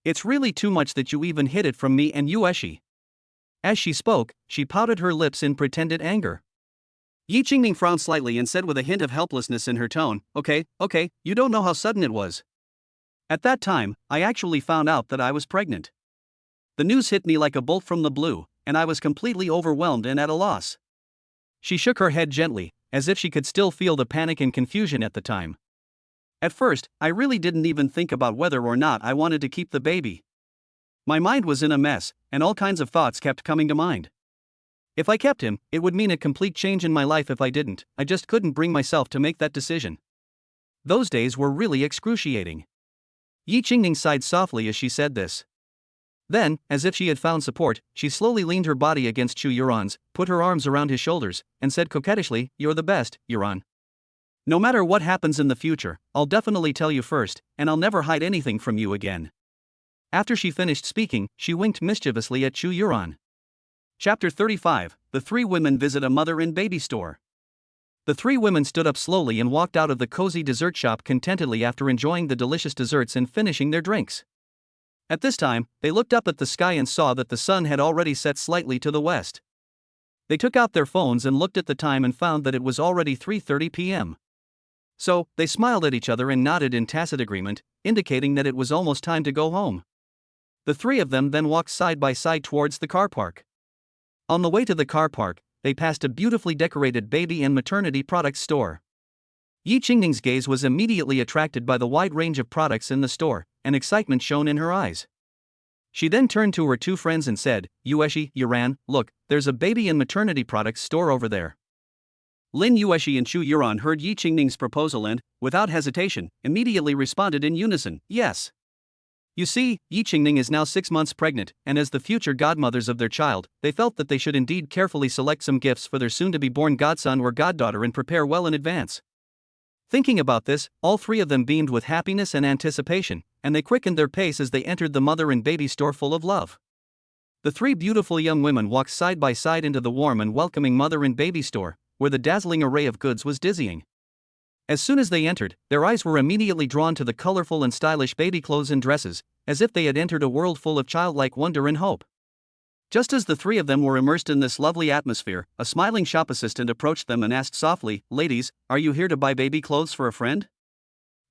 It's really too much that you even hid it from me and Yueshi." As she spoke, she pouted her lips in pretended anger. Yi Qingning frowned slightly and said with a hint of helplessness in her tone, Okay, you don't know how sudden it was. At that time, I actually found out that I was pregnant. The news hit me like a bolt from the blue, and I was completely overwhelmed and at a loss." She shook her head gently, as if she could still feel the panic and confusion at the time. "At first, I really didn't even think about whether or not I wanted to keep the baby. My mind was in a mess, and all kinds of thoughts kept coming to mind. If I kept him, it would mean a complete change in my life. If I didn't, I just couldn't bring myself to make that decision. Those days were really excruciating." Yi Qingning sighed softly as she said this. Then, as if she had found support, she slowly leaned her body against Xu Yuran's, put her arms around his shoulders, and said coquettishly, "You're the best, Yuran. No matter what happens in the future, I'll definitely tell you first, and I'll never hide anything from you again." After she finished speaking, she winked mischievously at Xu Yuran. Chapter 35, The 3 Women Visit a Mother and Baby Store. The 3 women stood up slowly and walked out of the cozy dessert shop contentedly after enjoying the delicious desserts and finishing their drinks. At this time, they looked up at the sky and saw that the sun had already set slightly to the west. They took out their phones and looked at the time and found that it was already 3:30 p.m. So, they smiled at each other and nodded in tacit agreement, indicating that it was almost time to go home. The 3 of them then walked side by side towards the car park. On the way to the car park, they passed a beautifully decorated baby and maternity products store. Yi Qingning's gaze was immediately attracted by the wide range of products in the store, and excitement shone in her eyes. She then turned to her 2 friends and said, "Yueshi, Yuran, look, there's a baby and maternity products store over there." Lin Yueshi and Chu Yuran heard Yi Qingning's proposal and, without hesitation, immediately responded in unison, yes. You see, Yi Qingning is now 6 months pregnant, and as the future godmothers of their child, they felt that they should indeed carefully select some gifts for their soon-to-be-born godson or goddaughter and prepare well in advance. Thinking about this, all three of them beamed with happiness and anticipation, and they quickened their pace as they entered the mother and baby store full of love. The three beautiful young women walked side by side into the warm and welcoming mother and baby store, where the dazzling array of goods was dizzying. As soon as they entered, their eyes were immediately drawn to the colorful and stylish baby clothes and dresses, as if they had entered a world full of childlike wonder and hope. Just as the three of them were immersed in this lovely atmosphere, a smiling shop assistant approached them and asked softly, "Ladies, are you here to buy baby clothes for a friend?"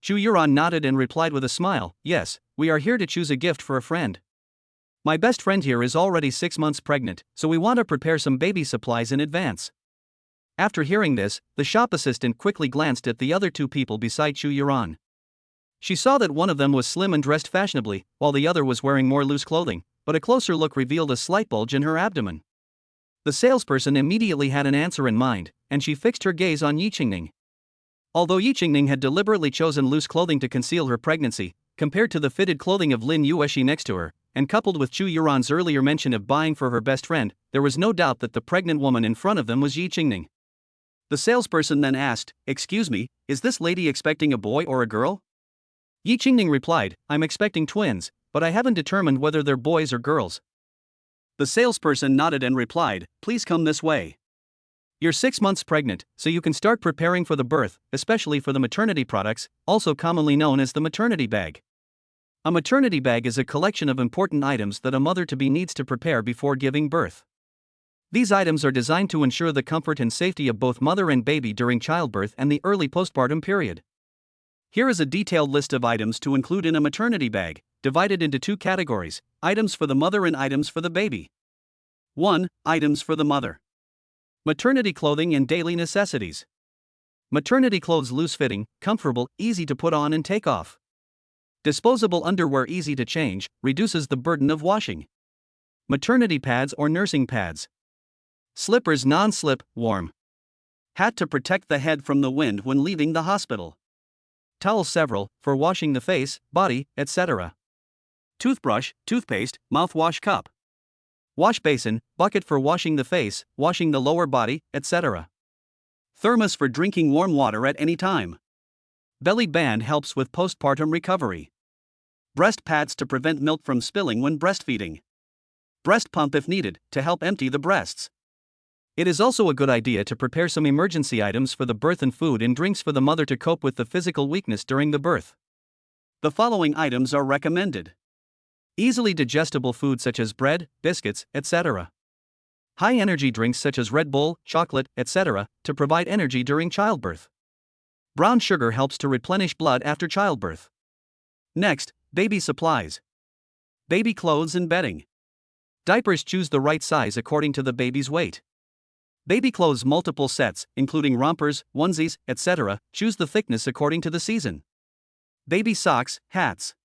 Chu Yuran nodded and replied with a smile, "Yes, we are here to choose a gift for a friend. My best friend here is already 6 months pregnant, so we want to prepare some baby supplies in advance." After hearing this, the shop assistant quickly glanced at the other two people beside Chu Yuran. She saw that one of them was slim and dressed fashionably, while the other was wearing more loose clothing, but a closer look revealed a slight bulge in her abdomen. The salesperson immediately had an answer in mind, and she fixed her gaze on Yi Qingning. Although Yi Qingning had deliberately chosen loose clothing to conceal her pregnancy, compared to the fitted clothing of Lin Yueshi next to her, and coupled with Chu Yuran's earlier mention of buying for her best friend, there was no doubt that the pregnant woman in front of them was Yi Qingning. The salesperson then asked, "Excuse me, is this lady expecting a boy or a girl?" Yi Qingning replied, "I'm expecting twins, but I haven't determined whether they're boys or girls." The salesperson nodded and replied, "Please come this way. You're 6 months pregnant, so you can start preparing for the birth, especially for the maternity products, also commonly known as the maternity bag. A maternity bag is a collection of important items that a mother-to-be needs to prepare before giving birth. These items are designed to ensure the comfort and safety of both mother and baby during childbirth and the early postpartum period. Here is a detailed list of items to include in a maternity bag, divided into 2 categories, items for the mother and items for the baby. 1. Items for the mother. Maternity clothing and daily necessities. Maternity clothes loose-fitting, comfortable, easy to put on and take off. Disposable underwear easy to change, reduces the burden of washing. Maternity pads or nursing pads. Slippers non-slip, warm. Hat to protect the head from the wind when leaving the hospital. Towels several, for washing the face, body, etc. Toothbrush, toothpaste, mouthwash cup. Wash basin, bucket for washing the face, washing the lower body, etc. Thermos for drinking warm water at any time. Belly band helps with postpartum recovery. Breast pads to prevent milk from spilling when breastfeeding. Breast pump if needed, to help empty the breasts. It is also a good idea to prepare some emergency items for the birth and food and drinks for the mother to cope with the physical weakness during the birth. The following items are recommended. Easily digestible food such as bread, biscuits, etc. High-energy drinks such as Red Bull, chocolate, etc., to provide energy during childbirth. Brown sugar helps to replenish blood after childbirth. Next, baby supplies. Baby clothes and bedding. Diapers, choose the right size according to the baby's weight. Baby clothes, multiple sets, including rompers, onesies, etc., choose the thickness according to the season. Baby socks, hats.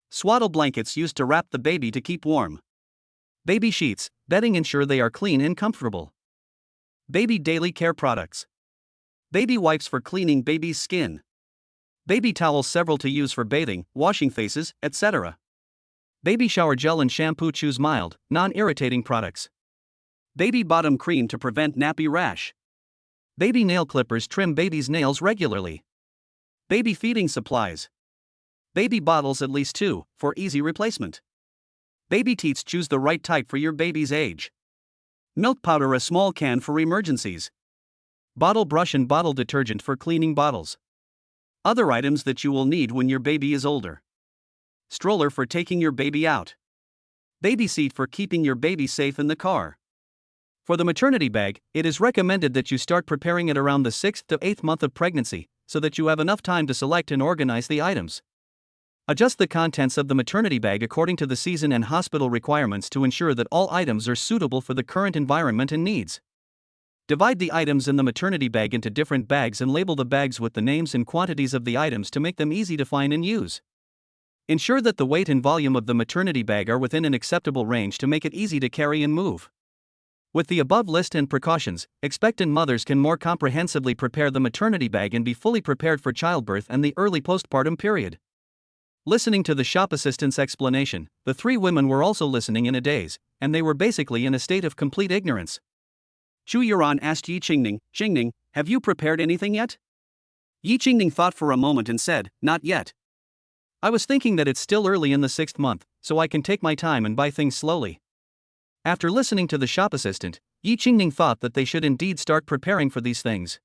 Swaddle blankets used to wrap the baby to keep warm. Baby sheets, bedding, ensure they are clean and comfortable. Baby daily care products. Baby wipes for cleaning baby's skin. Baby towels, several to use for bathing, washing faces, etc. Baby shower gel and shampoo, choose mild, non-irritating products. Baby bottom cream to prevent nappy rash. Baby nail clippers, trim baby's nails regularly. Baby feeding supplies. Baby bottles, at least 2, for easy replacement. Baby teats, choose the right type for your baby's age. Milk powder, a small can for emergencies. Bottle brush and bottle detergent for cleaning bottles. Other items that you will need when your baby is older. Stroller for taking your baby out. Baby seat for keeping your baby safe in the car. For the maternity bag, it is recommended that you start preparing it around the 6th to 8th month of pregnancy, so that you have enough time to select and organize the items. Adjust the contents of the maternity bag according to the season and hospital requirements to ensure that all items are suitable for the current environment and needs. Divide the items in the maternity bag into different bags and label the bags with the names and quantities of the items to make them easy to find and use. Ensure that the weight and volume of the maternity bag are within an acceptable range to make it easy to carry and move. With the above list and precautions, expectant mothers can more comprehensively prepare the maternity bag and be fully prepared for childbirth and the early postpartum period. Listening to the shop assistant's explanation, the three women were also listening in a daze, and they were basically in a state of complete ignorance. Chu Yuran asked Yi Qingning, "Qingning, have you prepared anything yet?" Yi Qingning thought for a moment and said, "Not yet. I was thinking that it's still early in the 6th month, so I can take my time and buy things slowly." After listening to the shop assistant, Yi Qingning thought that they should indeed start preparing for these things.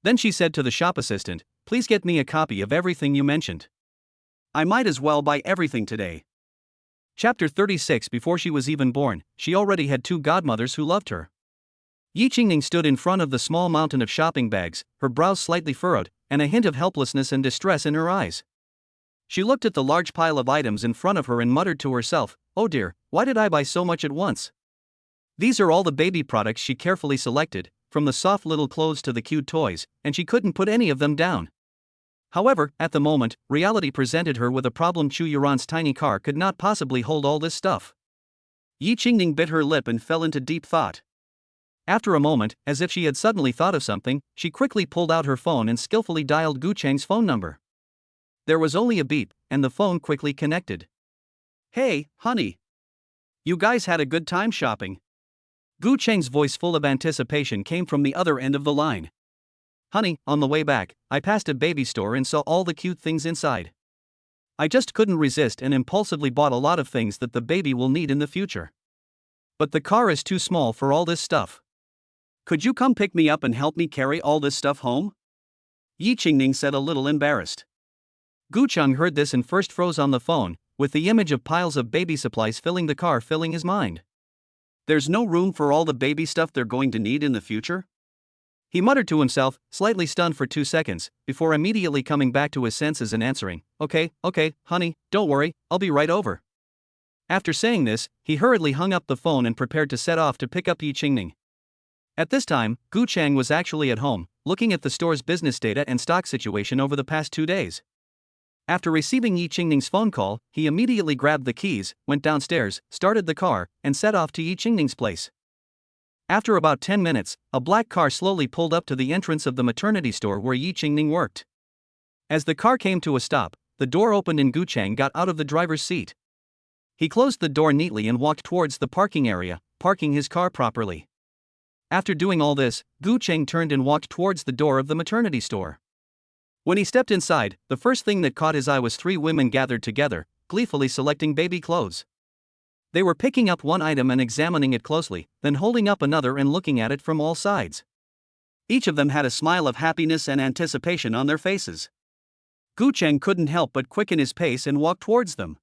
Then she said to the shop assistant, "Please get me a copy of everything you mentioned. I might as well buy everything today." Chapter 36. Before she was even born, she already had two godmothers who loved her. Yi Qingning stood in front of the small mountain of shopping bags, her brows slightly furrowed, and a hint of helplessness and distress in her eyes. She looked at the large pile of items in front of her and muttered to herself, "Oh dear, why did I buy so much at once?" These are all the baby products she carefully selected, from the soft little clothes to the cute toys, and she couldn't put any of them down. However, at the moment, reality presented her with a problem. Chu Yuran's tiny car could not possibly hold all this stuff. Yi Qingning bit her lip and fell into deep thought. After a moment, as if she had suddenly thought of something, she quickly pulled out her phone and skillfully dialed Gucheng's phone number. There was only a beep, and the phone quickly connected. "Hey, honey. You guys had a good time shopping?" Gucheng's voice full of anticipation came from the other end of the line. "Honey, on the way back, I passed a baby store and saw all the cute things inside. I just couldn't resist and impulsively bought a lot of things that the baby will need in the future. But the car is too small for all this stuff. Could you come pick me up and help me carry all this stuff home?" Yi Qingning said, a little embarrassed. Gucheng heard this and first froze on the phone, with the image of piles of baby supplies filling the car filling his mind. "There's no room for all the baby stuff they're going to need in the future?" He muttered to himself, slightly stunned for 2 seconds, before immediately coming back to his senses and answering, Okay, honey, don't worry, I'll be right over." After saying this, he hurriedly hung up the phone and prepared to set off to pick up Yi Qingning. At this time, Gucheng was actually at home, looking at the store's business data and stock situation over the past 2 days. After receiving Yi Qingning's phone call, he immediately grabbed the keys, went downstairs, started the car, and set off to Yi Qingning's place. After about 10 minutes, a black car slowly pulled up to the entrance of the maternity store where Yi Qingning worked. As the car came to a stop, the door opened and Gucheng got out of the driver's seat. He closed the door neatly and walked towards the parking area, parking his car properly. After doing all this, Gucheng turned and walked towards the door of the maternity store. When he stepped inside, the first thing that caught his eye was 3 women gathered together, gleefully selecting baby clothes. They were picking up one item and examining it closely, then holding up another and looking at it from all sides. Each of them had a smile of happiness and anticipation on their faces. Gucheng couldn't help but quicken his pace and walk towards them.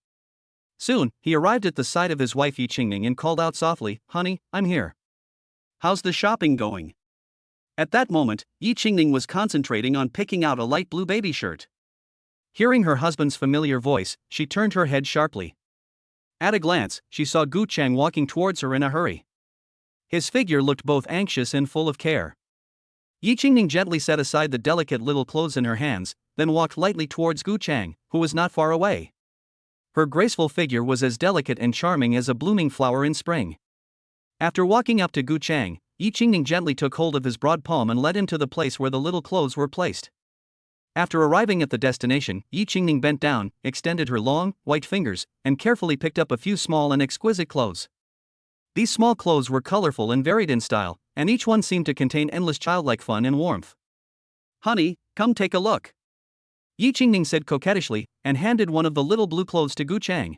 Soon, he arrived at the side of his wife Yi Qingning and called out softly, "Honey, I'm here. How's the shopping going?" At that moment, Yi Qingning was concentrating on picking out a light blue baby shirt. Hearing her husband's familiar voice, she turned her head sharply. At a glance, she saw Gucheng walking towards her in a hurry. His figure looked both anxious and full of care. Yi Qingning gently set aside the delicate little clothes in her hands, then walked lightly towards Gucheng, who was not far away. Her graceful figure was as delicate and charming as a blooming flower in spring. After walking up to Gucheng, Yi Qingning gently took hold of his broad palm and led him to the place where the little clothes were placed. After arriving at the destination, Yi Qingning bent down, extended her long, white fingers, and carefully picked up a few small and exquisite clothes. These small clothes were colorful and varied in style, and each one seemed to contain endless childlike fun and warmth. "Honey, come take a look," Yi Qingning said coquettishly, and handed one of the little blue clothes to Gucheng.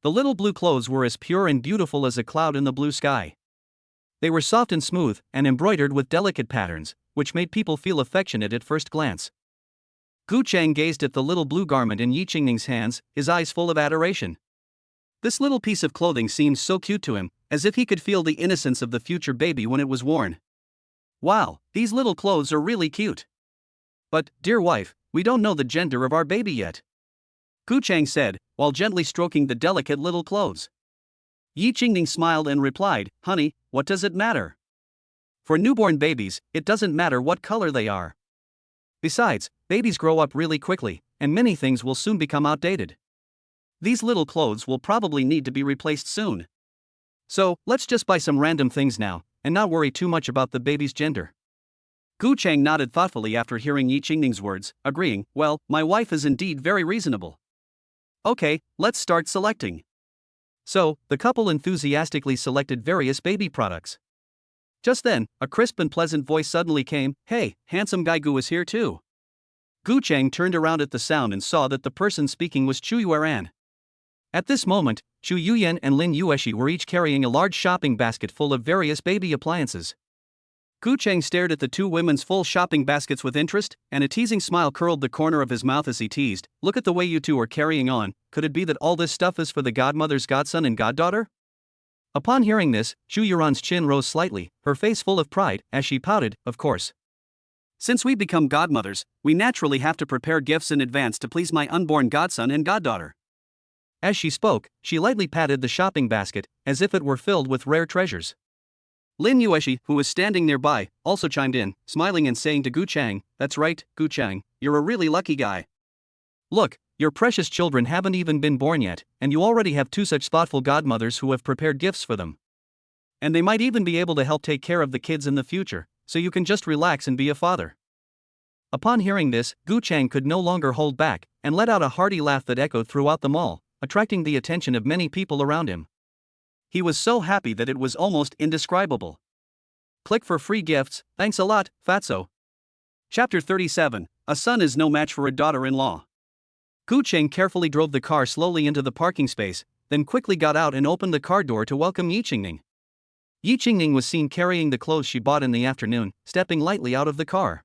The little blue clothes were as pure and beautiful as a cloud in the blue sky. They were soft and smooth, and embroidered with delicate patterns, which made people feel affectionate at first glance. Gucheng gazed at the little blue garment in Yi Qingning's hands, his eyes full of adoration. This little piece of clothing seemed so cute to him, as if he could feel the innocence of the future baby when it was worn. "Wow, these little clothes are really cute. But, dear wife, we don't know the gender of our baby yet," Gucheng said, while gently stroking the delicate little clothes. Yi Qingning smiled and replied, "Honey, what does it matter? For newborn babies, it doesn't matter what color they are. Besides, babies grow up really quickly, and many things will soon become outdated. These little clothes will probably need to be replaced soon. So, let's just buy some random things now, and not worry too much about the baby's gender. Gu Chang nodded thoughtfully after hearing Yi Qingning's words, agreeing, well, my wife is indeed very reasonable. Okay, let's start selecting. So, the couple enthusiastically selected various baby products. Just then, a crisp and pleasant voice suddenly came, hey, handsome guy Gu is here too. Gu Chang turned around at the sound and saw that the person speaking was Chu Yueran. At this moment, Chu Yuyan and Lin Yueshi were each carrying a large shopping basket full of various baby appliances. Gu Chang stared at the two women's full shopping baskets with interest, and a teasing smile curled the corner of his mouth as he teased, look at the way you two are carrying on, could it be that all this stuff is for the godmother's godson and goddaughter? Upon hearing this, Chu Yuran's chin rose slightly, her face full of pride, as she pouted, of course. Since we become godmothers, we naturally have to prepare gifts in advance to please my unborn godson and goddaughter. As she spoke, she lightly patted the shopping basket, as if it were filled with rare treasures. Lin Yueshi, who was standing nearby, also chimed in, smiling and saying to Gu Chang, that's right, Gu Chang, you're a really lucky guy. Look, your precious children haven't even been born yet, and you already have two such thoughtful godmothers who have prepared gifts for them. And they might even be able to help take care of the kids in the future, so you can just relax and be a father. Upon hearing this, Gu Chang could no longer hold back, and let out a hearty laugh that echoed throughout the mall, attracting the attention of many people around him. He was so happy that it was almost indescribable. Click for free gifts, thanks a lot, Fatso. Chapter 37, A Son is No Match for a Daughter-in-Law. Gu Chang carefully drove the car slowly into the parking space, then quickly got out and opened the car door to welcome Yi Qingning. Yi Qingning was seen carrying the clothes she bought in the afternoon, stepping lightly out of the car.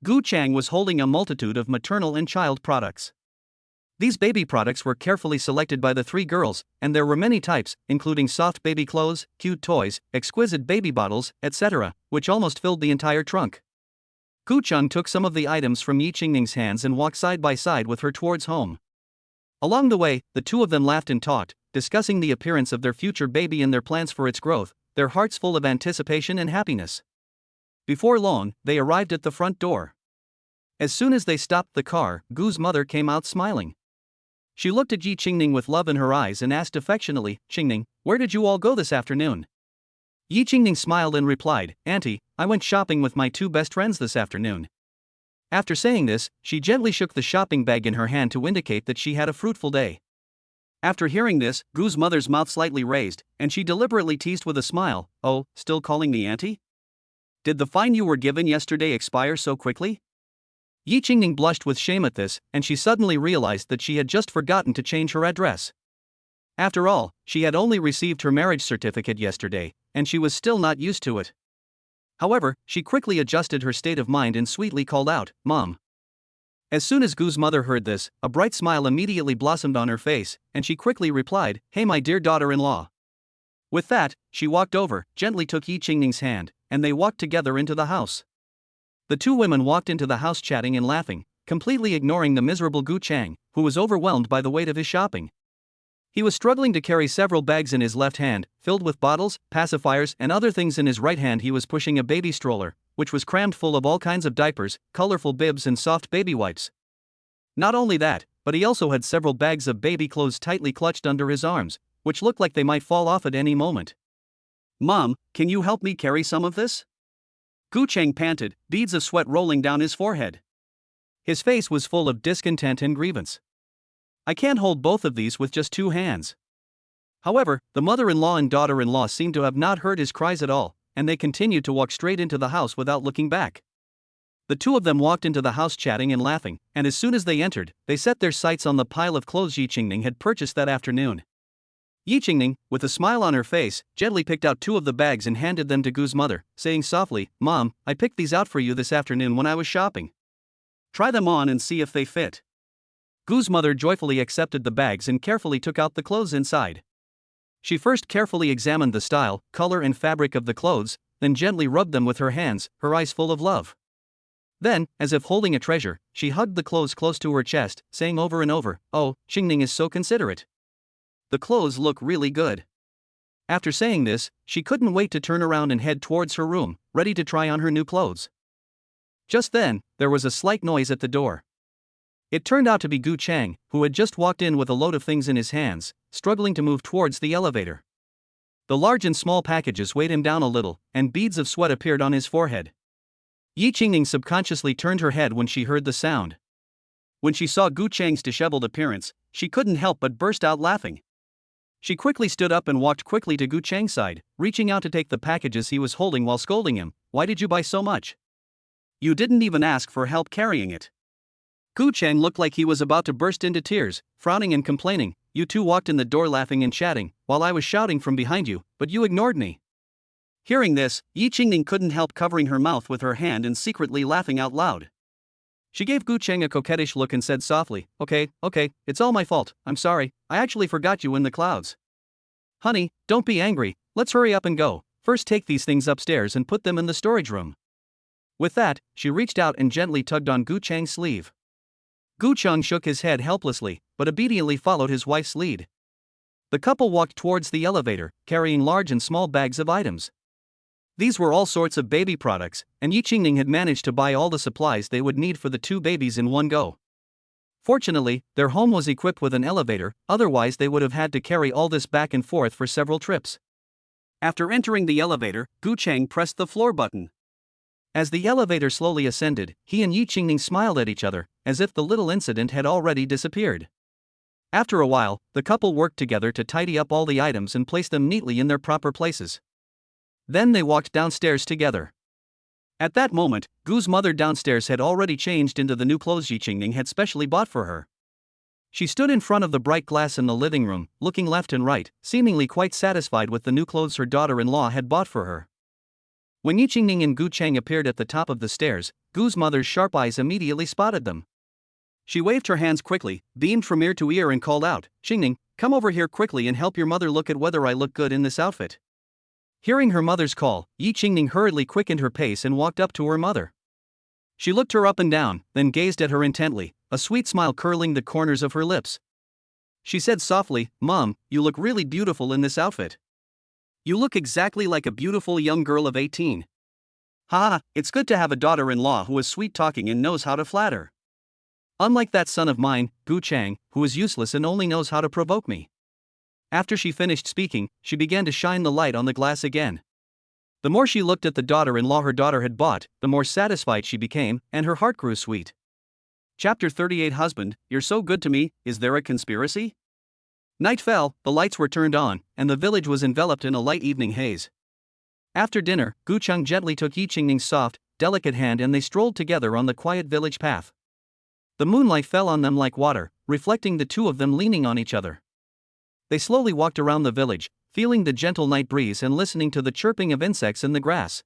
Gu Chang was holding a multitude of maternal and child products. These baby products were carefully selected by the three girls, and there were many types, including soft baby clothes, cute toys, exquisite baby bottles, etc., which almost filled the entire trunk. Gu Chang took some of the items from Yi Qingning's hands and walked side by side with her towards home. Along the way, the two of them laughed and talked, discussing the appearance of their future baby and their plans for its growth, their hearts full of anticipation and happiness. Before long, they arrived at the front door. As soon as they stopped the car, Gu's mother came out smiling. She looked at Yi Qingning with love in her eyes and asked affectionately, Qingning, where did you all go this afternoon? Yi Qingning smiled and replied, Auntie, I went shopping with my two best friends this afternoon. After saying this, she gently shook the shopping bag in her hand to indicate that she had a fruitful day. After hearing this, Gu's mother's mouth slightly raised, and she deliberately teased with a smile, oh, still calling me Auntie? Did the fine you were given yesterday expire so quickly? Yi Qingning blushed with shame at this, and she suddenly realized that she had just forgotten to change her address. After all, she had only received her marriage certificate yesterday, and she was still not used to it. However, she quickly adjusted her state of mind and sweetly called out, Mom. As soon as Gu's mother heard this, a bright smile immediately blossomed on her face, and she quickly replied, Hey my dear daughter-in-law. With that, she walked over, gently took Yi Qingning's hand, and they walked together into the house. The two women walked into the house chatting and laughing, completely ignoring the miserable Gu Chang, who was overwhelmed by the weight of his shopping. He was struggling to carry several bags in his left hand, filled with bottles, pacifiers, and other things. In his right hand he was pushing a baby stroller, which was crammed full of all kinds of diapers, colorful bibs and soft baby wipes. Not only that, but he also had several bags of baby clothes tightly clutched under his arms, which looked like they might fall off at any moment. Mom, can you help me carry some of this? Gu Chang panted, beads of sweat rolling down his forehead. His face was full of discontent and grievance. I can't hold both of these with just two hands. However, the mother-in-law and daughter-in-law seemed to have not heard his cries at all, and they continued to walk straight into the house without looking back. The two of them walked into the house chatting and laughing, and as soon as they entered, they set their sights on the pile of clothes Yi Qingning had purchased that afternoon. Yi Qingning, with a smile on her face, gently picked out two of the bags and handed them to Gu's mother, saying softly, Mom, I picked these out for you this afternoon when I was shopping. Try them on and see if they fit. Gu's mother joyfully accepted the bags and carefully took out the clothes inside. She first carefully examined the style, color and fabric of the clothes, then gently rubbed them with her hands, her eyes full of love. Then, as if holding a treasure, she hugged the clothes close to her chest, saying over and over, Oh, Qingning is so considerate. The clothes look really good. After saying this, she couldn't wait to turn around and head towards her room, ready to try on her new clothes. Just then, there was a slight noise at the door. It turned out to be Gu Chang, who had just walked in with a load of things in his hands, struggling to move towards the elevator. The large and small packages weighed him down a little, and beads of sweat appeared on his forehead. Yi Qingning subconsciously turned her head when she heard the sound. When she saw Gu Cheng's disheveled appearance, she couldn't help but burst out laughing. She quickly stood up and walked quickly to Gu Cheng's side, reaching out to take the packages he was holding while scolding him. "Why did you buy so much? You didn't even ask for help carrying it." Gu Cheng looked like he was about to burst into tears, frowning and complaining. "You two walked in the door laughing and chatting, while I was shouting from behind you, but you ignored me." Hearing this, Yi Qingning couldn't help covering her mouth with her hand and secretly laughing out loud. She gave Gu Cheng a coquettish look and said softly, Okay, it's all my fault, I'm sorry, I actually forgot you in the clouds." "Honey, don't be angry, let's hurry up and go. First take these things upstairs and put them in the storage room." With that, she reached out and gently tugged on Gu Cheng's sleeve. Gu Cheng shook his head helplessly, but obediently followed his wife's lead. The couple walked towards the elevator, carrying large and small bags of items. These were all sorts of baby products, and Yi Qingning had managed to buy all the supplies they would need for the two babies in one go. Fortunately, their home was equipped with an elevator, otherwise they would have had to carry all this back and forth for several trips. After entering the elevator, Gu Cheng pressed the floor button. As the elevator slowly ascended, he and Yi Qingning smiled at each other, as if the little incident had already disappeared. After a while, the couple worked together to tidy up all the items and place them neatly in their proper places. Then they walked downstairs together. At that moment, Gu's mother downstairs had already changed into the new clothes Yi Qingning had specially bought for her. She stood in front of the bright glass in the living room, looking left and right, seemingly quite satisfied with the new clothes her daughter-in-law had bought for her. When Yi Qingning and Gu Cheng appeared at the top of the stairs, Gu's mother's sharp eyes immediately spotted them. She waved her hands quickly, beamed from ear to ear and called out, "Qingning, come over here quickly and help your mother look at whether I look good in this outfit." Hearing her mother's call, Yi Qingning hurriedly quickened her pace and walked up to her mother. She looked her up and down, then gazed at her intently, a sweet smile curling the corners of her lips. She said softly, "Mom, you look really beautiful in this outfit. You look exactly like a beautiful young girl of 18. Ha, it's good to have a daughter-in-law who is sweet-talking and knows how to flatter. Unlike that son of mine, Gu Cheng, who is useless and only knows how to provoke me." After she finished speaking, she began to shine the light on the glass again. The more she looked at the daughter-in-law her daughter had bought, the more satisfied she became, and her heart grew sweet. Chapter 38 Husband, you're so good to me, is there a conspiracy? Night fell, the lights were turned on, and the village was enveloped in a light evening haze. After dinner, Gu Cheng gently took Yi Qingning's soft, delicate hand and they strolled together on the quiet village path. The moonlight fell on them like water, reflecting the two of them leaning on each other. They slowly walked around the village, feeling the gentle night breeze and listening to the chirping of insects in the grass.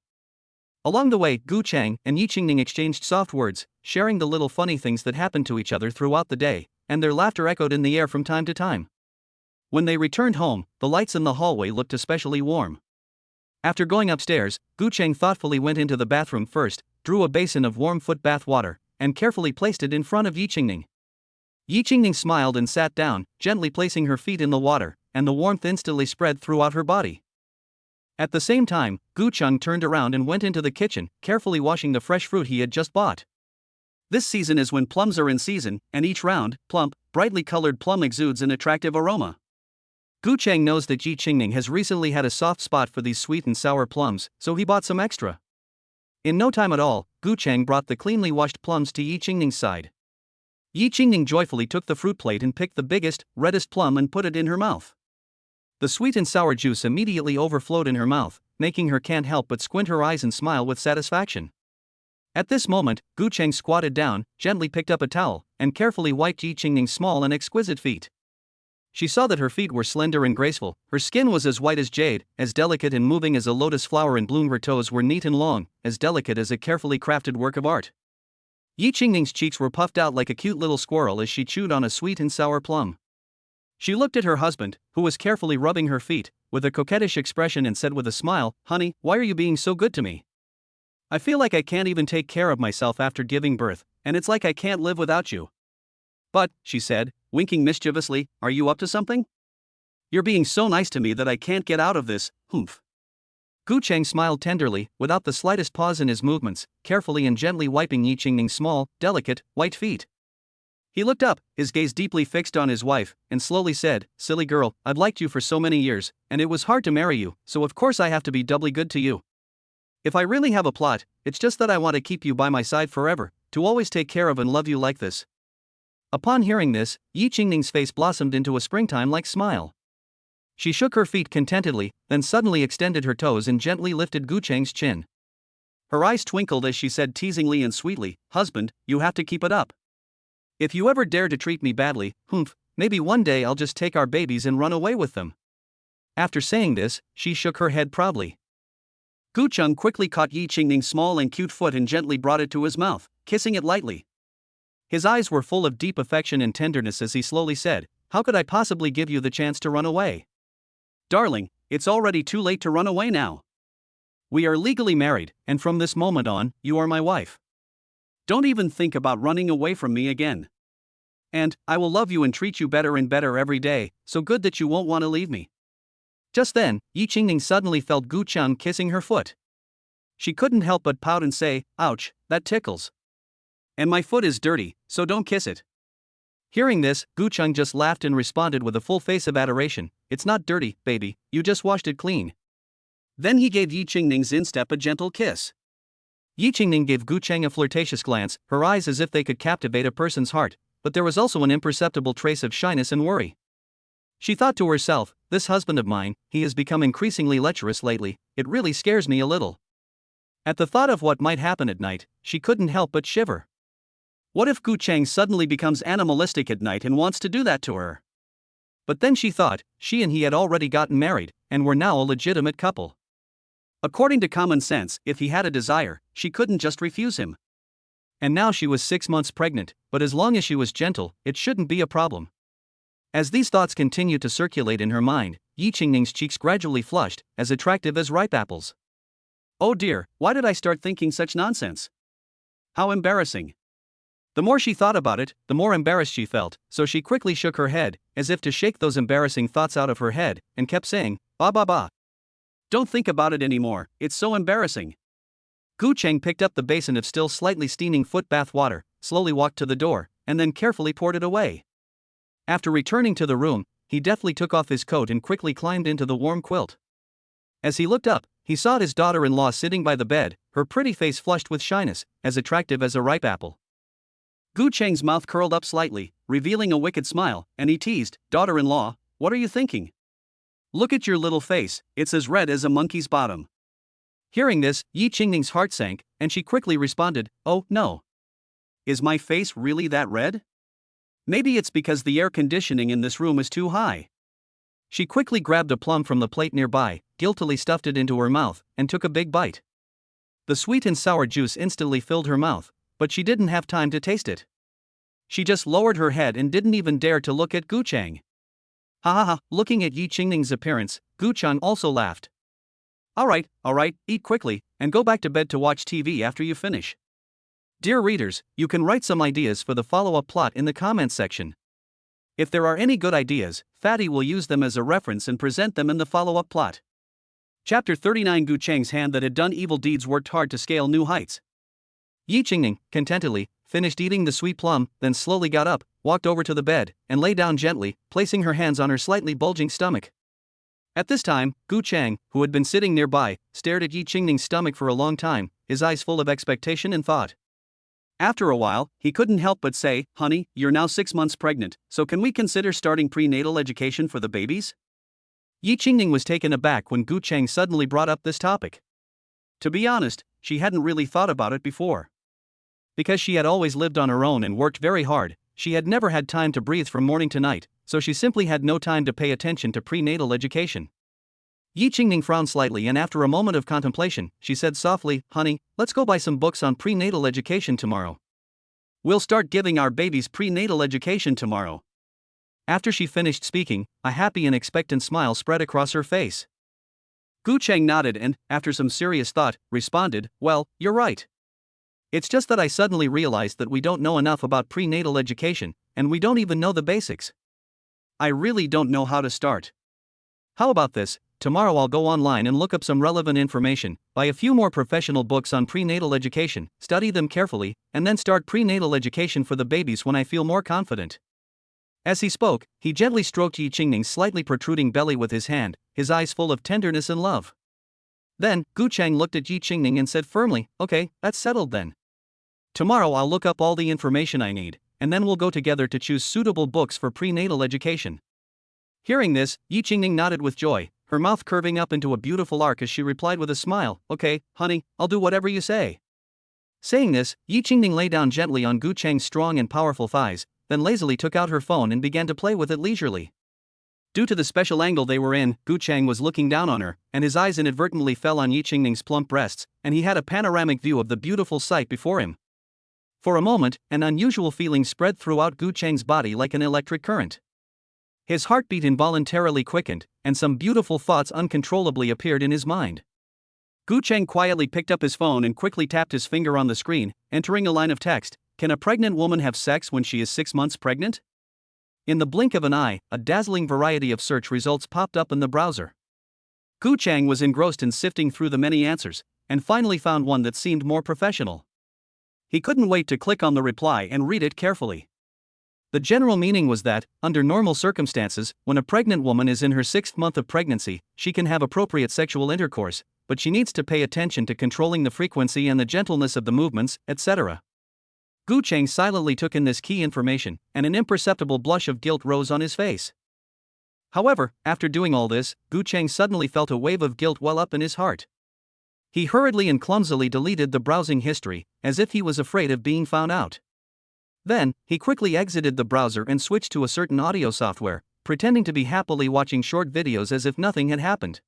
Along the way, Gu Cheng and Yi Qingning exchanged soft words, sharing the little funny things that happened to each other throughout the day, and their laughter echoed in the air from time to time. When they returned home, the lights in the hallway looked especially warm. After going upstairs, Gu Cheng thoughtfully went into the bathroom first, drew a basin of warm foot bath water, and carefully placed it in front of Yi Qingning. Yi Qingning smiled and sat down, gently placing her feet in the water, and the warmth instantly spread throughout her body. At the same time, Gu Cheng turned around and went into the kitchen, carefully washing the fresh fruit he had just bought. This season is when plums are in season, and each round, plump, brightly colored plum exudes an attractive aroma. Gu Cheng knows that Yi Qingning has recently had a soft spot for these sweet and sour plums, so he bought some extra. In no time at all, Gu Cheng brought the cleanly washed plums to Yi Qingning's side. Yi Qingning joyfully took the fruit plate and picked the biggest, reddest plum and put it in her mouth. The sweet and sour juice immediately overflowed in her mouth, making her can't help but squint her eyes and smile with satisfaction. At this moment, Gu Cheng squatted down, gently picked up a towel, and carefully wiped Yi Qingning's small and exquisite feet. She saw that her feet were slender and graceful, her skin was as white as jade, as delicate and moving as a lotus flower in bloom, her toes were neat and long, as delicate as a carefully crafted work of art. Yi Qingning's cheeks were puffed out like a cute little squirrel as she chewed on a sweet and sour plum. She looked at her husband, who was carefully rubbing her feet, with a coquettish expression and said with a smile, "Honey, why are you being so good to me? I feel like I can't even take care of myself after giving birth, and it's like I can't live without you." "But," she said, winking mischievously, "are you up to something? You're being so nice to me that I can't get out of this, humph." Gu Cheng smiled tenderly, without the slightest pause in his movements, carefully and gently wiping Yi Qingning's small, delicate, white feet. He looked up, his gaze deeply fixed on his wife, and slowly said, "Silly girl, I've liked you for so many years, and it was hard to marry you, so of course I have to be doubly good to you. If I really have a plot, it's just that I want to keep you by my side forever, to always take care of and love you like this." Upon hearing this, Yi Qingning's face blossomed into a springtime-like smile. She shook her feet contentedly, then suddenly extended her toes and gently lifted Gu Cheng's chin. Her eyes twinkled as she said teasingly and sweetly, "Husband, you have to keep it up. If you ever dare to treat me badly, maybe one day I'll just take our babies and run away with them." After saying this, she shook her head proudly. Gu Cheng quickly caught Yi Qingning's small and cute foot and gently brought it to his mouth, kissing it lightly. His eyes were full of deep affection and tenderness as he slowly said, "How could I possibly give you the chance to run away? Darling, it's already too late to run away now. We are legally married, and from this moment on, you are my wife. Don't even think about running away from me again. And I will love you and treat you better and better every day, so good that you won't want to leave me." Just then, Yi Qingning suddenly felt Gu Cheng kissing her foot. She couldn't help but pout and say, "Ouch, that tickles. And my foot is dirty, so don't kiss it." Hearing this, Gu Cheng just laughed and responded with a full face of adoration, "It's not dirty, baby, you just washed it clean." Then he gave Yi Qingning's instep a gentle kiss. Yi Qingning gave Gu Cheng a flirtatious glance, her eyes as if they could captivate a person's heart, but there was also an imperceptible trace of shyness and worry. She thought to herself, "This husband of mine, he has become increasingly lecherous lately, it really scares me a little." At the thought of what might happen at night, she couldn't help but shiver. What if Gu Cheng suddenly becomes animalistic at night and wants to do that to her? But then she thought, she and he had already gotten married, and were now a legitimate couple. According to common sense, if he had a desire, she couldn't just refuse him. And now she was 6 months pregnant, but as long as she was gentle, it shouldn't be a problem. As these thoughts continued to circulate in her mind, Yi Qingning's cheeks gradually flushed, as attractive as ripe apples. Oh dear, why did I start thinking such nonsense? How embarrassing. The more she thought about it, the more embarrassed she felt, so she quickly shook her head, as if to shake those embarrassing thoughts out of her head, and kept saying, "Ba ba ba. Don't think about it anymore, it's so embarrassing." Gu Cheng picked up the basin of still slightly steaming foot bath water, slowly walked to the door, and then carefully poured it away. After returning to the room, he deftly took off his coat and quickly climbed into the warm quilt. As he looked up, he saw his daughter-in-law sitting by the bed, her pretty face flushed with shyness, as attractive as a ripe apple. Gu Cheng's mouth curled up slightly, revealing a wicked smile, and he teased, "Daughter-in-law, what are you thinking? Look at your little face, it's as red as a monkey's bottom." Hearing this, Yi Qingning's heart sank, and she quickly responded, "Oh, no. Is my face really that red? Maybe it's because the air conditioning in this room is too high." She quickly grabbed a plum from the plate nearby, guiltily stuffed it into her mouth, and took a big bite. The sweet and sour juice instantly filled her mouth, but she didn't have time to taste it. She just lowered her head and didn't even dare to look at Gu Cheng. Ha ha ha, looking at Yi Qingning's appearance, Gu Cheng also laughed. All right, eat quickly, and go back to bed to watch TV after you finish." Dear readers, you can write some ideas for the follow-up plot in the comments section. If there are any good ideas, Fatty will use them as a reference and present them in the follow-up plot. Chapter 39. Gu Cheng's hand that had done evil deeds worked hard to scale new heights. Yi Qingning, contentedly, finished eating the sweet plum, then slowly got up, walked over to the bed, and lay down gently, placing her hands on her slightly bulging stomach. At this time, Gu Cheng, who had been sitting nearby, stared at Yi Qingning's stomach for a long time, his eyes full of expectation and thought. After a while, he couldn't help but say, "Honey, you're now 6 months pregnant, so can we consider starting prenatal education for the babies?" Yi Qingning was taken aback when Gu Cheng suddenly brought up this topic. To be honest, she hadn't really thought about it before. Because she had always lived on her own and worked very hard, she had never had time to breathe from morning to night, so she simply had no time to pay attention to prenatal education. Yi Qingning frowned slightly and after a moment of contemplation, she said softly, "Honey, let's go buy some books on prenatal education tomorrow. We'll start giving our babies prenatal education tomorrow." After she finished speaking, a happy and expectant smile spread across her face. Gu Cheng nodded and, after some serious thought, responded, "Well, you're right. It's just that I suddenly realized that we don't know enough about prenatal education, and we don't even know the basics. I really don't know how to start. How about this, tomorrow I'll go online and look up some relevant information, buy a few more professional books on prenatal education, study them carefully, and then start prenatal education for the babies when I feel more confident." As he spoke, he gently stroked Yi Qingning's slightly protruding belly with his hand, his eyes full of tenderness and love. Then, Gu Cheng looked at Yi Qingning and said firmly, "Okay, that's settled then. Tomorrow I'll look up all the information I need, and then we'll go together to choose suitable books for prenatal education." Hearing this, Yi Qingning nodded with joy, her mouth curving up into a beautiful arc as she replied with a smile, "Okay, honey, I'll do whatever you say." Saying this, Yi Qingning lay down gently on Gu Cheng's strong and powerful thighs, then lazily took out her phone and began to play with it leisurely. Due to the special angle they were in, Gu Cheng was looking down on her, and his eyes inadvertently fell on Yi Qingning's plump breasts, and he had a panoramic view of the beautiful sight before him. For a moment, an unusual feeling spread throughout Gu Cheng's body like an electric current. His heartbeat involuntarily quickened, and some beautiful thoughts uncontrollably appeared in his mind. Gu Cheng quietly picked up his phone and quickly tapped his finger on the screen, entering a line of text: "Can a pregnant woman have sex when she is 6 months pregnant?" In the blink of an eye, a dazzling variety of search results popped up in the browser. Gu Cheng was engrossed in sifting through the many answers, and finally found one that seemed more professional. He couldn't wait to click on the reply and read it carefully. The general meaning was that, under normal circumstances, when a pregnant woman is in her 6th month of pregnancy, she can have appropriate sexual intercourse, but she needs to pay attention to controlling the frequency and the gentleness of the movements, etc. Gu Cheng silently took in this key information, and an imperceptible blush of guilt rose on his face. However, after doing all this, Gu Cheng suddenly felt a wave of guilt well up in his heart. He hurriedly and clumsily deleted the browsing history, as if he was afraid of being found out. Then, he quickly exited the browser and switched to a certain audio software, pretending to be happily watching short videos as if nothing had happened.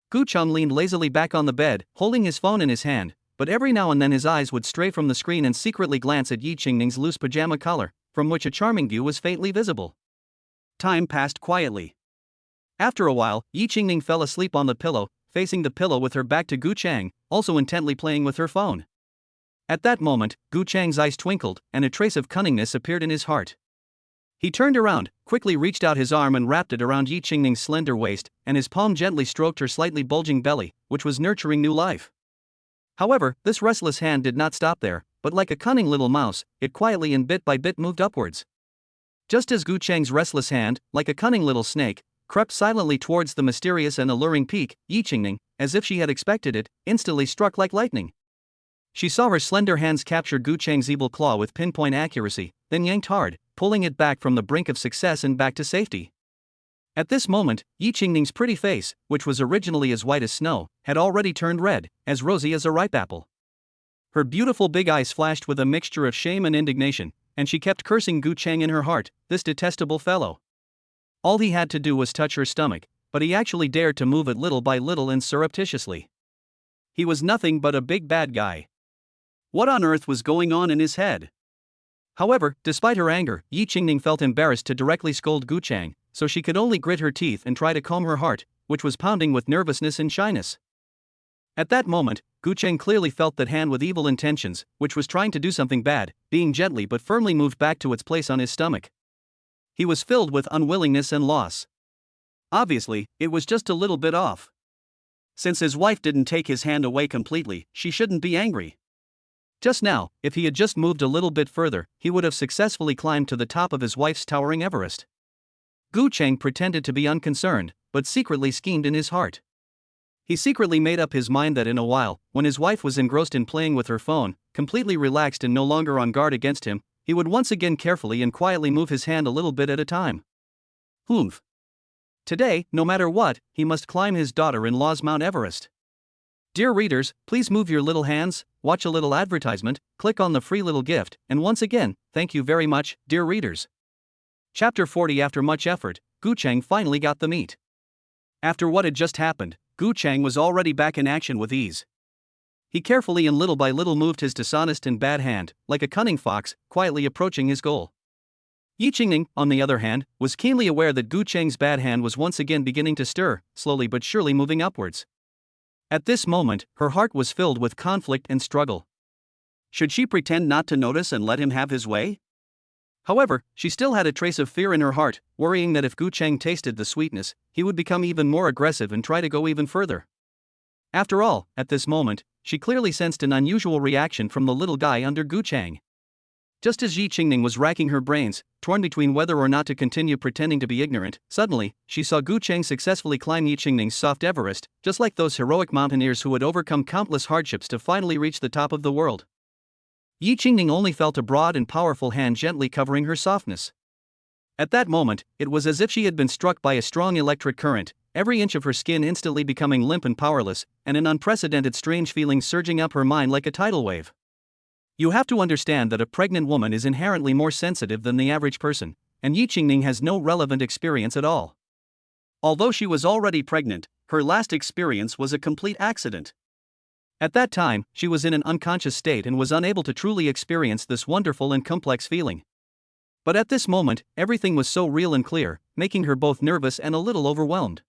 Gu Cheng leaned lazily back on the bed, holding his phone in his hand, but every now and then his eyes would stray from the screen and secretly glance at Yi Qingning's loose pajama collar, from which a charming view was faintly visible. Time passed quietly. After a while, Yi Qingning fell asleep on the pillow, facing the pillow with her back to Gu Cheng, also intently playing with her phone. At that moment, Gu Cheng's eyes twinkled, and a trace of cunningness appeared in his heart. He turned around, quickly reached out his arm and wrapped it around Yi Qingning's slender waist, and his palm gently stroked her slightly bulging belly, which was nurturing new life. However, this restless hand did not stop there, but like a cunning little mouse, it quietly and bit by bit moved upwards. Just as Gu Cheng's restless hand, like a cunning little snake, crept silently towards the mysterious and alluring peak, Yi Qingning, as if she had expected it, instantly struck like lightning. She saw her slender hands capture Gu Cheng's evil claw with pinpoint accuracy, then yanked hard, pulling it back from the brink of success and back to safety. At this moment, Yi Qingning's pretty face, which was originally as white as snow, had already turned red, as rosy as a ripe apple. Her beautiful big eyes flashed with a mixture of shame and indignation, and she kept cursing Gu Cheng in her heart, this detestable fellow. All he had to do was touch her stomach, but he actually dared to move it little by little and surreptitiously. He was nothing but a big bad guy. What on earth was going on in his head? However, despite her anger, Yi Qingning felt embarrassed to directly scold Gu Cheng, so she could only grit her teeth and try to calm her heart, which was pounding with nervousness and shyness. At that moment, Gu Cheng clearly felt that hand with evil intentions, which was trying to do something bad, being gently but firmly moved back to its place on his stomach. He was filled with unwillingness and loss. Obviously, it was just a little bit off. Since his wife didn't take his hand away completely, she shouldn't be angry. Just now, if he had just moved a little bit further, he would have successfully climbed to the top of his wife's towering Everest. Gu Cheng pretended to be unconcerned, but secretly schemed in his heart. He secretly made up his mind that in a while, when his wife was engrossed in playing with her phone, completely relaxed and no longer on guard against him, he would once again carefully and quietly move his hand a little bit at a time. Humph. Today, no matter what, he must climb his daughter-in-law's Mount Everest. Dear readers, please move your little hands, watch a little advertisement, click on the free little gift, and once again, thank you very much, dear readers. Chapter 40. After much effort, Gu Cheng finally got the meat. After what had just happened, Gu Cheng was already back in action with ease. He carefully and little by little moved his dishonest and bad hand, like a cunning fox, quietly approaching his goal. Yi Qingning, on the other hand, was keenly aware that Gu Cheng's bad hand was once again beginning to stir, slowly but surely moving upwards. At this moment, her heart was filled with conflict and struggle. Should she pretend not to notice and let him have his way? However, she still had a trace of fear in her heart, worrying that if Gu Cheng tasted the sweetness, he would become even more aggressive and try to go even further. After all, at this moment, she clearly sensed an unusual reaction from the little guy under Gu Cheng. Just as Yi Qingning was racking her brains, torn between whether or not to continue pretending to be ignorant, suddenly, she saw Gu Cheng successfully climb Yi Qingning's soft Everest, just like those heroic mountaineers who had overcome countless hardships to finally reach the top of the world. Yi Qingning only felt a broad and powerful hand gently covering her softness. At that moment, it was as if she had been struck by a strong electric current, every inch of her skin instantly becoming limp and powerless, and an unprecedented strange feeling surging up her mind like a tidal wave. You have to understand that a pregnant woman is inherently more sensitive than the average person, and Yi Qingning has no relevant experience at all. Although she was already pregnant, her last experience was a complete accident. At that time, she was in an unconscious state and was unable to truly experience this wonderful and complex feeling. But at this moment, everything was so real and clear, making her both nervous and a little overwhelmed.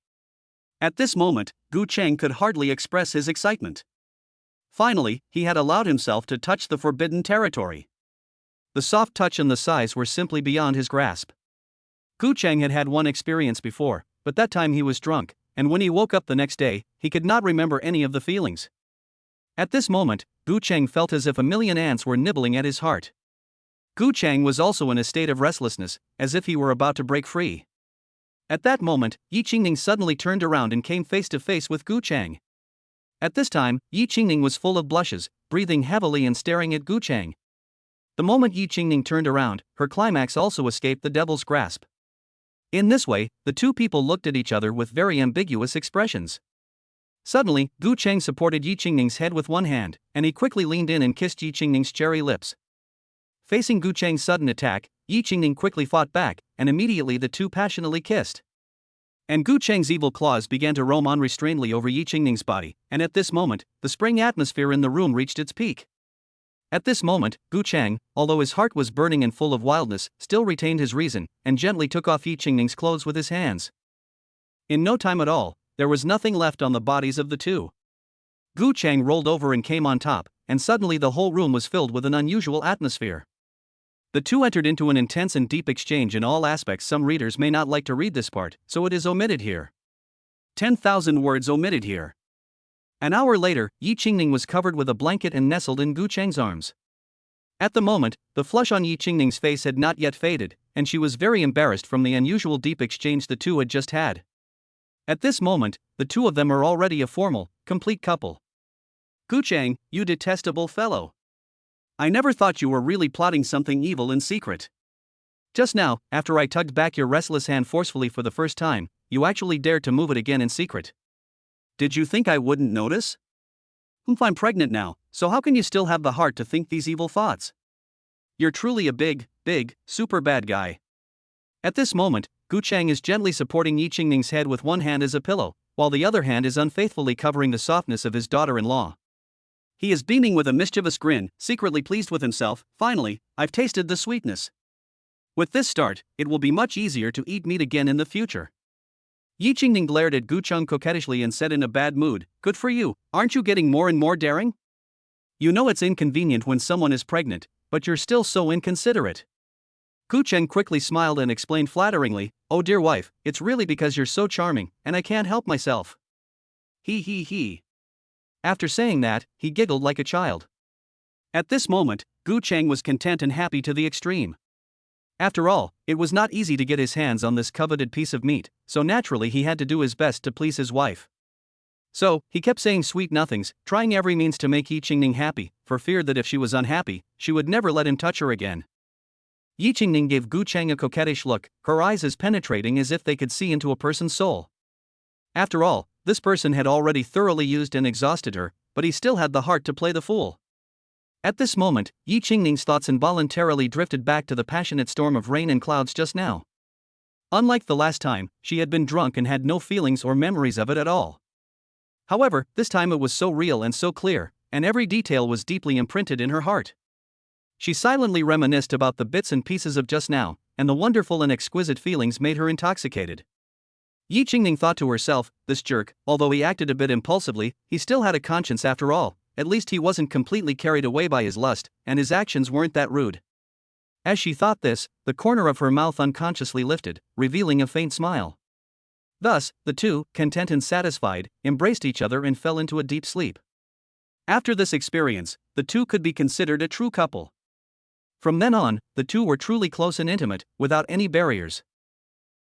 At this moment, Gu Cheng could hardly express his excitement. Finally, he had allowed himself to touch the forbidden territory. The soft touch and the size were simply beyond his grasp. Gu Cheng had had one experience before, but that time he was drunk, and when he woke up the next day, he could not remember any of the feelings. At this moment, Gu Cheng felt as if a million ants were nibbling at his heart. Gu Cheng was also in a state of restlessness, as if he were about to break free. At that moment, Yi Qingning suddenly turned around and came face to face with Gu Cheng. At this time, Yi Qingning was full of blushes, breathing heavily and staring at Gu Cheng. The moment Yi Qingning turned around, her climax also escaped the devil's grasp. In this way, the two people looked at each other with very ambiguous expressions. Suddenly, Gu Cheng supported Yi Qingning's head with one hand, and he quickly leaned in and kissed Yi Qingning's cherry lips. Facing Gu Cheng's sudden attack, Yi Qingning quickly fought back, and immediately the two passionately kissed. And Gu Cheng's evil claws began to roam unrestrainedly over Yi Qingning's body, and at this moment, the spring atmosphere in the room reached its peak. At this moment, Gu Cheng, although his heart was burning and full of wildness, still retained his reason, and gently took off Yi Qingning's clothes with his hands. In no time at all, there was nothing left on the bodies of the two. Gu Cheng rolled over and came on top, and suddenly the whole room was filled with an unusual atmosphere. The two entered into an intense and deep exchange in all aspects. Some readers may not like to read this part, so it is omitted here. 10,000 words omitted here. An hour later, Yi Qingning was covered with a blanket and nestled in Gu Cheng's arms. At the moment, the flush on Yi Qingning's face had not yet faded, and she was very embarrassed from the unusual deep exchange the two had just had. At this moment, the two of them are already a formal, complete couple. Gu Cheng, you detestable fellow. I never thought you were really plotting something evil in secret. Just now, after I tugged back your restless hand forcefully for the first time, you actually dared to move it again in secret. Did you think I wouldn't notice? I'm pregnant now, so how can you still have the heart to think these evil thoughts? You're truly a big, super bad guy. At this moment, Gu Cheng is gently supporting Yi Qingning's head with one hand as a pillow, while the other hand is unfaithfully covering the softness of his daughter-in-law. He is beaming with a mischievous grin, secretly pleased with himself. Finally, I've tasted the sweetness. With this start, it will be much easier to eat meat again in the future. Yi Qingning glared at Gu Cheng coquettishly and said in a bad mood, good for you, aren't you getting more and more daring? You know it's inconvenient when someone is pregnant, but you're still so inconsiderate. Gu Cheng quickly smiled and explained flatteringly, oh dear wife, it's really because you're so charming, and I can't help myself. He. After saying that, he giggled like a child. At this moment, Gu Cheng was content and happy to the extreme. After all, it was not easy to get his hands on this coveted piece of meat, so naturally he had to do his best to please his wife. So, he kept saying sweet nothings, trying every means to make Yi Qingning happy, for fear that if she was unhappy, she would never let him touch her again. Yi Qingning gave Gu Cheng a coquettish look, her eyes as penetrating as if they could see into a person's soul. After all, this person had already thoroughly used and exhausted her, but he still had the heart to play the fool. At this moment, Yi Qingning's thoughts involuntarily drifted back to the passionate storm of rain and clouds just now. Unlike the last time, she had been drunk and had no feelings or memories of it at all. However, this time it was so real and so clear, and every detail was deeply imprinted in her heart. She silently reminisced about the bits and pieces of just now, and the wonderful and exquisite feelings made her intoxicated. Yi Qingning thought to herself, this jerk, although he acted a bit impulsively, he still had a conscience after all, at least he wasn't completely carried away by his lust, and his actions weren't that rude. As she thought this, the corner of her mouth unconsciously lifted, revealing a faint smile. Thus, the two, content and satisfied, embraced each other and fell into a deep sleep. After this experience, the two could be considered a true couple. From then on, the two were truly close and intimate, without any barriers.